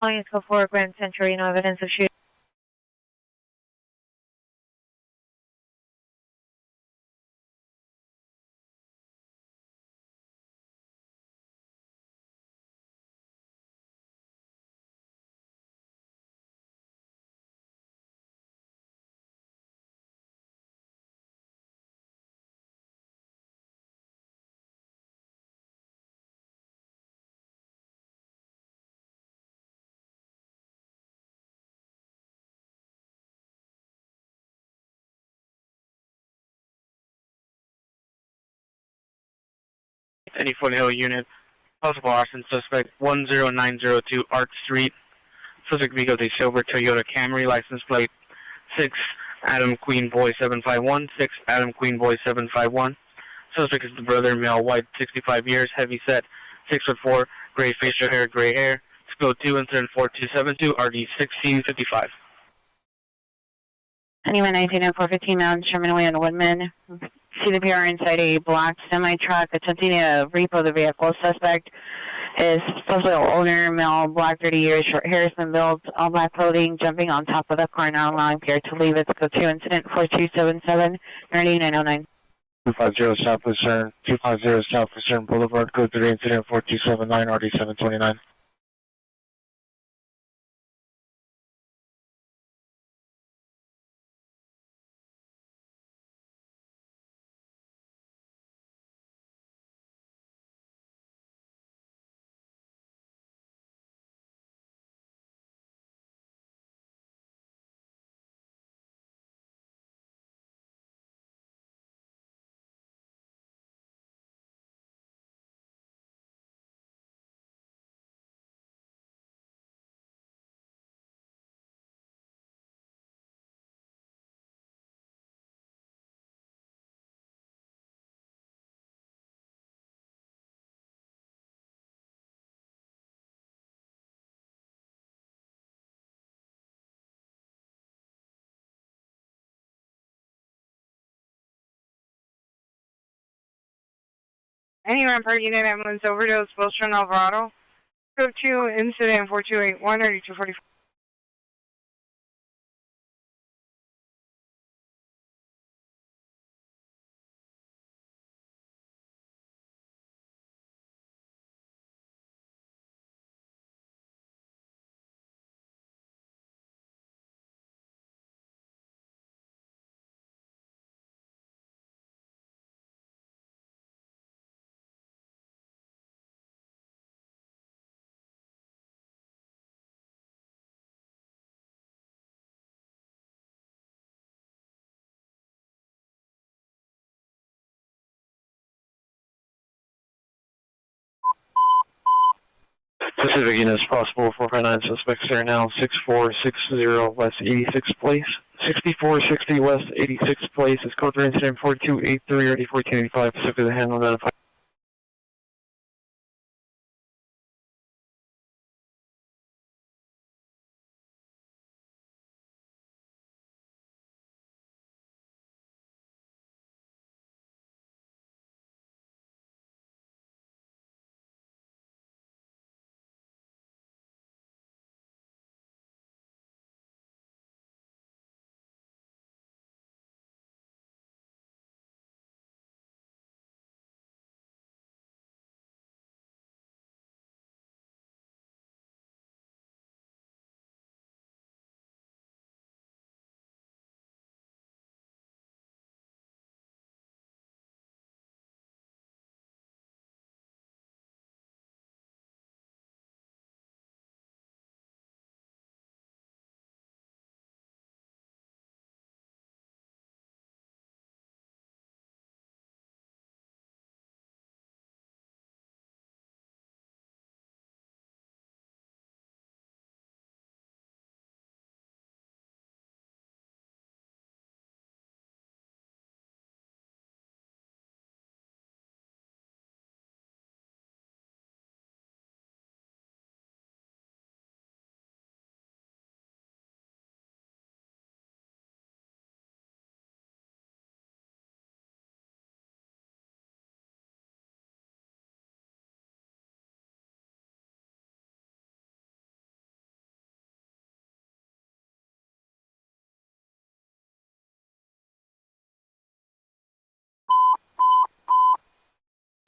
Calling is code 4 Grand Century, no evidence of shooting. Any Foothill unit, possible arson suspect 10902 Arch Street, suspect vehicle is a silver Toyota Camry, license plate 6 Adam Queen Boy 751, 6 Adam Queen Boy 751. Suspect is the brother, male, white, 65 years, heavy set, 6'4", gray facial hair, gray hair. Code 2, incident 4272, RD 1655. Anyone 19 and 415 Mountain, Sherman Way on Woodman. See the PR inside a black semi-truck attempting to repo the vehicle. Suspect is supposedly owner, male, black, 30 years, short hair, some build, all black clothing, jumping on top of the car, not allowing PR to leave. It's code 2, incident 4277, 9909. 250 Southwestern Boulevard, code 3, incident 4279, RD 729. Any Rampart unit ambulance overdose, Wilshire, Alvarado. Code 2, incident 4281, ready 244. Specific units possible, 459 suspects there now, 6460 West 86th Place. 6460 West 86th Place is code for incident 4283, ready 1485, Pacific the handle identified.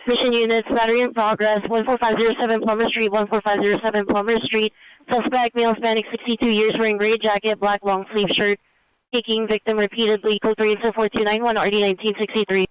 Mission units, battery in progress, 14507 Plummer Street, 14507 Plummer Street. Suspect, male, Hispanic, 62 years, wearing gray jacket, black long sleeve shirt, kicking victim repeatedly, code 34291, RD 1963.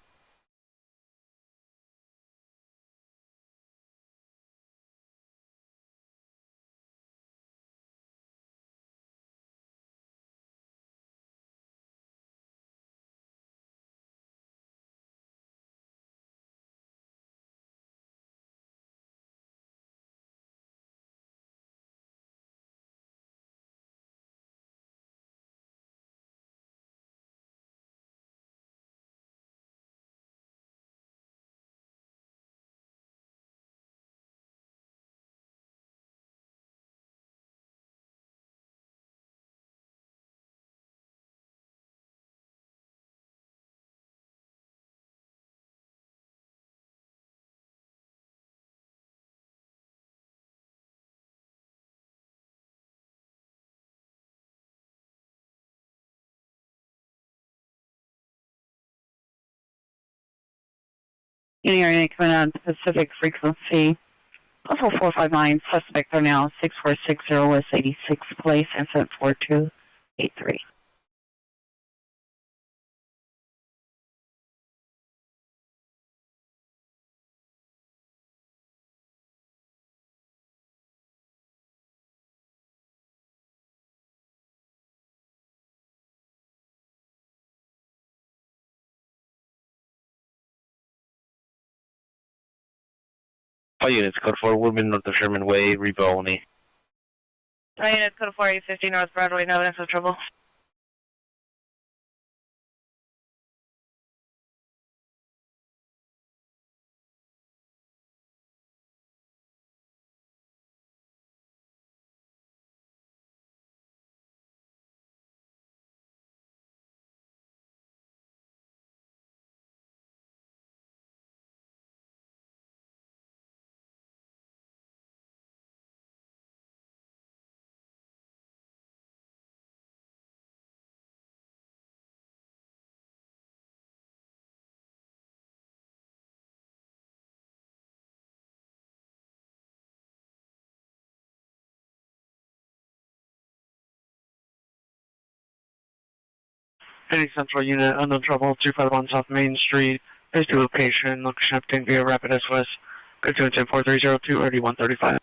Any area coming on Pacific frequency. Also 459, suspects are now 6460 West 86th Place, incident 4283. All units, code 4, Woodman, north of Sherman Way, Repo only. All units, code 4850 North Broadway, no evidence of trouble. Any Central Unit, unknown trouble, 251 South Main Street. Phase 2 location, location obtained via Rapid SOS. Code 210-4302, RD 135.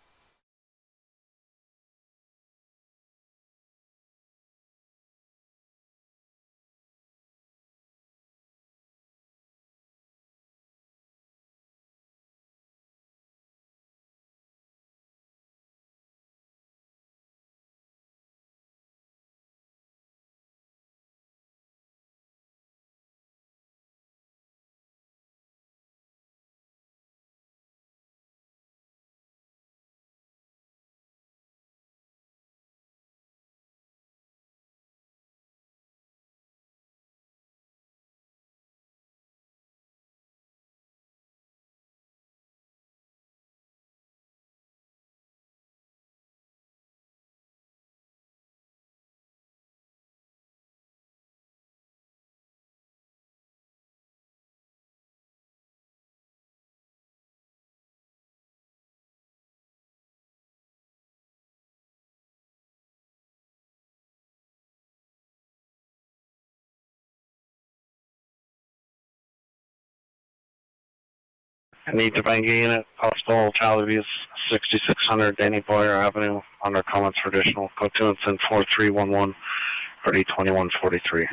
I need to bank unit, possible child abuse, 6600 Danny Boyer Avenue, under comments for additional, code 2 and send 4311, RD 2143.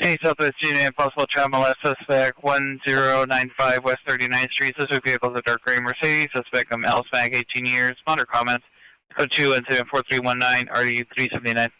Any Southwest Unit, possible child molest suspect, 1095 West 39th Street. Suspect vehicle is a dark gray Mercedes. Suspect male, Hispanic, 18 years. Monitor comments. Code 2 and 4319, RDU 379.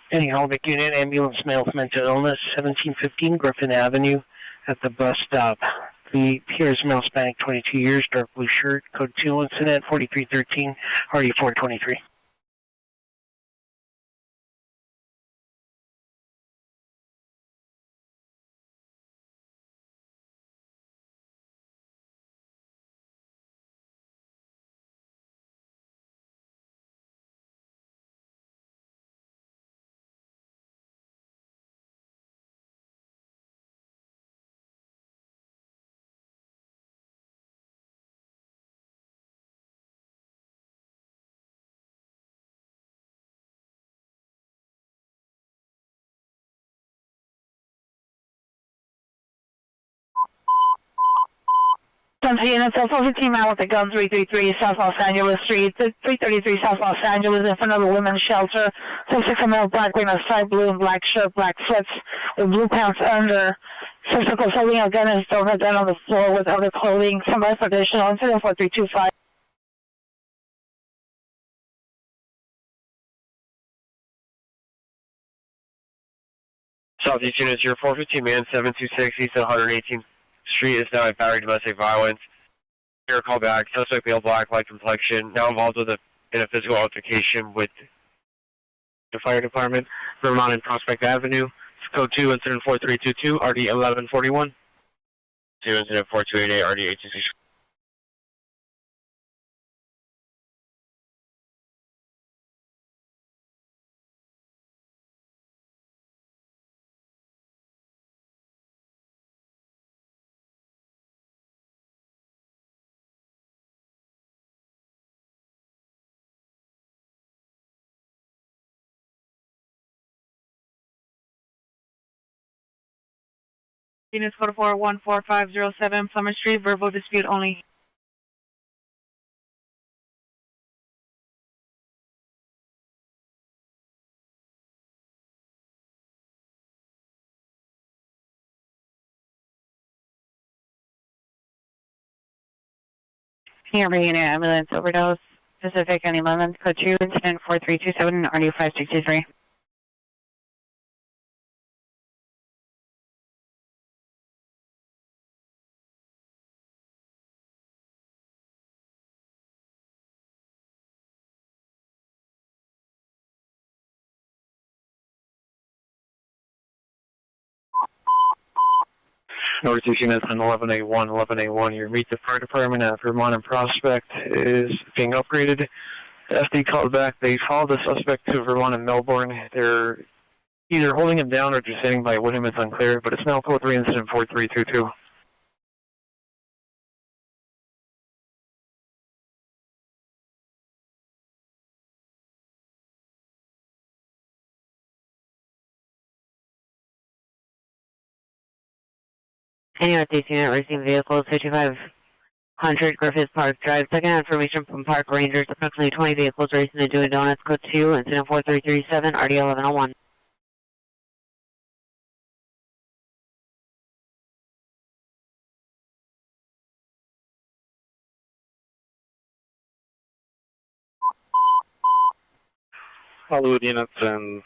Any Hallmark unit, ambulance, male with mental illness, 1715 Griffin Avenue at the bus stop. The Pierce male Hispanic, 22 years, dark blue shirt, code 2 incident, 4313, RD 423. Unit, cell phone 15 mile with a gun, 333 South Los Angeles Street, 333 South Los Angeles, in front of the women's shelter. 66 male, black, wearing a sky blue and black shirt, black sweats, with blue pants under. Surgical holding a gun and throwing a gun on the floor with other clothing. Somebody for additional incident 4325. Southeast units, your 415 man, 726 East 118th Street is now at battery domestic violence. Here, call back. Suspect male, black, light complexion, now involved with in a physical altercation with the fire department, Vermont and Prospect Avenue. Code 2, incident 4322, RD 1141. 2, incident 4288, RD 826. Units 44-14507 Plummer Street, verbal dispute only. Here, unit ambulance overdose, Pacific any moment, code 2, incident 4327, RD 563. Northeast units on 11A1, your meet the fire department at Vermont and Prospect is being upgraded. FD called back. They followed the suspect to Vermont and Melbourne. They're either holding him down or just standing by with him. It's unclear, but it's now code 3 incident 4322. Any Northeast unit receiving vehicles 5500 Griffith Park Drive. Second information from Park Rangers. Approximately 20 vehicles racing to Dewey Donuts. Code 2, incident 4337, RD 1101. Hollywood units and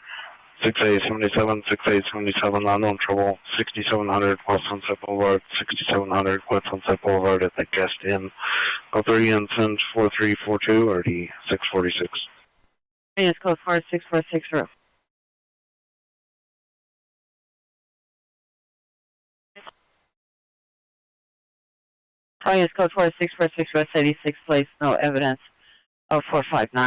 6877, 6877, unknown trouble, 6700 West Sunset Boulevard, 6700 West Sunset Boulevard at the Guest Inn. Code 3 incident 4342, RD 646. Units code 4646. Units code 4646, West 86 Place, no evidence of 459.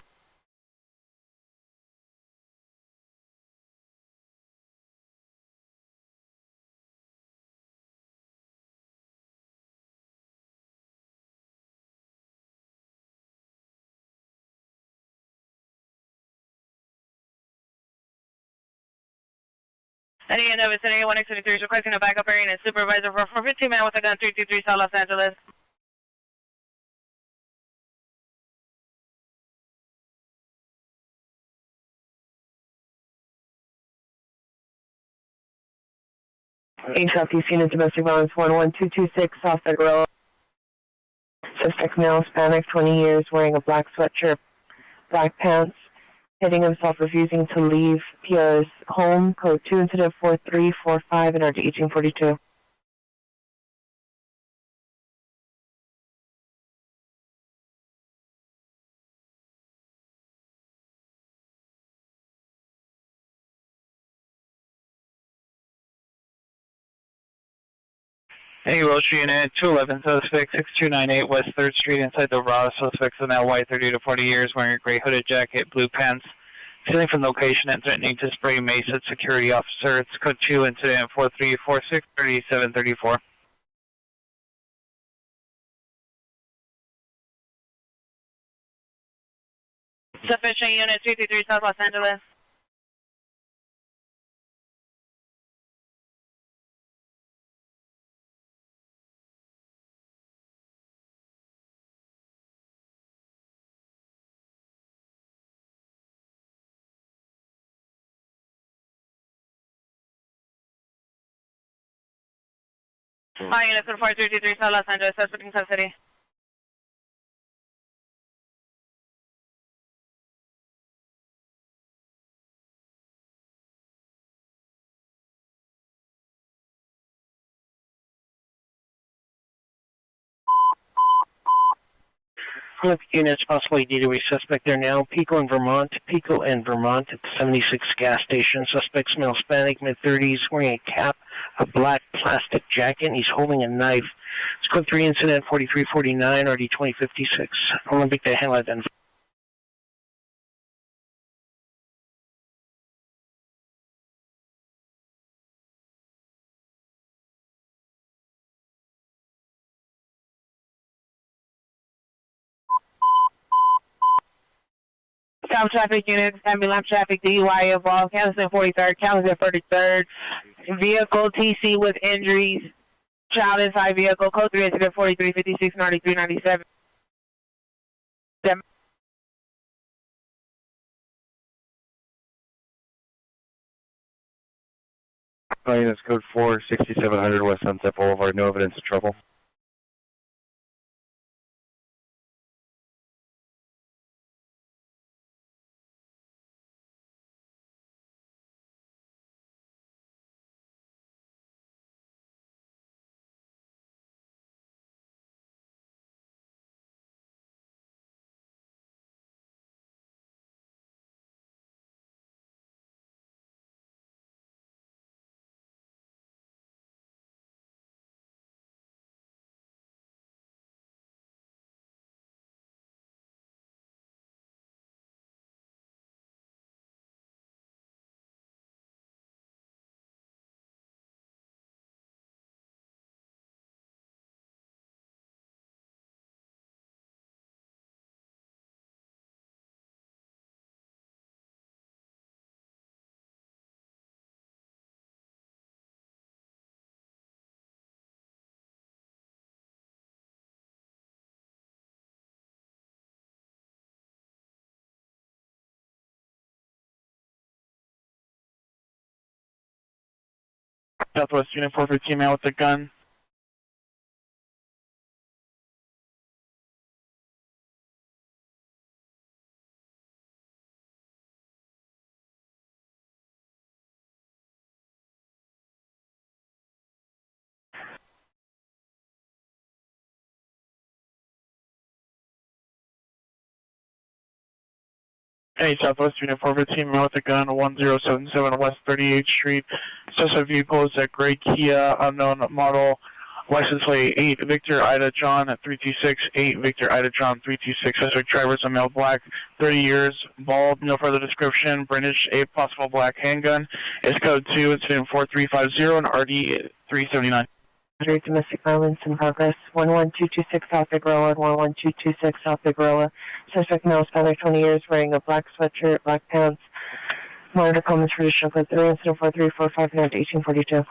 Any end of vicinity 163 is requesting a backup area and supervisor for 415 man with a gun 323 South Los Angeles. Eight Southeast unit domestic violence 11226 South Federal. Suspect male, Hispanic, 20 years, wearing a black sweatshirt, black pants, hitting himself, refusing to leave PR's home. Code 2, incident 4345 and RD 1842. Hey, Welsh Unit, 211 suspect, 6298 West 3rd Street, inside the Rada. Suspects are now white, 30 to 40 years, wearing a gray hooded jacket, blue pants, stealing from location and threatening to spray mace at security officer. It's code 2, incident 4346 3734. Sufficient Unit 223 South Los Angeles. Hi, Unit 4323 South Los Angeles, suspect in custody. Olympic units possibly DWA suspect there now. Pico in Vermont at the 76 gas station. Suspect's male Hispanic, mid-30s, wearing a cap, a black plastic jacket, and he's holding a knife. It's code 3, incident 4349, RD 2056. Olympic to handle identification. South traffic units, ambulance traffic DUI involved, Kansas 43rd, Kansas 33rd. Vehicle TC with injuries. Child inside vehicle, code 3, incident 4356, 9397. Units code 4, 6700 West Sunset Boulevard, no evidence of trouble. Southwest Unit 415 out with the gun. Hey, Southwest Unit 415 out with the gun, 1077 West 38th Street. Suspect vehicle is a gray Kia, unknown model. License plate 8 Victor Ida John at 326, 8 Victor Ida John 326. Suspect driver is a male black, 30 years, bald, no further description, British, a possible black handgun. It's code 2, incident 4350 and RD 379. Domestic violence in progress. 11226 South Figueroa, 11226 South Figueroa. Suspect male, Hispanic, 20 years, wearing a black sweatshirt, black pants. Monitor comments for additional code 3, incident 4345 and 1842.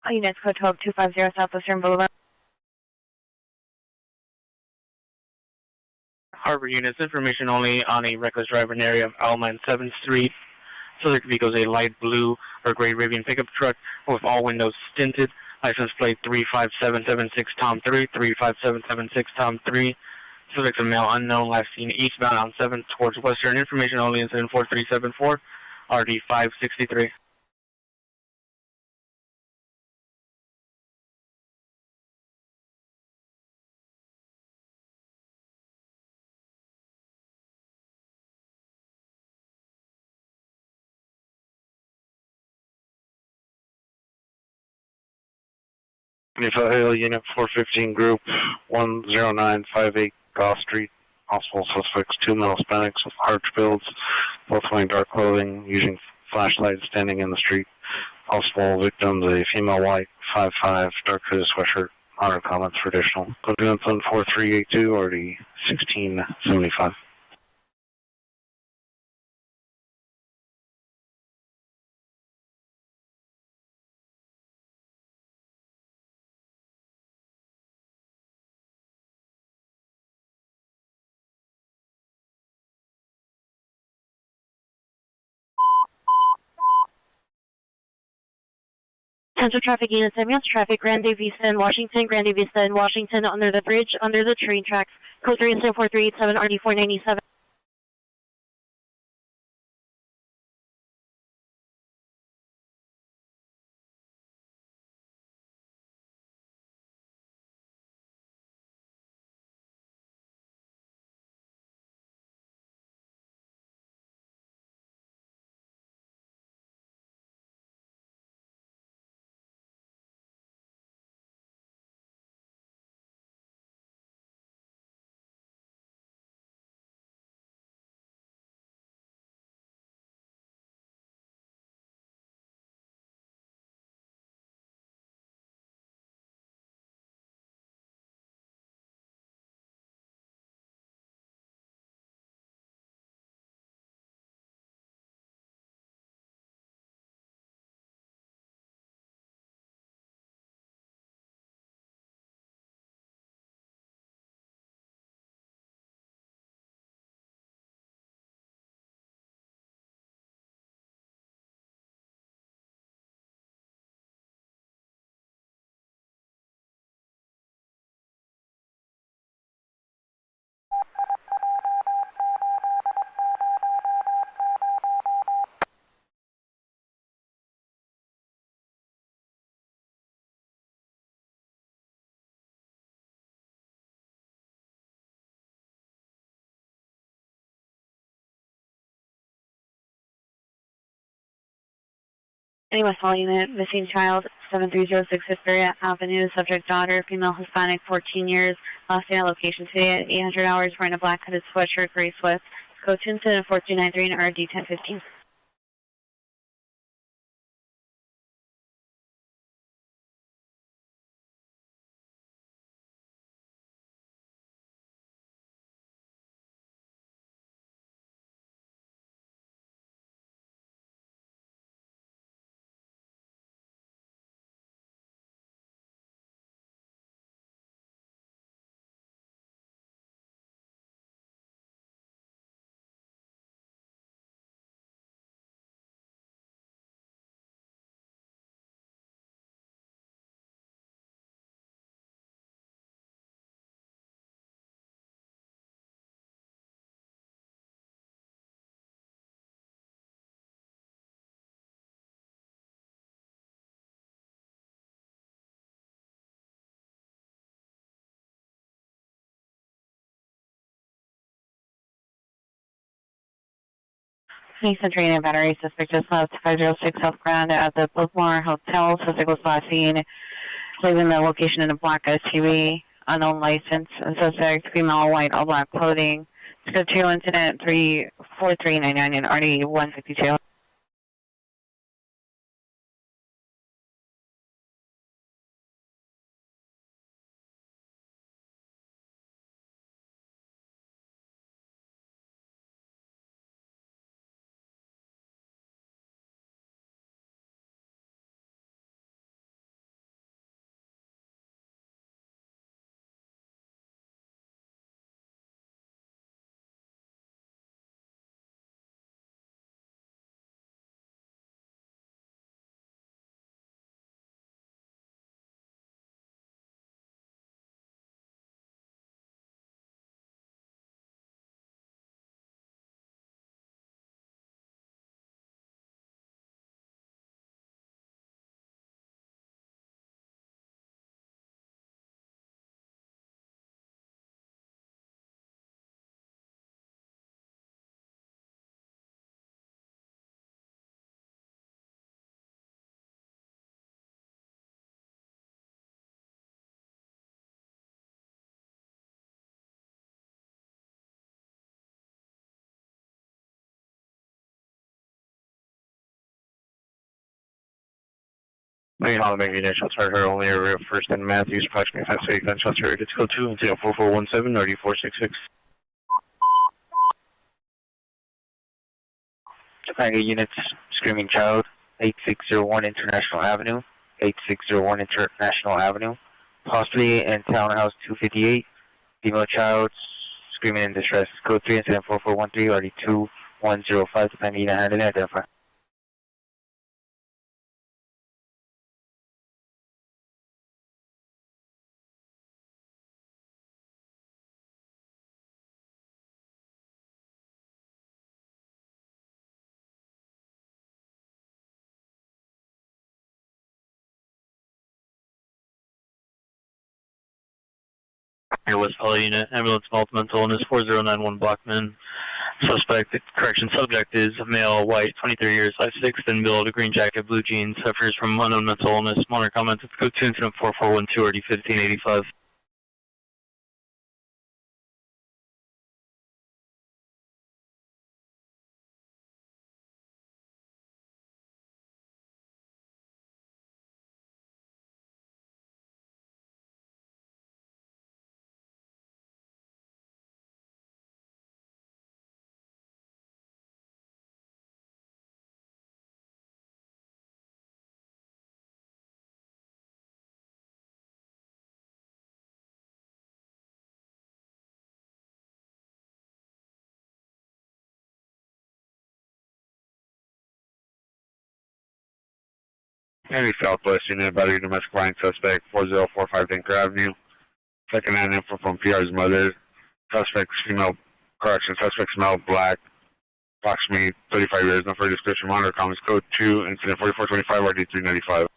All units, code 12250 Southwestern Boulevard. Harbor units, information only on a reckless driver in the area of Alma and 7th Street. Subject vehicle is a light blue or gray Rivian pickup truck with all windows tinted. License plate 35776 Tom 3, 35776 Tom 3. Subject a male unknown, last seen eastbound on 7th towards Western. Information only, incident 4374, RD 563. Hail Unit 415 Group 10958 Goss Street. Possible suspects, 2 male Hispanics with arch builds, both wearing dark clothing, using flashlights, standing in the street. Possible victims, a female white, 5'5", dark hooded sweatshirt. Honor comments for additional. Code units 14382 or the 1675. Central traffic units, ambulance traffic, Grande Vista in Washington, Grande Vista in Washington, under the bridge, under the train tracks. Code 34387, RD 497. Any West Hall unit, missing child, 7306 Hesperia Avenue, subject daughter, female Hispanic, 14 years, last seen at location today at 800 hours, wearing a black hooded sweatshirt, gray sweats. Code 2 incident 4293 and RD 1015. Centurion and battery suspect just left 506 South Grand at the Biltmore Hotel. Suspect was last seen leaving the location in a black SUV, unknown license. Suspect female, white, all black clothing. Scope 2 incident 34399 and RD 152. Main Hollenbeck unit, shots fired her only area of 1st and Matthews, approximately 5 gunshots heard. It's code 2, incident 4417, RD466. Triangle units, screaming child, 8601 International Avenue, 8601 International Avenue, possibly in Townhouse 258, female child, screaming in distress. Code 3, incident 4413, RD2105, depending on hand and identify. West Valley unit, ambulance multiple illness 4091 Blockman. Suspect, correction, subject is male, white, 23 years, 5'6", thin build, green jacket, blue jeans, suffers from unknown mental illness. Monitor comments at code 2, incident 4412, RD 1585. Heavy Southwest unit, battery domestic violence suspect, 4045 Dinker Avenue. Second-hand info from PR's mother. Suspect's female, correction, suspect's male, black, approximately 35 years, no further description. Monitor comments code 2, incident 4425, RD 395.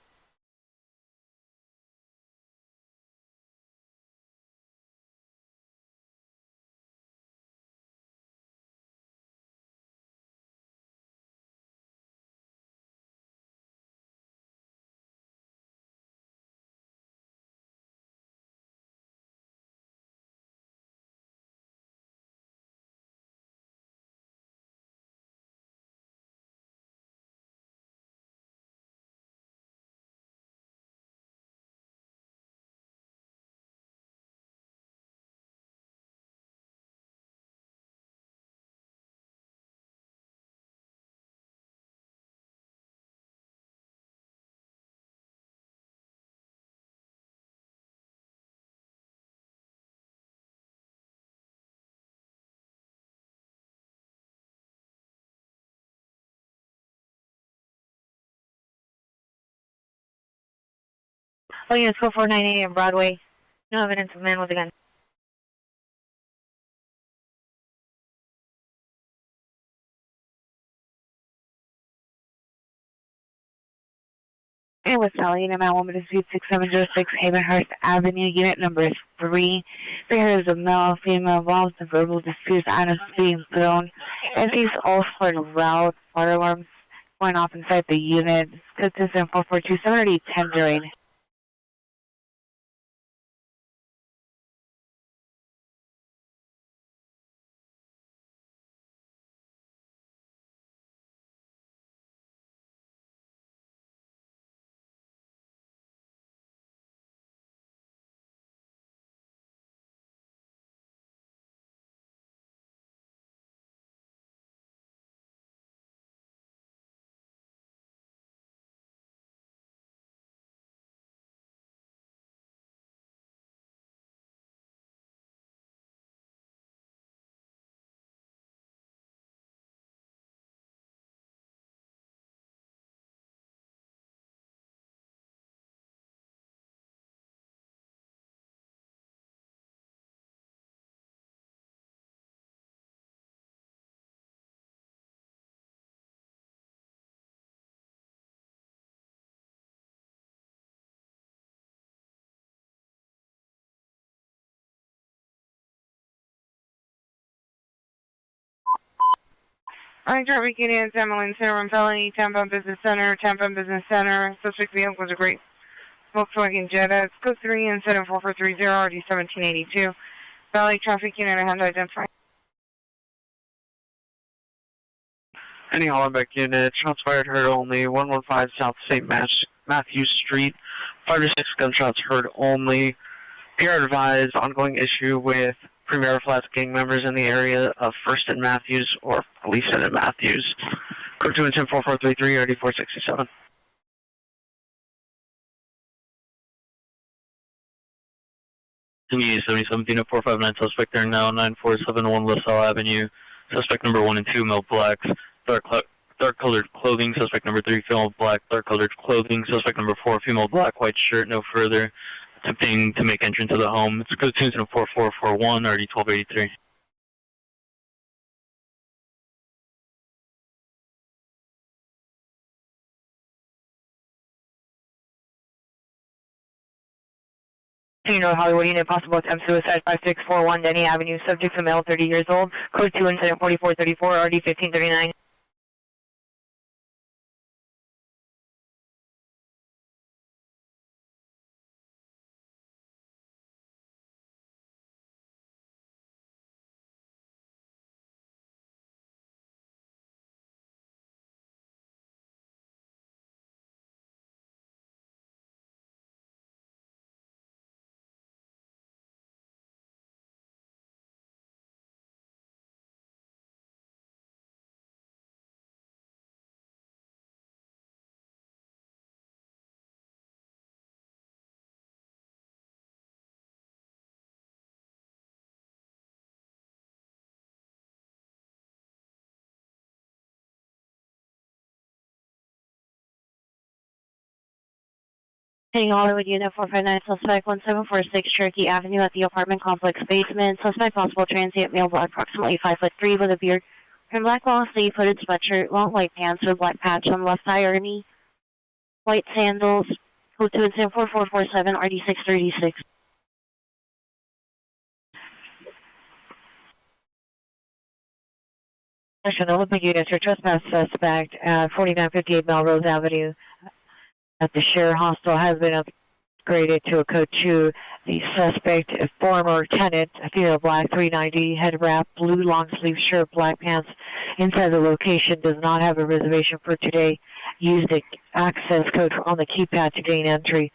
All units 4498 on Broadway. No evidence of man with a gun. And West Valley unit, man, 1 minute suite 6706 Havenhurst Avenue, unit number 3. There is a male, female involved in verbal disputes and is being thrown. And these all for loud fire alarms going off inside the unit. Citizen 4427 already tendering. Alright, traffic units, Emmeline Center, Felony, Tampa Business Center, Suspect vehicle was a great Volkswagen Jetta. It's code 3 and 7430, RD 1782. Valley traffic unit, I have to identify. Any Hollenbeck unit, shots fired heard only, 115 South St. Match, Matthews Street. 5 to 6 gunshots heard only. PR advised ongoing issue with Primera Flats gang members in the area of 1st and Matthews or Gleason and Matthews. Code 2 and 104433 RD 467. Continue 77 459 suspect there now 9471 LaSalle Avenue. Suspect number 1 and 2 male blacks. Dark colored clothing. Suspect number 3 female black. Dark colored clothing. Suspect number 4 female black. White shirt. No further. Attempting to make entrance to the home. It's code 2 4441 RD 1283. Hollywood unit, possible attempt suicide, 5641 Denny Avenue, subject to male, 30 years old, code 2 incident 4434, RD 1539. Heading Hollywood unit 459, suspect 1746 Cherokee Avenue at the apartment complex basement. Suspect possible transient male, black, approximately 5'3" with a beard. From black long sleeve hooded sweatshirt, long white pants with black patch on left thigh or knee. White sandals, code 2 incident 4447 RD 636. Olympic units, your trespass suspect at 4958 Melrose Avenue at the Share Hostel has been upgraded to a code 2. The suspect, a former tenant, a female black, 390, head wrap, blue long sleeve shirt, black pants. Inside the location does not have a reservation for today. Use the access code on the keypad to gain entry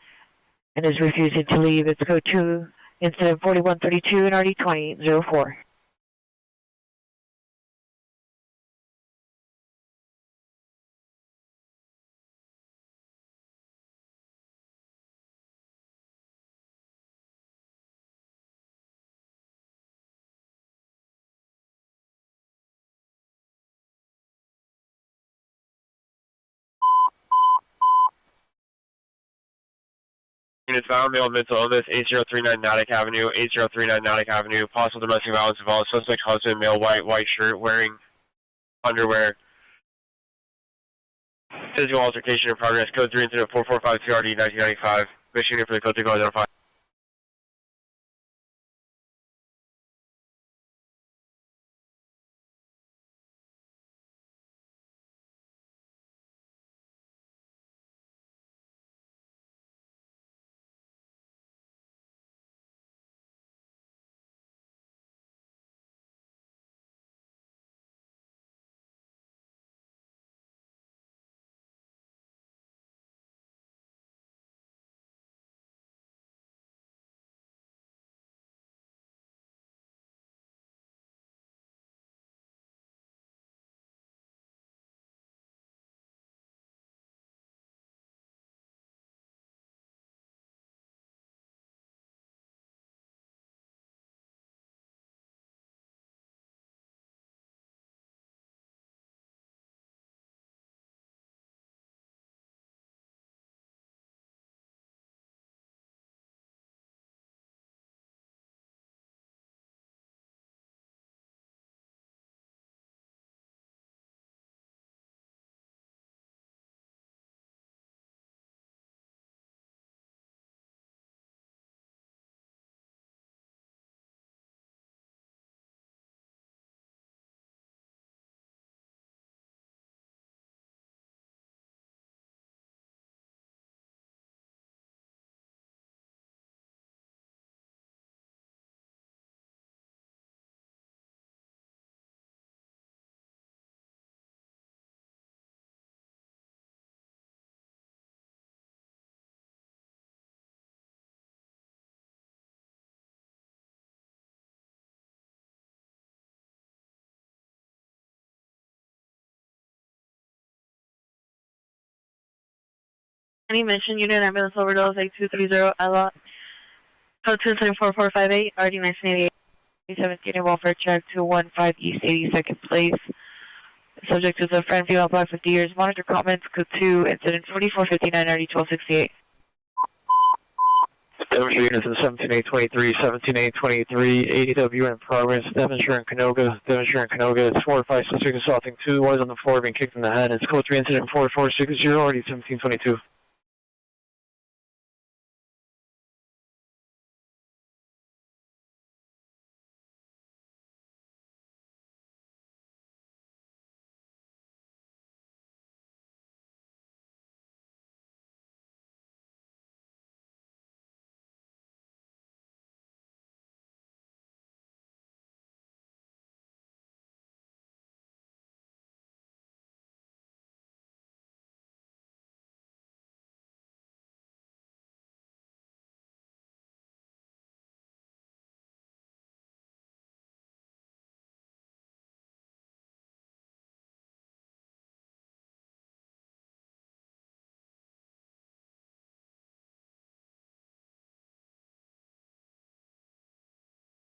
and is refusing to leave. It's code 2, incident 4132 and RD 2004. Units found male mental illness, 8039 Natick Avenue, 8039 Natick Avenue. Possible domestic violence involved. Suspect husband, male, white shirt, wearing underwear. Physical altercation in progress. Code 3 incident 4452 RD 1995. Mission unit for the code 3 go identify. Any mention unit ambulance overdose 8230 LA. Code 2744458 RD 1988. 17 welfare check 215 East 82nd Place. Subject is a friend, female, black, 50 years. Monitor comments, code 2, incident 4459 RD 1268. Devonshire units in 17823, 17823, ADW in progress, Devonshire and Canoga, it's 4 or 5 suspect assaulting 2, was on the floor being kicked in the head, it's code 3 incident 4460, already 1722.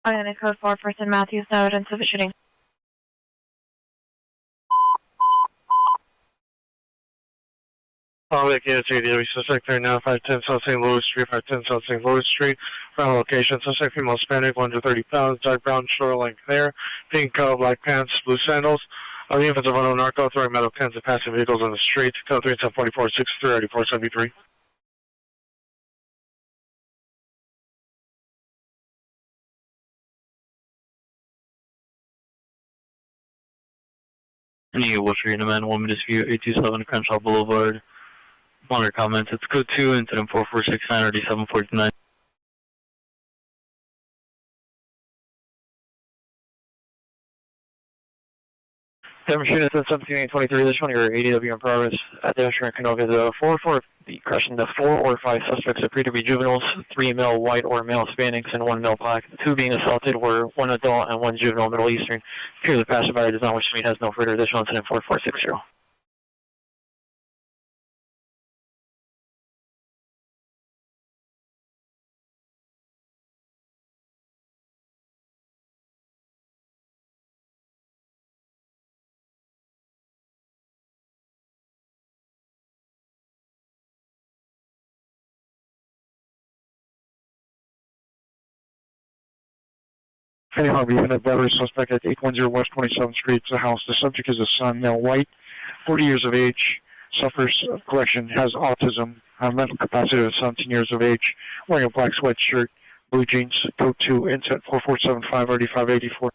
Ionic code 4, person Matthews, no evidence of a shooting. Public ADW suspect there now, 510 South St. Louis Street, 510 South St. Louis Street. Final location, suspect female Hispanic, 130 pounds, dark brown short length hair, pink color, black pants, blue sandals. On the infants of unknown narco, throwing metal cans at passing vehicles on the street. Code 3 4463 8473. Any Wilshire in a man, woman dispute, 827 Crenshaw Boulevard. Monitor comments, it's code 2, incident 4469 RD 749. Devonshire units in 17823, this one your ADW in progress, at Devonshire and Canoga, 4 or 5 suspects appear to be juveniles, 3 male white or male Hispanics and 1 male black. The 2 being assaulted were 1 adult and 1 juvenile Middle Eastern. Appear the passerby does not wish to meet, has no further additional incident 4460. Fanny Harvey unit, brother suspect at 810 West 27th Street. It's a house. The subject is a son, male white, 40 years of age, suffers correction, has autism, mental capacity of 17 years of age, wearing a black sweatshirt, blue jeans, code 2, incident 4475 RD 584.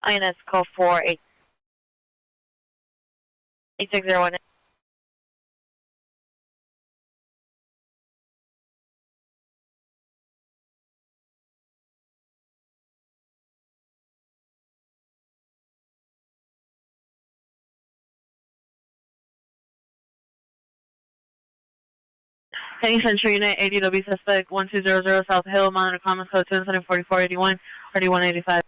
INS code 4, 8601. Any Century Unit, ADW suspect 1200 South Hill, monitor comments code 24481 RD 185.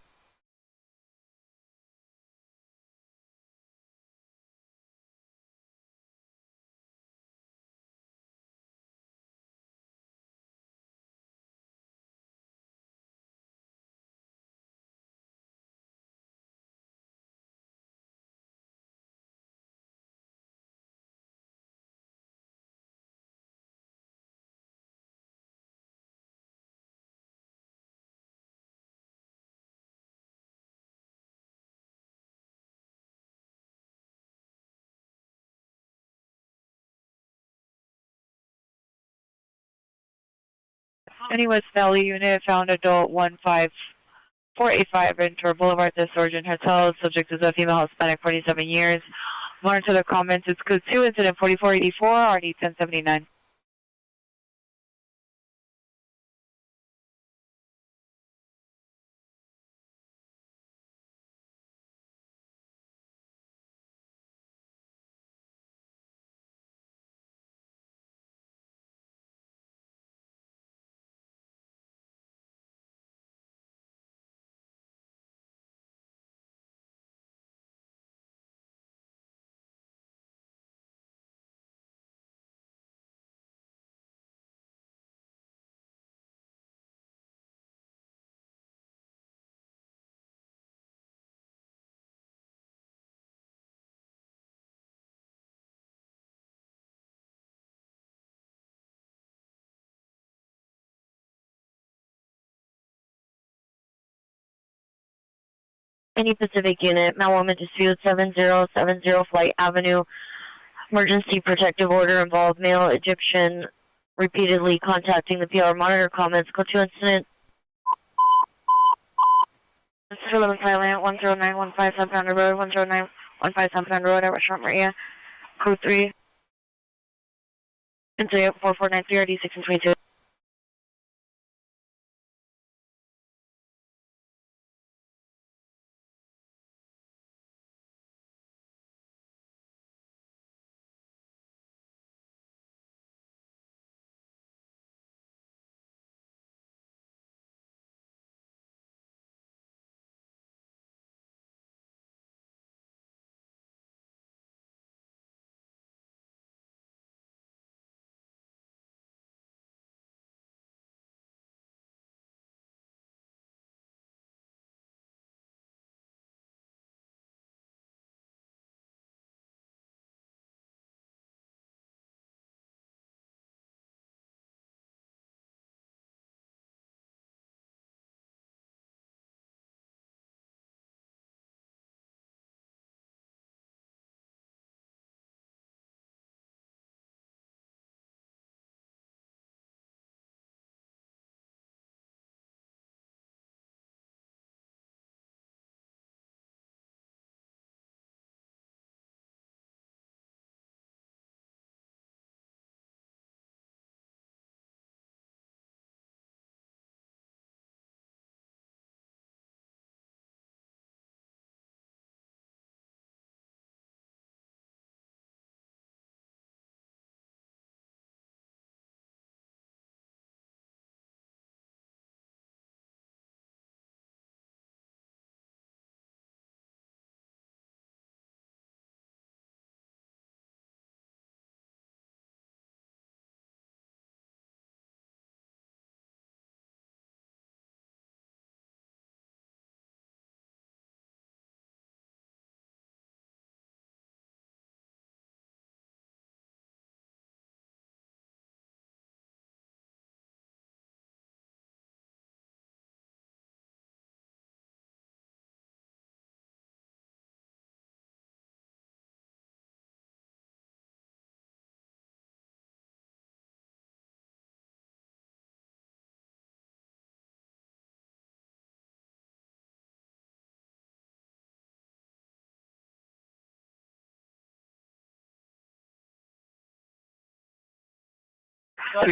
Any West Valley unit found adult 15485 Ventura Boulevard, the Surgeon Hotel. Subject is a female Hispanic, 47 years. Monitor the comments. It's code 2, incident 4484, RD 1079. Any Pacific unit, Malwoman dispute 7070 Flight Avenue. Emergency protective order involved male Egyptian repeatedly contacting the PR monitor comments. Code 2 incident. 11 Thailand, 10915 South Pounder Road, 10915 South Pounder Road at Restaurant Maria. Code 3. Incident 4493 RD 1622.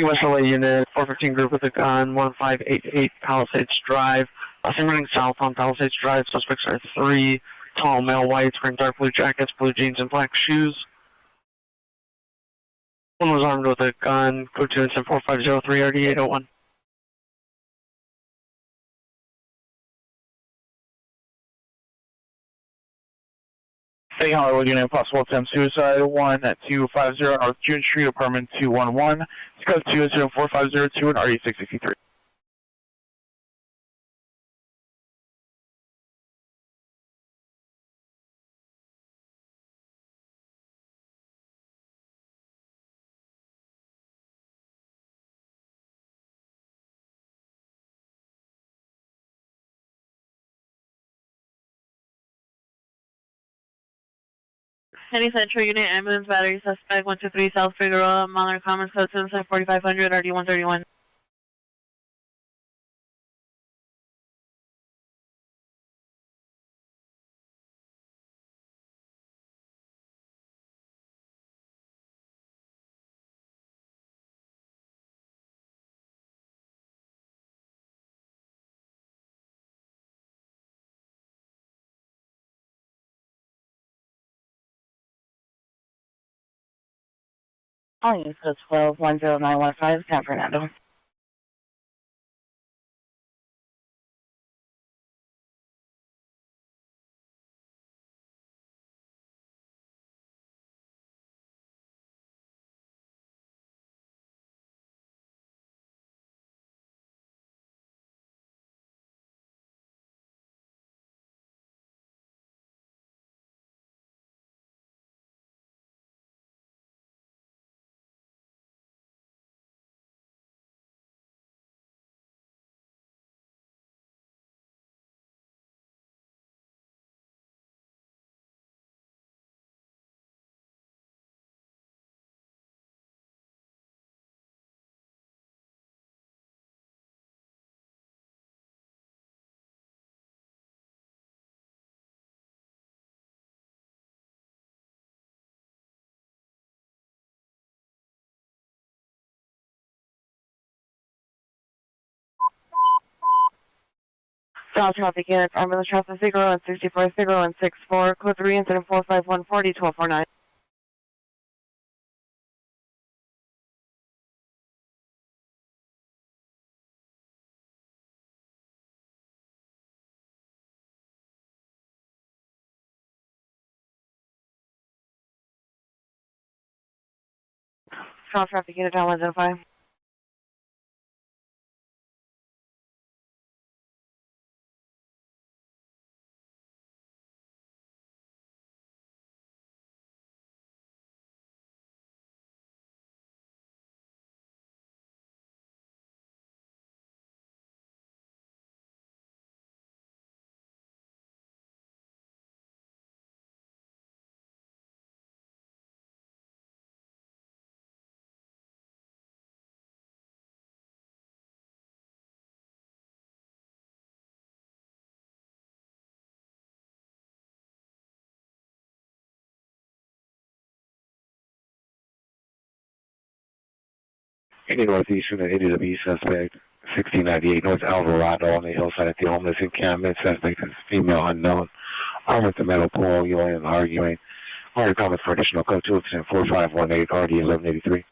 West LA unit, 415 group with a gun, 1588 Palisades Drive. Passing running south on Palisades Drive. Suspects are 3 tall male whites wearing dark blue jackets, blue jeans, and black shoes. One was armed with a gun. Code 2 incident 4503 RD801. Hey, Hollywood unit, possible attempt suicide, 1250 North June Street, apartment 211. It's code 2 incident 4502 and RD663. Any Central Unit, ambulance battery suspect 123 South Figueroa, Monitor Commons, code 4500, RD 131. Calling code 12-10915, San Fernando. South traffic units, ambulance traffic 0164, 0164, code 3, incident 45140, 1249. South traffic unit, I'll identify. Heading northeast from the ADW suspect, 1698 North Alvarado on the hillside at the homeless encampment. Suspect is female unknown, armed with a metal pole, yelling and arguing. Order comments for additional code 2, extent 4518, RD 1183.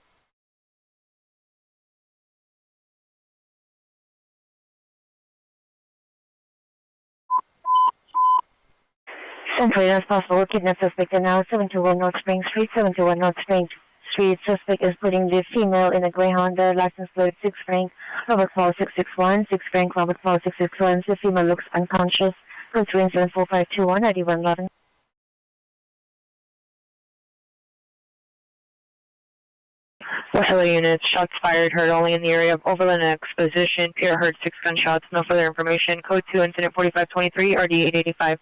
Century, as possible, kidnap suspect and now 721 North Spring Street, 721 North Spring Street. Suspect is putting the female in a gray Honda, license plate 6 Frank, Robert Paul 661, 6 Frank, Robert Paul 661. The female looks unconscious. Code 3 incident 4521, 9111. Westerly units, shots fired, heard only in the area of Overland and Exposition. Pierre heard 6 gunshots, no further information. Code 2, incident 4523, RD 885.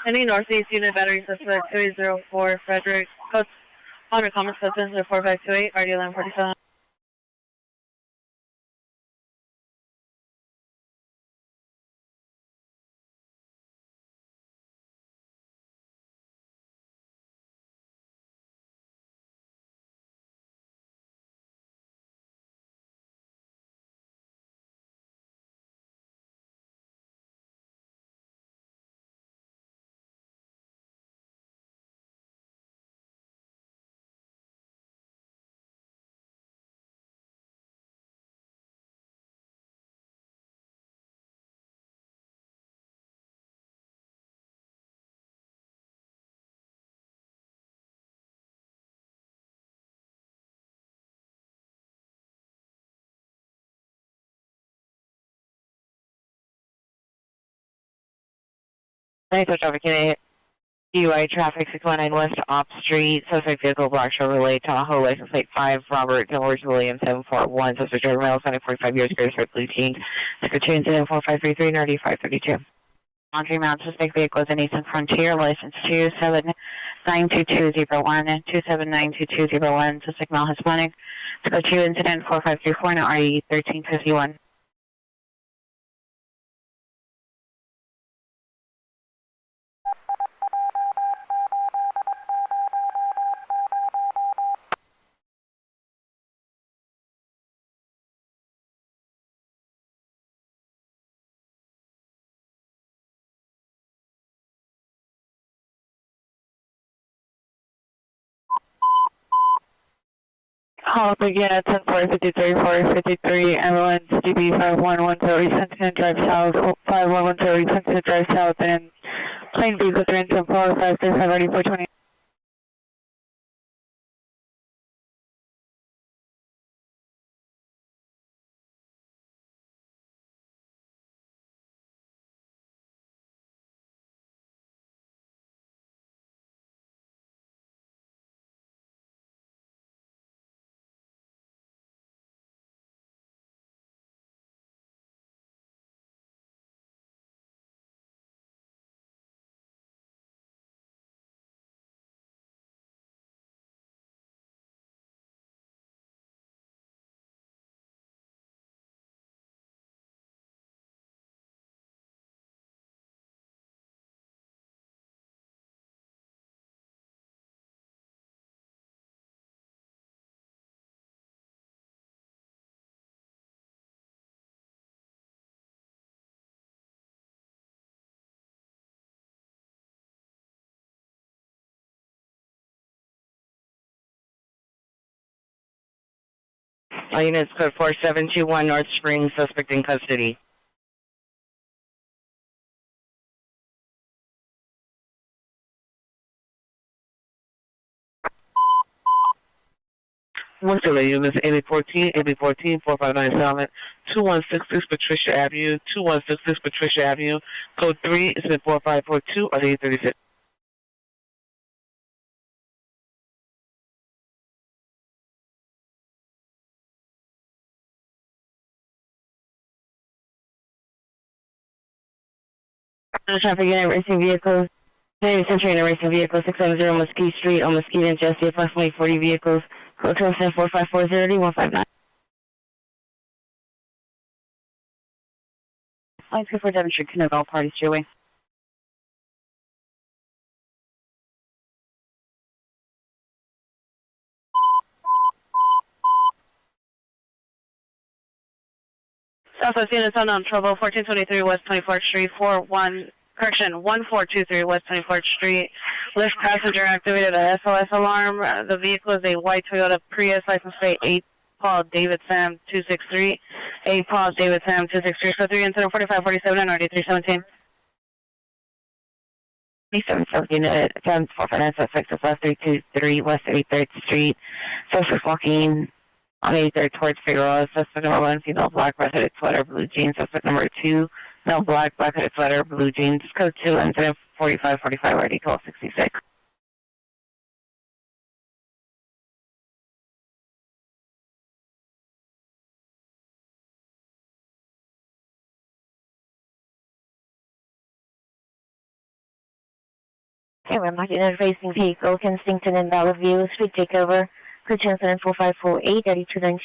Any northeast unit battery suspect 2804 Frederick. Code on or common substance 4528 RD 1147. Thanks for traffic unit. DUI traffic 619 West Op Street. Suspect vehicle block Chevrolet Tahoe. License plate 5 Robert George William 741. Suspect driver male 45 years. Greater red blue jeans. Secretary incident 4533 Nerdy 532. Laundry mount suspect vehicle is a Nissan Frontier. License 2792201. 2792201. Suspect male Hispanic. Secretary incident 4534 and RE 1351. Call up again at 10-453, 453, ambulance GB 5110, Sentinel Drive South, 5110, Sentinel Drive South, and plane vehicle 374, 535, ready 420. Units code 4721 North Springs, suspect in custody. Once the units AB14, AB14, 459 Salmon, 2166 Patricia Avenue, 2166 Patricia Avenue, code 3 is in 4542 or 836. Traffic unit racing vehicles. Century in a racing vehicle 670 Mesquite Street on Mesquite and Jesse, approximately 40 vehicles. Code 4540-159. Lines 247 should connect all parties to your way. Southwest units unknown trouble, 1423 West 24th Street, 1423 West 24th Street. Lift passenger activated a SOS alarm. The vehicle is a white Toyota Prius, license plate 8 Paul David Sam 263. 8 Paul David Sam 263. So 3 incident 4547 and RD 317. 37 unit, 745 suspects is West 323 West 83rd Street. Suspect walking on 83rd towards Figueroa. Suspect number 1, female black, red-hooded sweater, blue jeans. Suspect number 2, male black, black-hooded sweater, blue jeans. Code 2, incident 4545, RD 1266. Okay, we're not interfacing vehicle, Kensington and Valley View, speed takeover, code 2074548, 8219.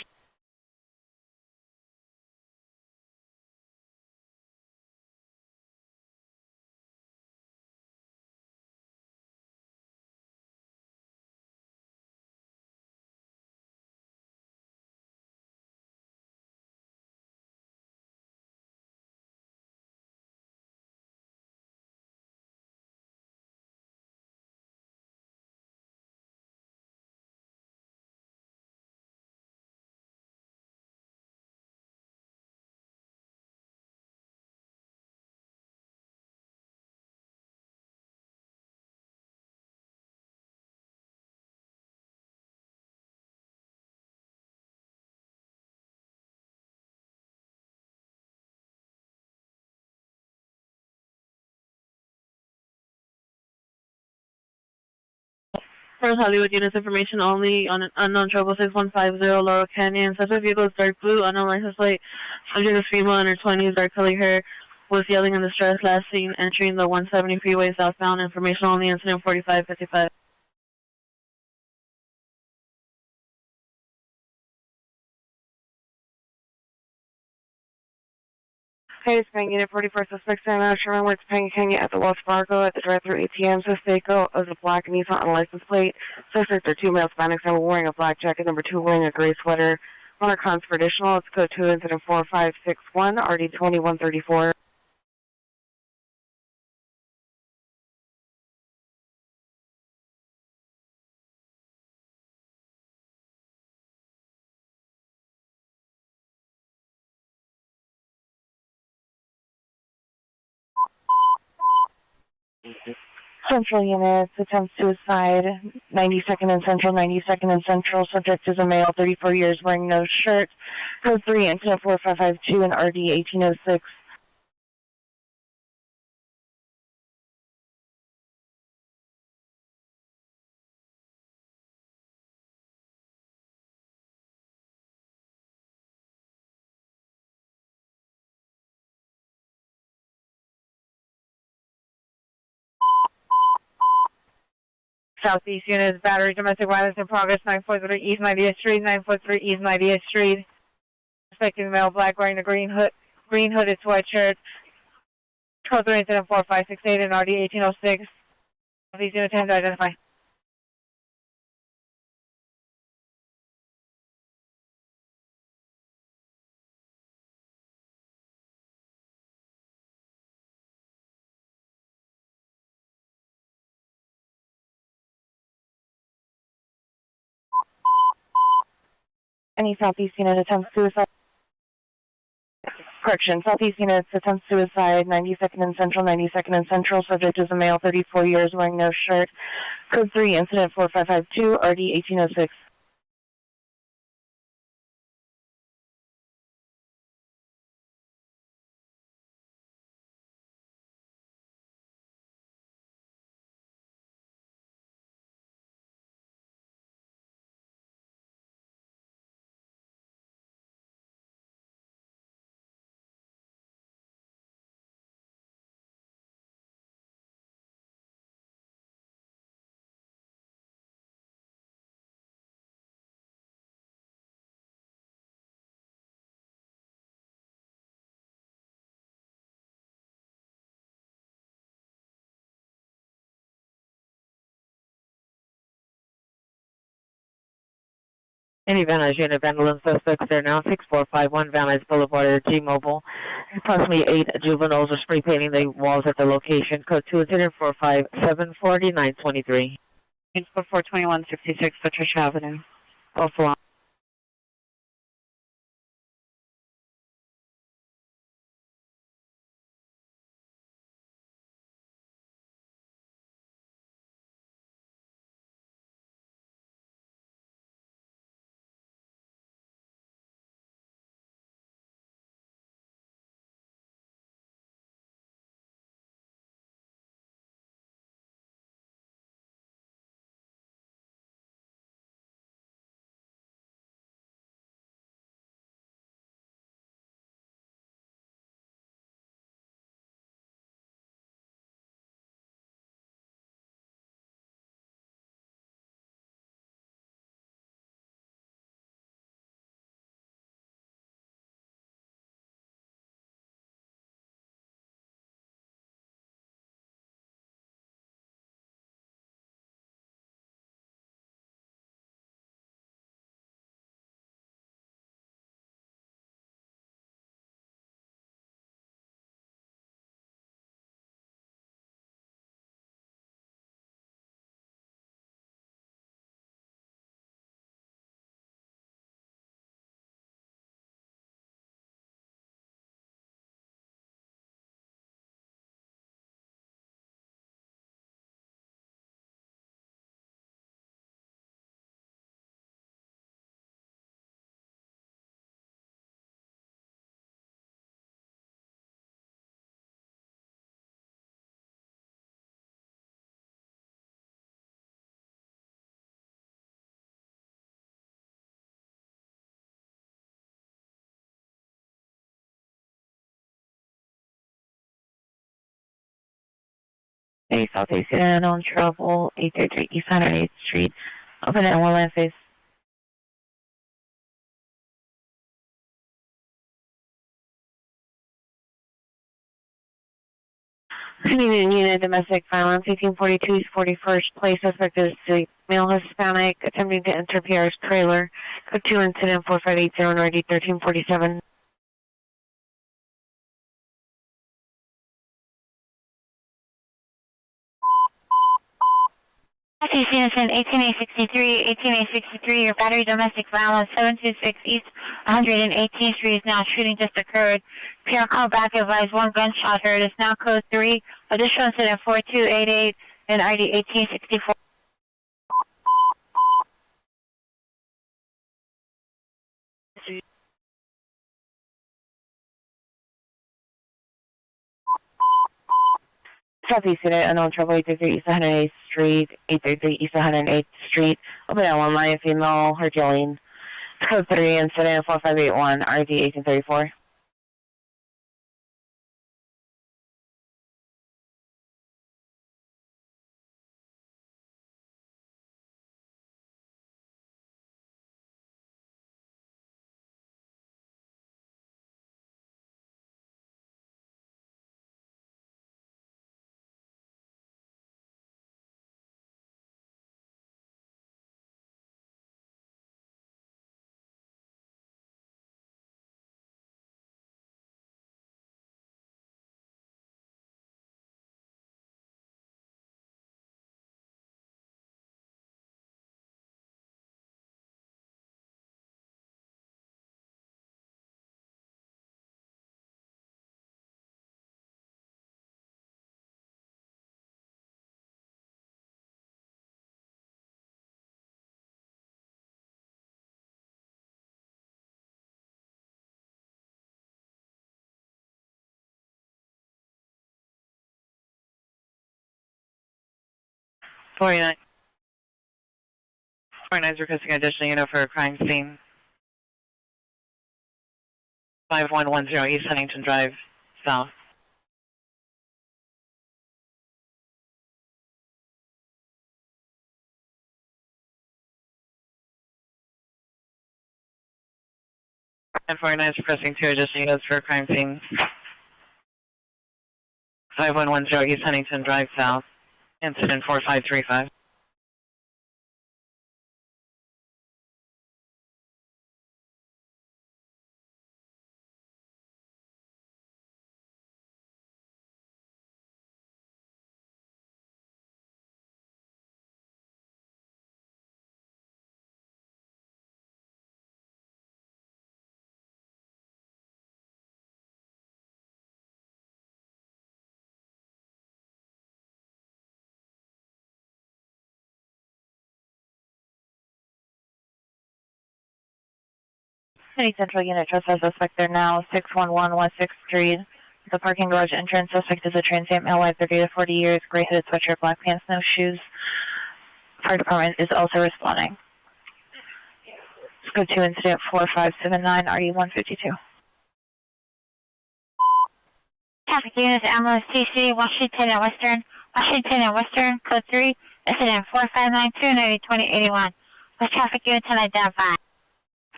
First Hollywood units information only on an unknown 66150 Laurel Canyon. Suspect vehicle is dark blue, unknown license plate. Subject is female in her 20s, dark curly hair, was yelling in distress. Last seen entering the 170 freeway southbound. Information only, incident 4555. Okay, it's Penn Unit 44 suspect standing out Sherman Woods, Penn Kenya at the Wells Fargo at the drive-thru ATM. Suspect vehicle is a black Nissan on license plate. Suspects are 2 male Hispanics, number wearing a black jacket, number 2 wearing a gray sweater. Runner cons for additional. It's code 2 incident 4561, RD 2134. Central units, attempt suicide, 92nd and Central, 92nd and Central. Subject is a male, 34 years, wearing no shirt. Code 3, incident 4552 and RD 1806. Southeast units, battery, domestic violence in progress, 943 East 90th Street, 943 East 90th Street. Suspected male, black, wearing a green hooded sweatshirt. Code 3 incident 4568 and RD 1806. Southeast unit 10 to identify. Any Southeast unit attempts suicide. Correction, Southeast units attempts suicide, 92nd and Central, 92nd and Central. Subject is a male, 34 years, wearing no shirt. Code 3, incident 4552, RD 1806. Any Van Nuys unit, vandalism suspects there now, 6451 Van Nuys Boulevard, T-Mobile. Approximately 8 juveniles are spray painting the walls at the location. Code 2 incident 4574923. Code 42166 Patricia Avenue. Also Hey, Southeast United on trouble, 833 East 108th Street. Open at one lane face. Unit domestic violence, 1842 East 41st Place. Suspect is the male Hispanic attempting to enter PR's trailer. Code 2 incident 4580 NRD 1347. Southeast Innocent, 18863, your battery domestic violence, 726 East 118th Street is now shooting just occurred. PR call back advised one gunshot heard. It's now code 3. Additional incident 4288 and ID 1864. Southeast Unit, unknown trouble, 833 East 108th Street, 833 East 108th Street. Open at one line, female, Herculean. Code 3, incident 4581, RD 1834. Forty-nine is requesting additional unit for a crime scene. 5110 East Huntington Drive, South. And 49 is requesting 2 additional units for a crime scene. 5110 East Huntington Drive, South. Incident 4535. City Central Unit trespass suspect there now, 611 West 6th Street. The parking garage entrance suspect is a transient male, live 30 to 40 years, gray hooded sweatshirt, black pants, no shoes. Fire department is also responding. Let's go to incident 4579, RD152. Traffic units, ambulance TC, Washington and Western, code 3, incident 4592, 2081. With traffic units unidentified.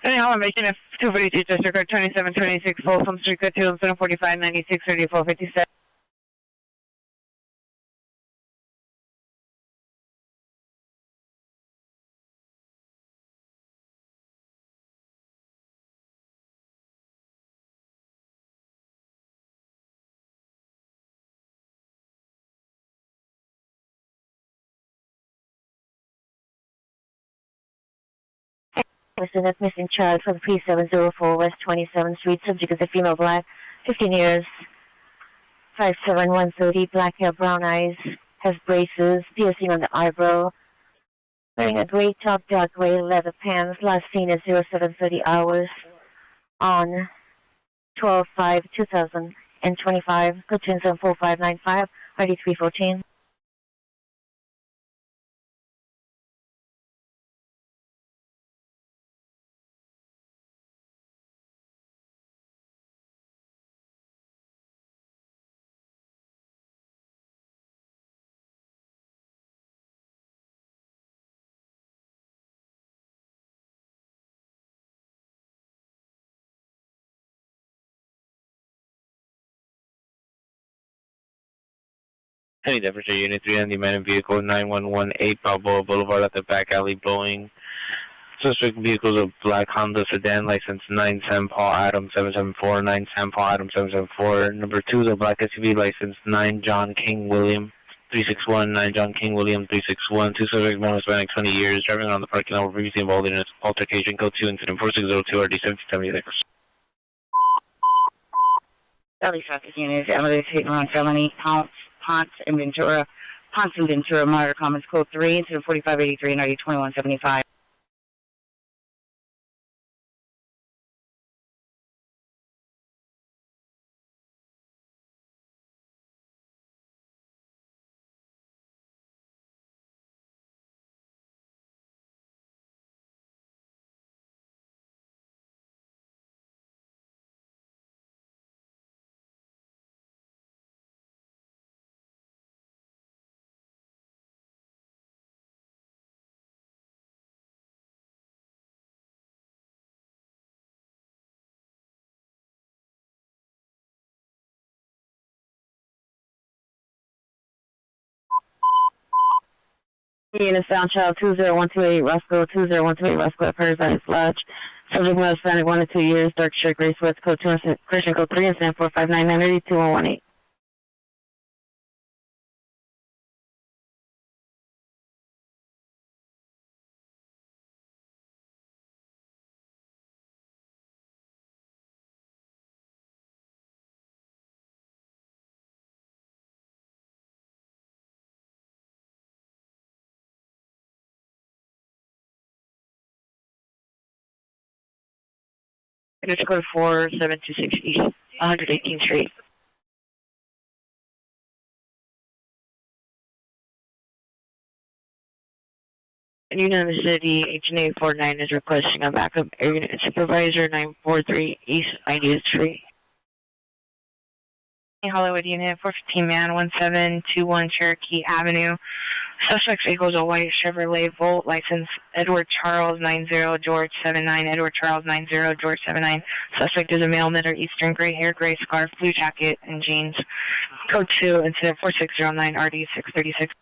Elevation of 242, Chester Code 2726, Folsom Street, code 2, incident 4596, 3457. Person of missing child from P704 West 27th Street. Subject is a female, black, 15 years, 5'7", 130, black hair, brown eyes, has braces, piercing on the eyebrow, wearing a gray top, dark gray leather pants. Last seen at 0730 hours on 12/5/2025. Platoon 74595, ID 314. Any Deputy Unit 3 on the abandoned vehicle 9118 Balboa Boulevard at the back alley blowing. Suspect vehicle is a black Honda sedan, license 9 Sam Paul Adam 774, 9 Sam Paul Adam 774. Number 2 is a black SUV, license 9 John King William 361, 9 John King William 361. Two subjects, one Hispanic, 20 years, driving around the parking lot, were previously involved in an altercation. Code 2, incident 4602 RD 1776. Charlie traffic units, elevated state on felony, Ponce and Ventura, monitor comments code 3, incident 4583 and RD 2175. Unit found child 20128 Roscoe, 20128 Roscoe at Paradise Lodge. Subject male Hispanic, 1 to 2 years, dark shirt, gray sweats, code 2, Christian code 3, and stand 4599 2118. Signature code 4726 East 118th Street. And Unit City H&A 49 is requesting a backup air unit supervisor 943 East 90th Street. Hollywood Unit 415 man 1721 Cherokee Avenue. Suspect's vehicle is a white Chevrolet Volt, license Edward Charles 90 George 79, Edward Charles 90 George 79. Suspect is a male, Middle Eastern, gray hair, gray scarf, blue jacket, and jeans. Code 2, incident 4609 RD 636.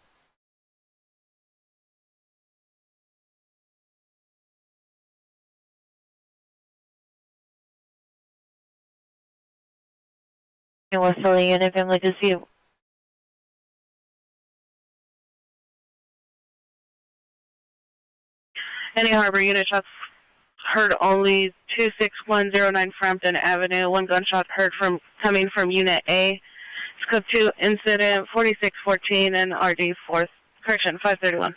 West Philly Unit family to see you. Any Harbor unit shots heard only 26109 Frampton Avenue. One gunshot heard coming from Unit A. Scope 2 incident 4614 and RD 4th, correction 531.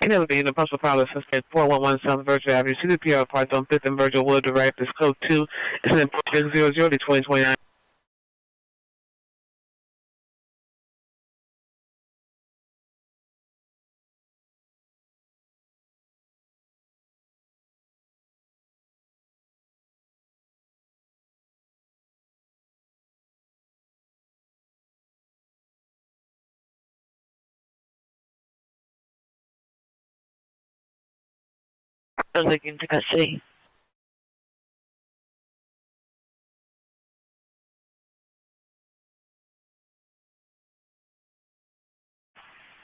Innovating the Postal Pilot Suspect 411 South Virgil Avenue, CDPR Parked on 5th and Virgil Wood Direct. This code 2 is an 600 to 2029. Looking to custody.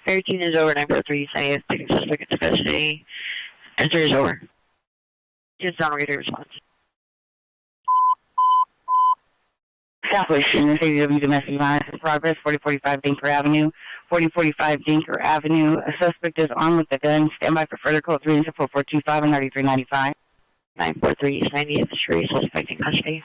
Routine is over. 943 East 90th. Taking suspect into custody. Answer is over. Just on reader response. Southwest Unit ADW domestic violence in progress, 4045 Dinker Avenue. 4045 Dinker Avenue. A suspect is armed with a gun. Stand by for further code 3 and 4425 and 3395. 943 East 90th Street. Suspect in custody.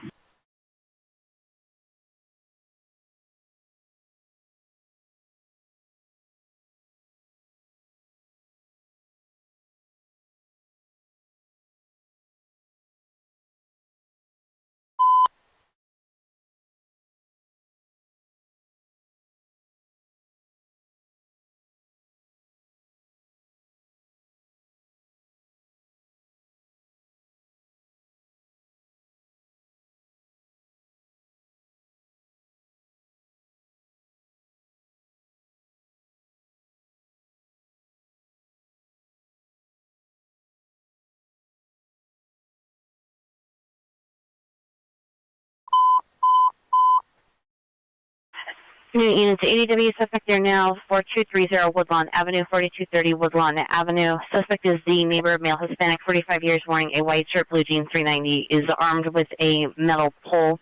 Units ADW, suspect there now, 4230 Woodlawn Avenue, 4230 Woodlawn Avenue. Suspect is the neighbor, male Hispanic, 45 years, wearing a white shirt, blue jeans, 390, is armed with a metal pole.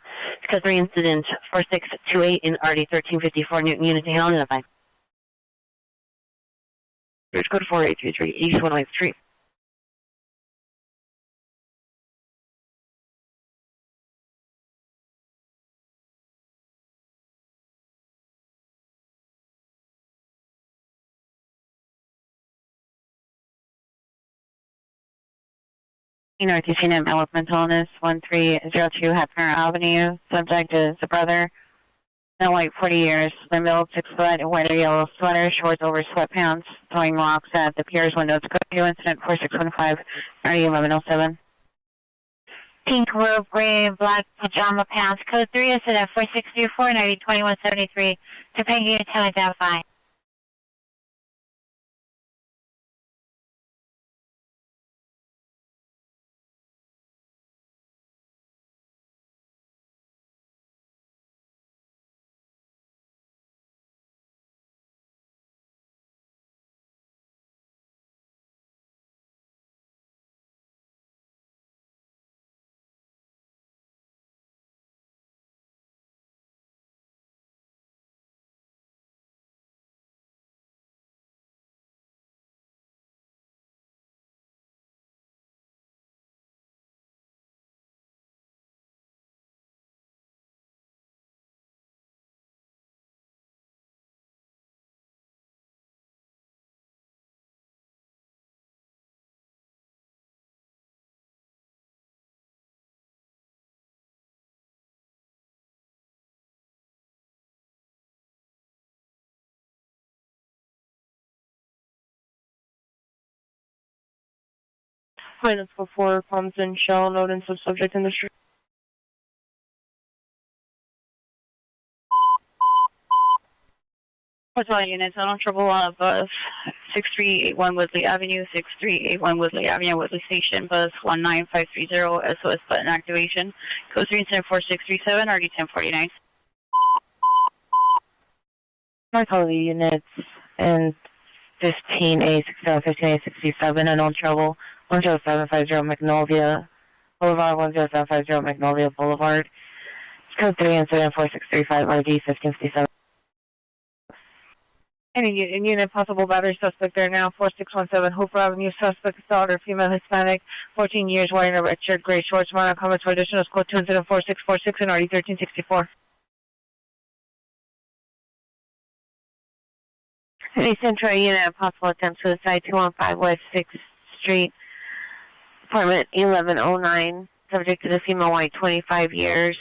Code 3 incident 4628 in RD 1354, Newton unit to handle identified. Bridge code 4833, East 108th Street. Northeast Unit, male with mental illness, 1302 Hepner Avenue. Subject is a brother, no white, 40 years, slim build, 6 foot, white or yellow sweater, shorts over sweatpants, throwing rocks at the piers windows. Code 2 incident 4615, RD 1107. Pink robe, gray, black pajama pants. Code 3 incident 4624, 2173. Topanga 10 identified. Hi, that's before comes in shell, note and subject industry. What's all units? I don't trouble bus 6381 Woodley Avenue, 6381 Woodley Avenue, Woodley Station, bus 19530, SOS button activation. Code 3 incident 4637, RD 1049. North Holiday units and 15A, 67, 15A, 67, unknown trouble, 10750 Magnolia Boulevard, 10750 Magnolia Boulevard. Code 3 incident 4635, RD 1557. Any unit, possible battery suspect there now, 4617 Hooper Avenue, suspect daughter, female Hispanic, 14 years, wearing a red shirt, gray shorts, minor comments for additionals, code 2 incident 4646 and RD 1364. Any Central unit, possible attempt suicide, 215 West 6th Street, apartment 1109, subject to the female white, 25 years,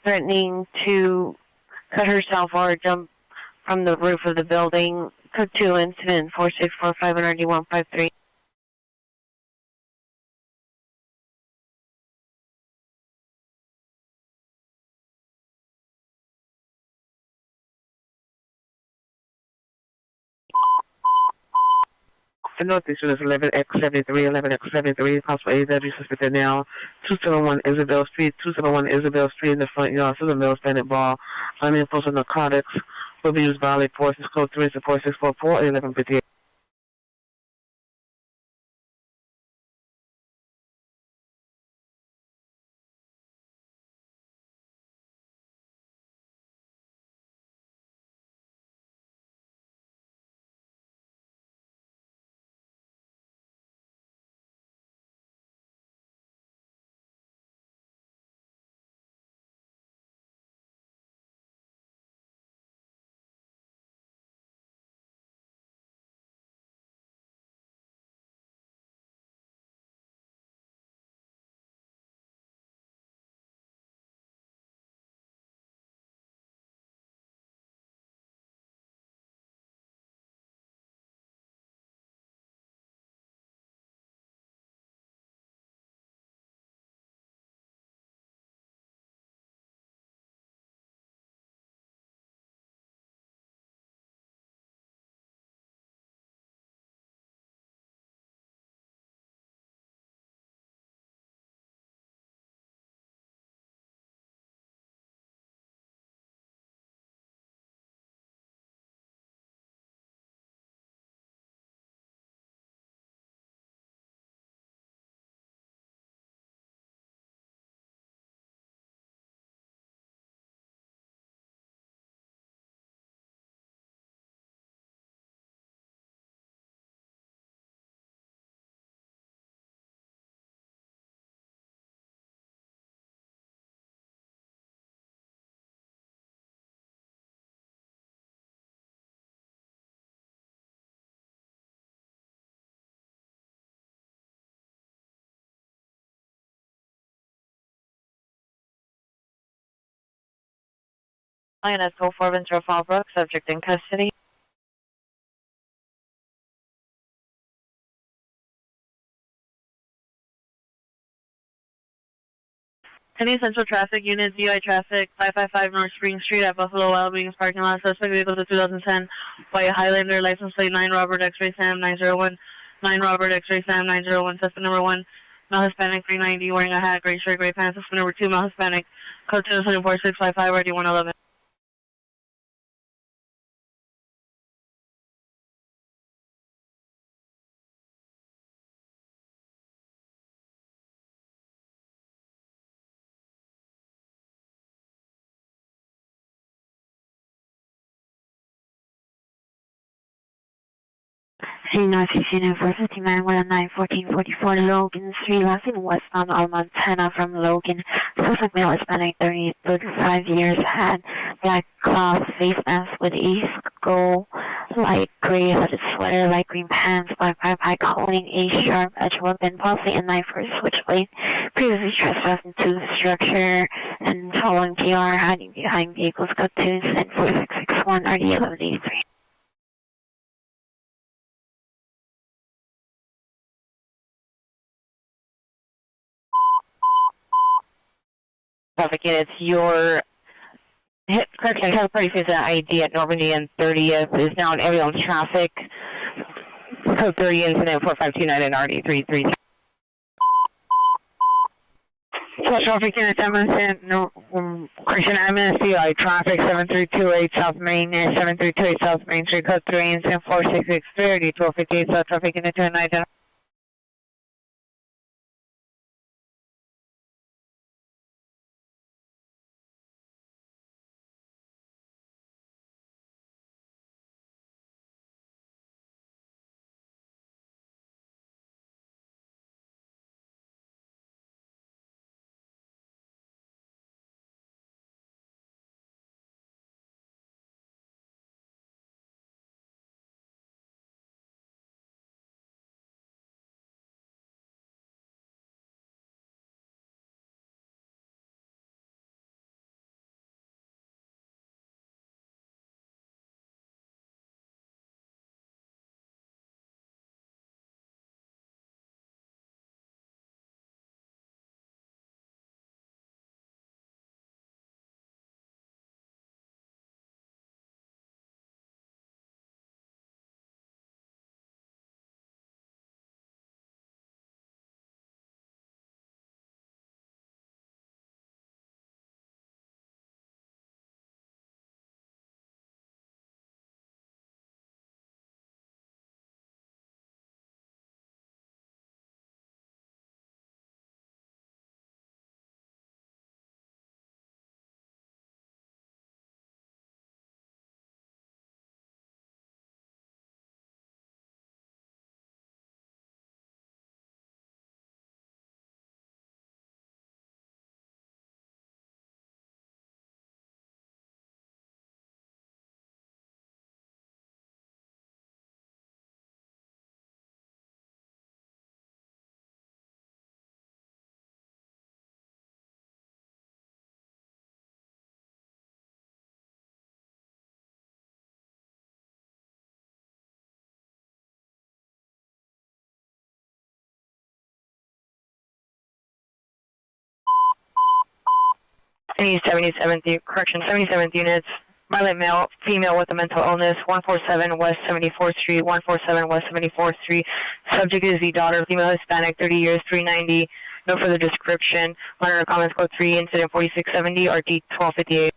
threatening to cut herself or jump from the roof of the building. Code 2 incident 4645 and RD 153. The notice is 11X73, 11X73, possible AW suspected now, 271 Isabel Street, 271 Isabel Street in the front yard, Southern Mills Bandit Ball, unenforced narcotics, will be used violate forces, code 3 is 4644, 1158. Lioness 04 Ventura Fallbrook, subject in custody. Any Central Traffic Unit, DUI Traffic, 555 North Spring Street at Buffalo Wild Wings parking lot. Suspect vehicle to 2010 White Highlander, license plate 9 Robert X-ray Sam 901, 9 Robert X-ray Sam 901, suspect number 1, male Hispanic 390, wearing a hat, gray shirt, gray pants, suspect number 2, male Hispanic, code 24655, ready 111. Hey, North 459 1444 Logan Street, last in westbound on Montana from Logan. Suspect male Hispanic 35 years, had black cloth face mask with a skull, light gray hooded sweater, light green pants, black backpack, holding a sharp edge weapon, possibly a knife or a switchblade. Previously trespassed into the structure and following PR, hiding behind vehicles, code 2 incident 4661 RD 1183. Traffic units, your correction, Health Party is an ID at Normandy and 30th is now in ambulance traffic. Code 30 incident 4529 and RD33. Traffic units, correction, MSCI traffic 7328 South Main, 7328 South Main Street, code 3 incident 4663 RD1258 South traffic unit 29. Any 77th, correction, 77th units, violent male, female with a mental illness, 147 West 74th Street, 147 West 74th Street. Subject is the daughter, female Hispanic, 30 years, 390. No further description. Monitor comments, code 3, incident 4670, RT 1258.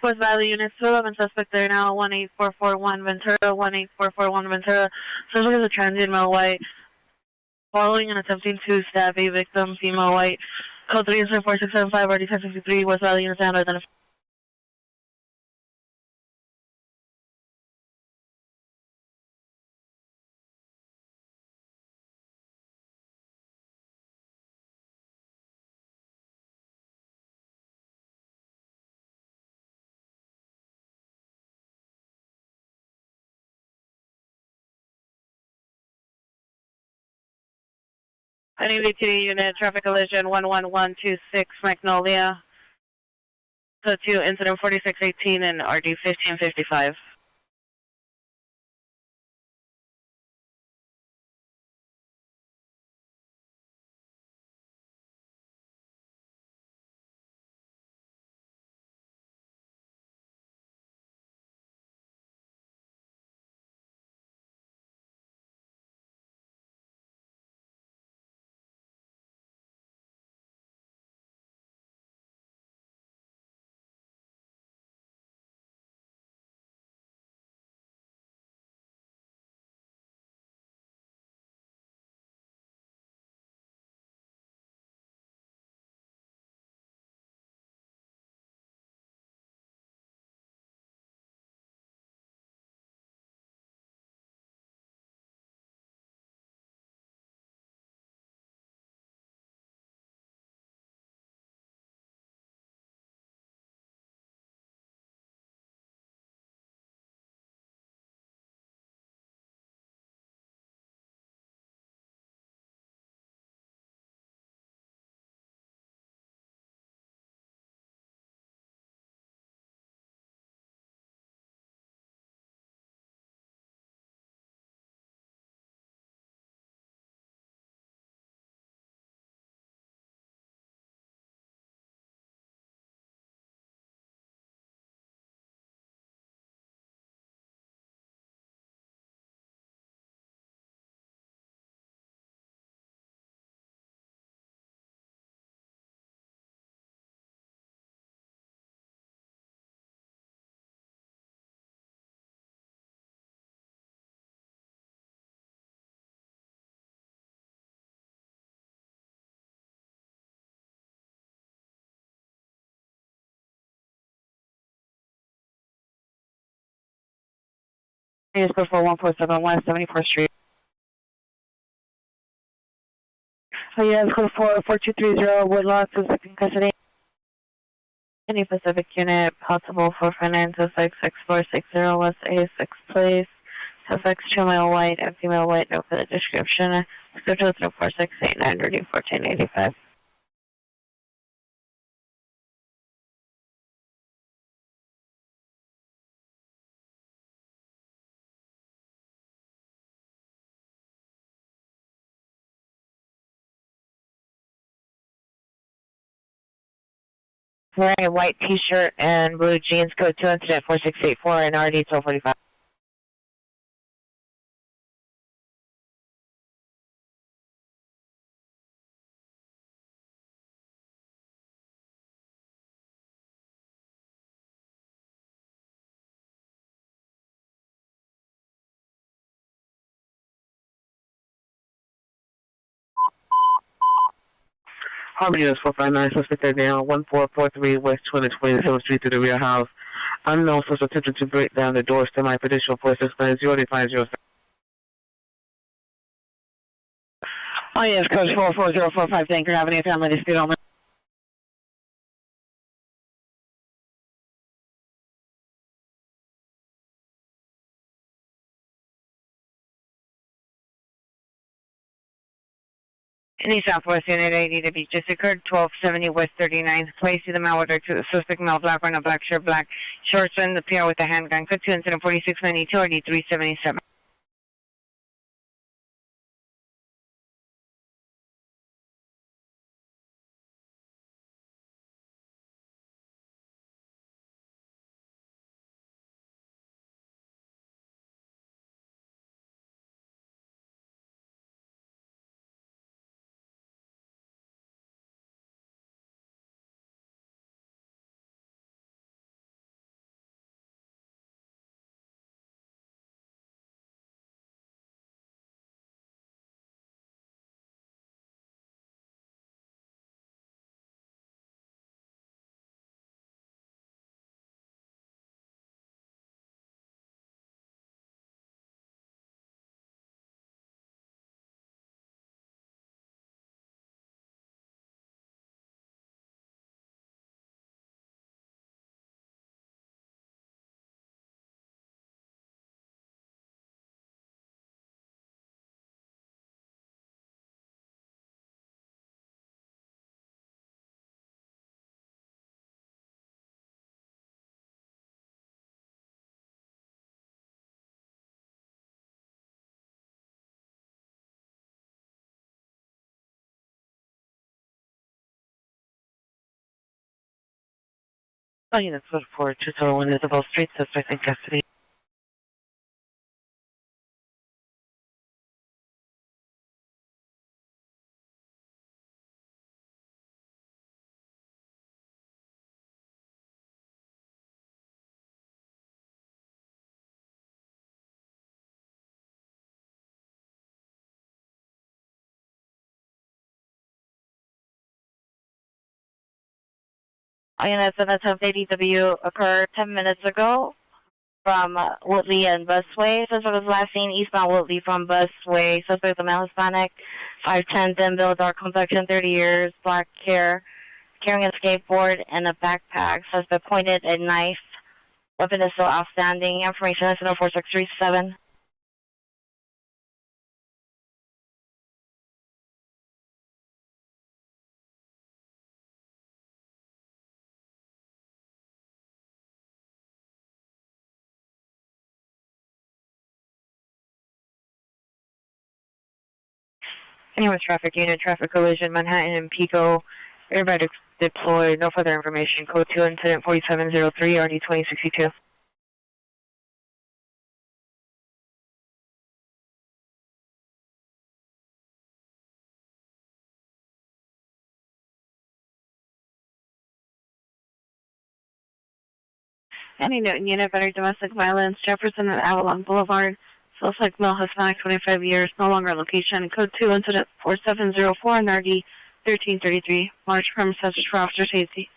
West Valley Unit 211, suspect there now, 18441 Ventura, 18441 Ventura. Suspect is a transient male white, following and attempting to stab a victim, female white. Code 34675, RD 1053, West Valley Unit 200, identified. Any LAPD unit, traffic collision 11126 Magnolia. So 2, incident 4618 and RD 1555. Is code 4147 74th Street. Oh yeah, code 4230 Woodlawn, suspect in custody. Any Pacific unit, possible for finance, suspect 6460 West A6 Place. Suspects 2 male white and female white, no further description. Schedule 34689 1485. Wearing a white t-shirt and blue jeans, code 2 incident 4684 and RD 1245. Harmony is 459, suspect there now, 1443 West 227th Street to the rear house. Unknown source attempted to break down the door, semi-petition 469 Oh yes, code 44045 Tanker Avenue, family dispute on Any Southwest Unit 80 to be just occurred, 1270 West 39th Place. See the male with the suspect male black wearing a black shirt, black shorts, and the PR with the handgun. Code 2 incident 4692 RD 377. Units 44201 Isabel Street, suspect in custody. Units of ADW occurred 10 minutes ago from Woodley and Busway. Suspect was last seen eastbound Woodley from Busway. Suspect is a male Hispanic, 5'10", thin build, dark complexion, 30 years, black hair, carrying a skateboard and a backpack. Suspect pointed a knife. Weapon is still outstanding. Information is 4637. Anyone traffic unit, traffic collision, Manhattan and Pico. Everybody deployed. No further information. Code 2, incident 4703, RD 2062. Any Newton unit, better domestic violence, Jefferson and Avalon Boulevard. Suspect male Hispanic, 25 years, no longer location. Code 2, incident 4704 and RD 1333. March premises for officer safety.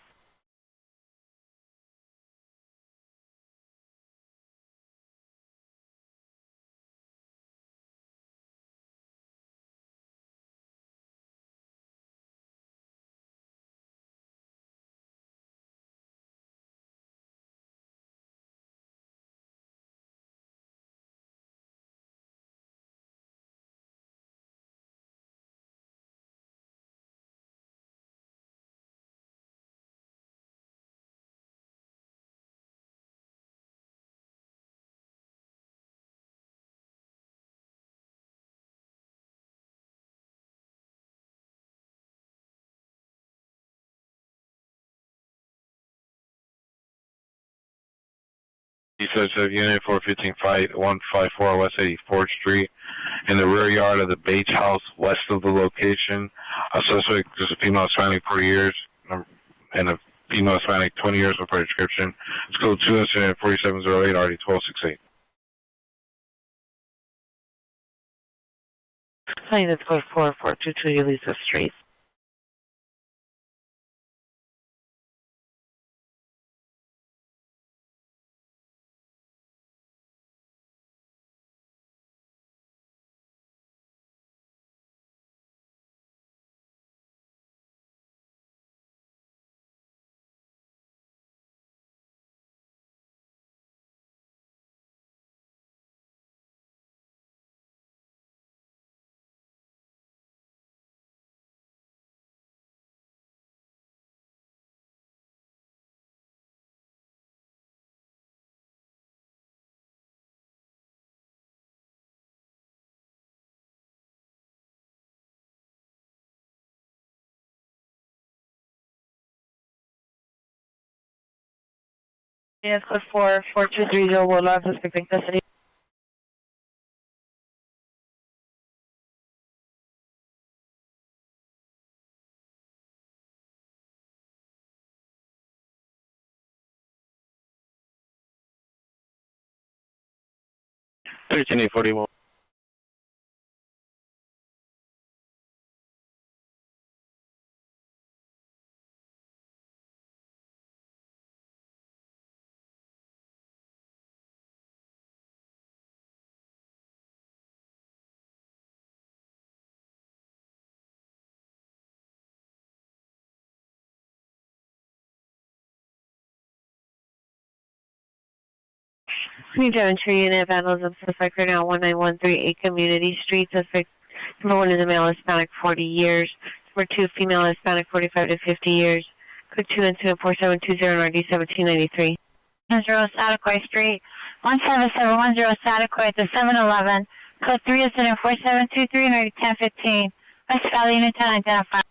Of Unit 415-154 West 84th Street, in the rear yard of the Bates House, west of the location. A suspect is a female Hispanic, 40 years, and a female Hispanic, 20 years, with her description. It's code 2, incident 4708, RD 1268. Units code 4422 Elisa Street. Units code 4230 Woodlawn, suspect in custody. $13,841. New Devonshire unit, vandals of suspect right now, 19138 Community Street. Suspect number 1 is a male Hispanic, 40 years. Number 2, female Hispanic, 45 to 50 years. Code 2, incident 4720 and RD 1793. 10 Sataquai Street, 17710 Sataquai at the 7-Eleven. Code 3, incident 4723 and RD 1015. West Valley unit 10 identified.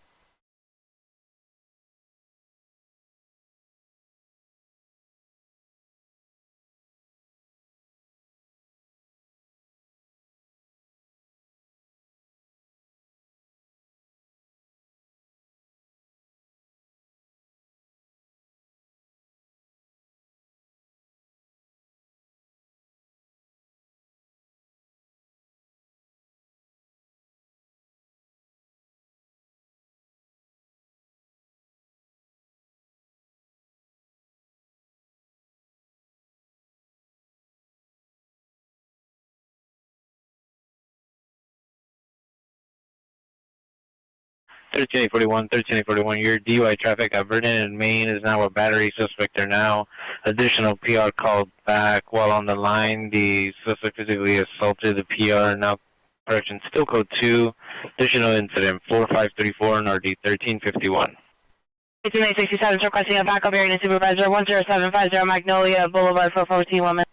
13841, your DUI traffic at Vernon and Maine is now a battery. Suspect there now. Additional PR called back while on the line. The suspect physically assaulted the PR. Now, correction, still code 2. Additional incident 4534 and RD 1351. 1867 is requesting a backup area supervisor 10750 Magnolia Boulevard for 14 women.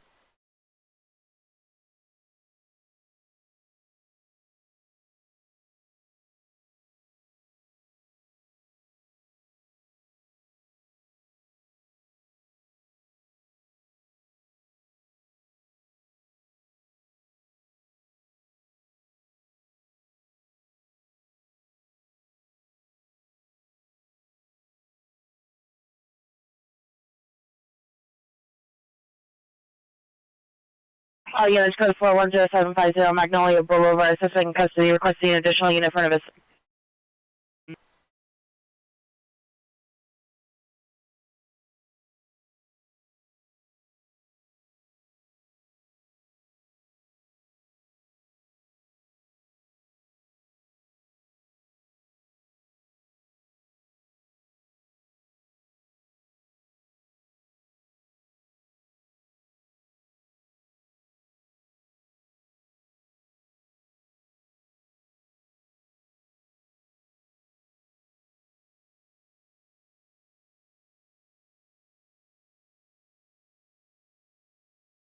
Units code 410750 Magnolia Boulevard, suspect in custody, requesting an additional unit in front of us.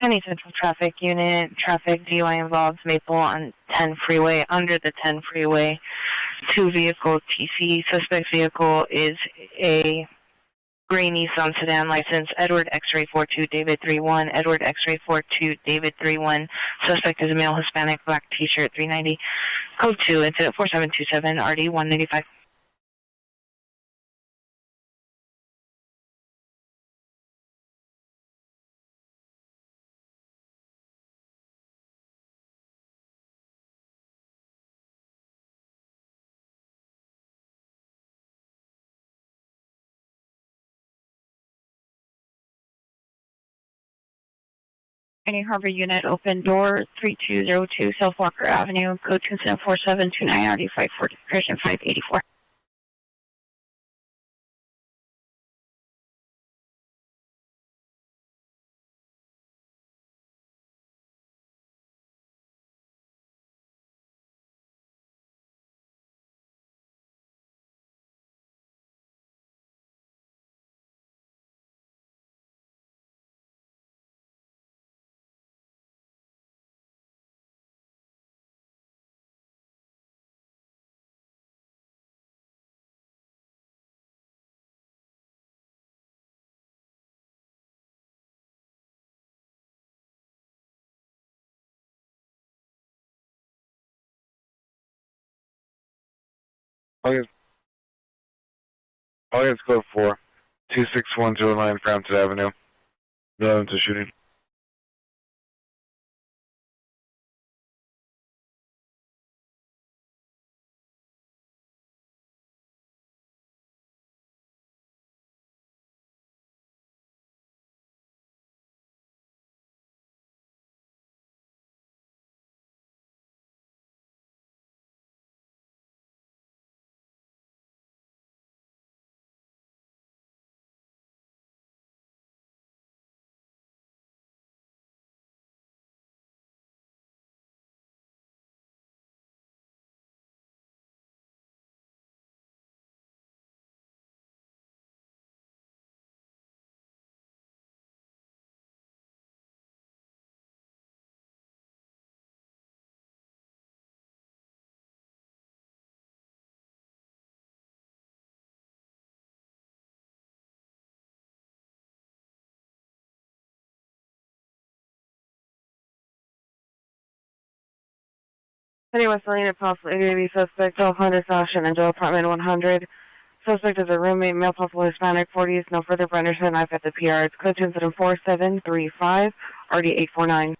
Any central traffic unit, traffic DUI involves Maple on 10 freeway, under the 10 freeway, 2 vehicle TC. Suspect vehicle is a gray Nissan sedan, license Edward X-ray 42 David 31, Edward X-ray 42 David 31. Suspect is a male Hispanic, black t-shirt 390. Code 2, incident 4727, RD 195. Any Harbor unit, open door 3202 South Walker Avenue, code 274729, RD 540, Christian 584. Audience code 4, 26109 Frampton Avenue. No to shooting. Anyway, Selena, possible ADV suspect, 1200 Fashion, and Joe Apartment 100. Suspect is a roommate, male, possible Hispanic, 40s, no further Brenderson, knife at the PR. It's code incident 4735, RD 849.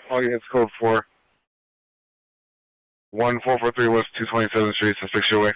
All units code 4. 1443 West 227th Street, suspect your way.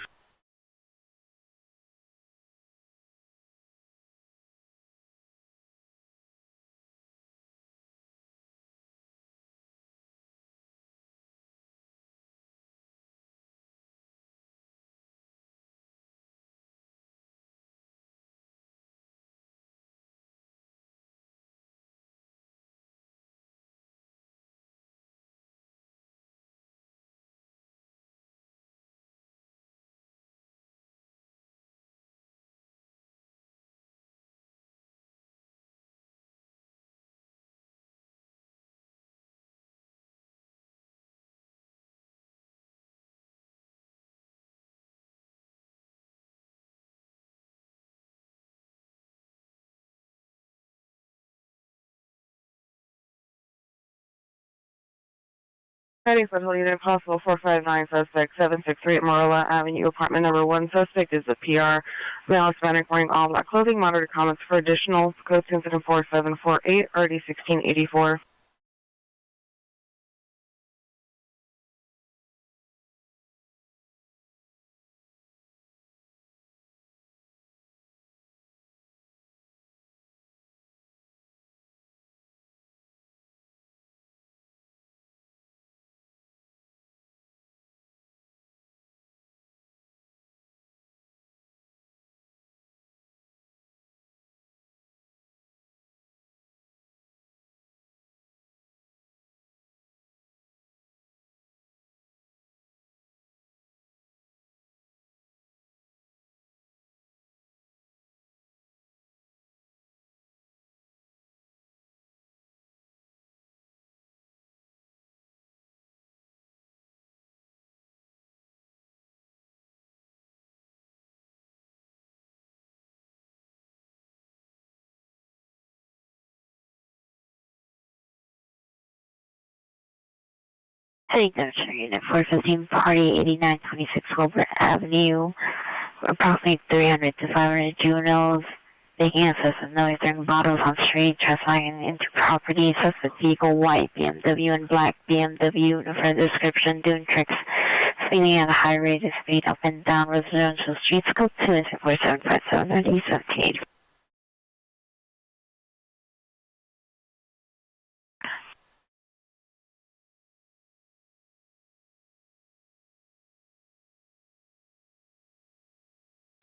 Heading for the lead impossible 459 suspect 763 Morola Avenue, apartment number 1. Suspect is a PR, male Hispanic wearing all black clothing. Monitor comments for additional. Code incident 4748, RD 1684. Heading down to Unit 415, Party 8926 Wilbur Avenue. Approximately 300 to 500 juveniles making excessive noise during bottles on street, trespassing into property. Suspect vehicle, white BMW and black BMW. No further description, doing tricks, speeding at a high rate of speed up and down residential streets. Code 2 is 4757 RD 78.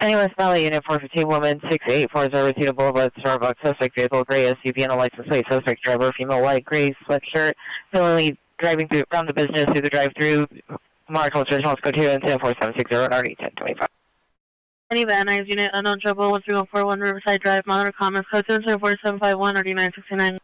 Anyone Valley Unit 415, woman 6840 Rosita Boulevard, Starbucks, suspect vehicle, gray SUV and a license plate, suspect driver, female, white, gray sweatshirt, similarly driving through from the business through the drive-through. Marshall Traditional Code 2 and 4760 RD 1025. Any Van Nuys unit, unknown trouble, 13141 Riverside Drive, monitor comments, code 24751 RD 969.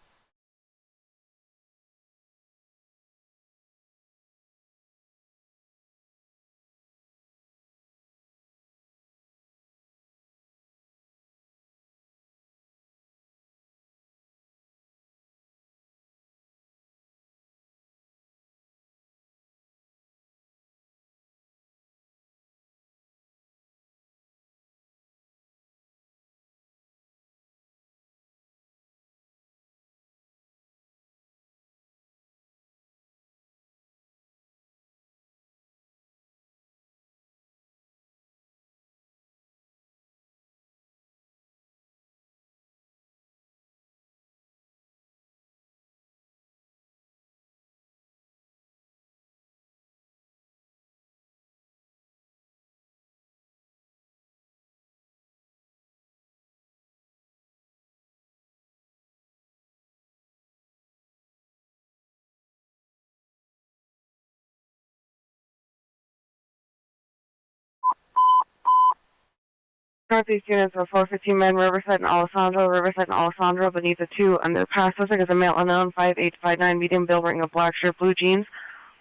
Northeast units were 415 men, Riverside and Alessandro, beneath the 2 underpass. Suspect is a male unknown, 5'8" to 5'9", medium build, wearing a black shirt, blue jeans,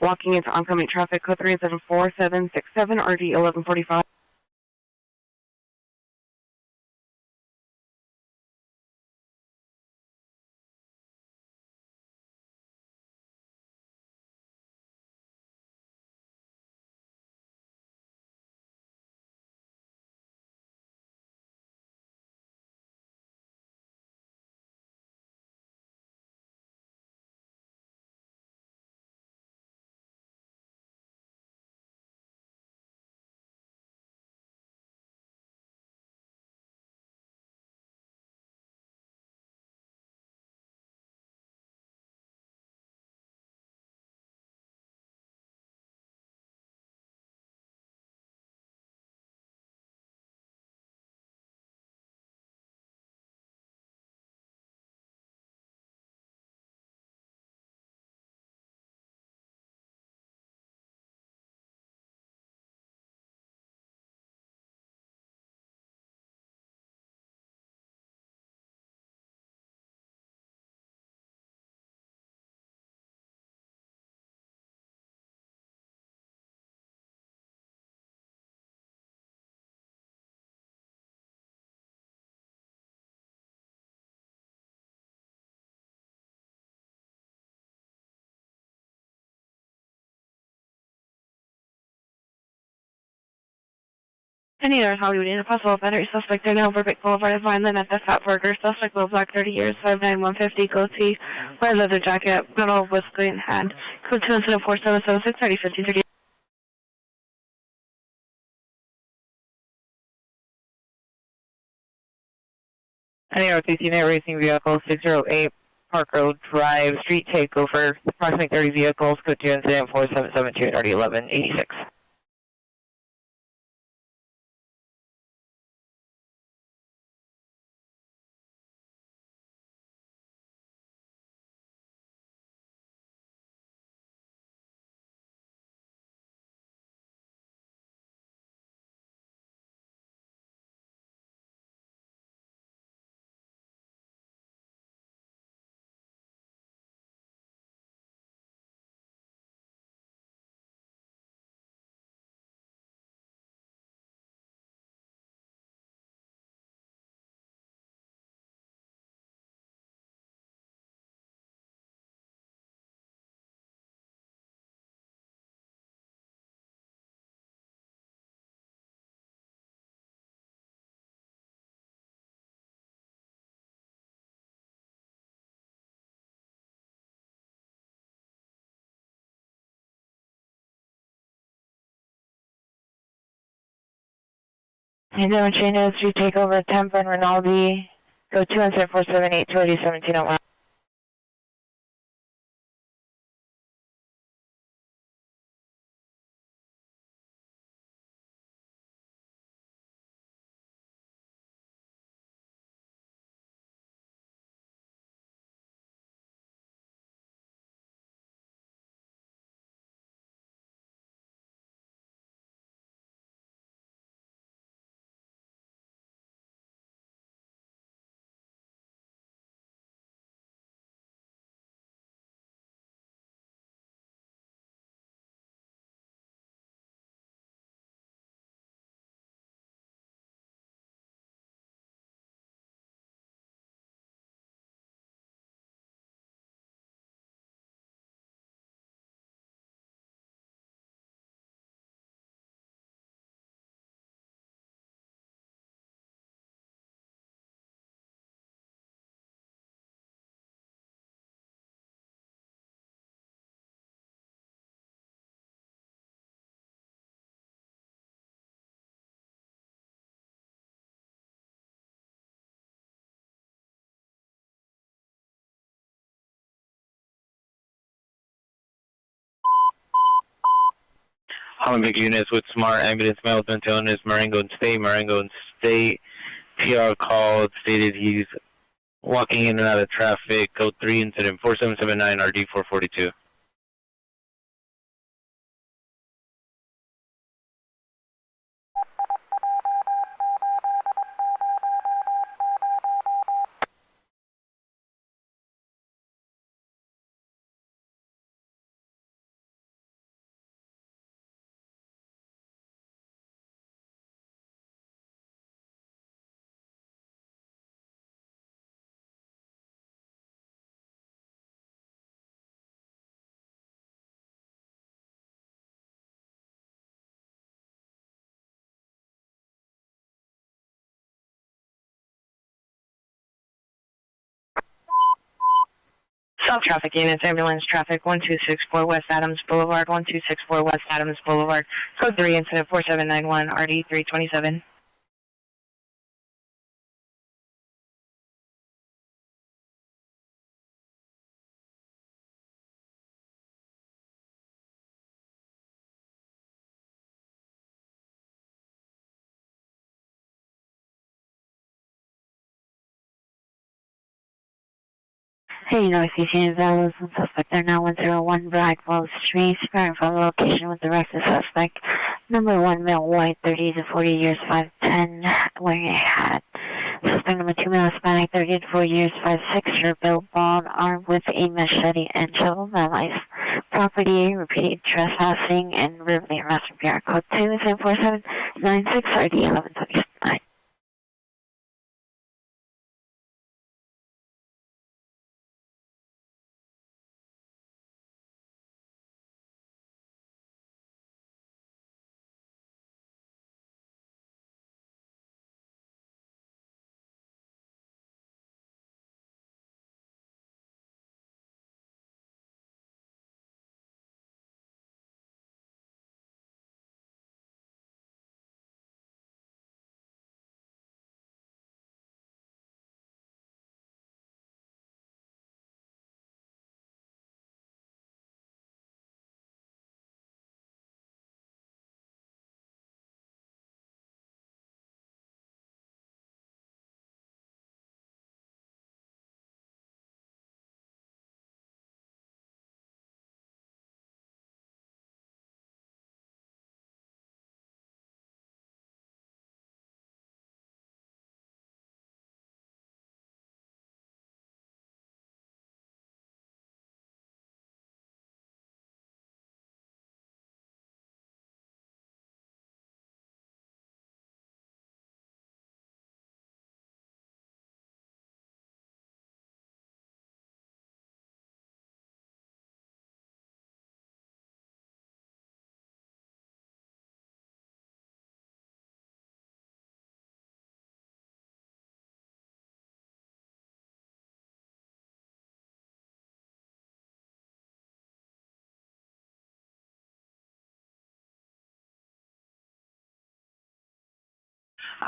walking into oncoming traffic. Code 34767 RD 1145. Any other Hollywood in a possible battery suspect in Overbeck Boulevard, Vineland at the Fat Burger, suspect low black 30 years, 59150, goatee, red leather jacket, metal whiskey in hand, code 24776, 3050, 30. Any RTC Night Racing Vehicle 608 Park Road Drive, street takeover, approximately 30 vehicles, code 2 incident 4772, 301186. Hey, no, Chino, street takeover, Tampa and Rinaldi, code 2 incident 478, 21701. Olympic units with Smart Ambulance Males mental illness, Marengo and State. PR called, stated he's walking in and out of traffic, code 3 incident 4779 RD 442. Stop traffic units, ambulance traffic, 1264 West Adams Boulevard, 1264 West Adams Boulevard, code 3 incident 4791 RD 327. Hey, Northeast Dallas, suspect there now 101 Blackwell Street, squaring from the location with the arrested suspect. Number 1, male white, 30 to 40 years, 5'10", wearing a hat. Suspect number 2, male Hispanic, 30 to 40 years, 5'6", shirt, built, bald, armed with a machete and shovel, vandalized property, repeated trespassing, and verbally harassing PR code 2, 4796 RD 1129.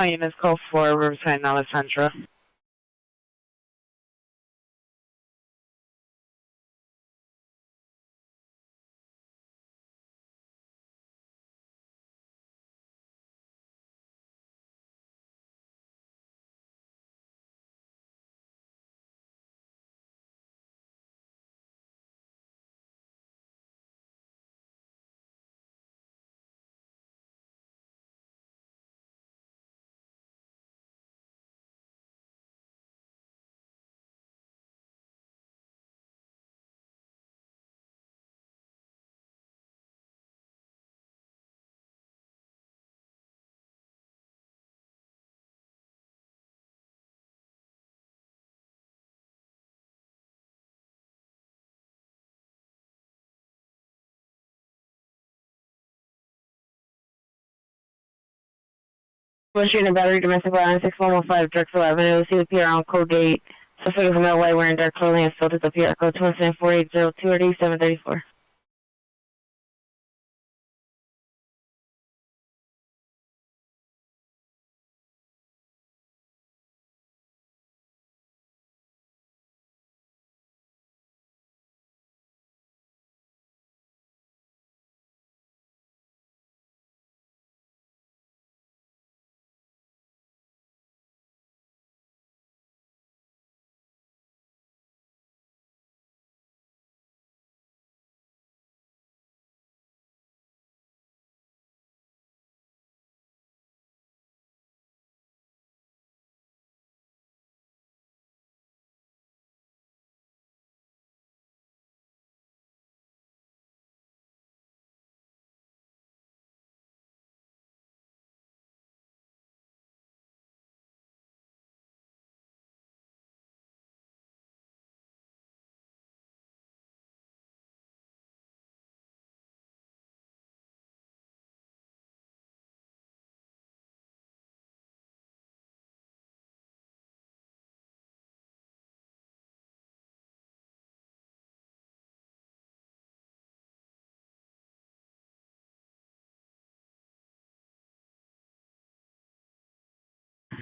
Units code 4, Riverside and Alessandra. Western and Battery, Domestic Violence, 6115 Drexel Avenue, CPR on code 8. Suspect from LA wearing dark clothing is still disappeared. Code 24802 734.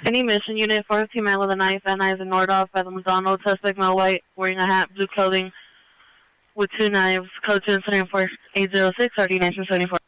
Any mission unit 415 man with a knife, Van Nuys Nordhoff by the McDonald's. Suspect male white, wearing a hat, blue clothing, with 2 knives. Code 2 incident 4806, RD 1974.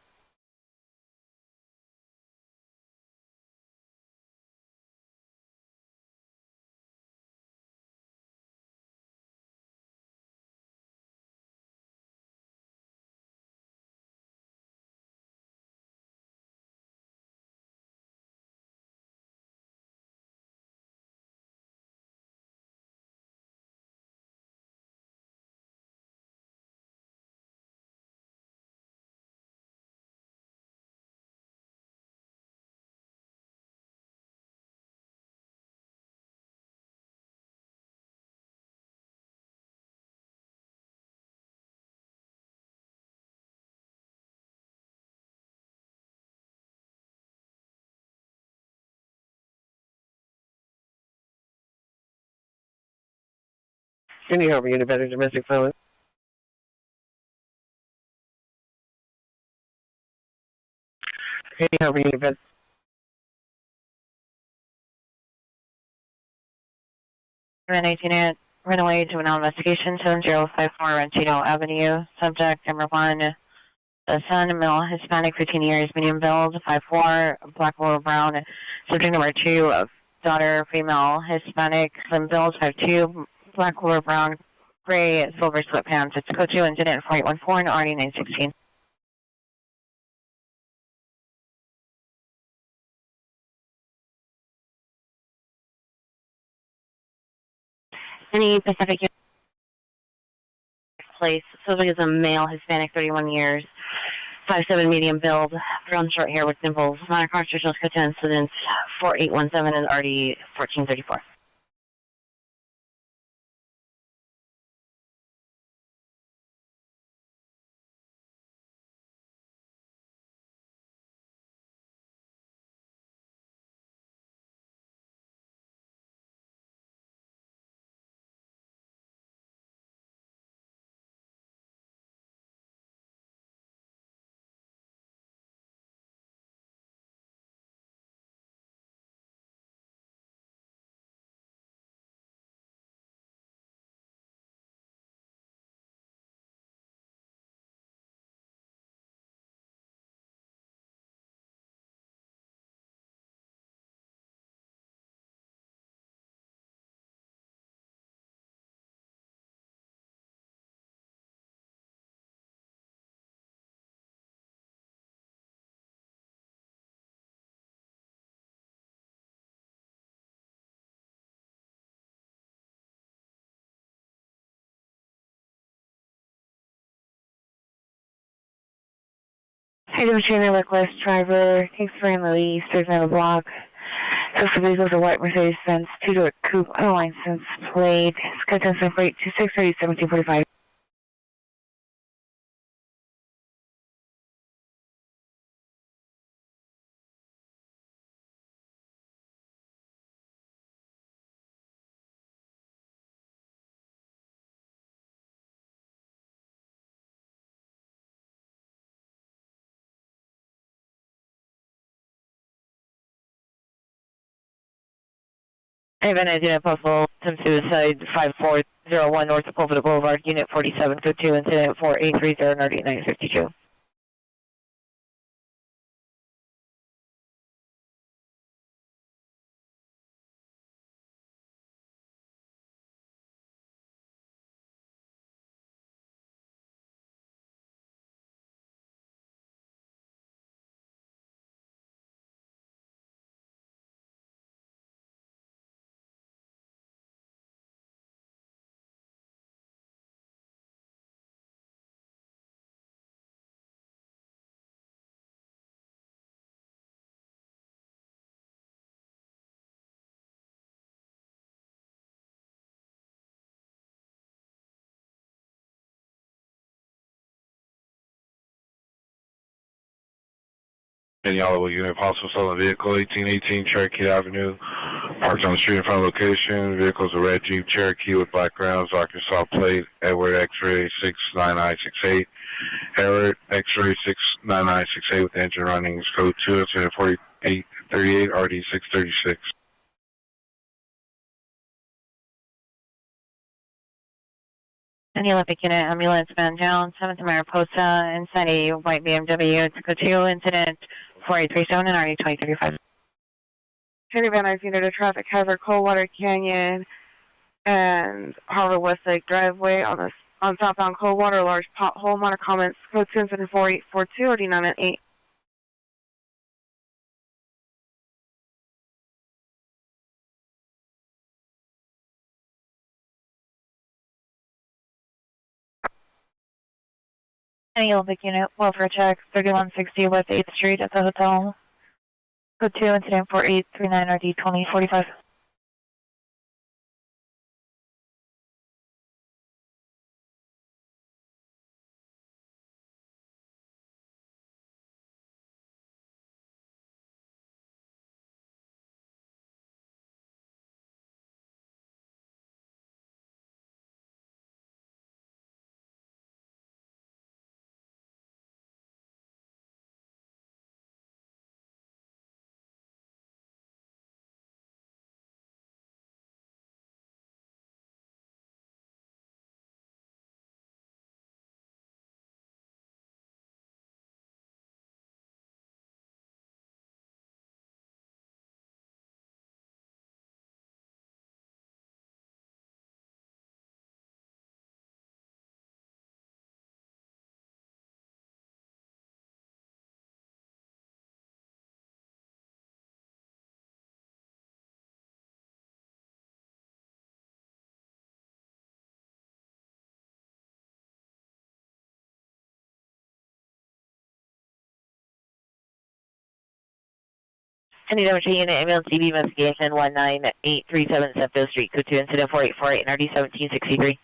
Can you help me unit better domestic violence? Can you help me unit better? Ran 18 at runaway juvenile investigation 7054 Ranchito Avenue. Subject number 1, the son, male, Hispanic, 15 years, medium build, 5'4", black or brown. Subject number 2, daughter, female, Hispanic, slim build, 5'2", black or brown, gray, silver sweatpants. It's code 2 incident 4814 and RD 916. Any Pacific place. Subject is a male, Hispanic, 31 years, 5'7", medium build, brown short hair with dimples. Non-constitutional code 2 incidents 4817 and RD 1434. Hey, Jimmy, West driver, takes frame of the east, there's no block. Suspect vehicles a white Mercedes-Benz, two-door coupe, unlicensed plate, Sky 10 plate, 2630, 1745. Event identity possible, some suicide, 5401 North Pulpit Boulevard, Unit 47, code 2, incident 4830, Nardi 952. Any Hollywood unit, possible stolen vehicle, 1818 Cherokee Avenue, parked on the street in front of location. Vehicle's a red Jeep Cherokee with black grounds, Arkansas plate, Edward X-ray 69968. Edward X-ray 69968 with the engine running, code 2, incident 4838, RD 636. Any Olympic unit, ambulance, man down, 7th Mariposa, inside a white BMW, it's code 2, incident 4837 and RD 2035. City Van Nuys unit, a traffic hazard, Coldwater Canyon and Harvard Westlake driveway on southbound Coldwater, large pothole, minor comments, code 2, incident 4842, RD 998. Any Olympic unit, welfare check, 3160 West 8th Street at the hotel. Code 2, incident 4839, RD 2045. Any damage unit, ambulance DB investigation, 19837 Septo Street, code 2, incident 4848 and RD 1763.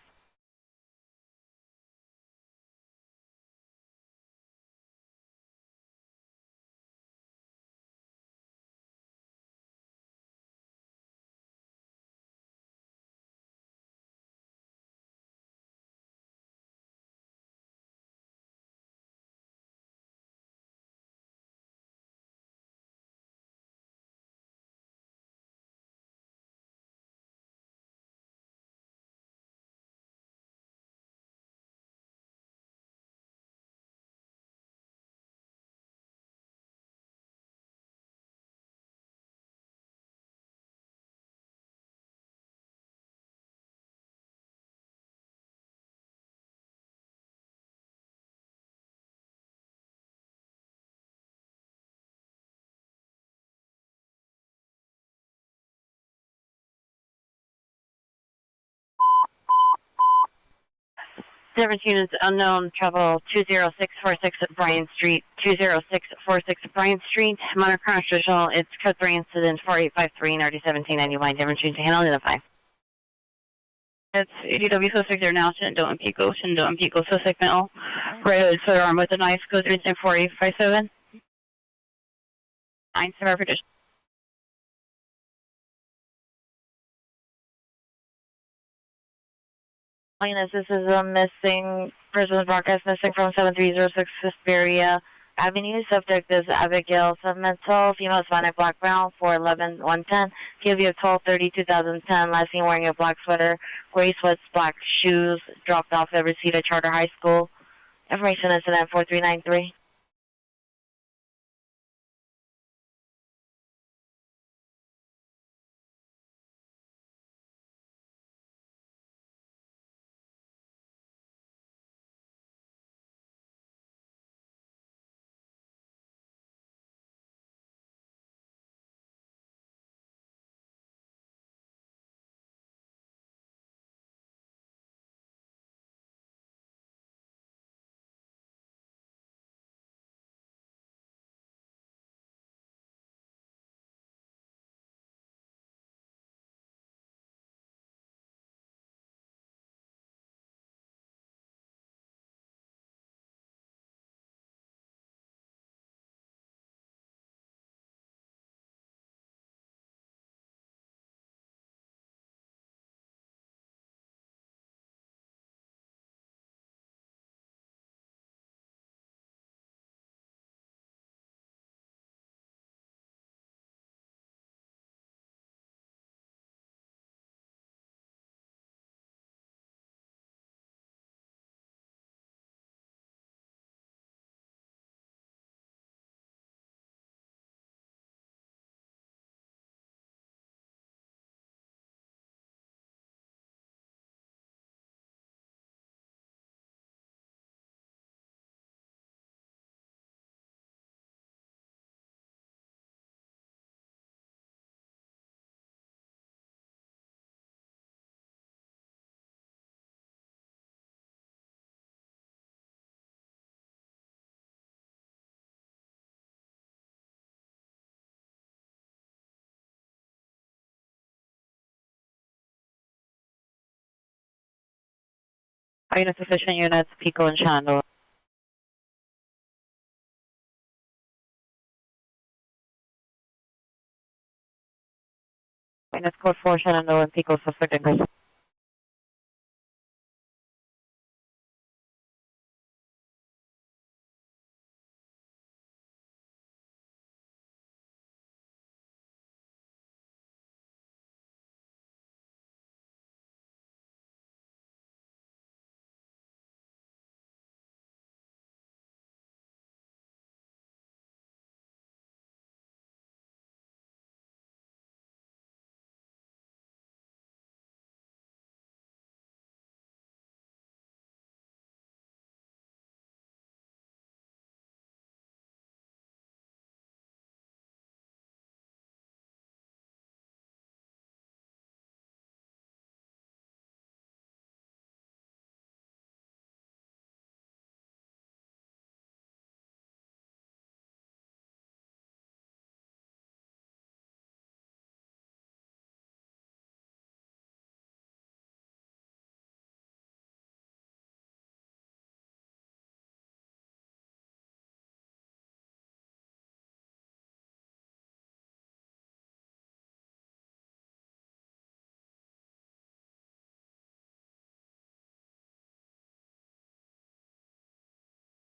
Different units unknown, travel 20646 Bryan Street, 20646 Bryan Street, Monarch Constitutional, it's code 3 incident 4853 and RD 1791, different units to handle, identify. It's ADW suspect there now, Shindo and Pico, suspect male, right hood, foot arm with a knife, code 3 incident 4857. 9 Summer Petition. This is a missing person broadcast missing from 7306 Hesperia Avenue. Subject is Abigail Submental, female Hispanic, black brown, 411-110. QV 12/30/2010. Last seen wearing a black sweater, gray sweats, black shoes. Dropped off at Reseda Charter High School. Information incident 4393. Sufficient units, Pico and Chando. Units code 4, Shenandoah and Pico suspect in custody.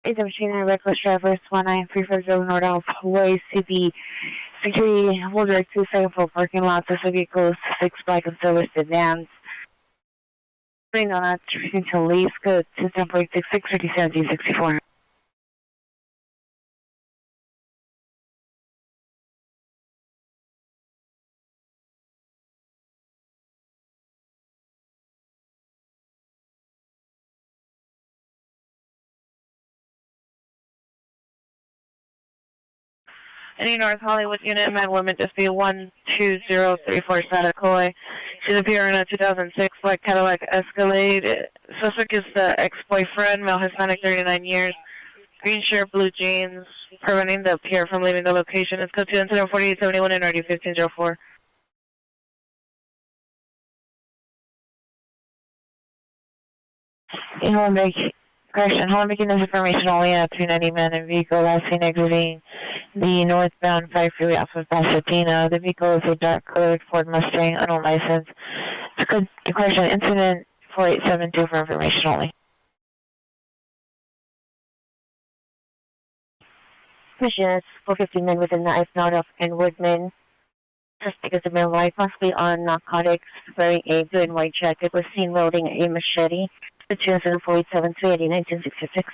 Is a machine and reckless drivers 19350 North Alpha Way CB security hold direct to second floor parking lot. This vehicle is 6 black and silver sedans. Bring on that until lease code 210.66 3764. Any North Hollywood unit, man, women, just be 12034 Santa Coy. She's appearing in a 2006 black Cadillac Escalade. Suspect is the ex-boyfriend, male Hispanic, 39 years. Green shirt, blue jeans, preventing the peer from leaving the location. It's code 2 incident 4871 and RD 1504. Correction, making this information only at 290 man and vehicle last seen exiting the northbound 5 freeway off of Pasadena. The vehicle is a dark colored Ford Mustang, unknown license. Correction, incident 4872 for information only. Commissioners, 450 men within the Eisenhower of and Woodman. Suspect is a male white, possibly on narcotics, wearing a blue and white jacket, was seen wielding a machete. The 487 1966.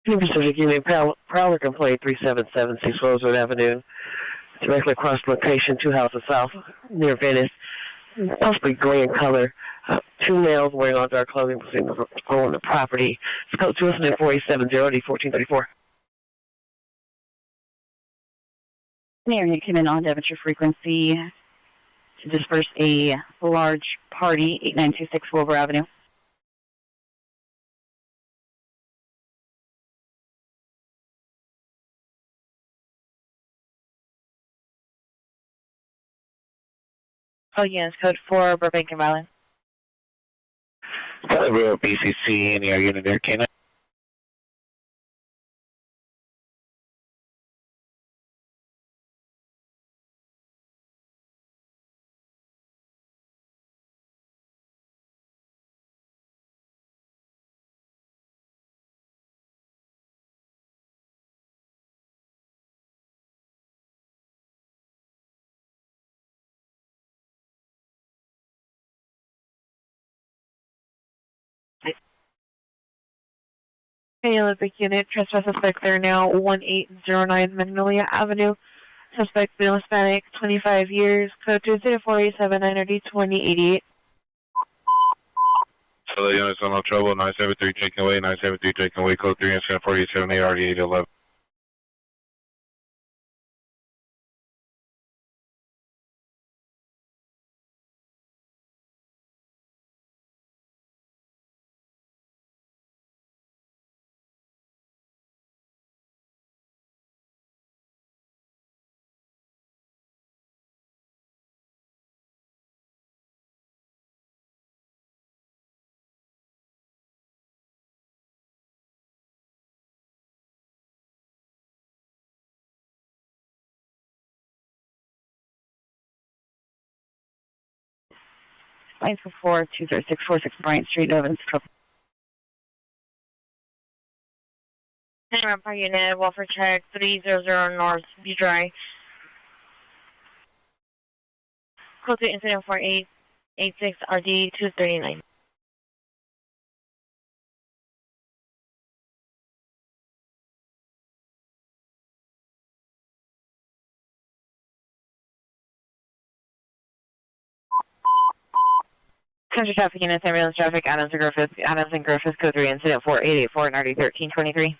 Pacific Union Prowler Complaint 3776 Rosewood Avenue, directly across the location, 2 houses south, near Venice, possibly gray in color. 2 males wearing all dark clothing on the property. It's code 24770 1434. The area came in on Devonshire frequency to disperse a large party, 8926 Wilbur Avenue. Oh, yes, code 4, Burbank and Valley. Real BCC in the area unit there, K9. Hey, Olympic unit, trespass suspect there now, 1809 Magnolia Avenue. Suspect male Hispanic, 25 years, code 20487 9RD 2088. So the units on no trouble, 973 taken away, 973 taken away, code 3 incident 487 RD 811. Lines for 23646 Bryant Street, Evans. Empire unit, welfare check 300 North B Drive. Code to incident 4886 RD 239. Country traffic units, ambulance traffic, Adams and Griffith, code 3 incident 4884 and RD 1323.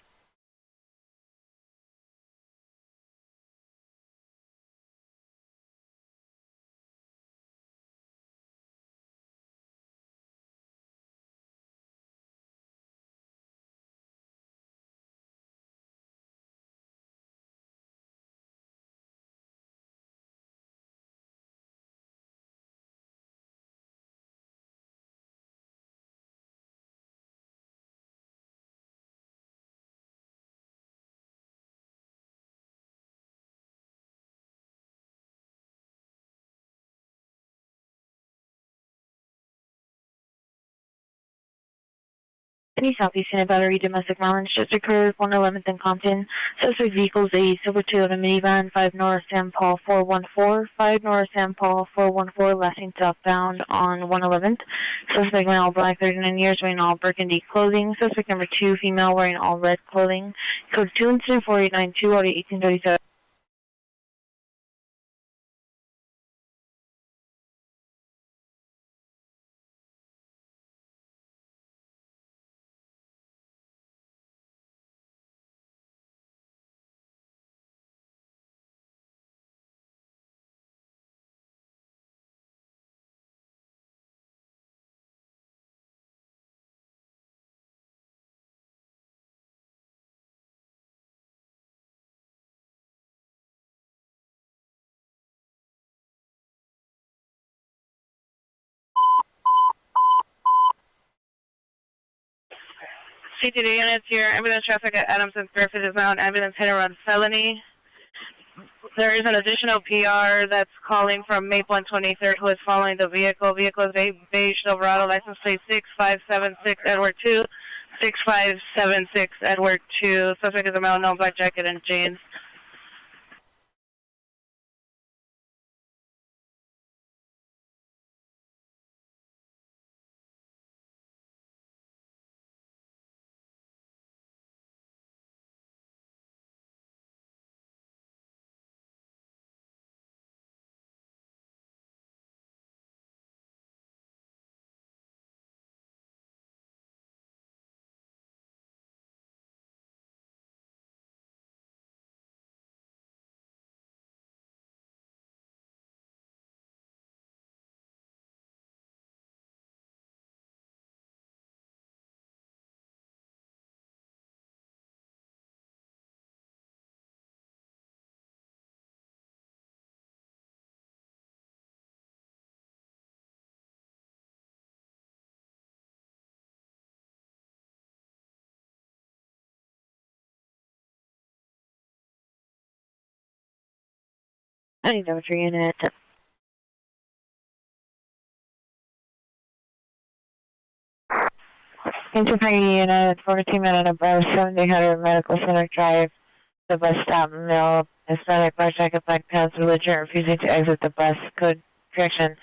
Any Southeast Unit Battery domestic violence just occurred, 111th and Compton. Suspect vehicles a silver Toyota minivan, 5 North San Paul 414, 5 North San Paul 414, lasting southbound on 111th. Suspect wearing all black, 39 years, wearing all burgundy clothing. Suspect number 2, female, wearing all red clothing. Code 2 incident 4892, RD 1837. CTD units, your ambulance traffic at Adams and Griffith is now an ambulance hit and run felony. There is an additional PR that's calling from Maple and 23rd who is following the vehicle. Vehicle is a beige Silverado, license plate 6576 Edward 2, 6576 Edward 2. Suspect is a male, no black jacket and jeans. I need to unit. Interfering unit, 14-minute above 1700 Medical Center Drive, the bus stop, male, Hispanic, black jacket, black pants, belligerent, refusing to exit the bus. Code correction.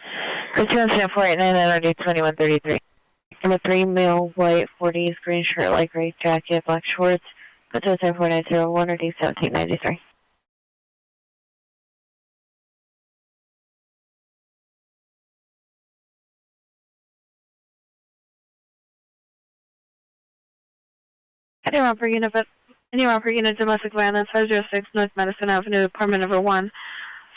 Code 20489 NRD 2133. Number 3, male, white, 40s, green shirt, light gray jacket, black shorts. Code 20490 NRD 1793. Anyone for unit domestic violence, 506 North Madison Avenue, apartment number 1.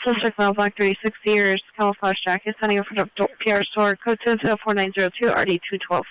Suspect male, black, 36 years, camouflage jacket, standing in front of PR store, code 20490 RD 212.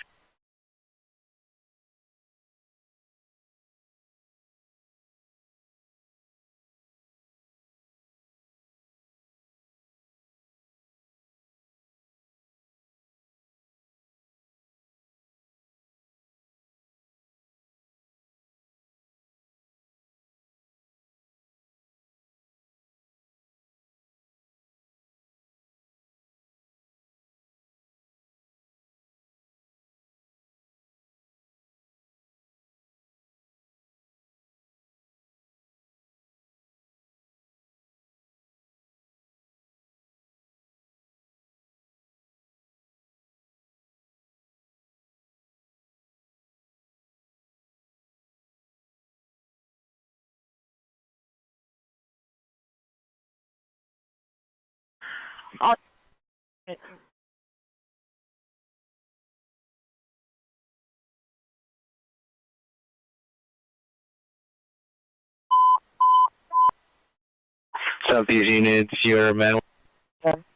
Southeast units, your man.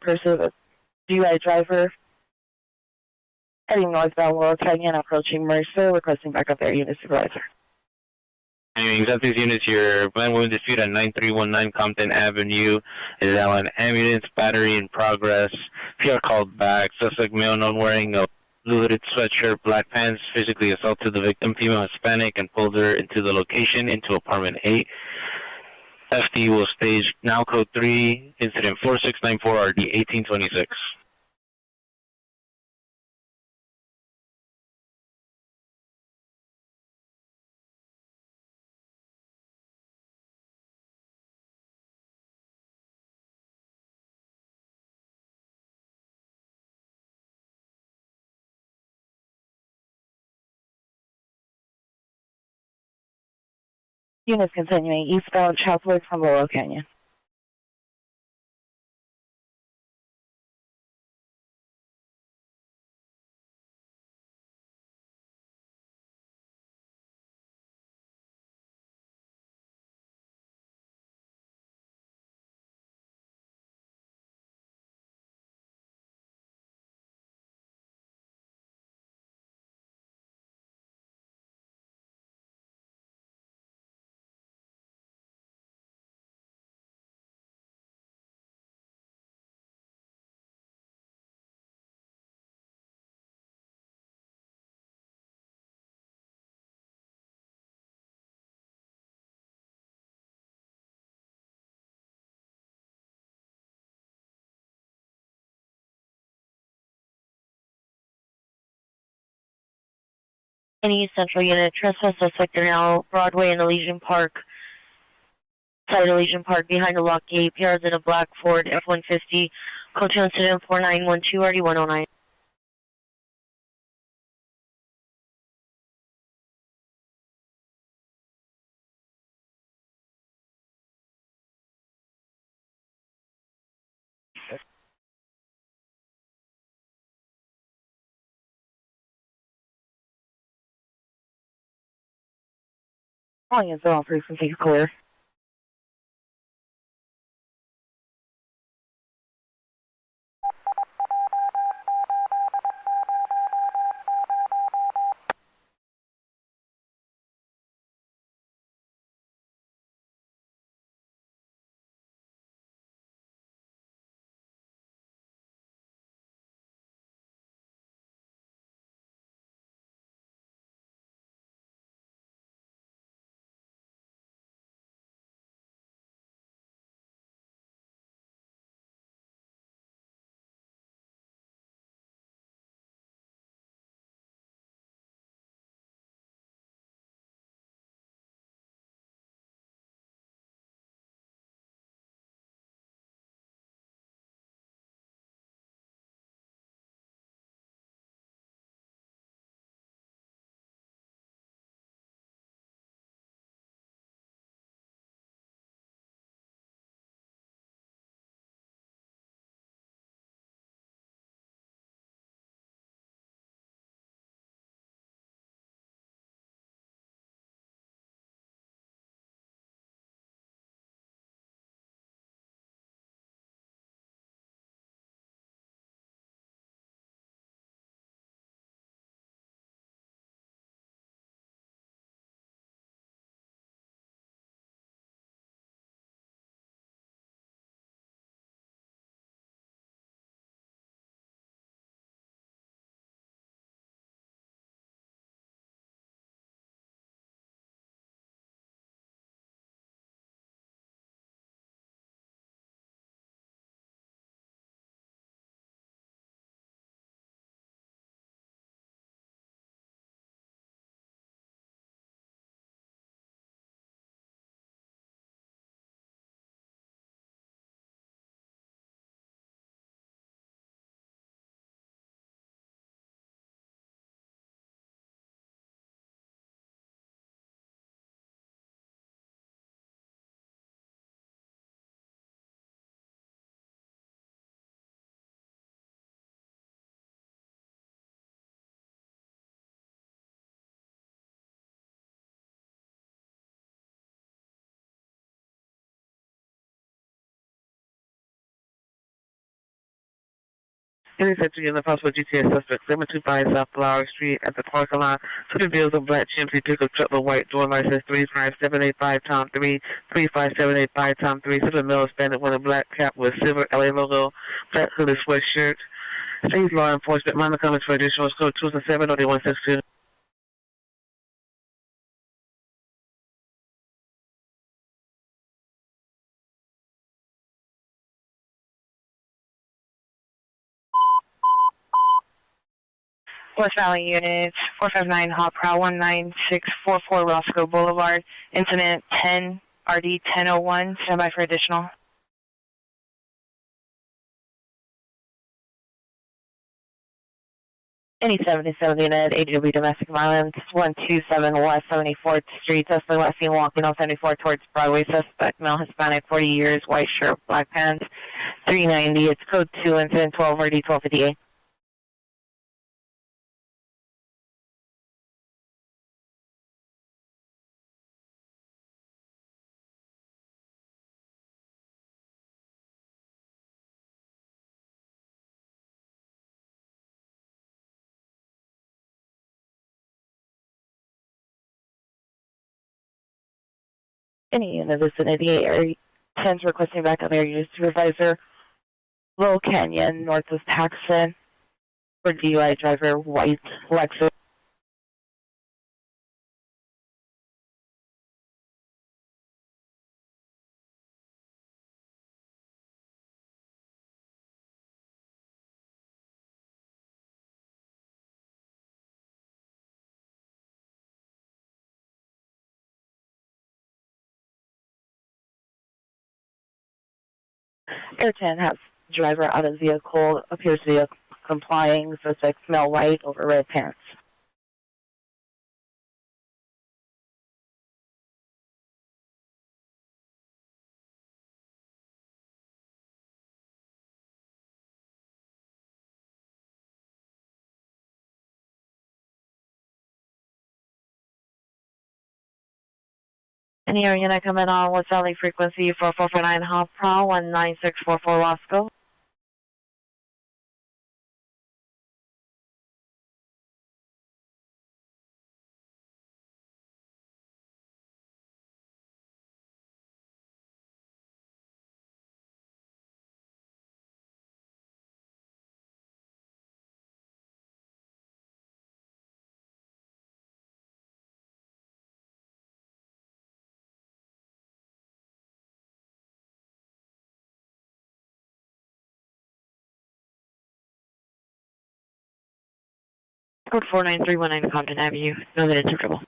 Person, DUI driver, heading northbound Laurel Canyon, approaching Mercer, requesting backup there, unit supervisor. Southeast units, your man wound dispute at 9319 Compton Avenue is now an ambulance, battery in progress. PR called back. Suspect male, known wearing a blue hooded sweatshirt, black pants, physically assaulted the victim, female Hispanic, and pulled her into the location, into apartment 8. FD will stage now code 3, incident 4694 RD 1826. Units continuing eastbound Chapwood from Laurel Canyon. Any central unit, trespass suspect are now Broadway and Elysian Park. Side Elysian Park behind a locked gate. PRs in a black Ford F-150. Code 2 incident 4912 RD109. Calling in zone frequency clear. Intersection in the possible GTA suspect, 725 South Flower Street at the parking lot. Two vehicles of black GMC pickup truck with white door license 35785 Tom 3, 35785 Tom 3. Silver male Hispanic with a black cap with silver LA logo, black hooded sweatshirt. State law enforcement, minor comments for additional code 207 or 162. West Valley Unit 459 Hot Prowl 19644 Roscoe Boulevard. Incident 10 RD 1001. Standby for additional. Any 77 unit, ADW domestic violence, 127 West 74th Street, suspect last seen walking on 74 towards Broadway, suspect male Hispanic, 40 years, white shirt, black pants, 390, it's code 2, incident 12 RD 1258. Any in the vicinity area, 10's requesting backup area supervisor, Little Canyon, Northwest Paxton, for DUI driver, white Lexus. Air 10 has driver out of vehicle, appears to be complying, suspect smell white over red pants. Any area that coming on with Valley frequency 4449 Hop Pro 19644 Wasco. Code 49319 Compton Avenue. Know that it's in trouble.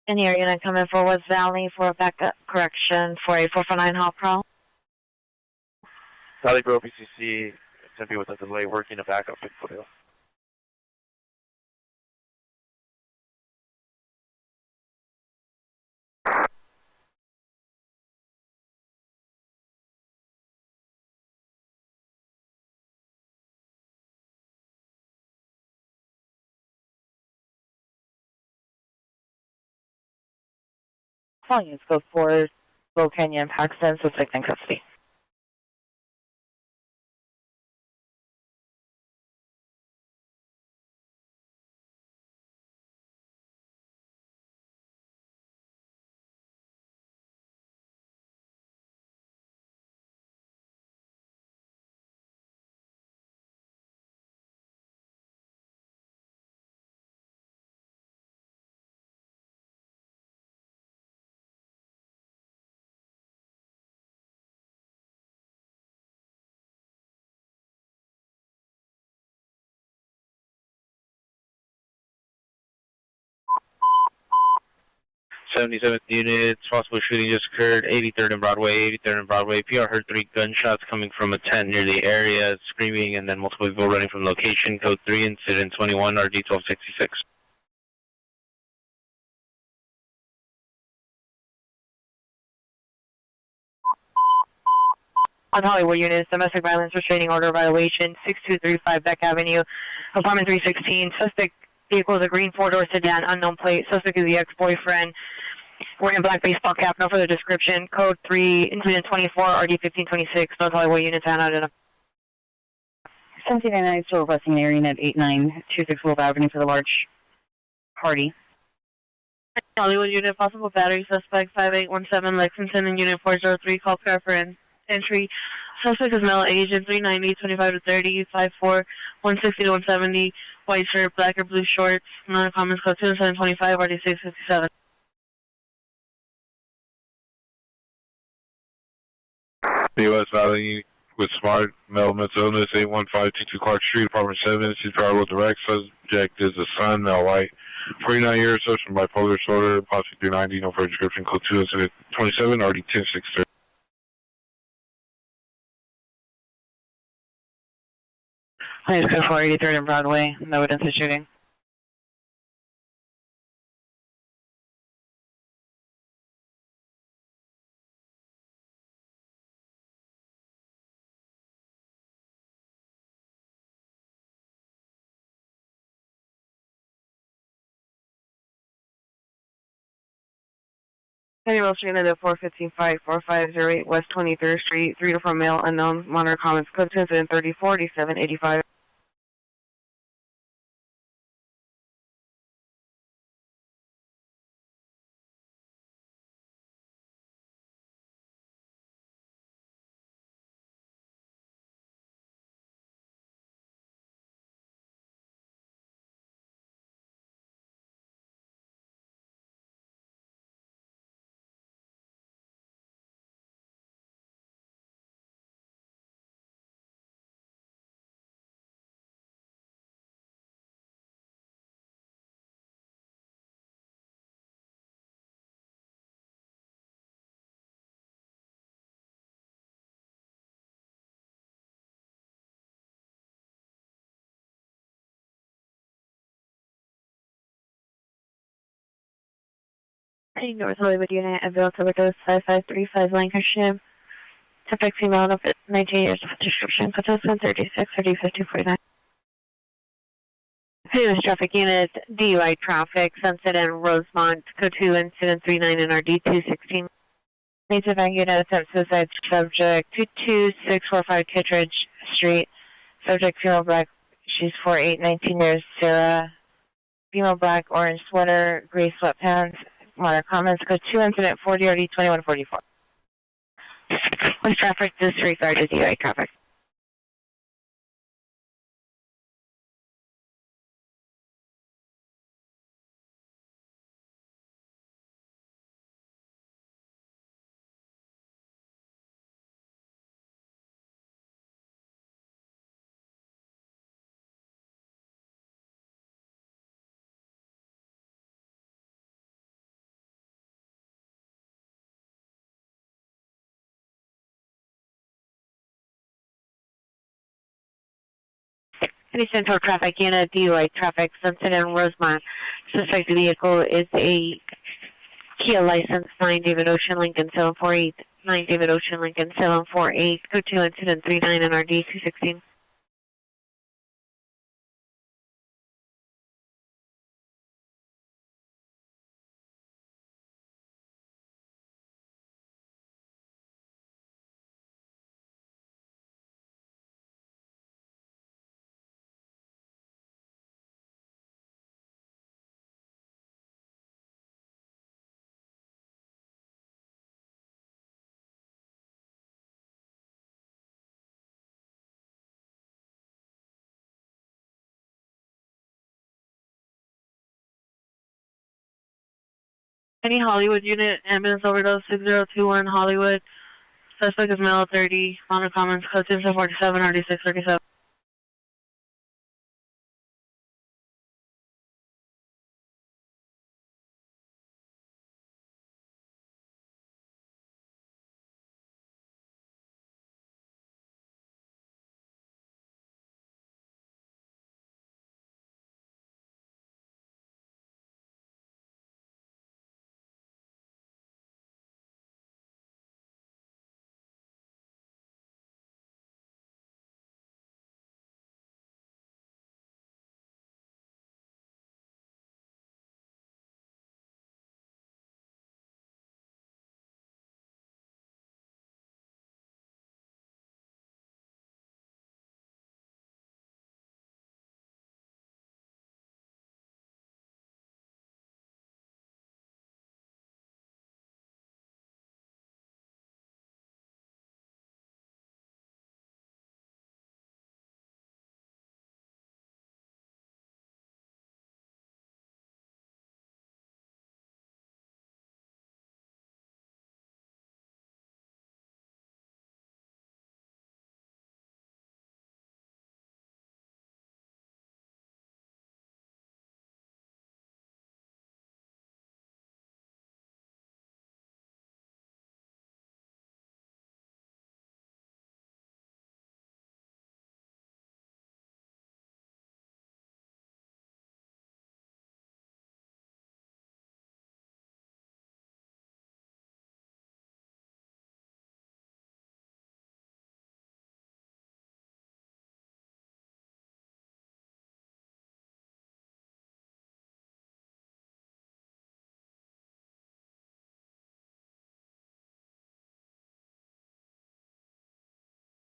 Any area that coming for West Valley for a backup correction for a 449 Hop Pro. Valley Grove BCC, Tempe with a delay working a backup in Foothill. Volumes code 4, Low Canyon, Paxton, suspect in custody. '77th unit, possible shooting just occurred, 83rd and Broadway, 83rd and Broadway. PR heard 3 gunshots coming from a tent near the area, screaming, and then multiple people running from location. Code 3, incident 21, RD 1266. On Hollywood units, domestic violence restraining order violation, 6235 Beck Avenue, apartment 316. Suspect vehicle is a green 4-door sedan, unknown plate. Suspect is the ex-boyfriend. Wearing a black baseball cap, no further description. Code 3, incident 24, RD 1526. North Hollywood units and out in a 1799 still requesting an area at 8926 Wolf Avenue for the large party. Hollywood unit, possible battery suspect 5817 Lexington and unit 403, call preference. Entry, suspect is male, age 390, 25 to 30, 5'4", 160 to 170, white shirt, black or blue shorts, non-comments code 2725, RD 657. West Valley with smart male mental illness, 81522 Clark Street, apartment 7, she's drivable direct, subject is a son, male white, 49 years, suffering from bipolar disorder, possibly 390, no further description, code 27, RD 1063. Please go for 83rd and Broadway. No evidence of shooting. Annual Street at 415-54508 West 23rd Street, 3 to 4 male, unknown, monitor comments, code 230 4785. Any North Hollywood unit, available to overdose 5535 Lancashire. Suspect female, 19 years of description, participant 36, 30, 50, 49. News traffic unit, DUI traffic, Sunset and Rosemont, code 2, incident 39 and RD 216. Native Bank unit, attempt suicide, subject 22645 Kittredge Street. Subject female black, she's 4'8", 19 years, Sarah. Female black, orange sweater, gray sweatpants. Minor comments, code 2, incident 40, RD 2144. Police traffic, disregard to DUI traffic. City Central traffic unit, DUI traffic, Sunset and Rosemont. Suspect vehicle is a Kia license 9 David Ocean Lincoln 748, 9 David Ocean Lincoln 748, code 2, incident 39 and RD 216. Any Hollywood unit, ambulance overdose 6021 Hollywood. Suspect is male 30, minor comments, code 247, RD 637.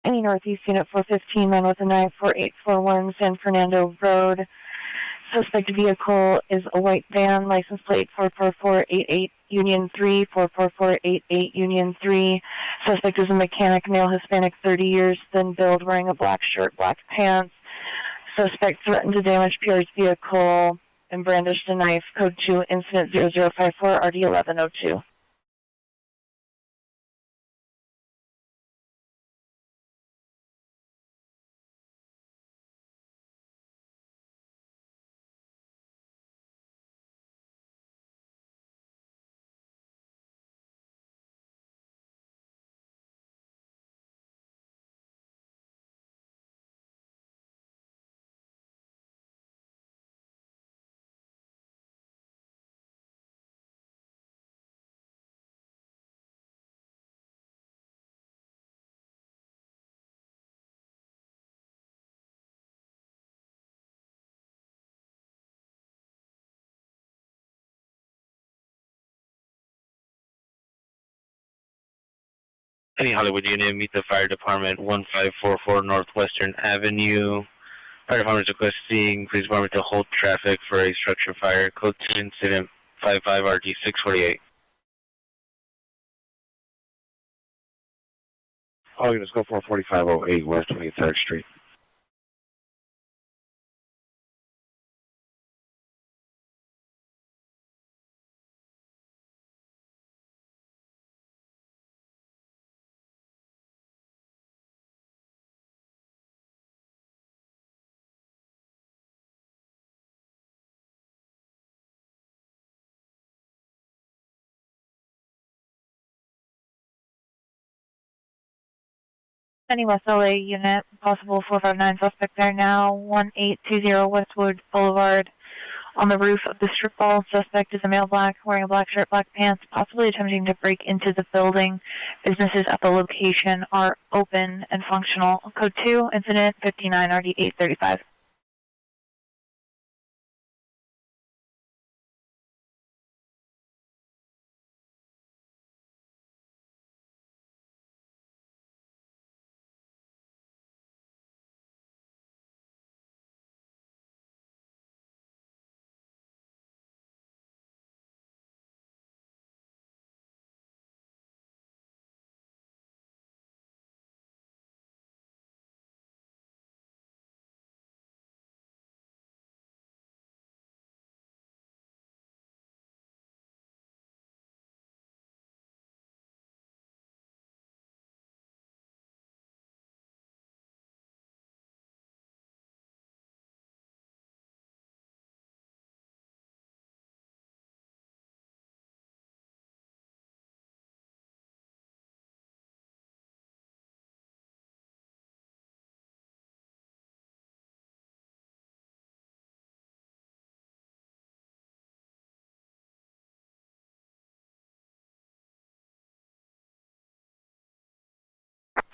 Any Northeast unit 415, man with a knife, 4841 San Fernando Road. Suspect vehicle is a white van, license plate 44488 Union 3, 44488 Union 3. Suspect is a mechanic, male, Hispanic, 30 years, thin build, wearing a black shirt, black pants. Suspect threatened to damage PR's vehicle and brandished a knife, code 2, incident 0054, RD 1102. Any Hollywood unit, meet the fire department, 1544 Northwestern Avenue. Fire department is requesting police department to hold traffic for a structure fire. Code 2 incident 55RD648. All units go for 4508 West 23rd Street. Any West LA unit, possible 459 suspect there now, 1820 Westwood Boulevard. On the roof of the strip mall, suspect is a male black, wearing a black shirt, black pants, possibly attempting to break into the building. Businesses at the location are open and functional. Code 2, incident 59RD835.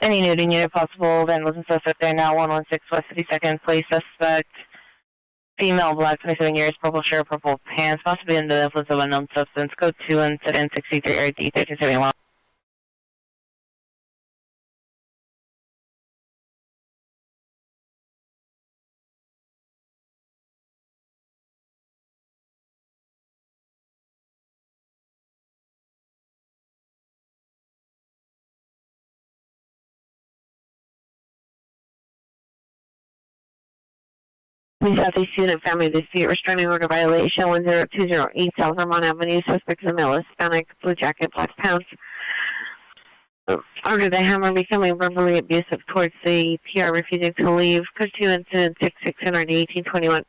Any Newton unit possible, vandalism suspect there now, 116 West 52nd Place, suspect, female, black, 27 years, purple shirt, purple pants, possibly under the influence of unknown substance. Code 2, incident 63 RD 1371. Police Southeast Unit Family Dispute Restraining Order Violation 10208 South Vermont Avenue. Suspect is a male, Hispanic, blue jacket, black pants. Under the hammer, becoming verbally abusive towards the PR, refusing to leave. Code 2 incident 66 NRD 1821.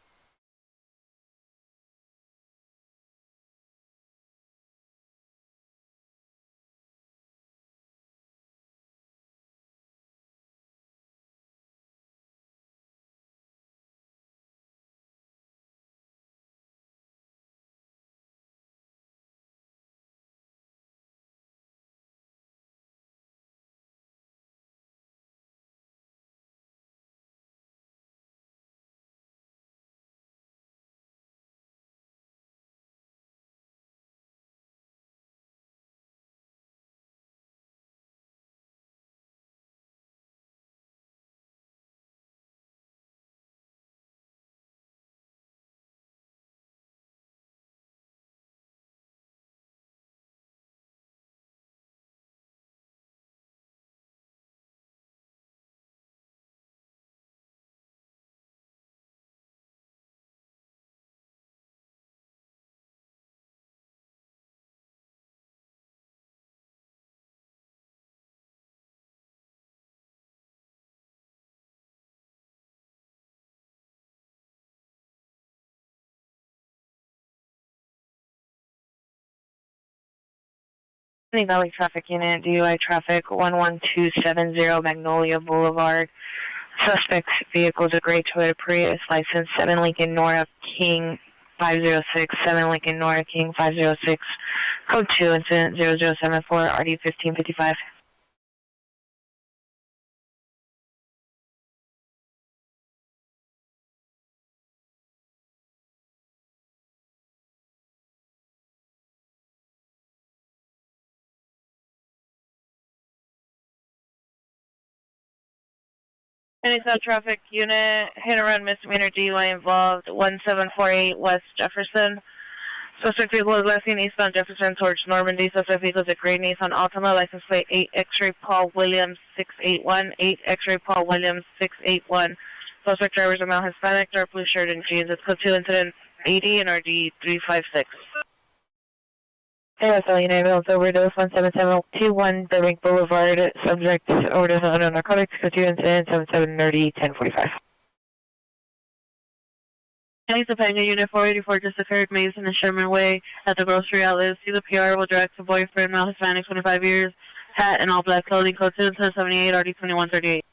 Any Valley Traffic Unit, DUI traffic, 11270 Magnolia Boulevard. Suspect's vehicle is a gray Toyota Prius, license 7 Lincoln Nora King 506, 7 Lincoln Nora King 506, code 2, incident 0074, RD 1555. Any South traffic unit, hit and run misdemeanor DUI involved, 1748 West Jefferson. Suspect vehicle is last seen eastbound Jefferson towards Normandy. Suspect vehicle is a gray Nissan Altima, license plate 8 X-ray Paul Williams 681, 8 X-ray Paul Williams 681. Suspect driver is a male Hispanic, dark blue shirt and jeans. It's code 2 incident 80 and RD 356. ASL United overdose 17721 Burbank Boulevard. Subject overdose on unknown narcotics. Code 2 incident 7730 1045. Any Topanga Unit 484 just occurred, Mason and Sherman Way at the grocery outlet. See the PR will direct to boyfriend, male Hispanic, 25 years, hat and all black clothing, code 278 RD 2138.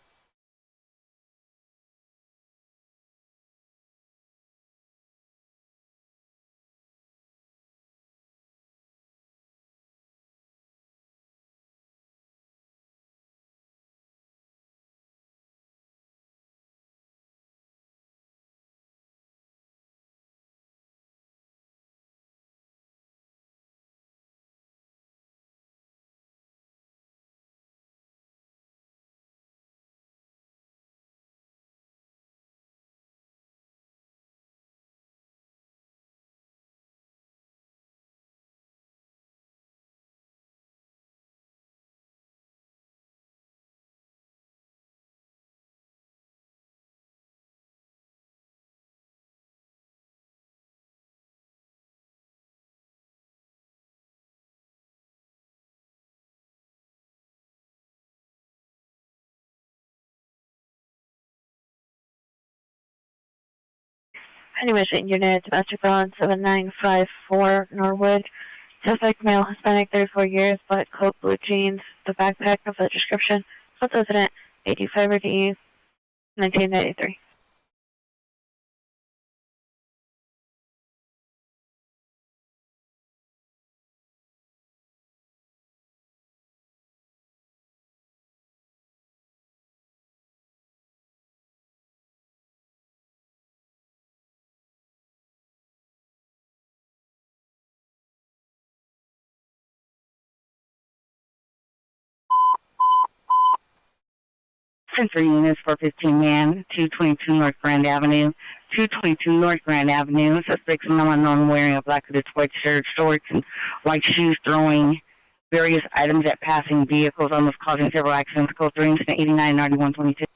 Any mission unit, domestic violence 7954 Norwood. Suspect male, Hispanic, 34 years, black coat, blue jeans, the backpack of the description. What's incident? 85 RDE, 1993. Transfer units 415 man, 222 North Grand Avenue. 222 North Grand Avenue. Suspects no unknown wearing a black hooded white shirt, shorts, and white shoes, throwing various items at passing vehicles, almost causing several accidents. Code 3 incident 89 9122.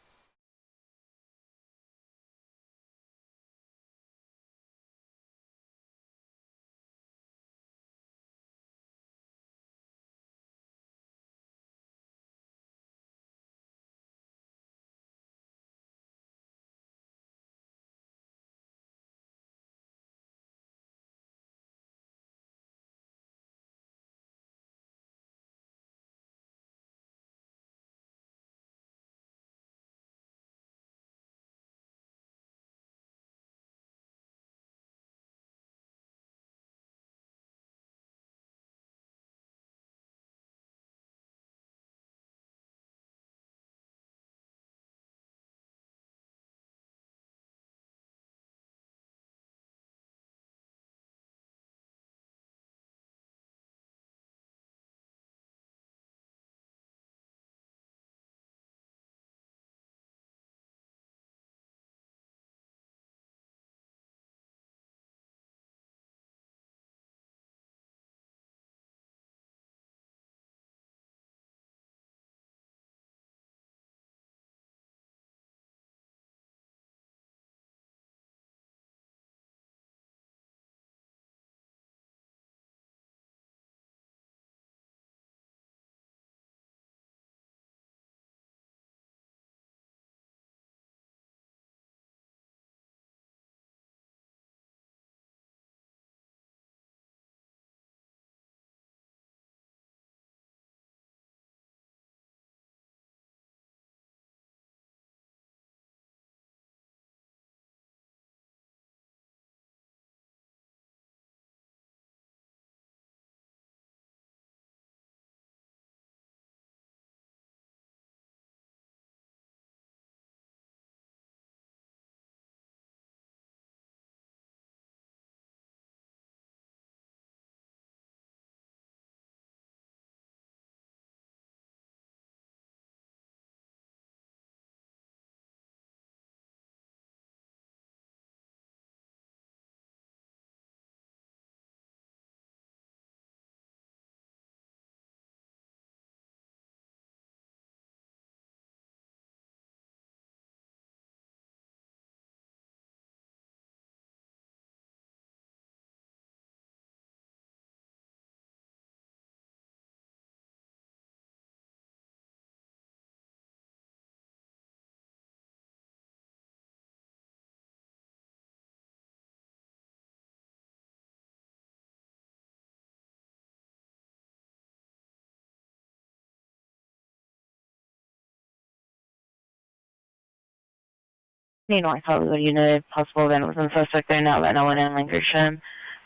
North Hollywood unit, possible event within suspect there now, no one in Lincoln.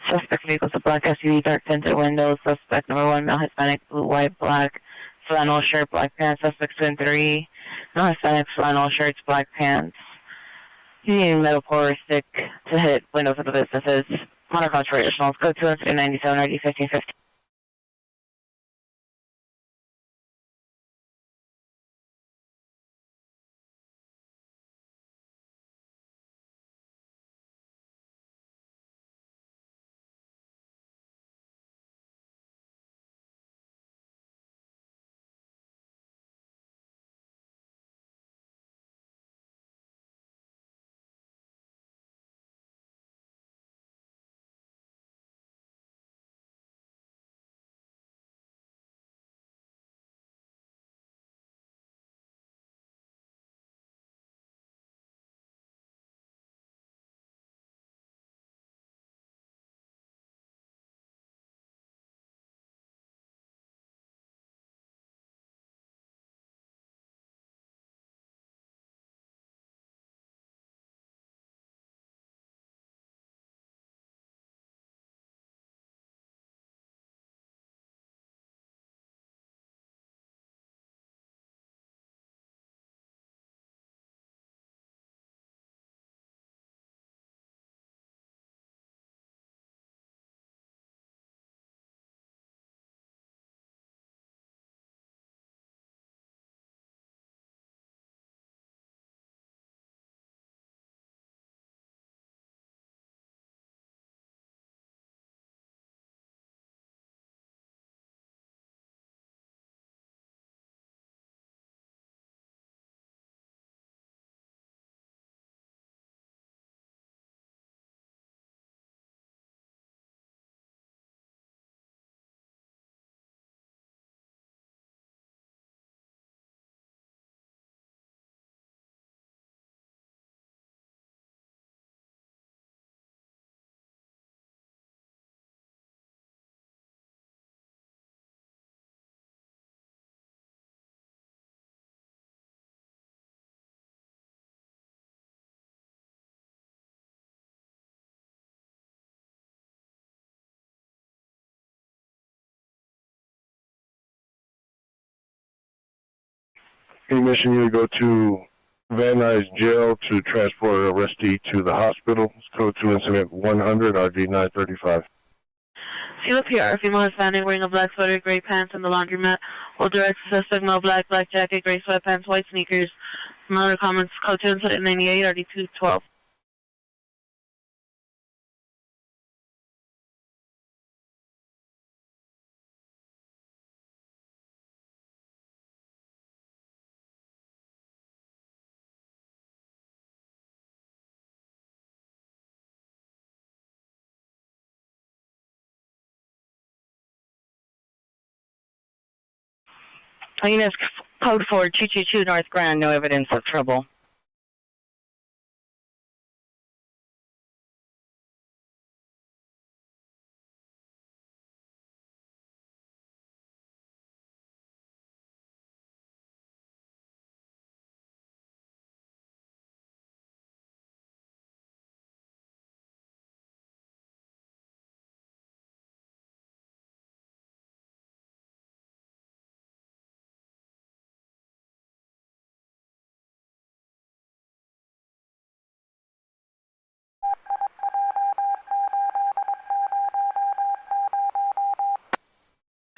Suspect vehicles, a black SUV, dark tinted windows, suspect number 1, male Hispanic, blue, white, black, flannel shirt, black pants, suspect 2 and 3, male Hispanic, flannel shirts, black pants, using metal pour stick to hit windows of the businesses. Honor controversial, code 297, ID 1550. Mission you to go to Van Nuys Jail to transport an arrestee to the hospital. Code 2 incident 100, RD 935. Seal PR, female Hispanic, wearing a black sweater, gray pants, and the laundromat. Will direct suspect, male black, black jacket, gray sweatpants, white sneakers. Some other comments, code 2 incident 98, RD 212. Units code 4, 222 North Grand, no evidence of trouble.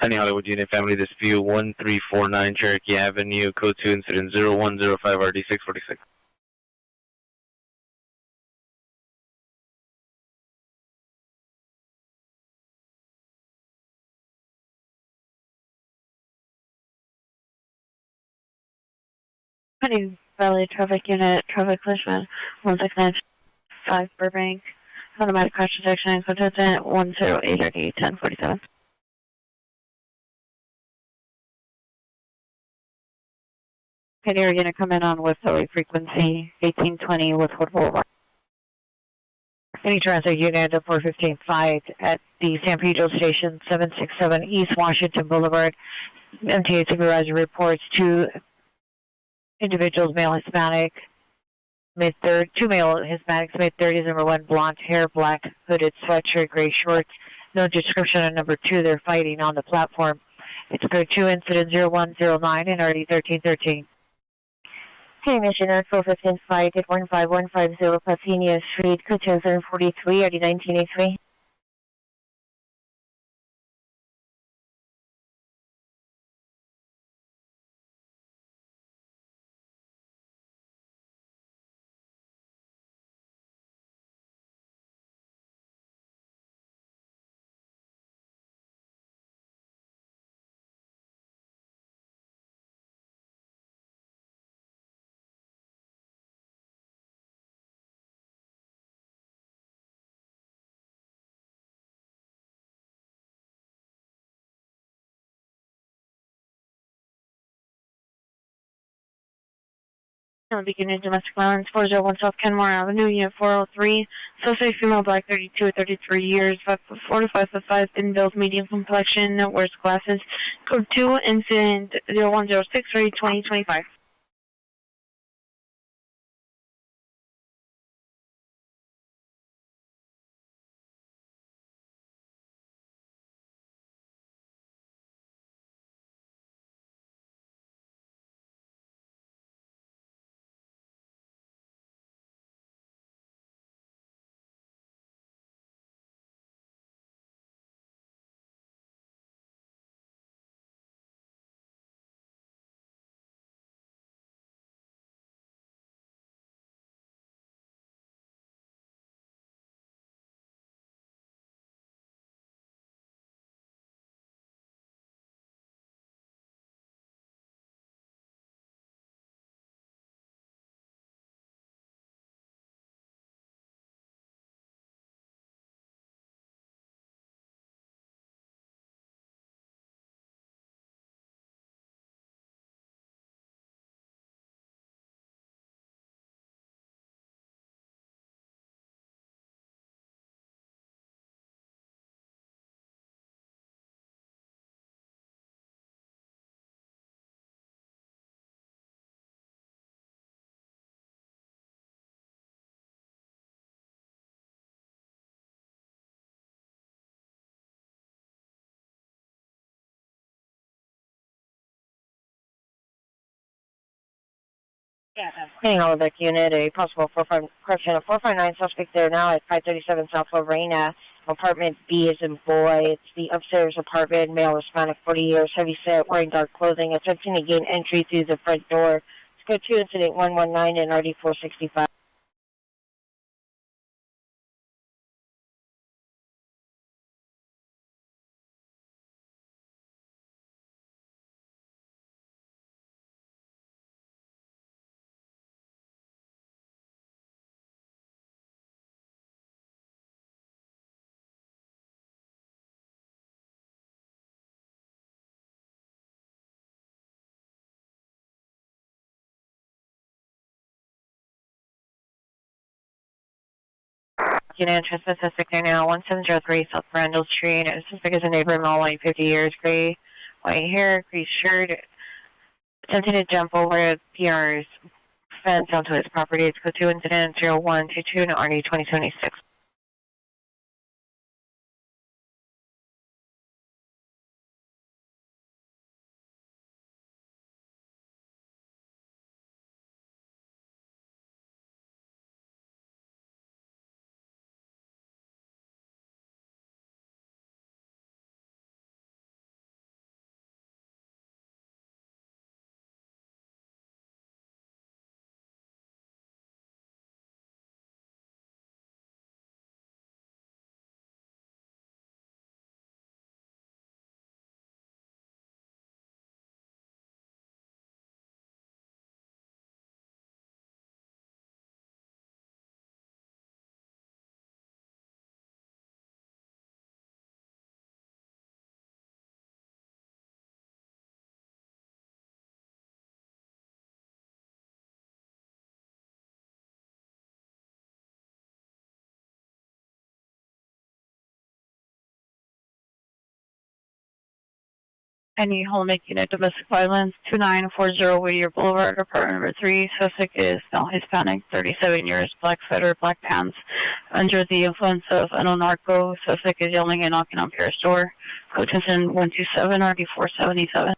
Honey Hollywood Unit Family Dispute 1349 Cherokee Avenue, code 2 incident 0105 RD 646. Honey Valley Traffic Unit, Traffic Collision 1695 Burbank, automatic crash detection, code incident 108 RD 1047. Okay, you're going to come in on West LA frequency 1820 Westwood Boulevard. Any transit unit at 415 at the San Pedro Station, 767 East Washington Boulevard. MTA supervisor reports 2 individuals, male Hispanic, mid-30s, two male Hispanics, mid-30s, number 1, blonde hair, black hooded sweatshirt, gray shorts. No description on number 2. They're fighting on the platform. It's code 2, incident 0109 and RD 1313. Okay, mission at 415 flight at 15150 Pacinia Street, code 2743, RD 1983. Beginning domestic violence, 401 South Kenmore Avenue, Unit 403. Suspect female, black, 32 or 33 years, 4 to 5 foot 5, thin build, medium complexion, wears glasses. Code 2, incident 0106, ready 2025. Heading all back unit, a possible 459 suspect there now at 537 South Lorena. Apartment B is in boy. It's the upstairs apartment, male Hispanic, 40 years, heavy set, wearing dark clothing, attempting to gain entry through the front door. Let's go to incident 119 and RD 465. Unit trespass suspect there now, 1703 South Randall Street. Suspect is a neighbor, male, white, 50 years, gray, white hair, gray shirt. Attempting to jump over PR's fence onto his property. It's code 2, incident 0122 and RD 2076. Any Holiday unit, domestic violence, 2940 Whittier Boulevard, apartment number 3. Suspect is male Hispanic, 37 years, black sweater, black pants. Under the influence of unknown narco, suspect is yelling and knocking on Pierre's door. Code 127 RD 477.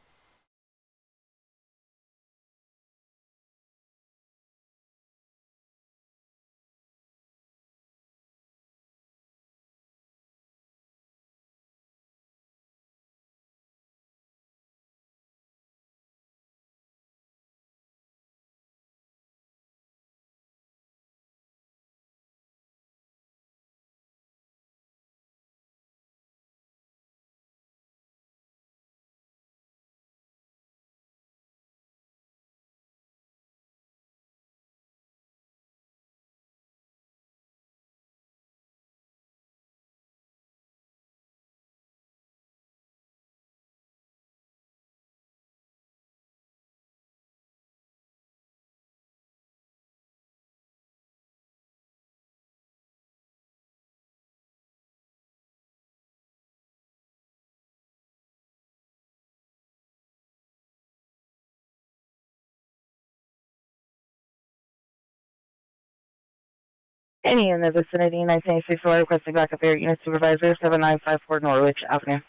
Any in the vicinity, 1964, requesting backup air unit supervisor, 7954 Norwich Avenue.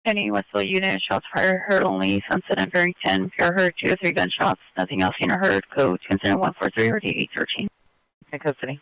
Any Westville unit, shots fired, heard only, Sunset and Barrington, Pierre heard 2 to 3 gunshots, nothing else seen or heard. Code incident 143 or D813. In custody.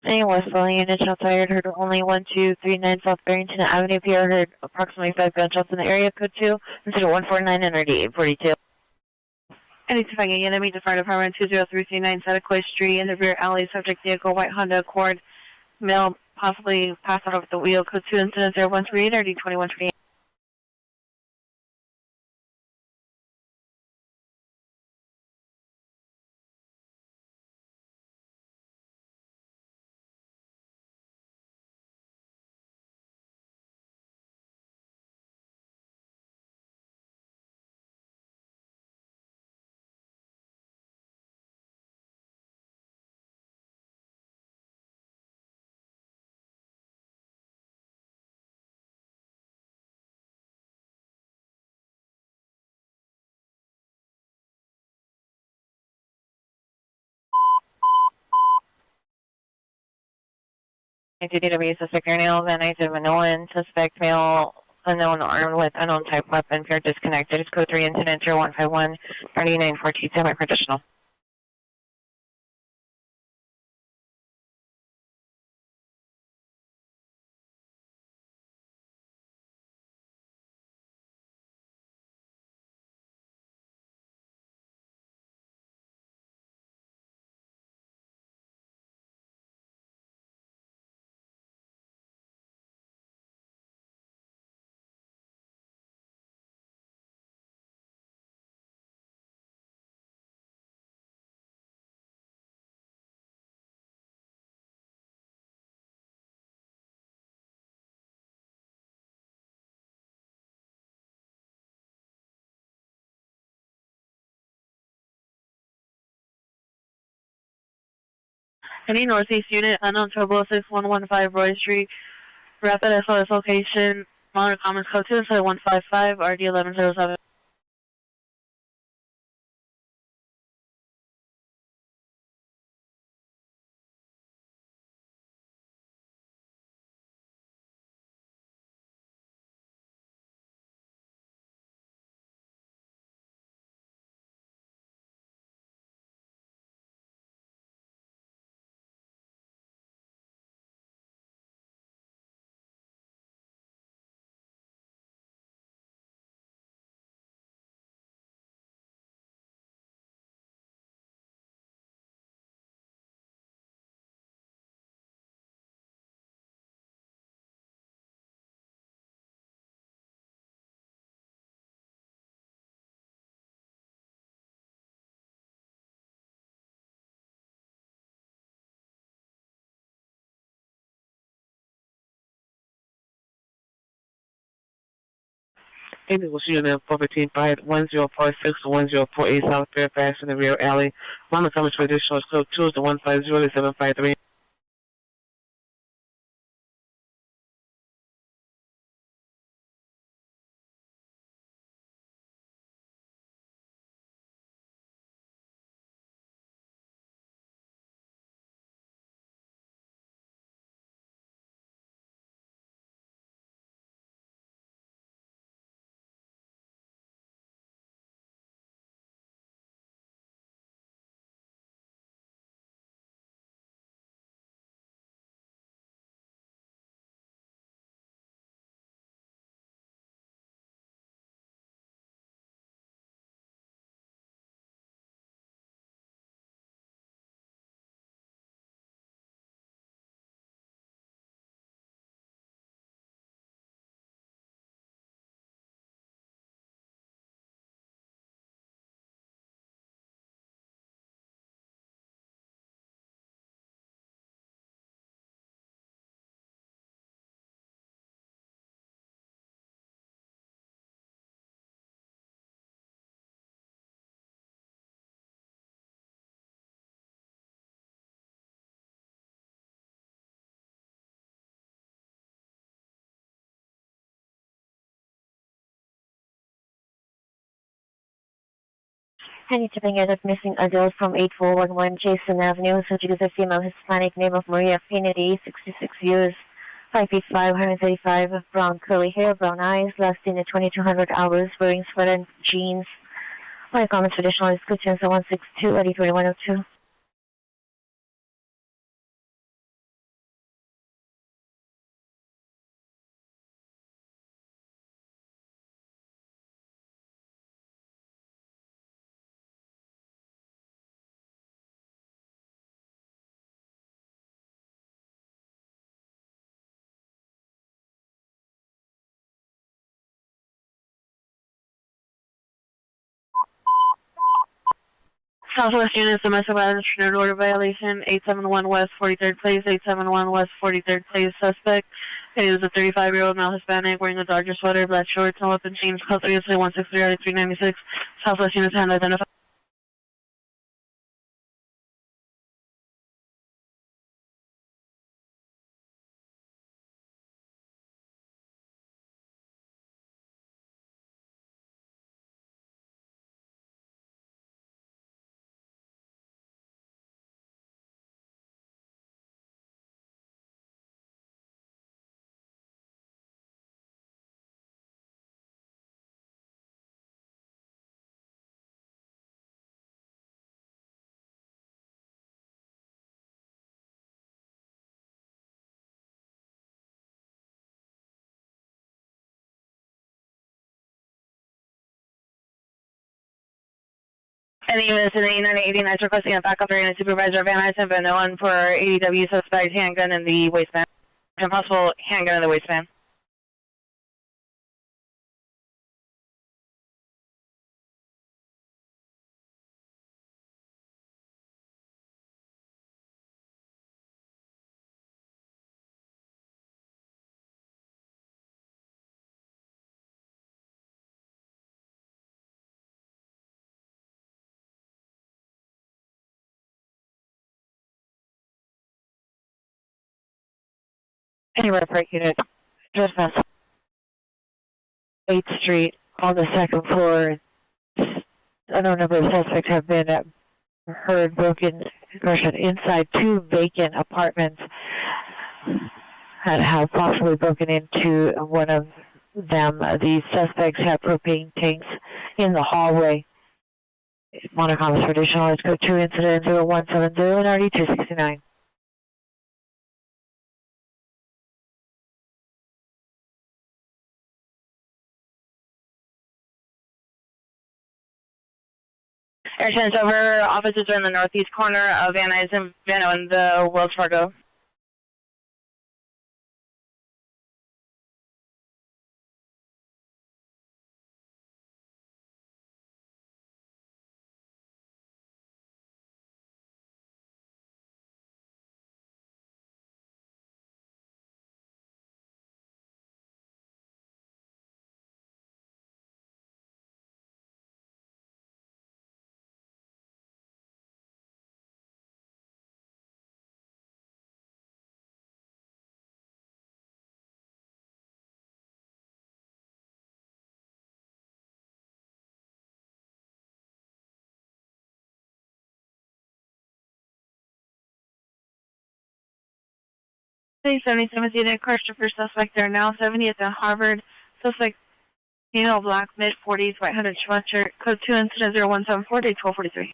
Any Westville unit, shots fired, heard only 1239 South Barrington Avenue, Pierre heard approximately 5 gunshots in the area. Code 2, incident 149 and D842. Any Topanga unit, meet the fire department 20339 Santa Street in the rear alley, subject vehicle, white Honda Accord, male possibly passed out over the wheel. Code 2, incident 0138 or D2128. DW suspect there now, Van Nuys of Manoan, suspect male, unknown, armed with unknown type weapon, pure disconnected. It's code 3 incident 0151, 3942, semi-traditional. Any Northeast unit, unknown 006115 Roy Street, rapid SOS location, monitor comments code 27155, RD 1107. Amy will see you in 415-1046 to 1048 South Fairfax in the rear alley. Mama Summers for additional code 2 is the 150-753. Any tipping out of missing adult from 8411 Jason Avenue, subject is a female Hispanic, name of Maria Finity, 66 years, 5 feet 5, 135, brown curly hair, brown eyes, last seen at 2200 hours, wearing sweater and jeans. My comments for additional descriptions are 162 8102. Southwest units, domestic violence, standard order violation, 871 West 43rd Place, 871 West 43rd Place, suspect. It is a 35-year-old male Hispanic wearing a Dodger sweater, black shorts, no weapon, jeans, code 3 396. Southwest units, hand identified. Any vicinity 989 requesting a backup during a supervisor Van Nuys have been known for ADW suspect handgun in the waistband. Impossible handgun in the waistband. Any report unit, trespass 8th Street on the second floor. A known number of suspects have been heard broken inside 2 vacant apartments that have possibly broken into one of them. These suspects have propane tanks in the hallway. Monocom is for additional. Let's go 2 incident 0170 and RD 269. Air 10's over. Officers are in the northeast corner of Van Nuys and Vano in the Wells Fargo. City 77 unit, Christopher suspect there now, 70th and Harvard. Suspect female, black, mid-40s, white hooded sweatshirt. Code 2 incident 0174, day 1243.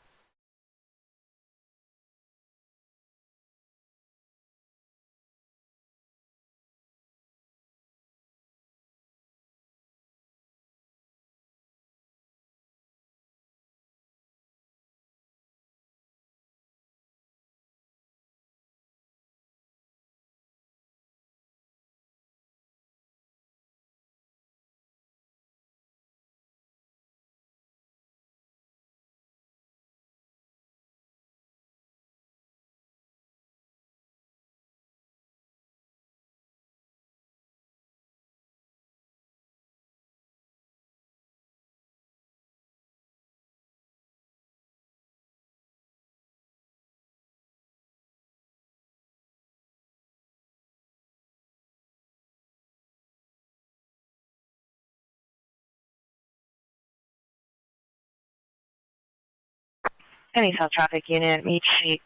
Any South Traffic Unit, meet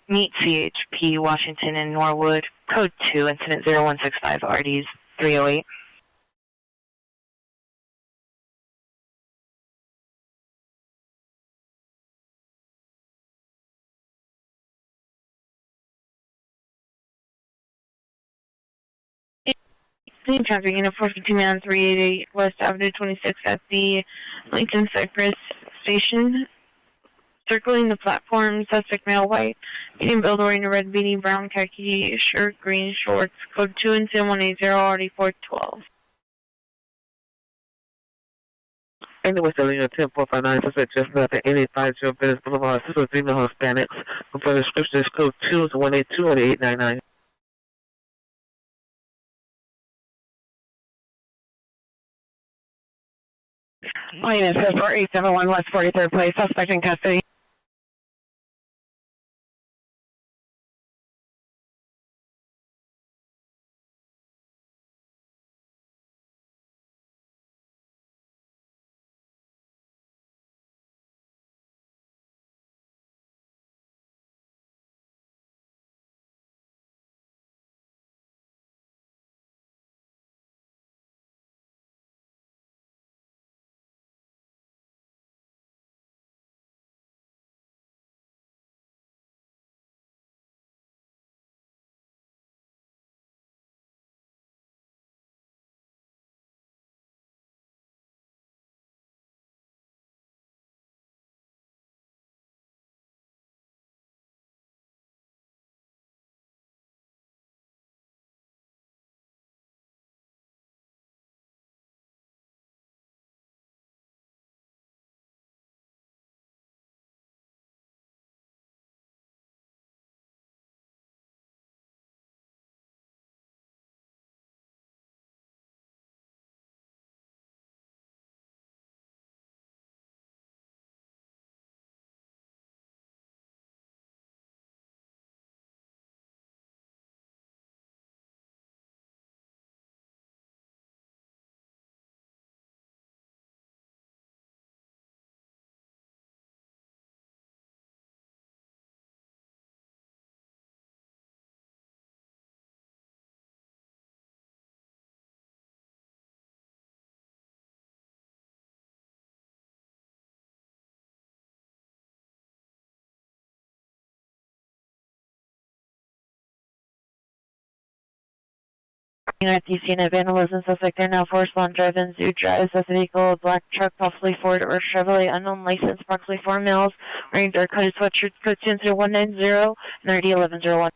CHP, Washington and Norwood. Code 2, incident 0165, RDs 308. City Traffic Unit 452 388 West Avenue 26 at the Lincoln Cypress Station. Circling the platform, suspect male, white, medium build, wearing a red beanie, brown khaki shirt, green shorts. Code 2 incident 180, RD 412. And West Atlanta 10459, suspect just left at 8850 Venice Boulevard. This was female Hispanics. For the description is code 2 is 182 or 899. Plane is 4871 West 43rd Place, suspect in custody. DC unit vandalism suspect there now. Forest Lawn Drive-In Zoo Drive. That's a vehicle, black truck, possibly Ford or Chevrolet, unknown license, approximately 4 males, wearing dark colored sweatshirts, code 20190 and ID 1101.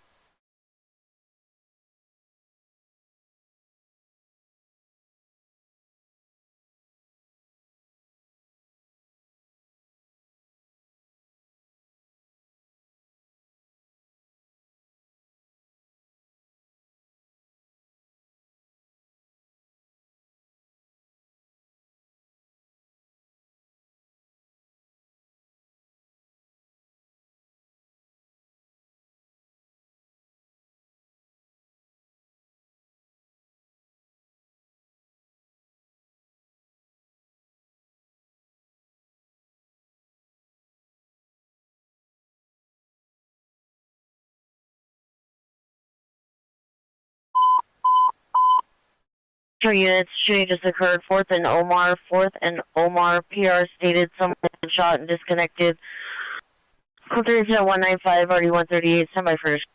Three units, shooting just occurred. 4th and Omar. 4th and Omar. PR stated someone shot and disconnected. Code 30195, RD 138, semi first.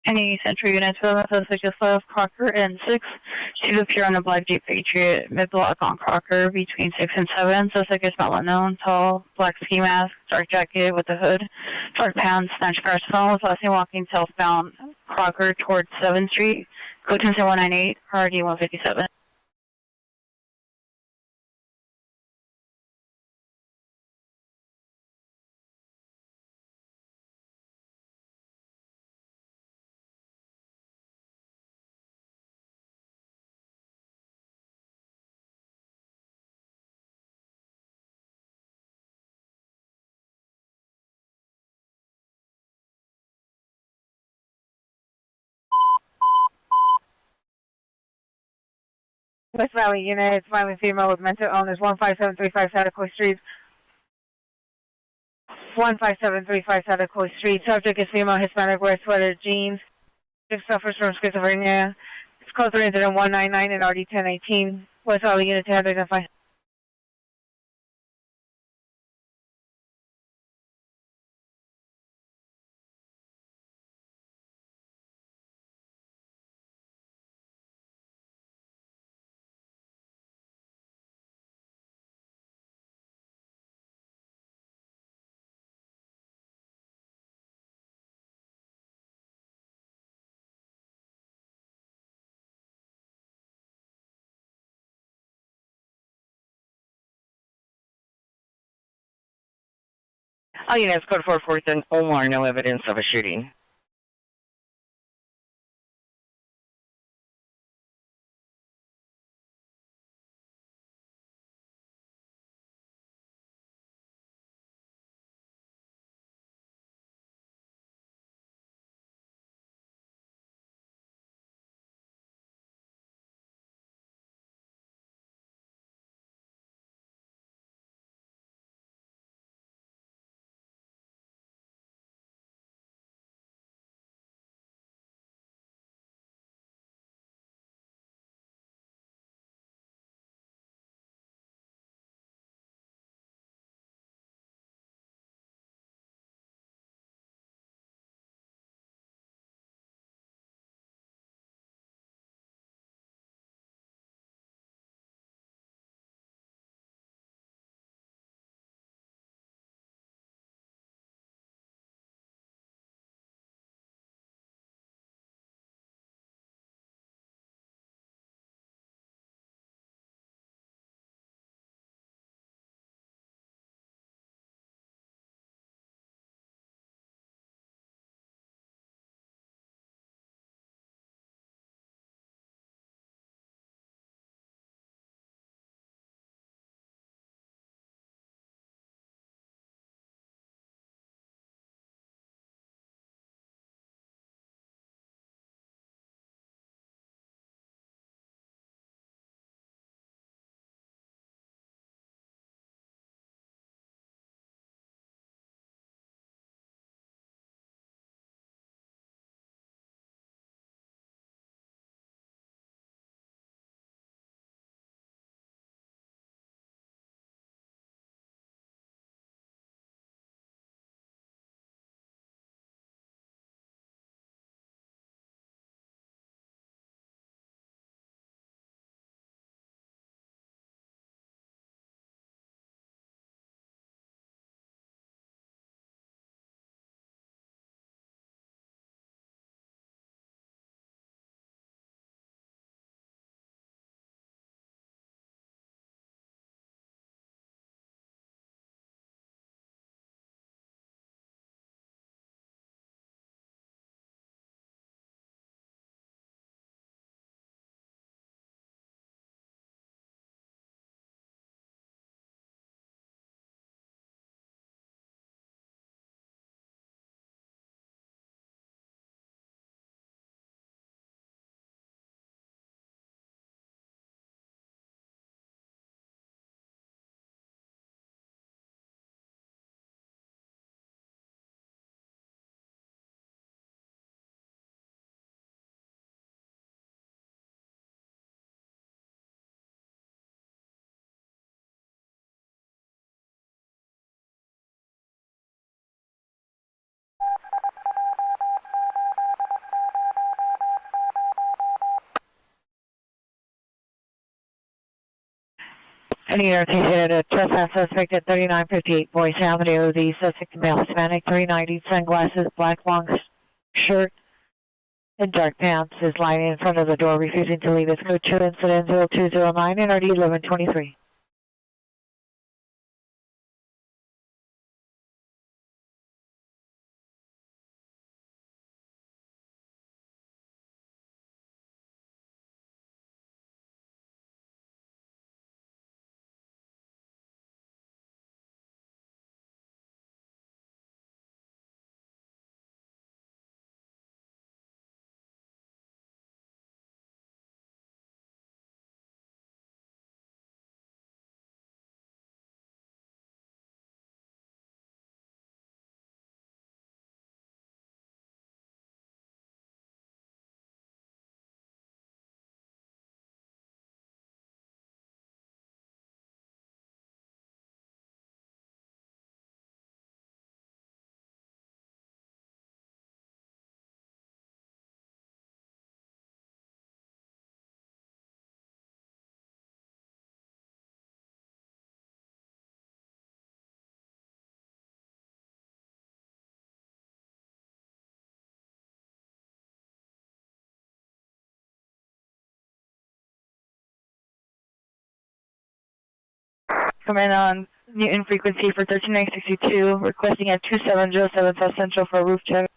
Any Central units for the suspect just left Crocker and 6. Should appear on the black Jeep Patriot mid-block on Crocker between 6 and 7. Suspect is not well known. Tall, black ski mask, dark jacket with a hood, dark pants, snatch car phone. Was last seen walking southbound Crocker towards 7th Street. Code 10198, RD 157. West Valley unit, smiling female with mental illness, 15735 Satacoy Street. 15735 Satacoy Street. Subject is female, Hispanic, wears sweater, jeans. Subject suffers from schizophrenia. It's code 30199 and RD 1018. West Valley unit to have identified. All units, code 4 and Omar, no evidence of a shooting. Any notation at a trespass suspect at 3958 Boyce Avenue. The suspect male Hispanic, 390, sunglasses, black long shirt, and dark pants is lying in front of the door, refusing to leave. It's code 2 incident 0209 NRD 1123. Command on Newton frequency for 13962, requesting at 2707 South Central for a roof check.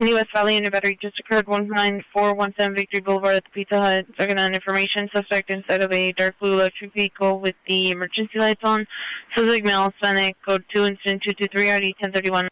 In the West Valley, in a battery just occurred 19417 Victory Boulevard at the Pizza Hut. Second on information, suspect inside of a dark blue electric vehicle with the emergency lights on. Suspect male Hispanic, code 2 incident 223 RD 1031.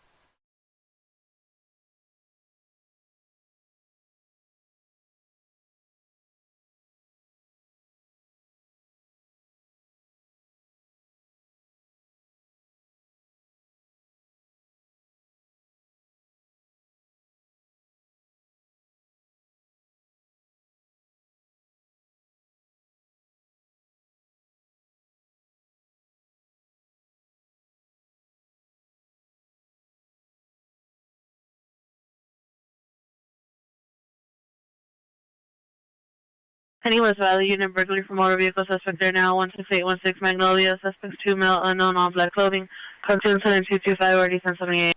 Any West Valley unit burglary for motor vehicle suspect there now 16816 Magnolia. Suspects 2 male unknown all black clothing. Code 2 incident 225 RD 1078.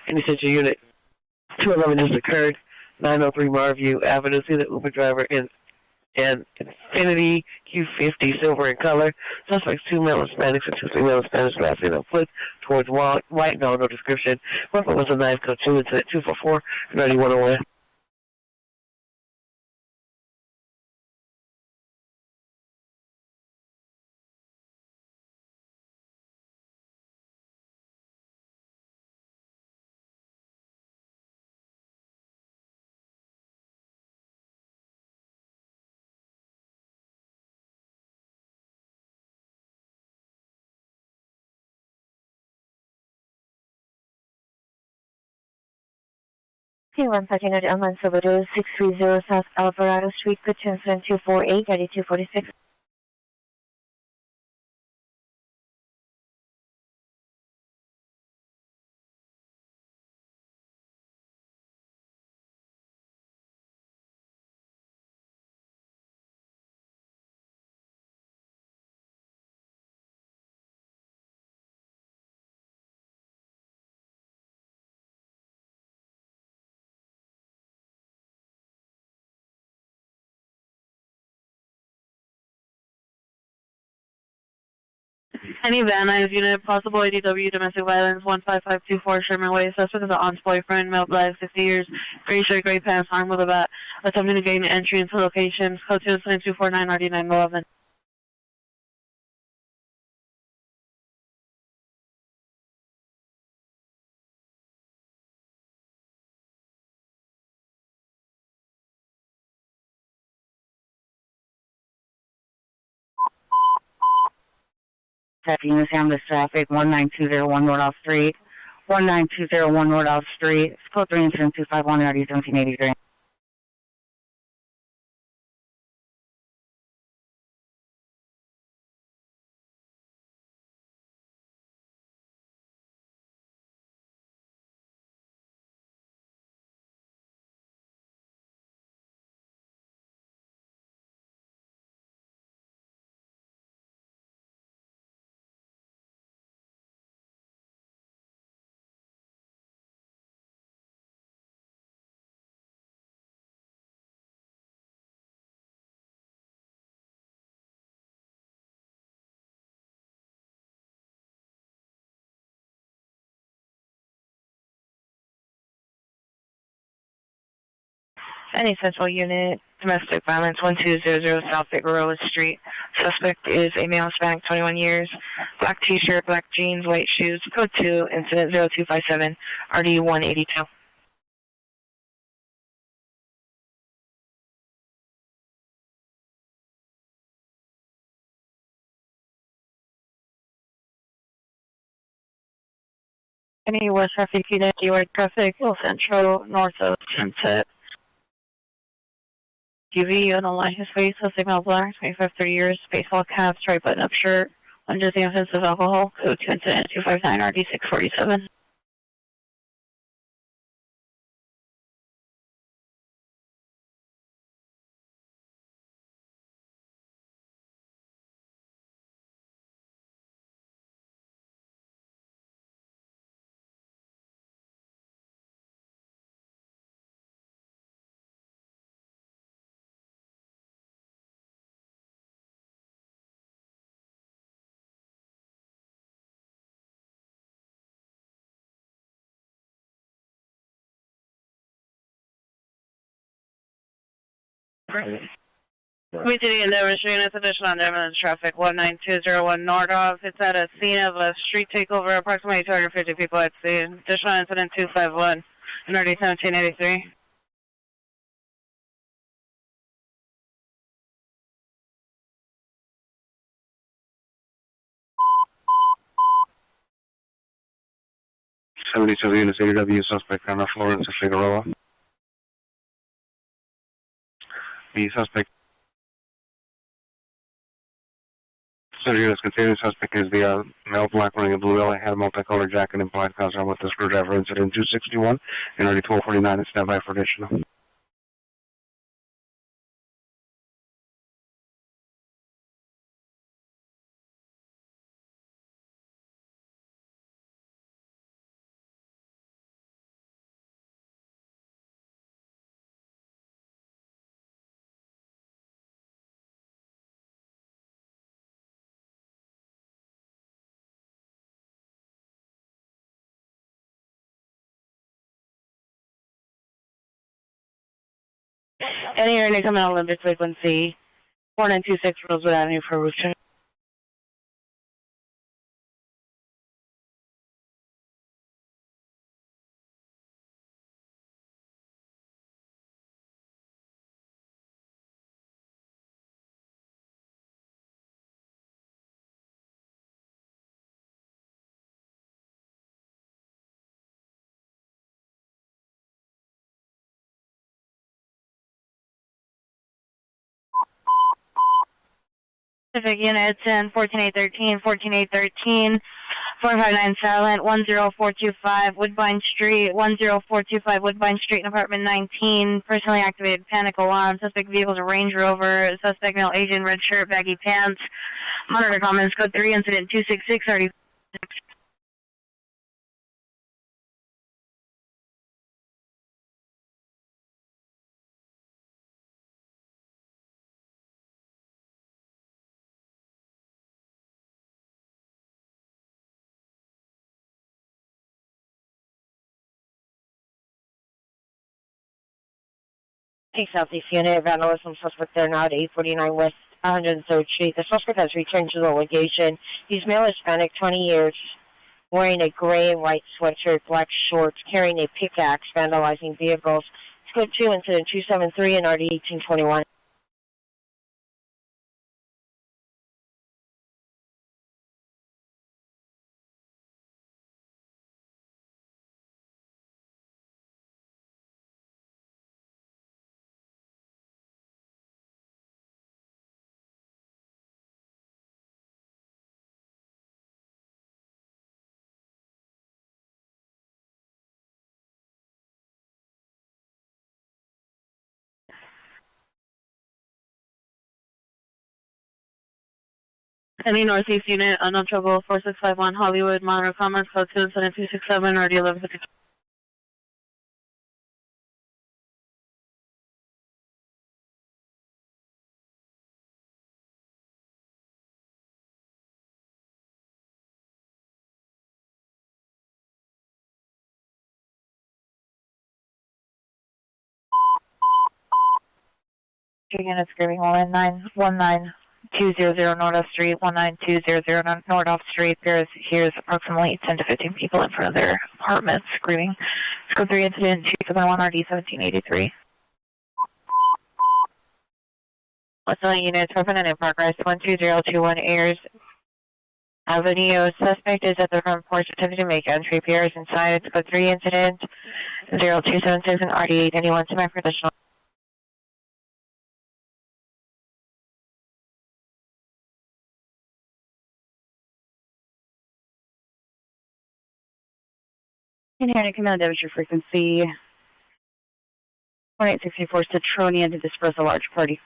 Any Central Unit 211 has occurred. 903 Marview Avenue. See the Uber driver in an Infinity Q50 silver in color. Suspects 2 male Hispanics and 2 female Hispanics last seen on foot towards white, no description. Weapon was a knife, code 2 incident 244 9101. P1 Patinate Elman Salvador, 630 South Alvarado Street, good to incident 248, 9246. Any Van Nuys unit, possible ADW, domestic violence, 15524 Sherman Way. Suspect is an aunt's boyfriend, male, black, 60 years, gray shirt, gray pants, armed with a bat, attempting to gain entry into location. Code 249 RD911. Units handle traffic 19201 Nordoff Street. 19201 Nordoff Street. It's code 3 incident 251 RD 1783. Any Central Unit, domestic violence, 1200 South Figueroa Street. Suspect is a male Hispanic, 21 years, black t-shirt, black jeans, white shoes, code 2, incident 0257, RD 182. Any West Traffic Unit, DUI traffic, Hill Central, north of Sunset. UV on the line his face, suspect male black, 25, 30 years, baseball cap, striped button-up shirt, under the influence of alcohol, code 2 incident 259 RD 647. Community Endeavor Street, it's additional ambulance traffic, 19201 Nordoff. It's at a scene of a street takeover, approximately 250 people at scene. Additional incident 251, and RD 1783. '77 units ADW suspect on Florence and Figueroa. The suspect. So units containing suspect is the male black wearing a blue LA had a multicolored jacket and black costume with the screwdriver incident 261 and RD 1249 and standby for additional. Any area coming on Olympic frequency, 4926 Rosewood Avenue for roof check. Pacific units in 14813, 14813, 459 silent, 10425 Woodbine Street, 10425 Woodbine Street in apartment 19, personally activated panic alarm, suspect vehicles a Range Rover, suspect male Asian, red shirt, baggy pants, monitor comments, code 3, incident 266, already. Take Southeast unit, vandalism suspect there now at 849 West 103rd Street. The suspect has returned to the location. He's male Hispanic, 20 years, wearing a gray and white sweatshirt, black shorts, carrying a pickaxe, vandalizing vehicles. Code 2, incident 273 and RD 1821. Any Northeast unit, unknown trouble, 4651 Hollywood, monitor comments, code 2, incident 267, RD 1152. Unit screaming 19200 Nordoff Street, 19200 Nordoff Street. Here's approximately 10 to 15 people in front of their apartments screaming. Code 3 incident 271 RD 1783. What's the units represented in progress? 12021 Ayers Avenue. Suspect is at the front porch attempting to make entry. PR is inside. Code 3 incident 0276 and RD 891 semi-professional. Inherent command temperature frequency 1864 Citronia to disperse a large party.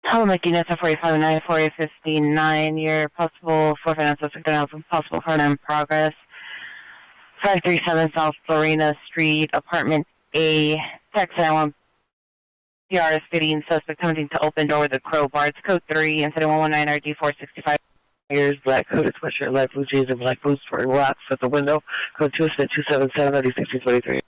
Helmet units at 459, 4859. Your possible 459 suspect now possible for in progress. 537 South Florina Street, apartment A. Text 91 PR is fitting suspect attempting to open door with a crowbar. It's code 3, incident 119 RD 465. Here's black hooded sweatshirt, light blue jeans, and black boots wearing rocks at the window. Code 2, incident 277 RD 1623.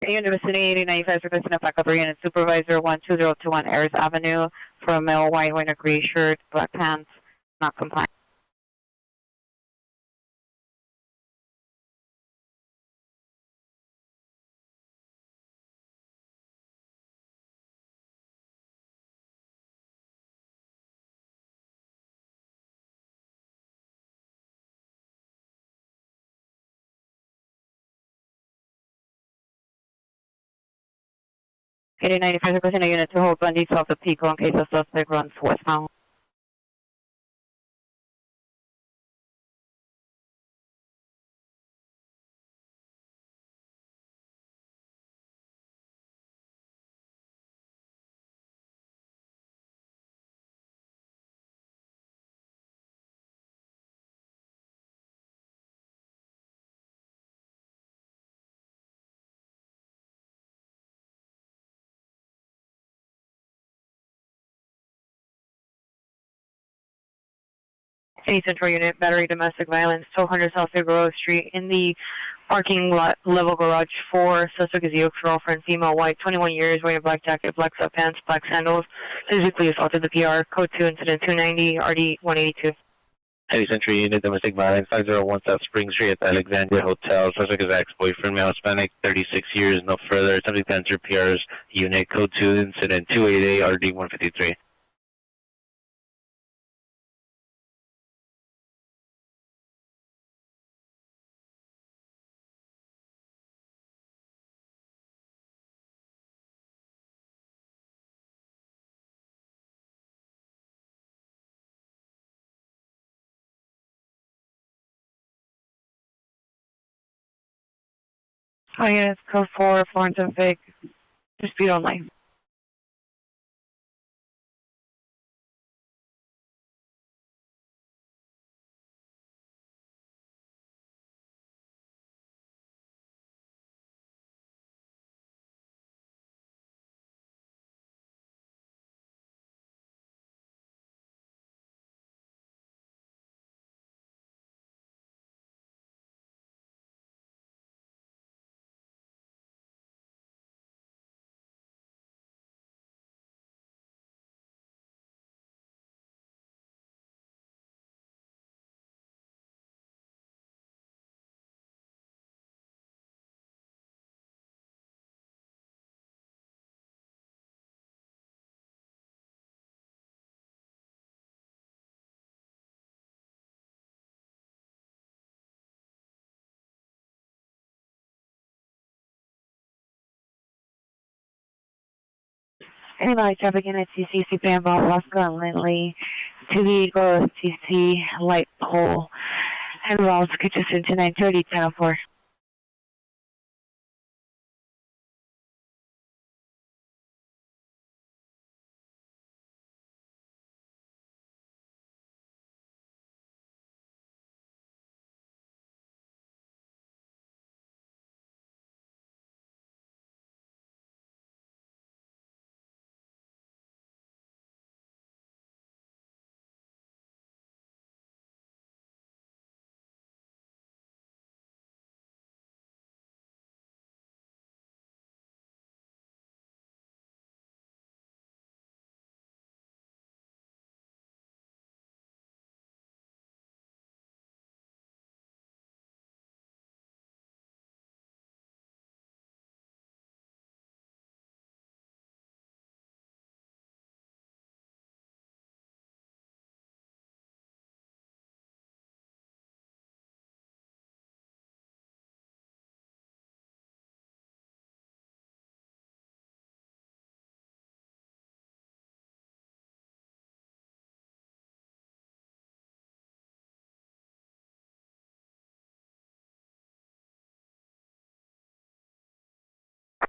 Unit vicinity 8095 requesting a backup unit supervisor 12021 Ayers Avenue for a male white wearing a gray shirt, black pants, not compliant. Eighty 95 requesting a unit to hold on detail of the Pico in case the suspect runs westbound. Any Central Unit, Battery Domestic Violence, 1200 South Figueroa Street, in the parking lot level garage 4. Suspect is Yoke's girlfriend, female, white, 21 years, wearing a black jacket, black sweatpants, black sandals, physically assaulted the PR, code 2, incident 290, RD 182. Heavy Central Unit, Domestic Violence, 501 South Spring Street at the Alexandria Hotel. Suspect is ex-boyfriend, male, Hispanic, 36 years, no further. Subject to enter PR's unit, code 2, incident 288, RD 153. All units, code 4, Florence and Fig. Dispute only. Anybody traffic in at CC Bamboo, Alaska, and Lindley to the Eagle CC light pole and Ross Kitchen to 930, 1004.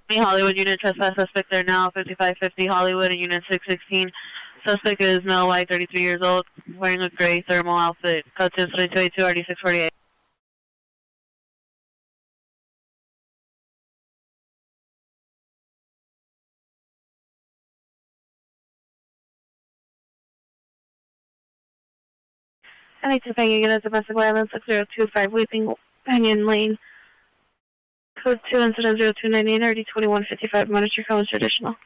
Hollywood unit, trespass suspect there now, 5550 Hollywood and unit 616. Suspect is male, white, 33 years old, wearing a gray thermal outfit. Code 23282, RD 648. LA2 Panging unit, domestic violence, 6025 Weeping Canyon Lane. Code 2, incident 0298, RD 2155, monitor codes additional.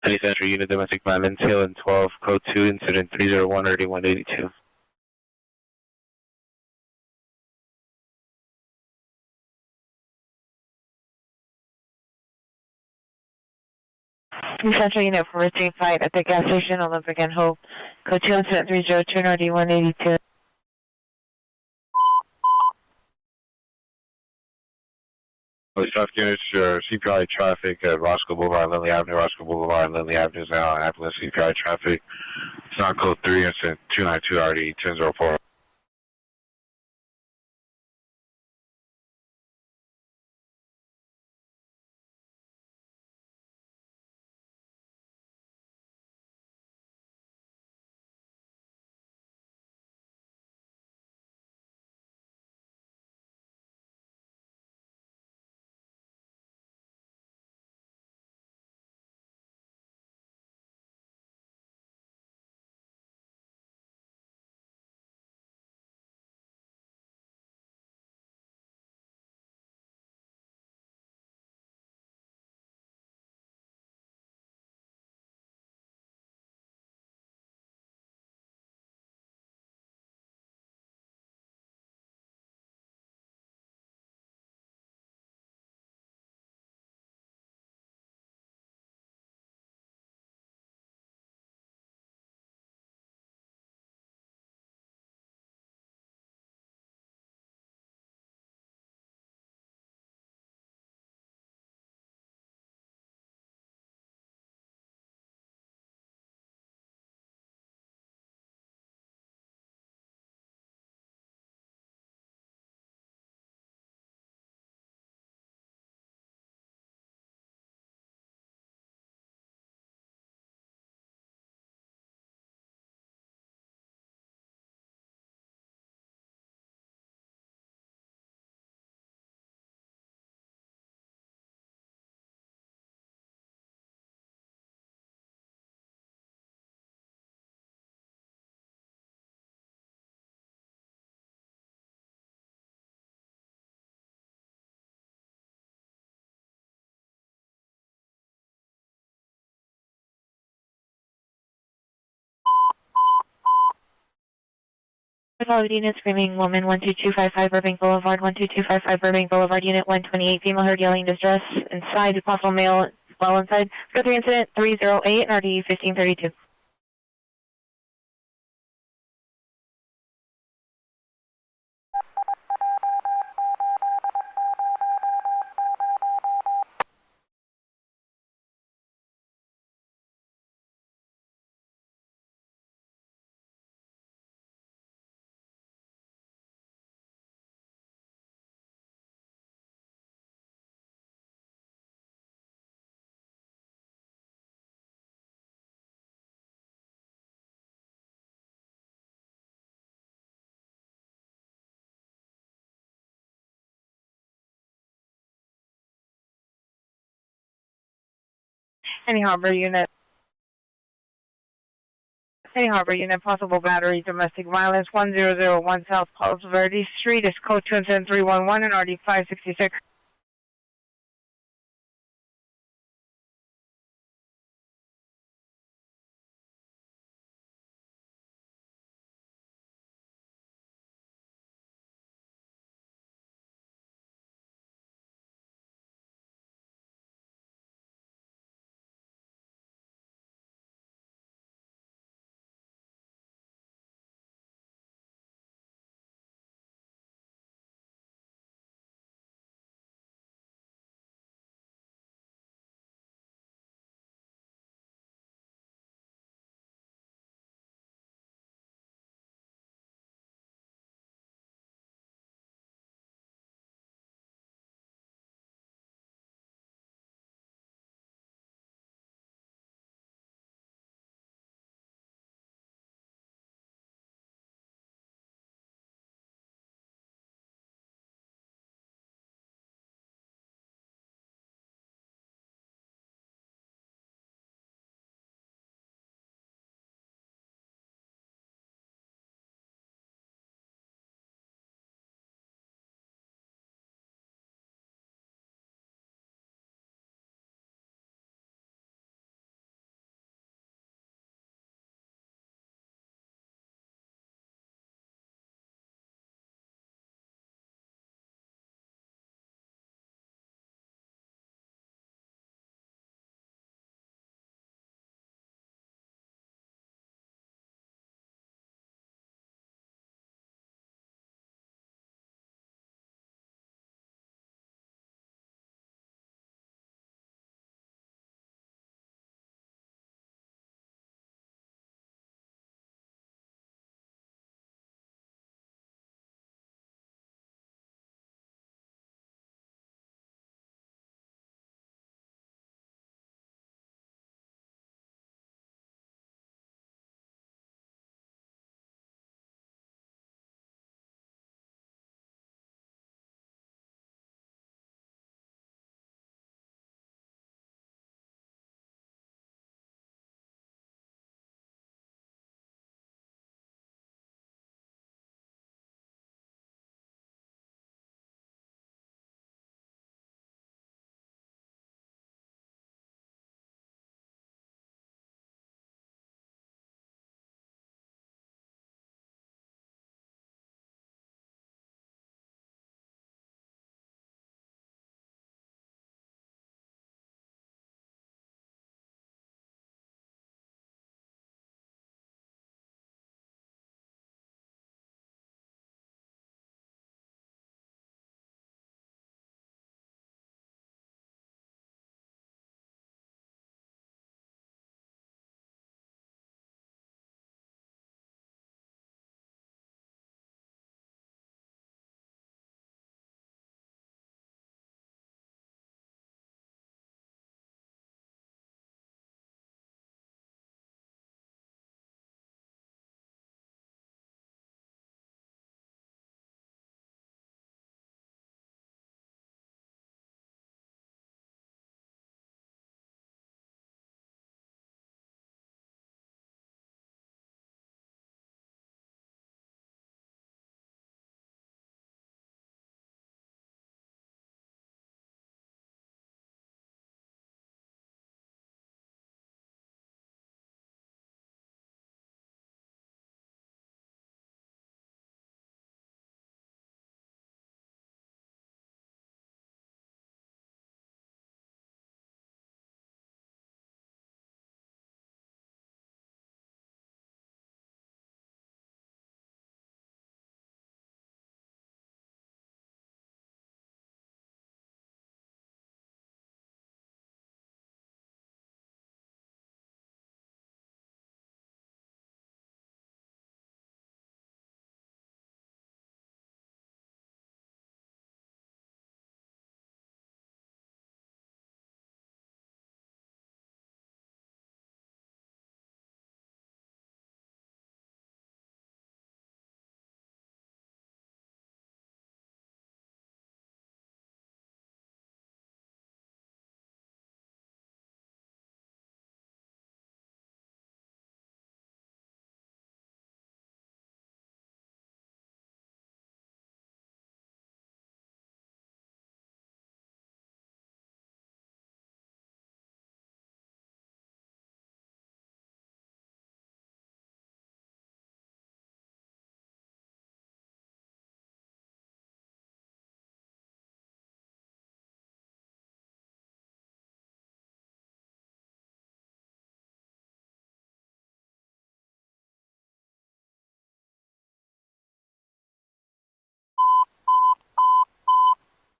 Any Central Unit Domestic Violence, Hill and 12, Code 2, Incident 301, RD 182. Central Unit for restraint fight at the gas station, Olympic and Hope. Code 2, incident 302, RD 182. Traffic units, CPI traffic at Roscoe Boulevard, Lindley Avenue. Roscoe Boulevard, Lindley Avenue is now active CPI traffic. It's not code 3, incident 292, RD 1004. Solid unit screaming woman 12255 Burbank Boulevard, 12255 Burbank Boulevard, unit 128, female heard yelling distress inside, possible male well inside. Code 3 incident 308 and RD 1532. Any Harbor unit. Any Harbor unit, possible battery, domestic violence, 1001 South Palos Verdes Street is code 2 incident 311 and RD 566.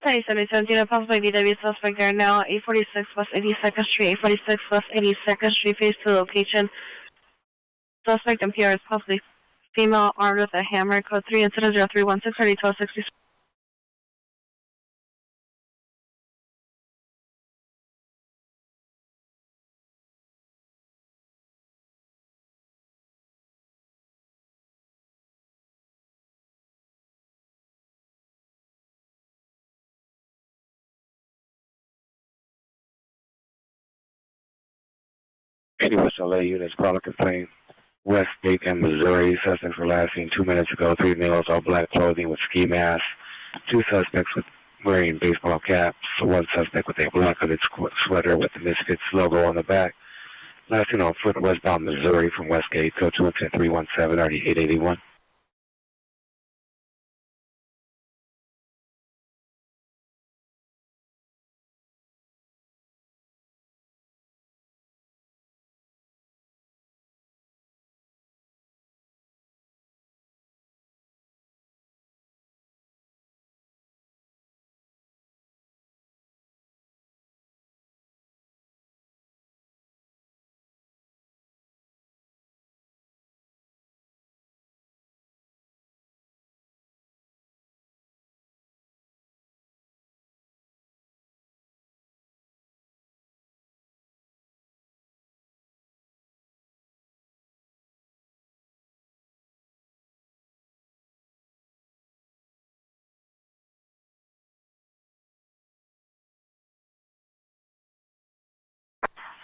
2717, a possibly DW suspect there now, 846 West 82nd Street, 846 West 82nd Street, face to the location. Suspect in PR is possibly female, armed with a hammer, code 3, incident 0316, ready 1260. West LA units call a complaint. West Macon, Missouri. Suspects were last seen 2 minutes ago. 3 males, all black clothing with ski masks. 2 suspects wearing baseball caps. 1 suspect with a black hooded sweater with the Misfits logo on the back. Last seen on foot westbound Missouri from Westgate. Code 210-317, RD 881.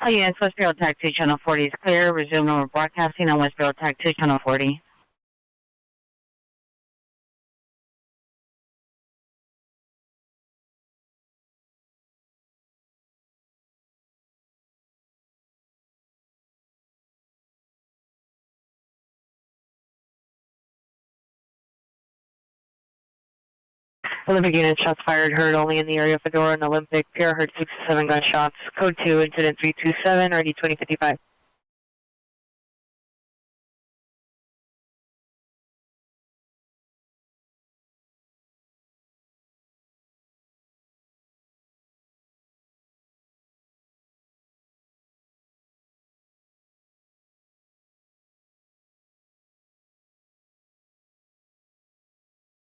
Oh, yeah, it's West Bureau Tag 2, Channel 40 is clear. Resume normal broadcasting on West Bureau Tag 2, Channel 40. Olympic unit shots fired, heard only in the area of Fedora and Olympic. PR heard 6 to 7 gunshots. Code 2, incident 327, RD 2055.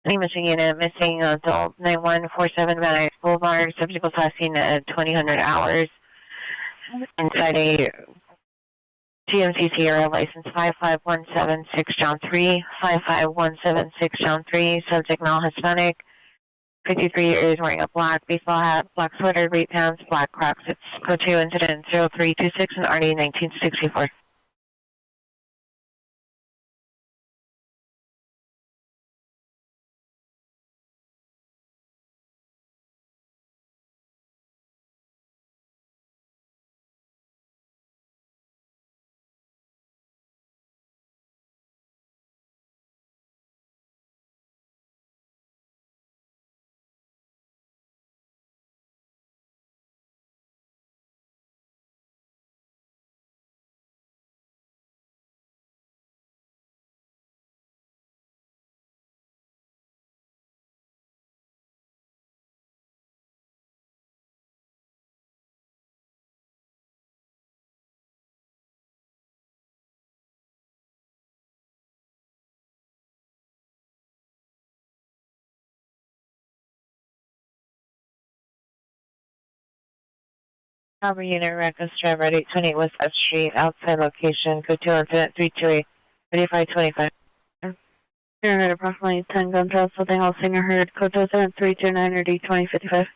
Missing unit, missing adult 9147 Van Nuys Boulevard, subject was last seen at 2000 hours inside a GMC Sierra license 55176 John 3, 55176 John 3, subject male Hispanic, 53 years, wearing a black baseball hat, black sweater, gray pants, black Crocs. It's code 2 incident 0326 and RD 1964. Power unit, Raccoon Drive, Red 828 West F Street, outside location, code 2 incident 328, 3525. Here heard approximately 10 gunshots, something else singer heard, code 27329, RD 2055.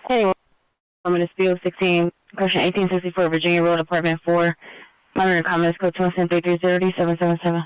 Anyway, I'm in dispute 16, correction 1864, Virginia Road, Apartment 4. Monitoring comments, code 217-330-777.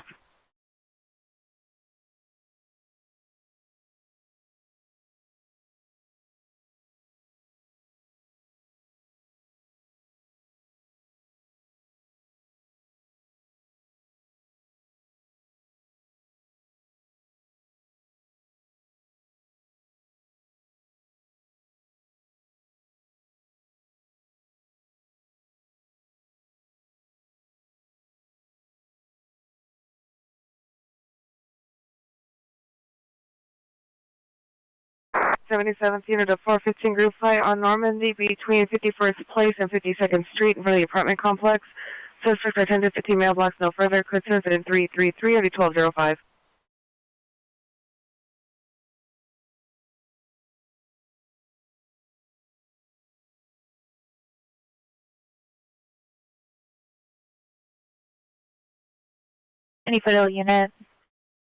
'77th unit of 415 group fight on Normandy between 51st Place and 52nd Street in front of the apartment complex. Suspects are 10 to 15 mailbox, no further. Code incident 333 of 1205. Any federal unit,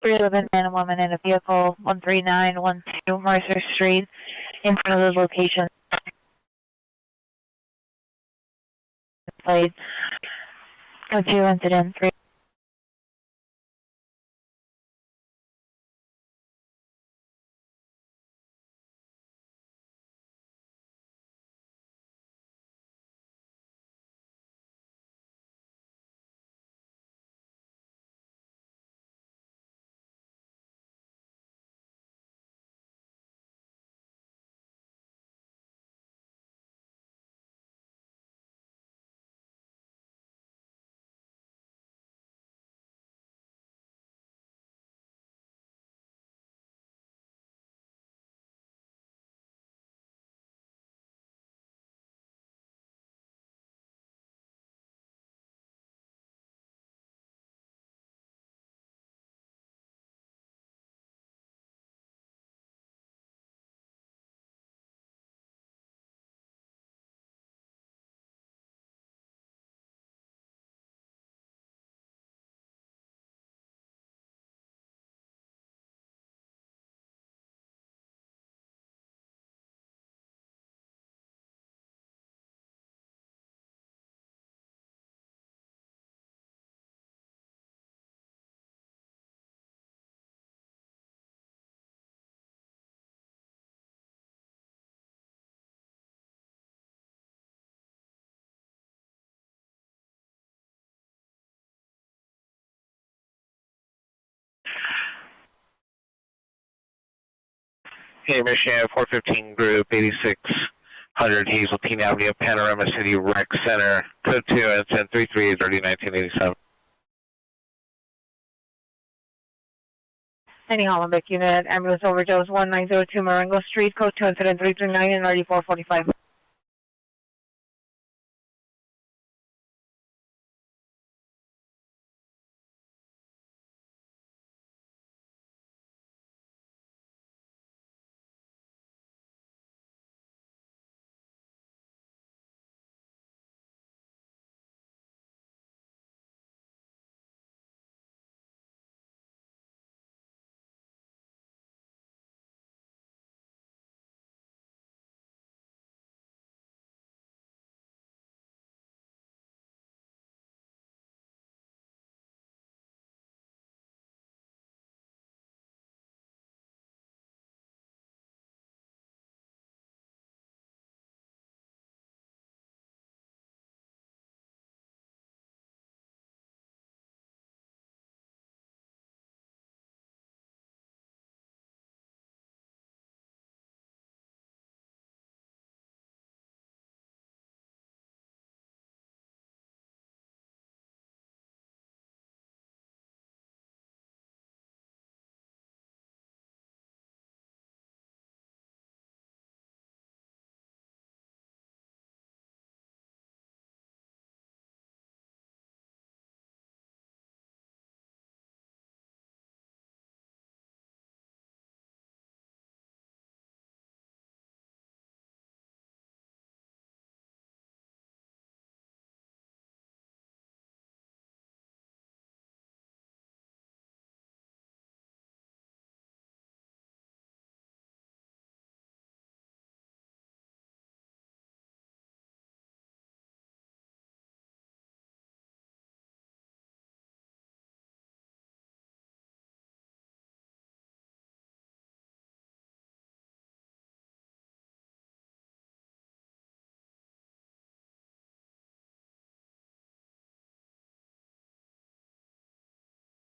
311 man and woman in a vehicle, 13912 Mercer Street, in front of those locations. Played. Code 2, incident 3. Hey, Michigan 415 Group, 8600 Hazeltine Avenue, Panorama City Rec Center, code 2, incident 33830-1987. Any Hollenbeck unit, ambulance overdose 1902 Marengo Street, code 2, incident 339 and 9445.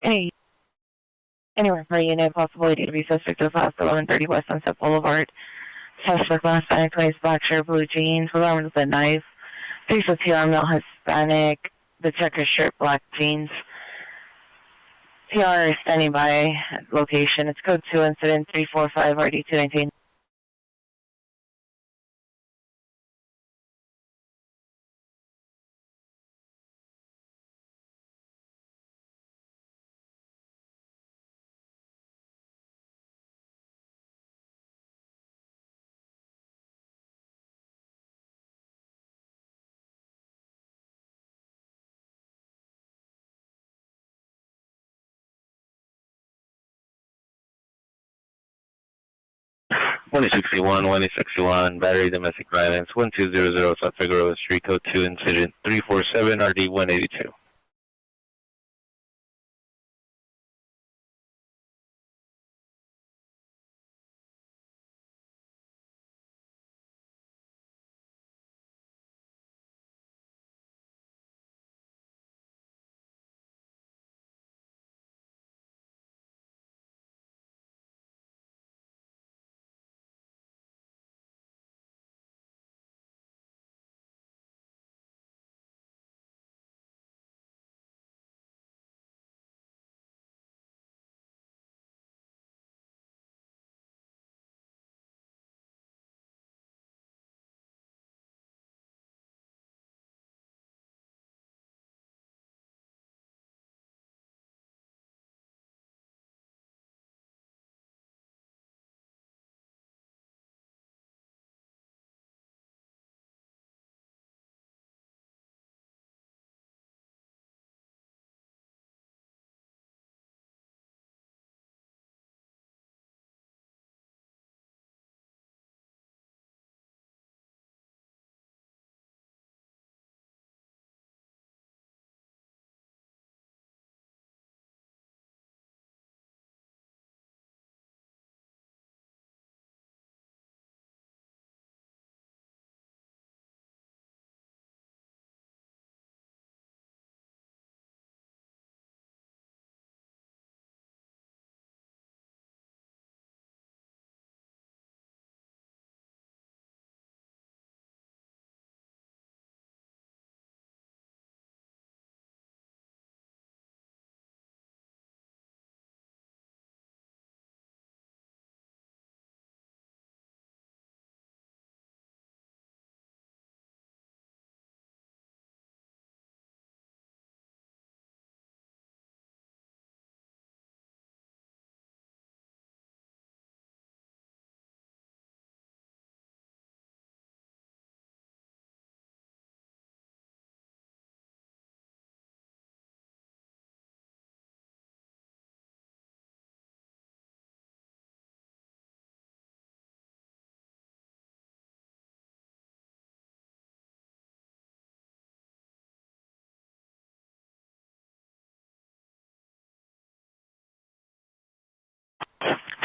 Anywhere for a unit, possible ADW suspect is last 1130 West Sunset Boulevard. Suspect last 20 black shirt, blue jeans, with armed with a knife. Face of PR, male Hispanic, the checker shirt, black jeans. PR is standing by location. It's code 2 incident 345 RD219. One 61, battery domestic violence, 1200 South Figueroa Street, code 2, incident 347, RD 182.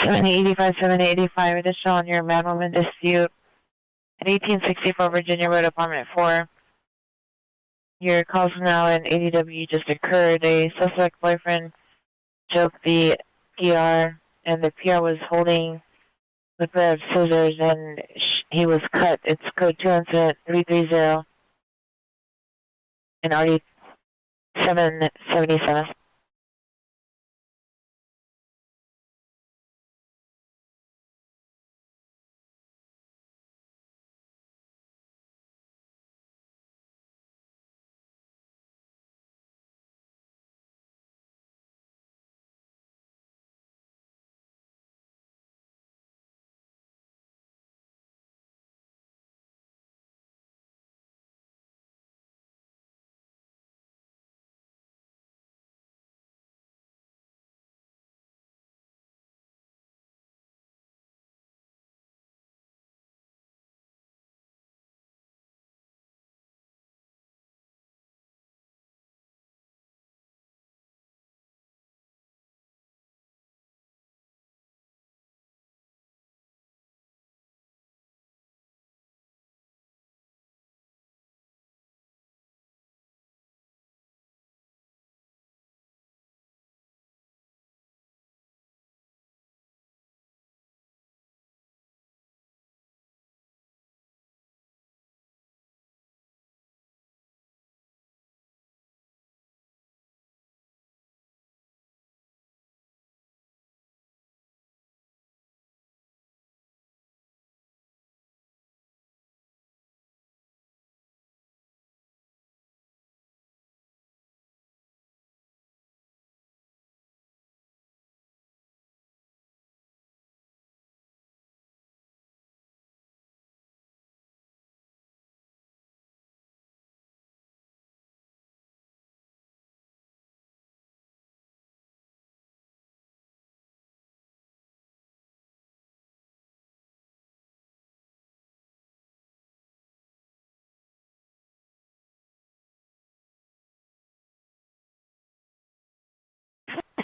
$785 additional on your man-woman dispute at 1864 Virginia Road, Apartment 4. Your calls now in ADW just occurred. A suspect boyfriend choked the PR, and the PR was holding a pair of scissors, and he was cut. It's code 2 incident 330 and RD 777.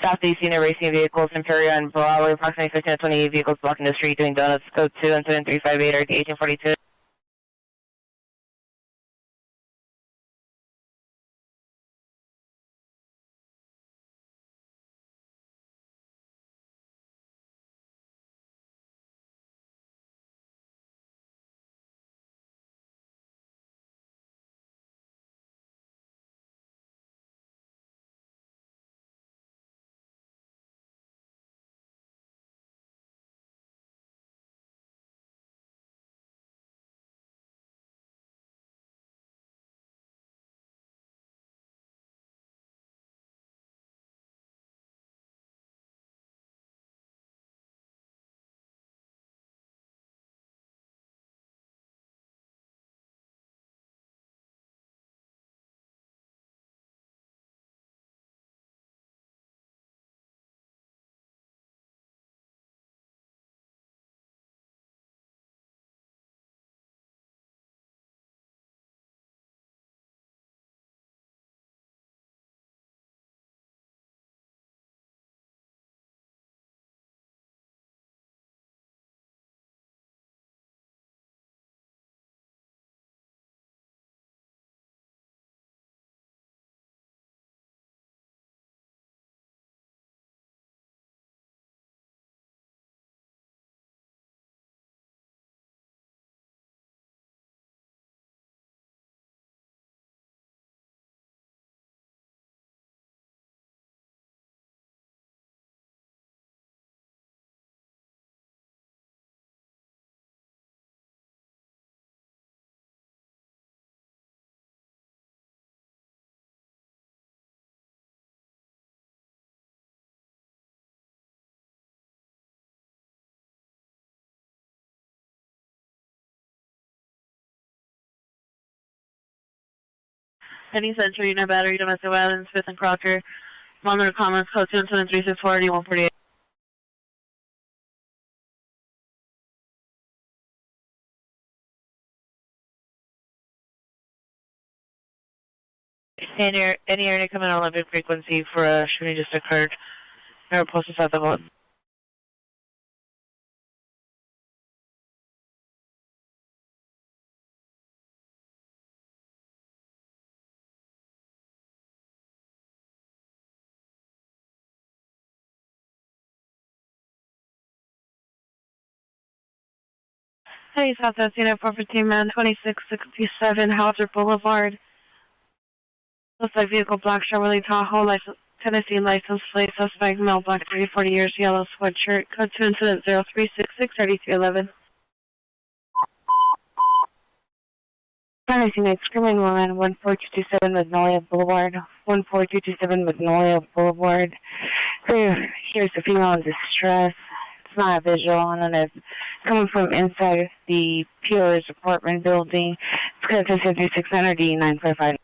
Southeast unit racing vehicles, Imperial and Broadway, approximately 15 to 28 vehicles blocking the street doing donuts. Code 2, incident 358, RD 1842. Penny Century, no battery, domestic violence, Fifth and Crocker. Monitor comments, code 2 incident 364, RD 148. Any area coming on 11 frequency for a shooting just occurred. Never posted at the vote. Hey, Southwest Unit 415 man, 2667 Hauser Boulevard. Looks like vehicle black Chevrolet Tahoe, Tennessee license plate, suspect male, black 30, 40 years, yellow sweatshirt, code 2 incident 0366 3311. Tennessee Night Screaming Woman, 14227 Magnolia Boulevard, 14227 Magnolia Boulevard. Here's a female in distress. It's not a visual, and then it's coming from inside the Peelers apartment building. It's going to 5600 D955.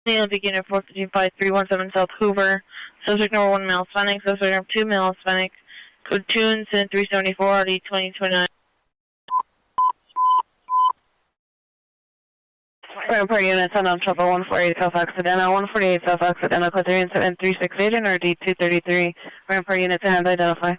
Neil beginner 415-317 South Hoover. Subject number 1 male Hispanic. Subject number 2 male Hispanic. Code 2 incident 374 RD 2029. Party units on trouble 148 South Occidental, 148 South Occidental, code 3 incident 368 and RD 233. Party units and identify.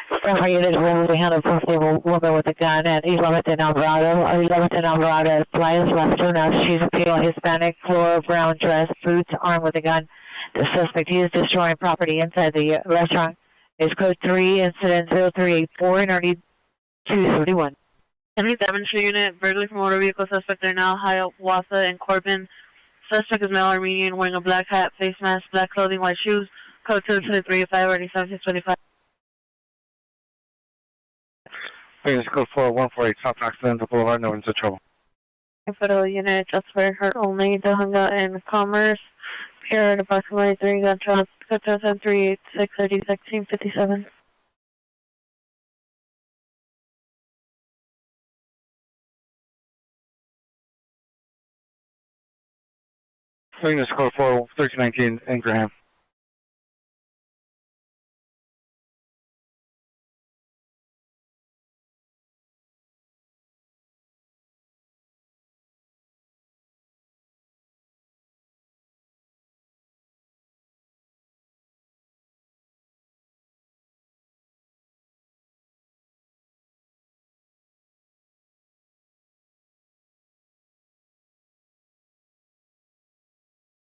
Staff unit will be handled closely a woman with a gun at 11th and Alvarado. 11th and Alvarado, flies left to now. She's a pale Hispanic, floral brown dress, boots, armed with a gun. The suspect is destroying property inside the restaurant. Is code 3, incident 0384 and already 231. Henry Devonshire unit, burglary from motor vehicle, suspect there now, Hiawatha and Corbin. Suspect is male Armenian, wearing a black hat, face mask, black clothing, white shoes. Code 2 to 385, already 7625. Vegas code 4148, South Occidental Boulevard, no one's in trouble. Federal unit, just for her only, Dahunga and Commerce. Here at approximately 3 gunshots, code 386, 1657. Vegas code 1319, Ingraham.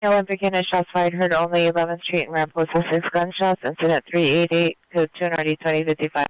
Olympic unit, shots fired, heard only 11th Street and Ramposa, 6 gunshots, incident 388, code 290, 2055.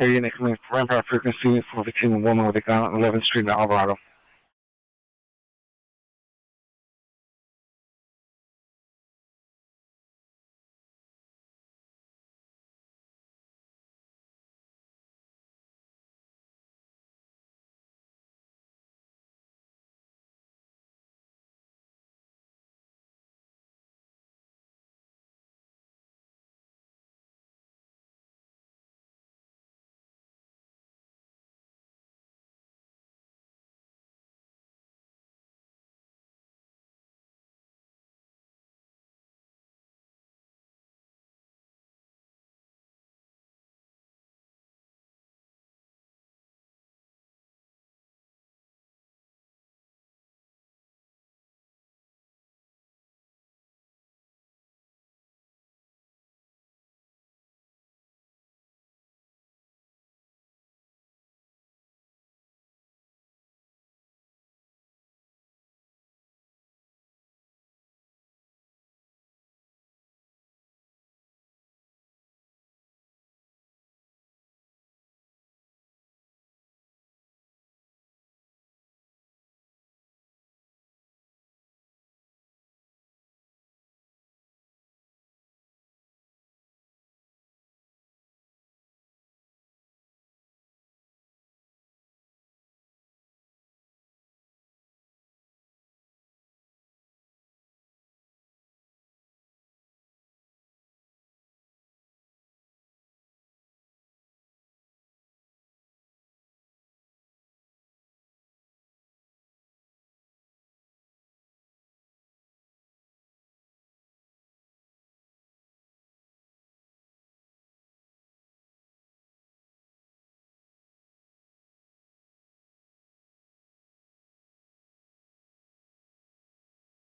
Air unit coming from Rampart frequency for between a woman with a gun on 11th Street in Alvarado.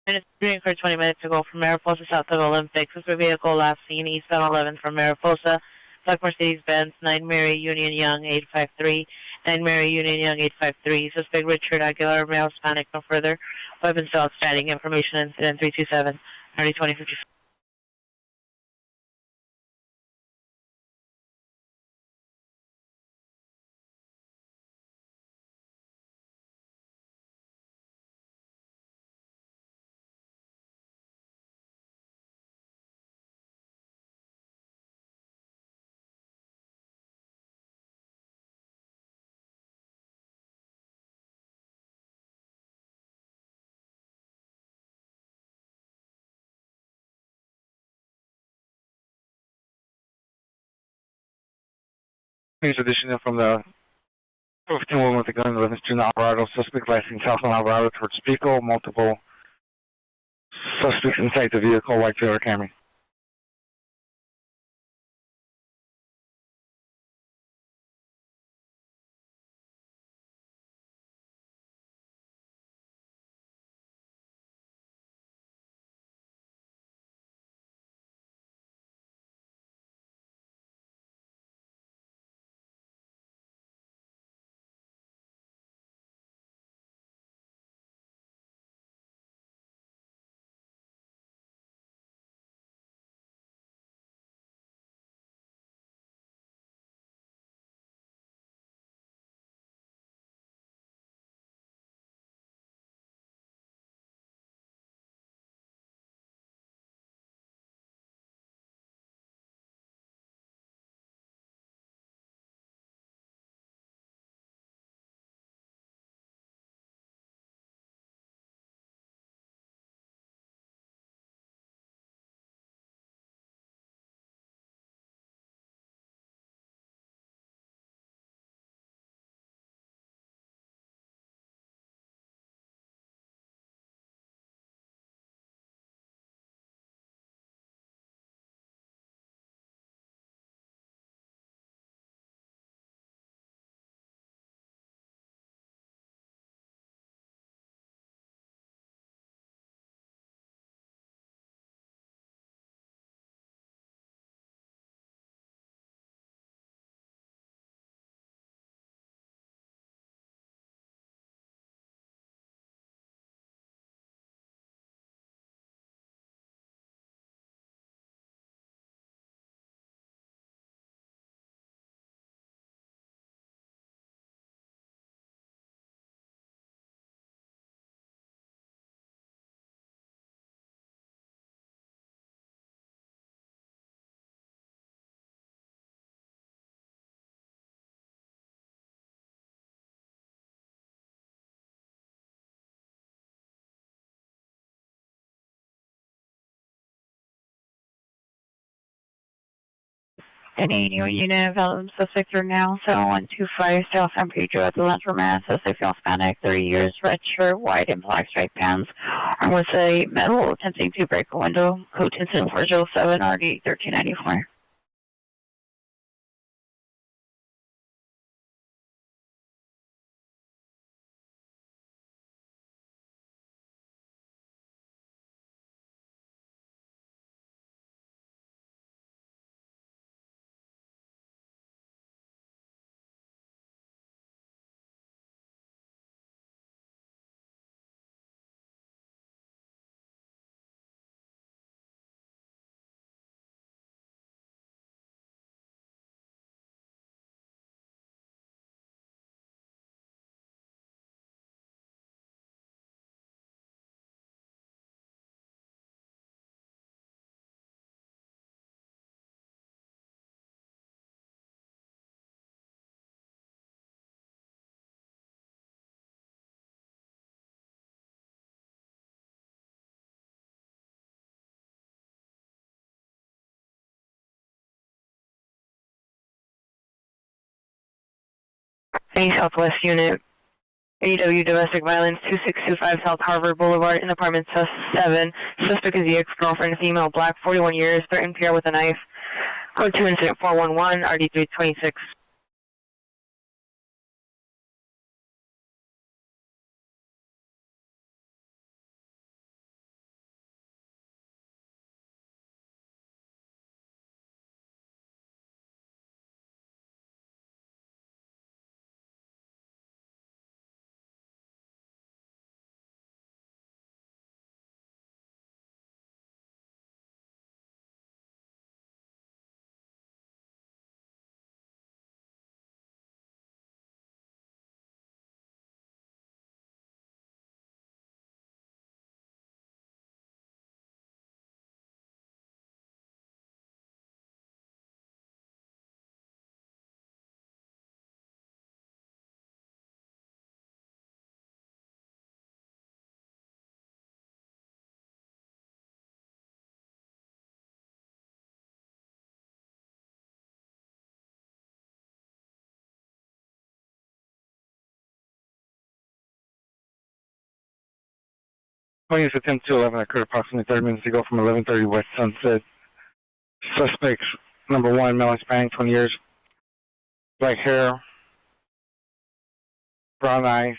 And it's being for 20 minutes ago from Mariposa south of Olympic. Sister vehicle last seen east on 11 from Mariposa. Black Mercedes-Benz, 9 Mary Union Young, 853. 9 Mary Union Young, 853. Suspect Richard Aguilar, male Hispanic, no further. Weapons still outstanding. Information incident 327, 2055. Here's additional from the 15 woman with a gun with Mr. Alvarado. Suspect lasting south on Alvarado towards Pico. Multiple suspects inside the vehicle. White trailer Camry. Any new unit development suspect are now 7125 South San Pedro at the laundromat. Suspect female Hispanic, 30 years, red shirt, white and black striped pants. Armed with a metal attempting to break a window. Code incident 407 RD 1394. Any Southwest unit, AW domestic violence, 2625 South Harvard Boulevard in apartment 7. Suspect is the ex-girlfriend, female, black, 41 years, threatened PR with a knife. Code 2 incident 411, RD 326. 20th to 10 to 11 occurred approximately 30 minutes ago from 11:30 West Sunset. Suspects number 1, male Hispanic, 20 years, black hair, brown eyes,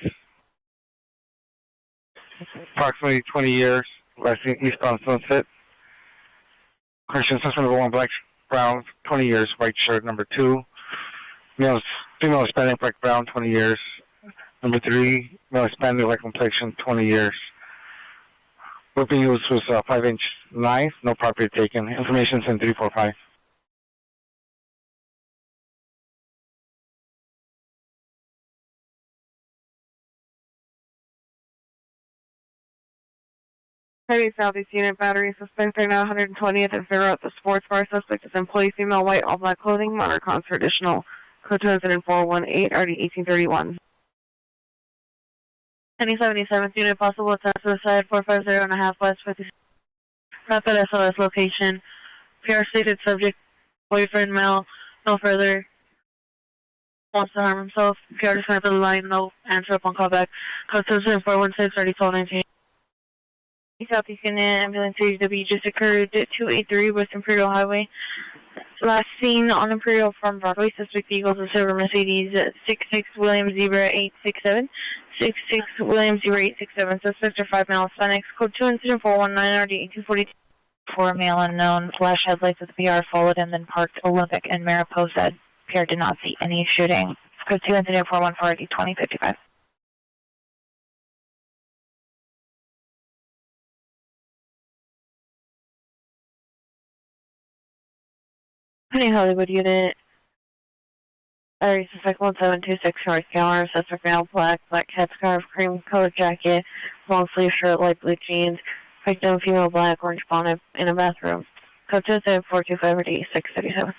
approximately 20 years, last seen eastbound Sunset. Correction, suspect number 1, black, brown, 20 years, white shirt. Number 2, female Hispanic, black, brown, 20 years. Number 3, male Hispanic, light complexion, 20 years. Weapon used was a 5-inch knife, no property taken. Information sent 345. Heavy Southeast Unit Battery. Suspect right now 120th and figure out the sports bar. Suspect is employee, female, white, all black clothing. Monitor cons for additional. Code 20418, RD 1831. Any 77th unit, possible attempt suicide, 450.5 West 50. Rapid SOS location. PR stated subject, boyfriend, male, no further. Wants to harm himself. PR disconnected the line, no answer upon callback. Code 20416, RD 1219. Southeast Unit Ambulance Series W just occurred at 283 West Imperial Highway. Last seen on Imperial from Broadway. Suspect Eagles of Silver Mercedes 66 Williams Zebra 867. 66 Williams Zebra 867. Suspects are 5 male Hispanics. Code 2 incident 419 RD 1842. 4 male unknown. Flash headlights at the PR followed and then parked Olympic and Mariposa. PR did not see any shooting. Code 2 incident 414 RD 2055. Honey Hollywood Unit. Area suspect 1726 North Carolina. Suspect male, black hat scarf, cream colored jacket, long sleeve shirt, light blue jeans. Victim female, black, orange bonnet in a bathroom. Code 27425 RD 637.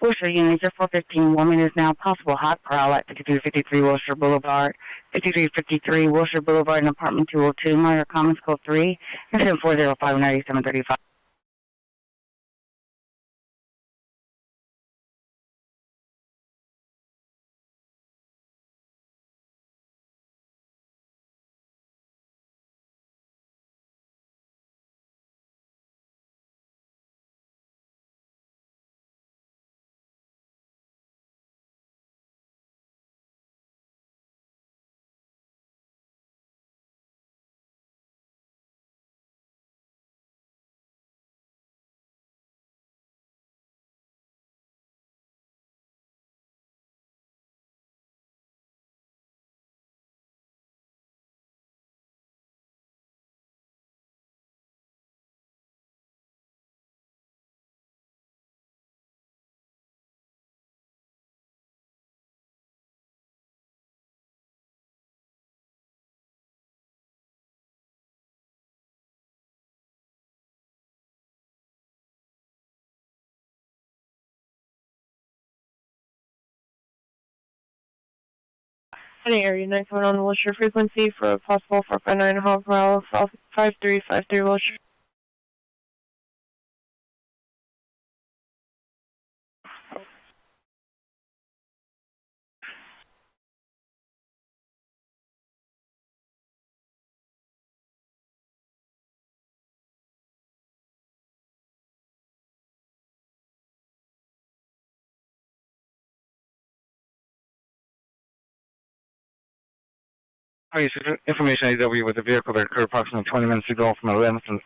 Worcester Unit 415 woman is now possible hot prowl at 5353 Worcester Boulevard. 5353 Worcester Boulevard in apartment 202. Minor comments code 3. Incident 405 9735. Heading area 9 coming on the Wilshire frequency for a possible 459 Hall per hour, South 5353 Wilshire. Hi, information AW with a vehicle that occurred approximately 20 minutes ago from 11th and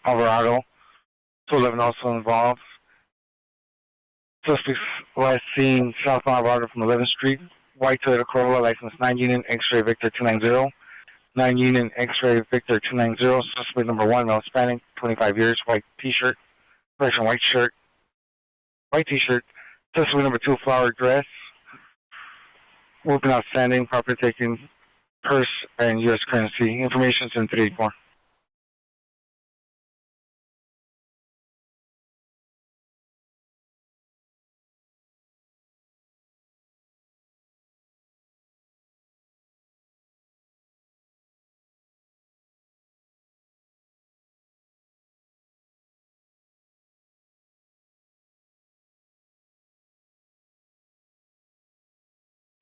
Alvarado. 211 also involved. Suspects last seen southbound Alvarado from 11th Street. White Toyota Corolla, license 9 Union X-ray Victor 290. 9 Union X-ray Victor 290. Suspect number 1, male Hispanic, 25 years, white T-shirt, white shirt, white T-shirt. Suspect number 2, flower dress. Working outstanding, property taken, purse, and U.S. currency. Information is in 384.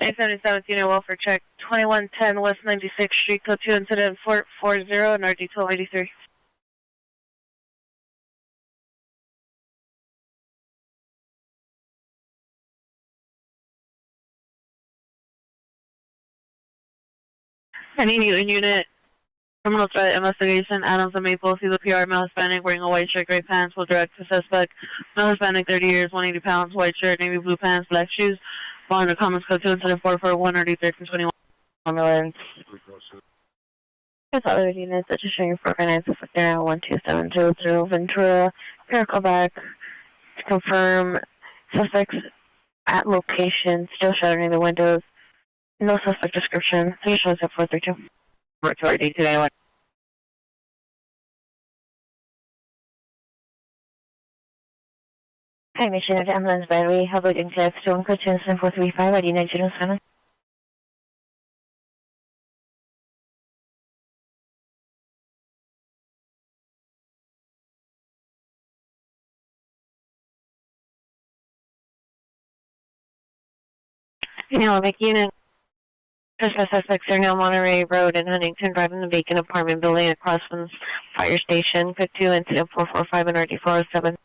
A77 unit welfare check 2110 West 96th Street, code 2 incident 440 and RD 1283. Any unit, criminal threat investigation, Adams and Maple, see the PR, male Hispanic, wearing a white shirt, gray pants, will direct to suspect, male Hispanic, 30 years, 180 pounds, white shirt, navy blue pants, black shoes, fall under comments, code 2 incident 441, RD 1321. Ambulance. There's other units that just showing 459 suspect there now 12700 Ventura. Call back to confirm suspects at location, still shuttering the windows. No suspect description. So just shows up 432. Report to RD 291. Hi, mission of ambulance battery. How about in class 2 code 2 435 ID 907? Dynamic unit. Suspects are now Monterey Road and Huntington Drive in the vacant apartment building across from fire station. Code 2 incident 445 and RD 407.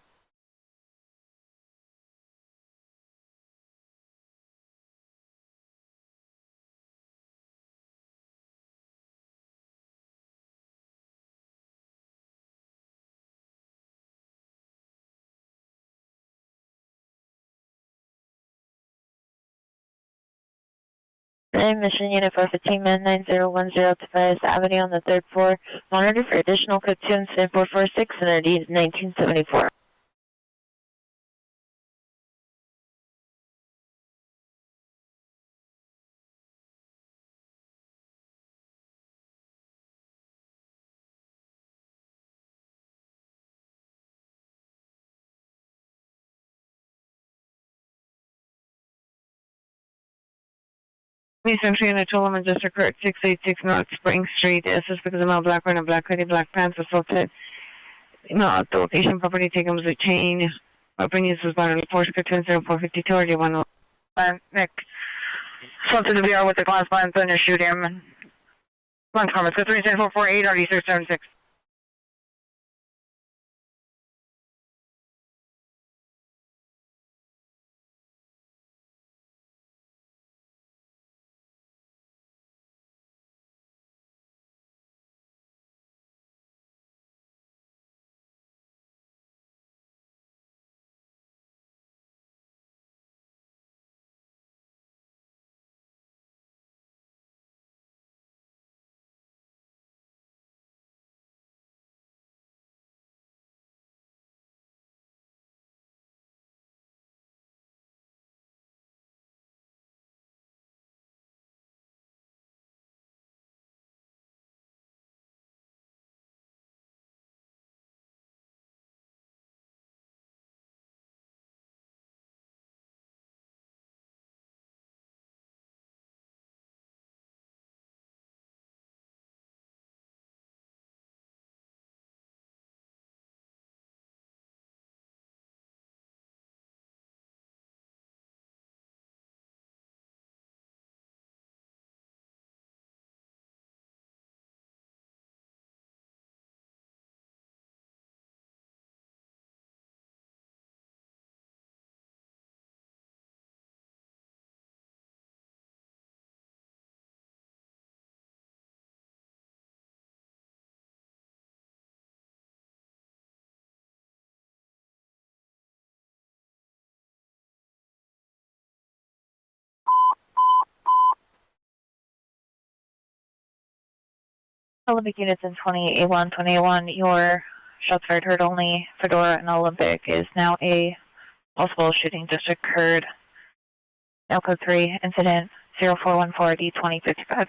Mission unit 415 man 9010 to Paris Avenue on the 3rd floor. Monitor for additional code 2 incident 446 and RD 1974. Mission unit 2 woman just occurred 686 North Spring Street. The suspect is a male black wearing a black hoodie, black pants, assaulted. No, at the location property taken was a chain. Weapon use was by the force code 2 incident 452 RD 1. Nick. Assaulted the VR with the glass blinds and shoot him. One comment, code 3 incident 448 RD 676. Olympic units in 28A1, 28A1, your shots fired heard only. Fedora and Olympic is now a possible shooting just occurred. Now code 3, incident 0414D2055.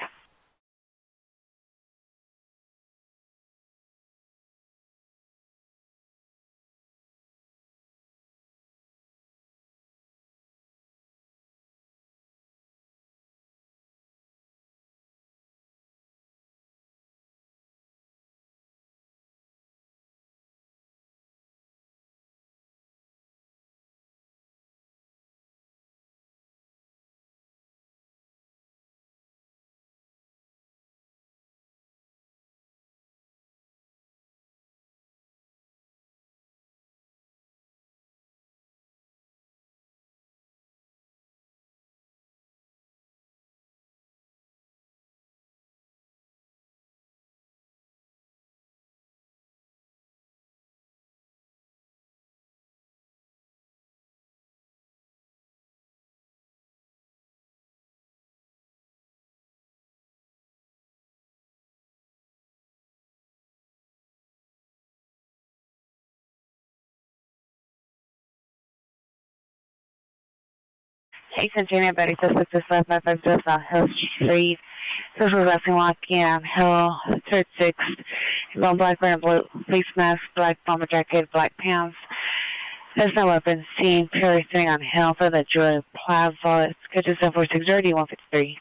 Jason Junior Betty suspect is 5550 South Hill Street. Social Wrestling walking on Hill, third 6. Long black wearing blue face mask, black bomber jacket, black pants. There's no weapon seen. Purely sitting on Hill for the Jewelry Plaza. It's good to 746 153.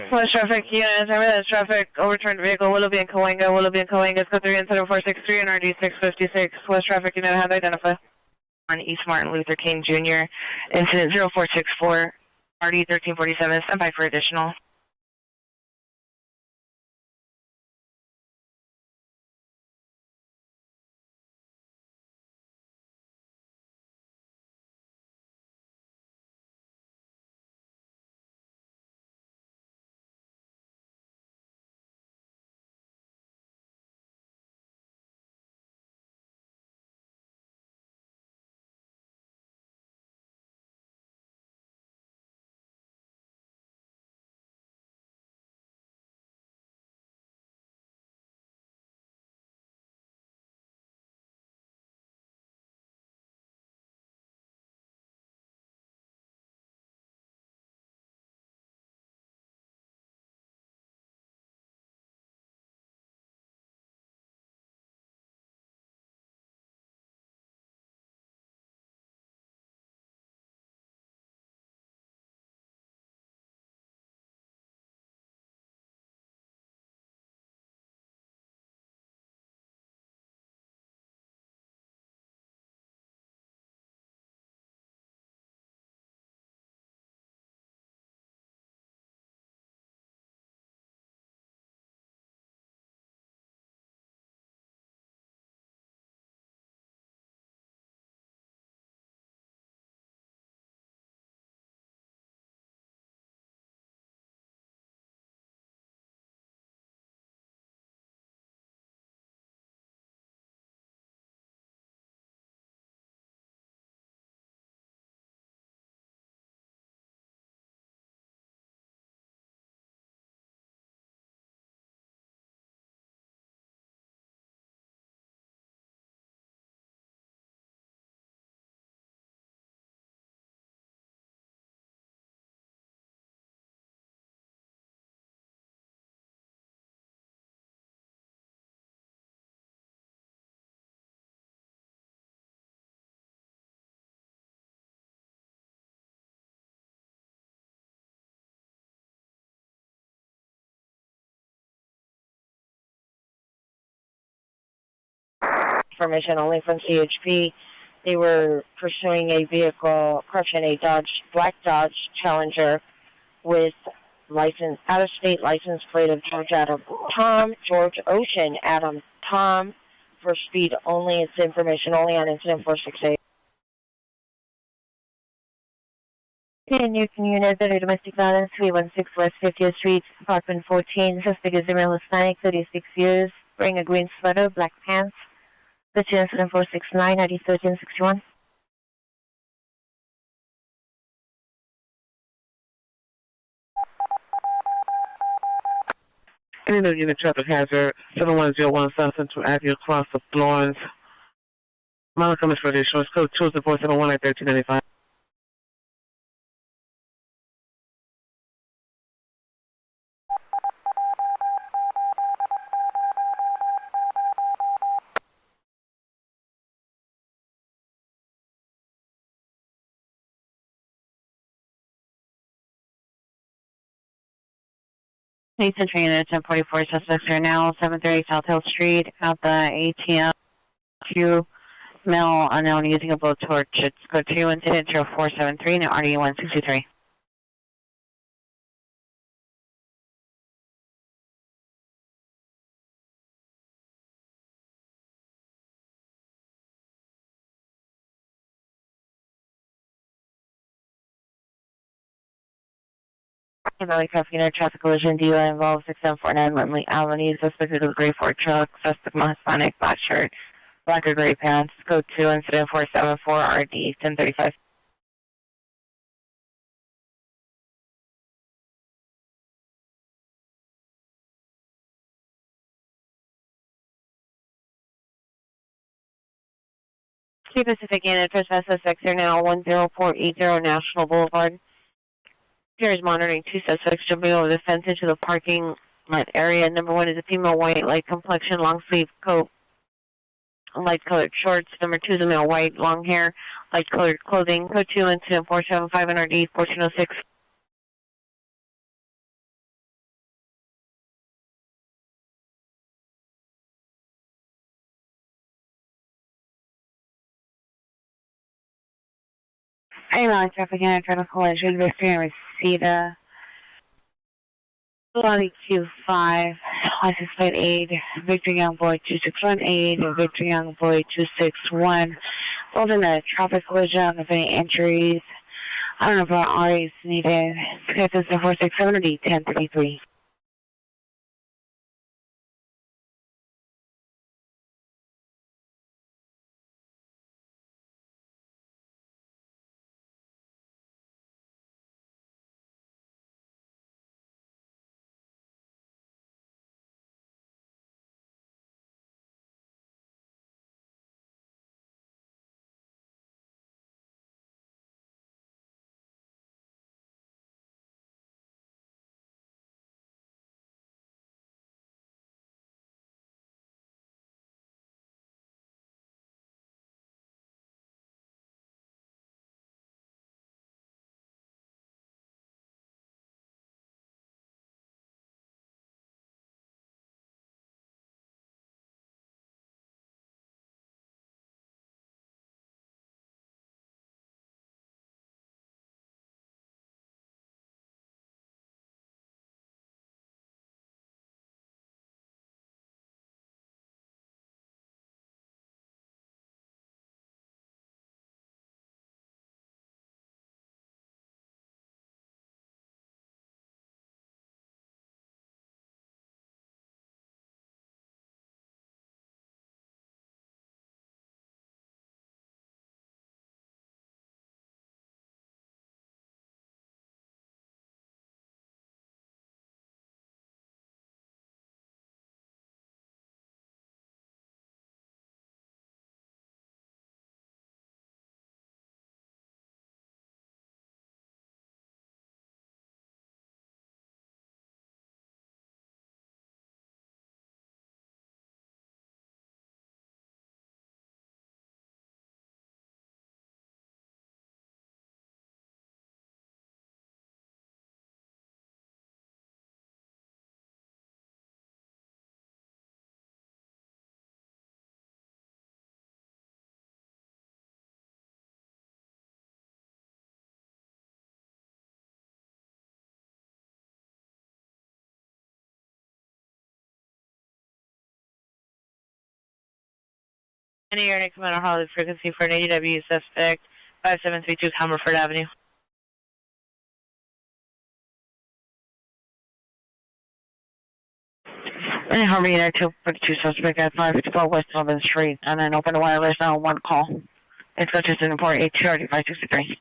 West traffic units, remember that traffic, overturned vehicle, Willoughby and Coenga, code 3 incident 463 and RD 656. West traffic unit, how to identify? On East Martin Luther King Jr., incident 0464, RD 1347, stand by for additional. information only from CHP. They were pursuing a vehicle, a black Dodge Challenger with out-of-state license plate of George Ocean Adam Tom for speed only. It's information only on incident 468. In your unit, better domestic violence, 316 West 50th Street, apartment 14. Suspect is a male Hispanic, 36 years, wearing a green sweater, black pants. The incident 469, ID 1361. Any unit traffic hazard, 7101 South Central Avenue across the Florence. Montgomery for the insurance code 20471 at 1395. Police entry unit 1044 suspects are now 730 South Hill Street at the ATM. Two male unknown using a blowtorch. It's code 2 incident 0473 and RD 163. Unit traffic collision DUI involves 6749 Lintley Avenue. Suspect is a gray Ford truck. Suspect Hispanic, black shirt, black or gray pants. Code 2 incident 474 RD 1035. Key Pacific unit trespass suspects are now 10480 National Boulevard. Here is monitoring two suspects jumping over the fence into the parking lot area. Number 1 is a female white, light complexion, long sleeve coat, light colored shorts. Number 2 is a male white, long hair, light colored clothing. Code 2 incident 475 NRD 1406. Traffic unit traffic collision. Victory and Reseda. Lottie Q5, license plate 8, Victor Young Boy 2618, Victor Young Boy 261. Both in a traffic collision, if any injuries. I don't know if our RAs needed. This is the 467 or 1033. Any unit come out of Hollywood frequency for an ADW suspect, 5732 Comerford Avenue. Any Harmony Unit 242 suspect at 554 West 11th Street, and then open the wireless now, one call. Expected to report 82RD563.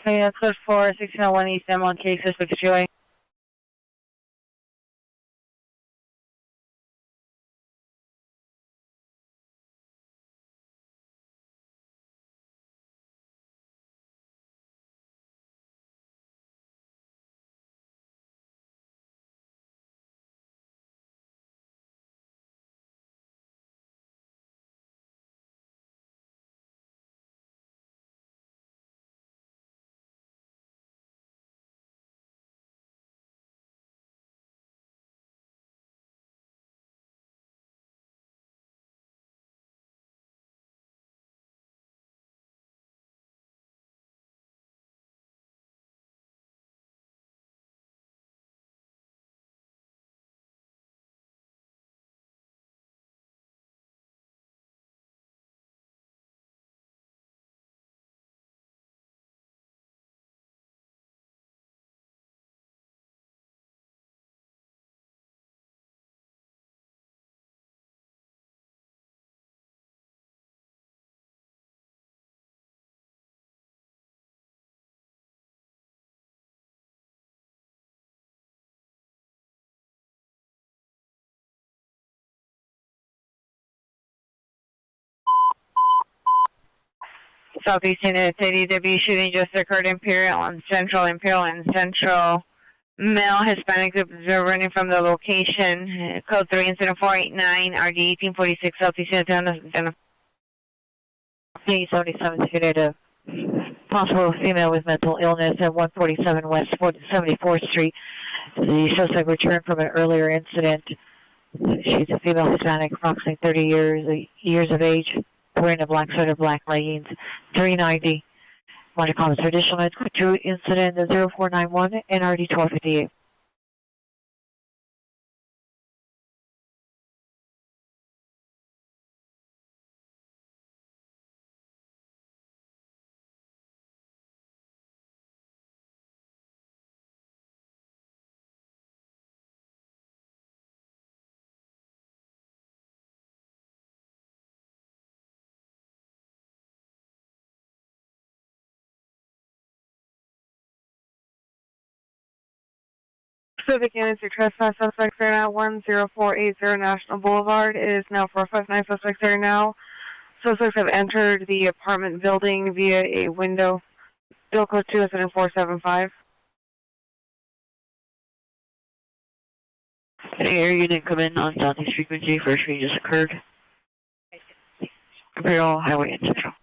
Okay, that's code 4, 1601 East M1K, suspect is GOA. Southeast Unit ADW shooting just occurred Imperial and Central. Male Hispanic group is running from the location. Code 3 incident 489 RD 1846 Southeast Unit. P77 unit of possible female with mental illness at 147 West 74th Street. The suspect returned from an earlier incident. She's a female Hispanic, approximately 30 years of age, wearing a black sweater, black leggings, 390. Want to call this additional to incident 0491 NRD 1258. Pacific units, your trespass suspects are now 10480 National Boulevard. It is now 459 suspects there now. Suspects have entered the apartment building via a window. Bill code 2 is in 475. Air unit come in on Southeast frequency. First read just occurred. Imperial Highway and Central.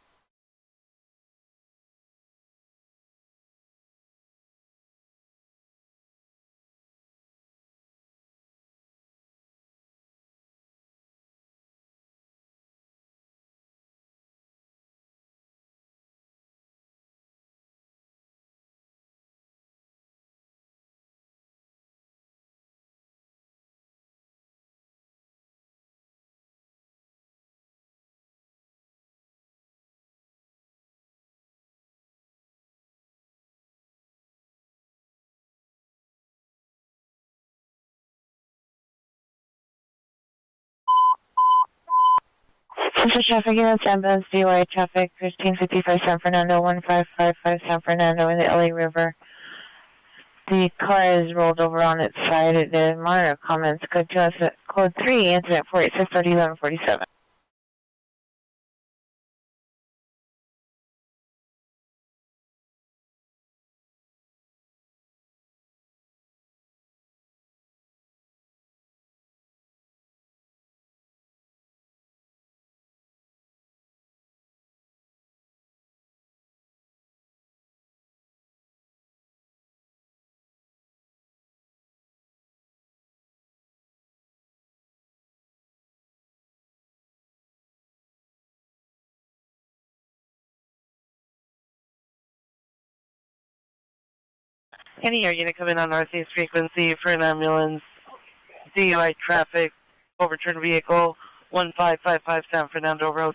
Central traffic units, ambulance, DUI traffic, 1555 San Fernando, 1555 San Fernando in the LA River. The car is rolled over on its side. It did monitor comments. Code 2, code 3, incident 486-1147. Any air unit coming on Northeast frequency for an ambulance, DUI traffic, overturned vehicle, 1555 San Fernando Road.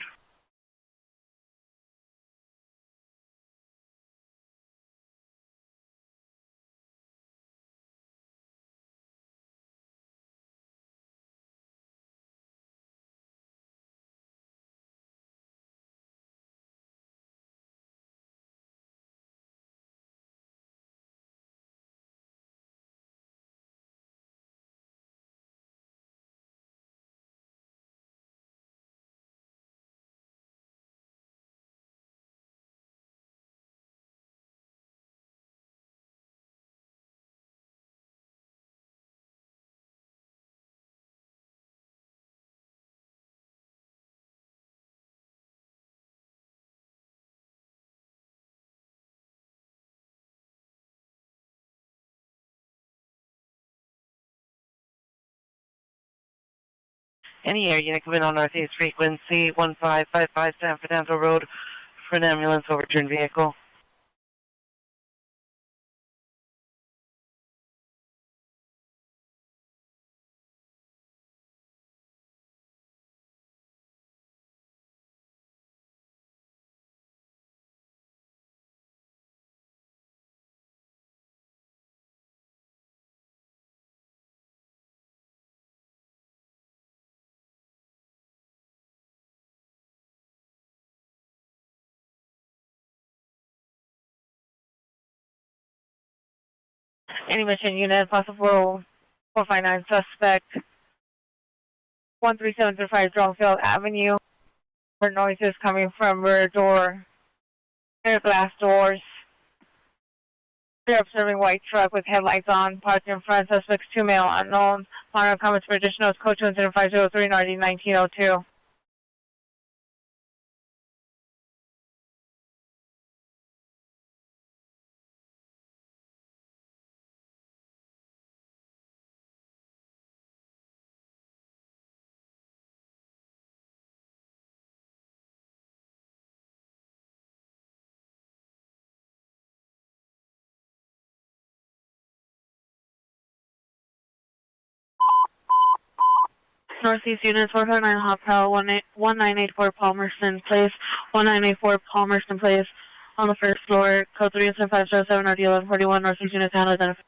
Any air unit coming on Northeast frequency, 1555 San Fernando Road for an ambulance overturned vehicle. Any mission unit, possible 459 suspect, 13735 Drumfield Avenue, where noises coming from rear door, rear glass doors. They're observing white truck with headlights on, parked in front, suspects 2 male unknown. Monitor comments for additional code 20503 NRD 1902. Northeast units 459 Hot Pal 1984 Palmerston Place, 1984 Palmerston Place on the first floor, code 37507 RD 1141, Northeast units handle identification.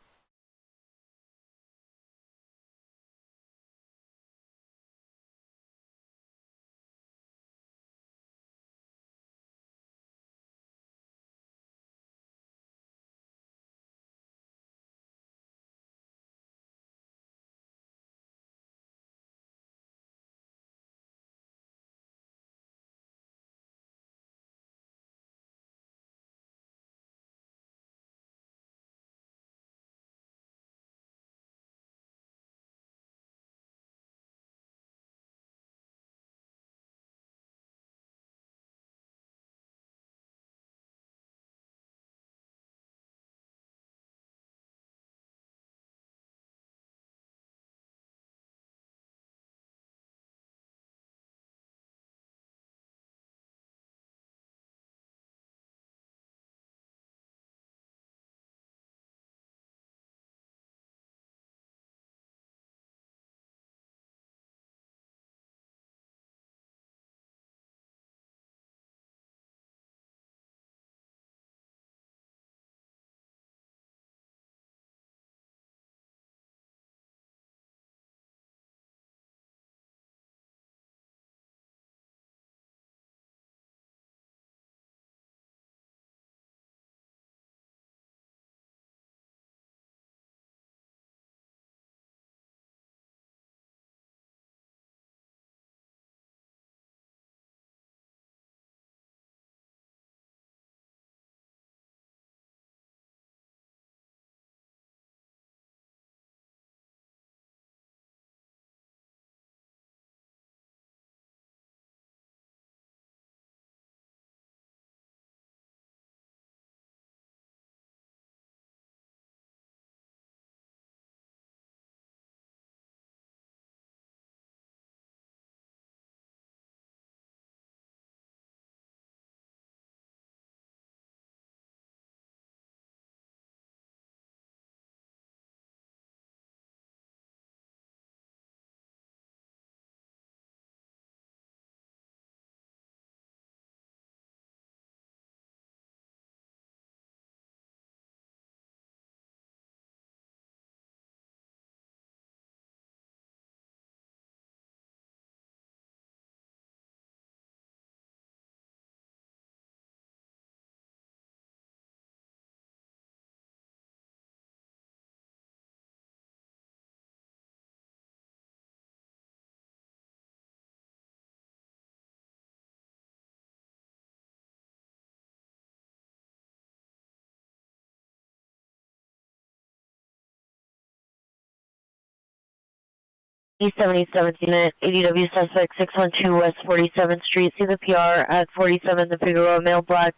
E77 unit, ADW suspect 612 West 47th Street. See the PR at 47 the Figueroa, male black,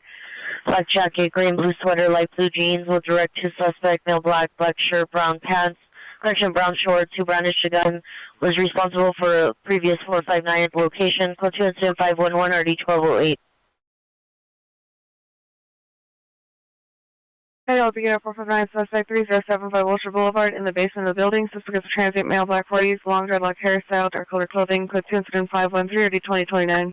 black jacket, gray and blue sweater, light blue jeans. Will direct to suspect, male black, black shirt, brown pants, correction, brown shorts, who brandished a gun. Was responsible for a previous 459 at the location. Code 2 incident 511 RD 1208. Hey, I'll begin at 459 suspect 3075 Wilshire Boulevard in the basement of the building. Suspect is a transient male, black 40s, long dreadlock hairstyle, dark colored clothing. Code 2 incident 513 RD 2029.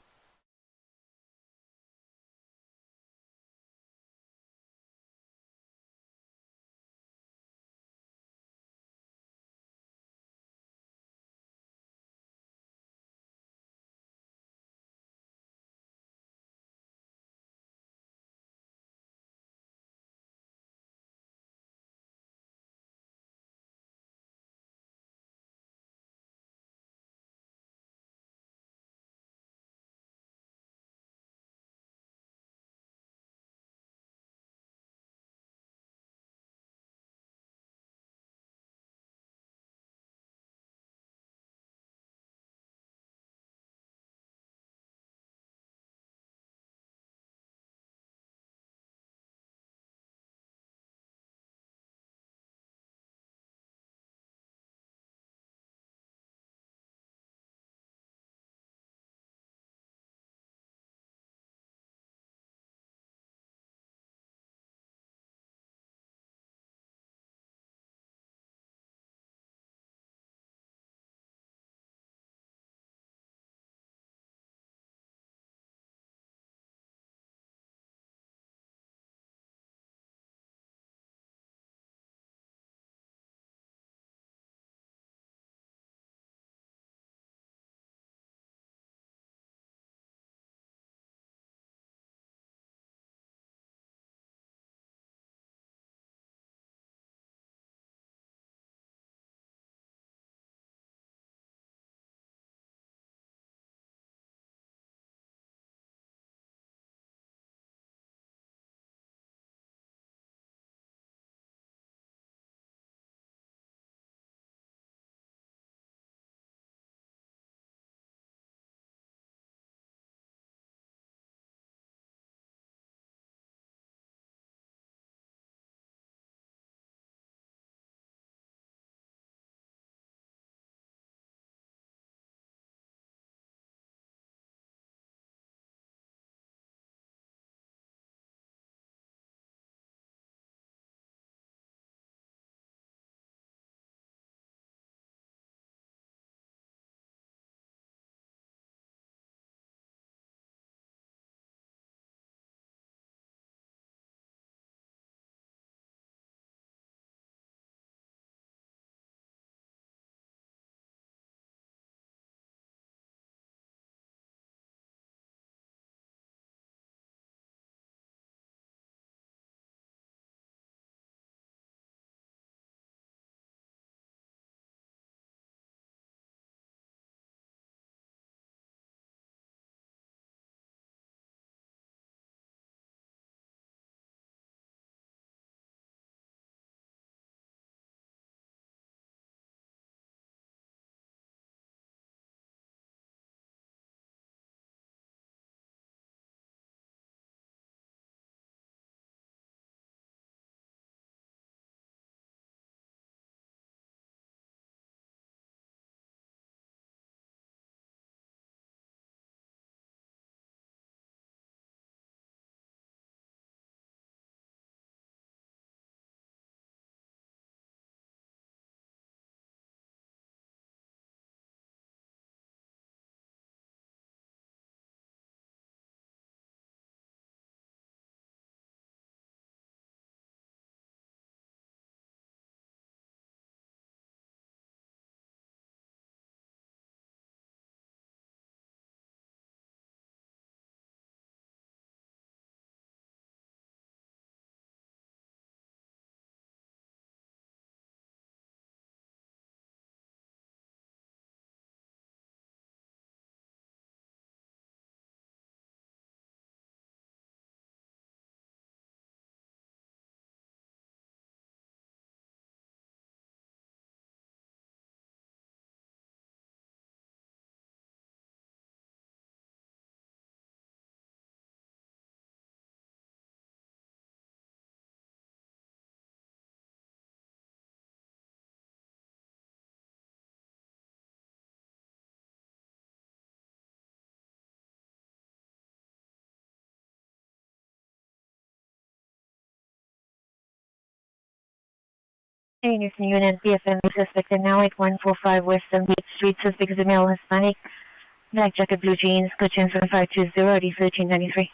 Houston Unit, BFM suspected now at 145 West 78th Street. Suspect is a male Hispanic. Black jacket, blue jeans, code 7520, ID 1393.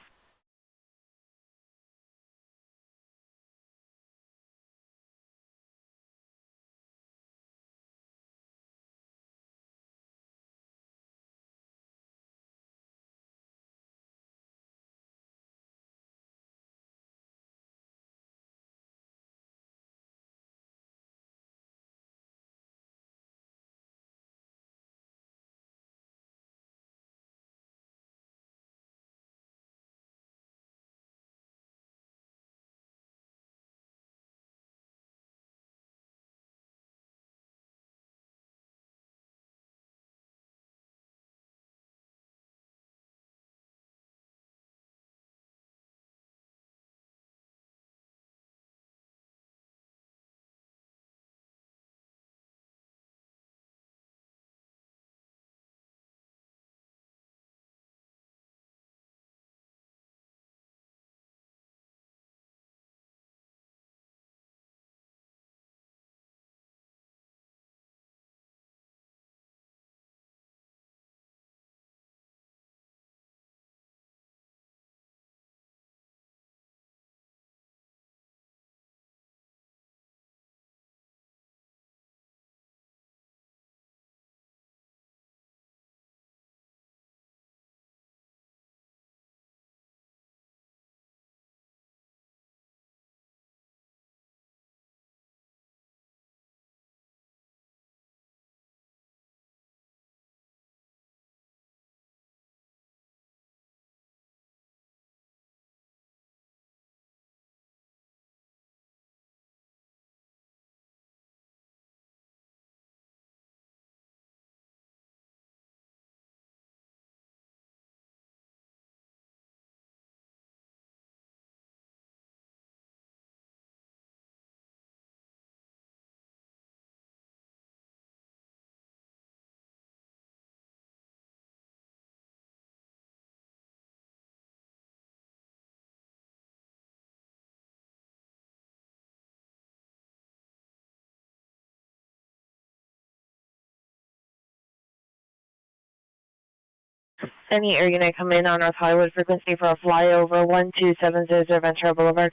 Any air unit come in on North Hollywood frequency for a flyover 12700 Ventura Boulevard.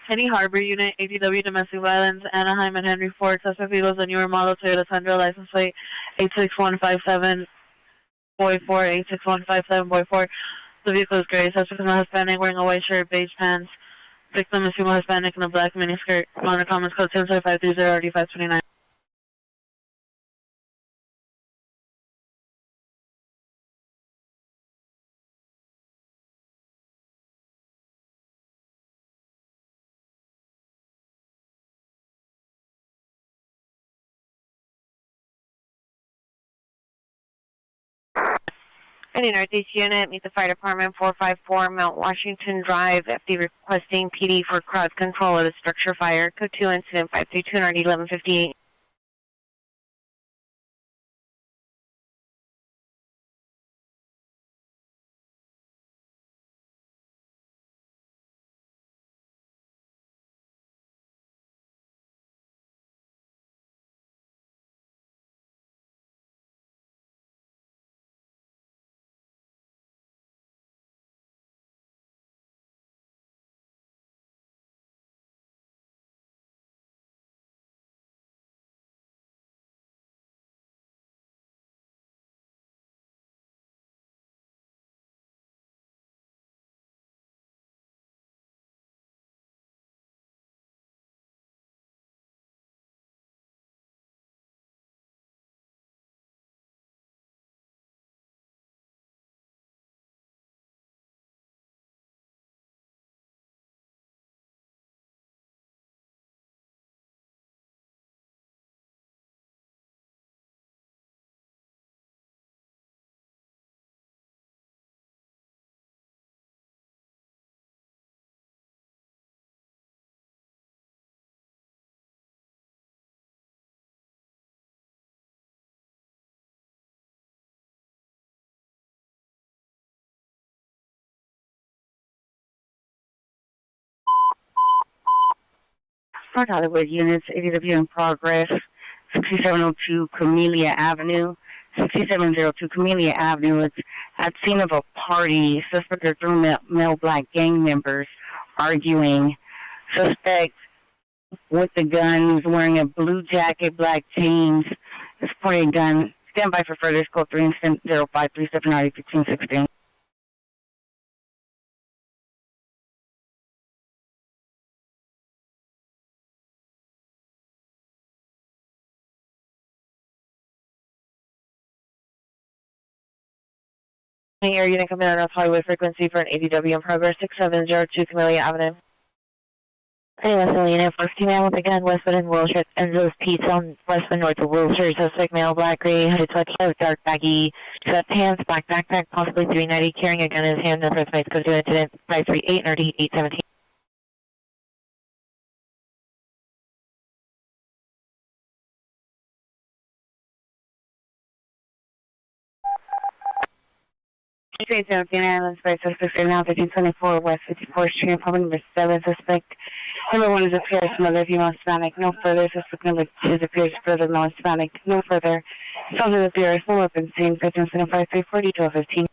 Penny Harbor Unit, ADW Domestic Violence, Anaheim and Henry Ford. Suspect vehicles a newer model Toyota Tundra, license plate 86157 boy 4, 86157 boy 4. The vehicle is gray. Suspect is not Hispanic, wearing a white shirt, beige pants. Victim is female Hispanic in a black miniskirt. Minor comments code 77530 RD529. Any Northeast Unit, meet the Fire Department 454 Mount Washington Drive, FD requesting PD for crowd control of a structure fire. Code 2 incident 532 and RD 1158. North Hollywood units, ADW in progress, 6702 Camellia Avenue, 6702 Camellia Avenue. It's at scene of a party. Suspect are three male black gang members arguing. Suspect with the gun who's wearing a blue jacket, black jeans, is pointing a gun. Stand by for further. Code 3 incident 0537 RD 1516. Air unit coming out of Hollywood frequency for an ADW in progress 6702 Camellia Avenue. Hey, Western Unit, first female with a gun, Westwood and Wilshire, Angeles Pizza on Westwood North of Wilshire, suspect male, black, gray, hooded sweatshirt, dark baggy, sweatpants, black backpack, possibly 390, carrying a gun in his hand, no first code 2 incident 538 and RD 817. Street 17 Islands by suspect now 1524 West 54th Street, apartment number 7, suspect. Number 1 is a Paris, mother, female Hispanic. No further. Suspect number 2 is a Paris, brother, male Hispanic. No further. Soldier of the Paris, no weapons seen. 1575 1215.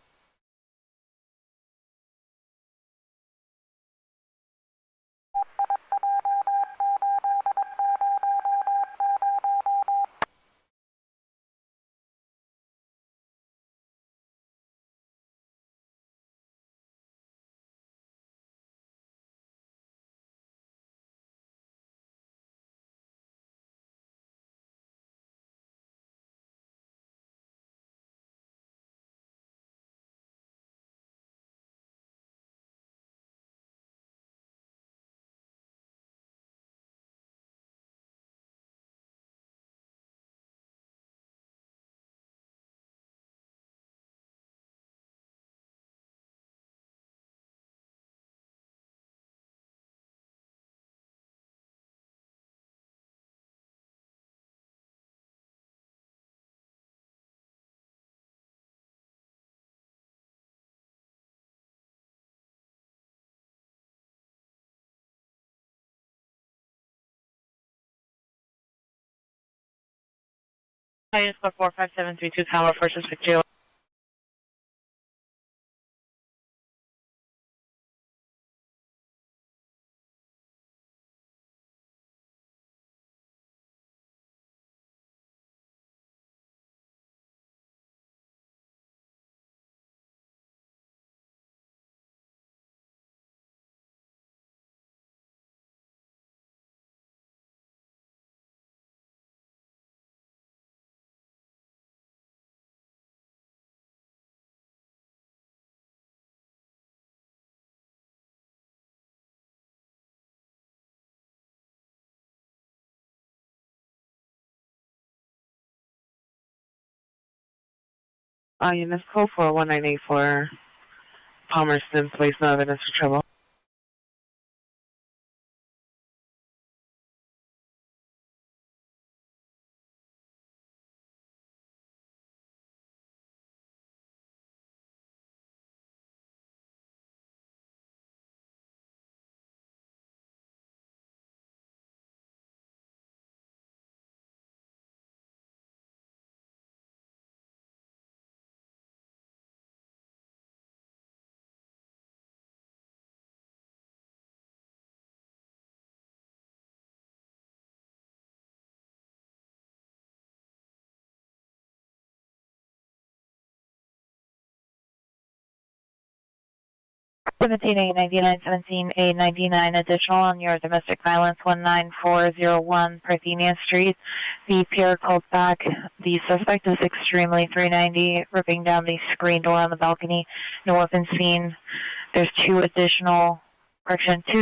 Highest 45732 Tower for suspect 0. Units code for 1984 Palmerston, place no evidence for trouble. Seventeen A 99 17 A 99 additional on your domestic violence 19401 Parthenia Street. The peer called back. The suspect is extremely 390, ripping down the screen door on the balcony. No weapons seen. There's two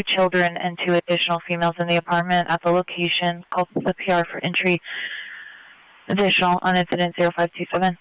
children and two additional females in the apartment at the location. Called the PR for entry. Additional on incident 0527.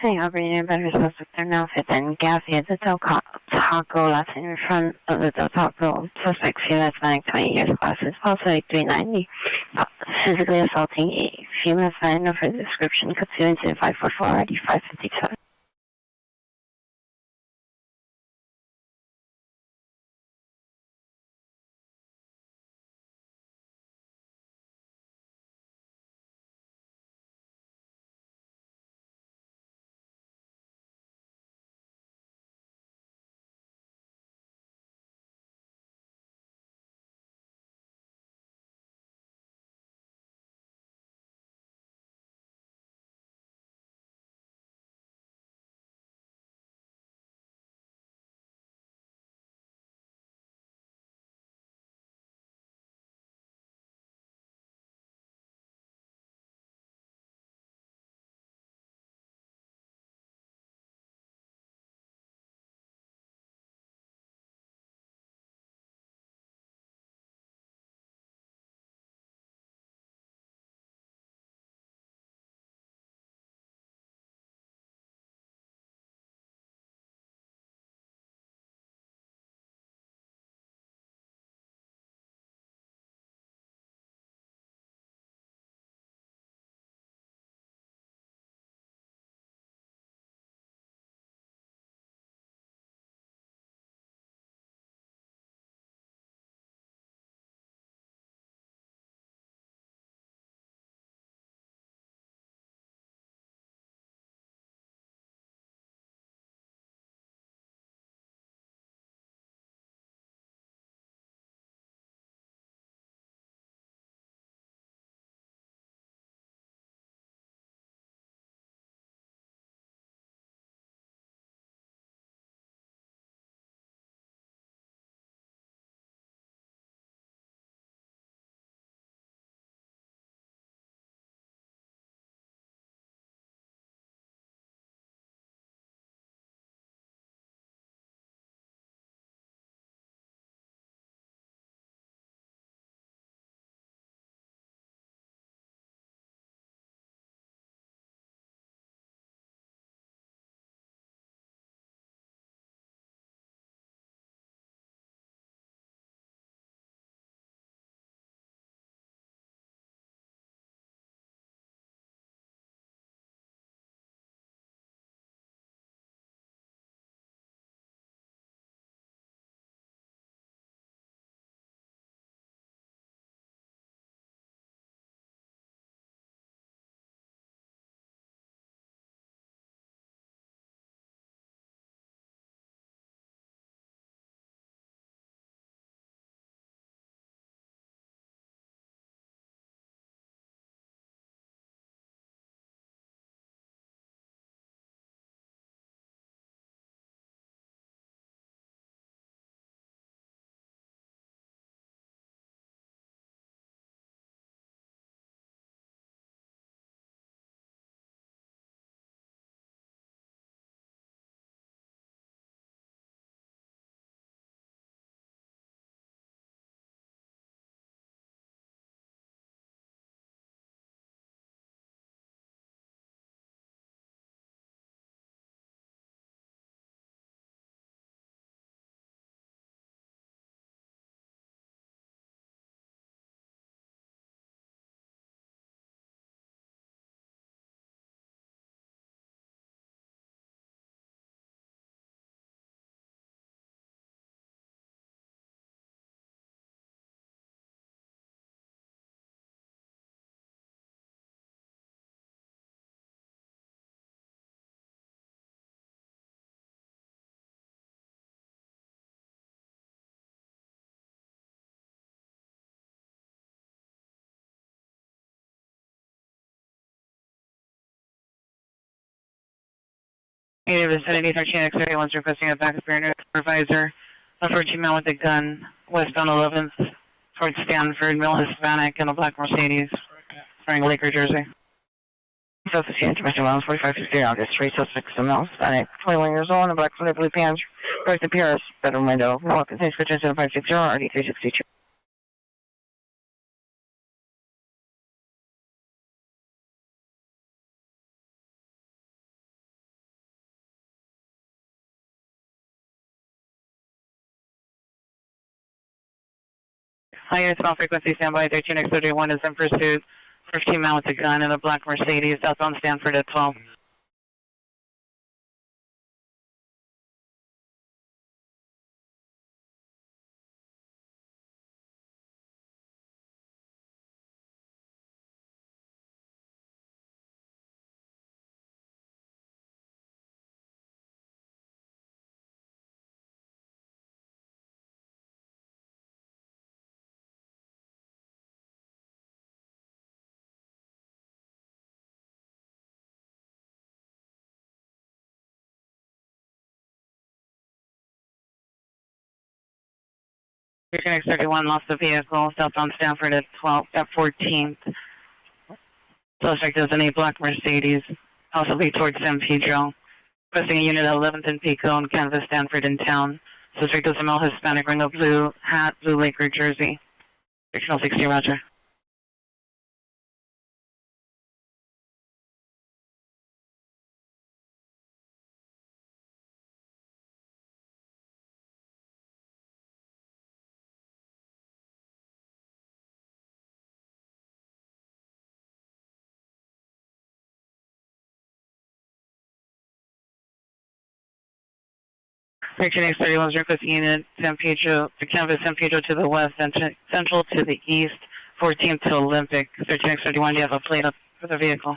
Hey, operator, better suspect. They're now fit in gassy at the Taco last in front of the Taco. Suspect female Hispanic, 20 years, classes, possibly 390. Physically assaulting a female fan of her description, code 544 ID 557. Native vicinity 13X31 is requesting a backup rear supervisor. Unfortunate man with a gun, westbound 11th, towards Stanford, male Hispanic, in a black Mercedes, wearing Laker jersey. Suspect information around 4560 August. 3 suspects, a male Hispanic, 21 years old, in a black flip blue pants, correct the PRS, bedroom window, walk and stage switch 0560, RD362. Higher small frequency standby 13X31 is in pursuit. 15 man with a gun in a black Mercedes, southbound Stanford at 12. X31 lost the vehicle, southbound Stanford at 12, at 14th. Suspect is in a black Mercedes, possibly towards San Pedro. Requesting a unit at 11th and Pico and Canvas Stanford in town. Suspect is a male Hispanic, wearing a blue hat, blue Laker jersey. Fictional 60, roger. Section X31 is requesting unit San Pedro, to Canvas San Pedro to the west, Central to the east, 14th to Olympic. Section X31, do you have a plate up for the vehicle?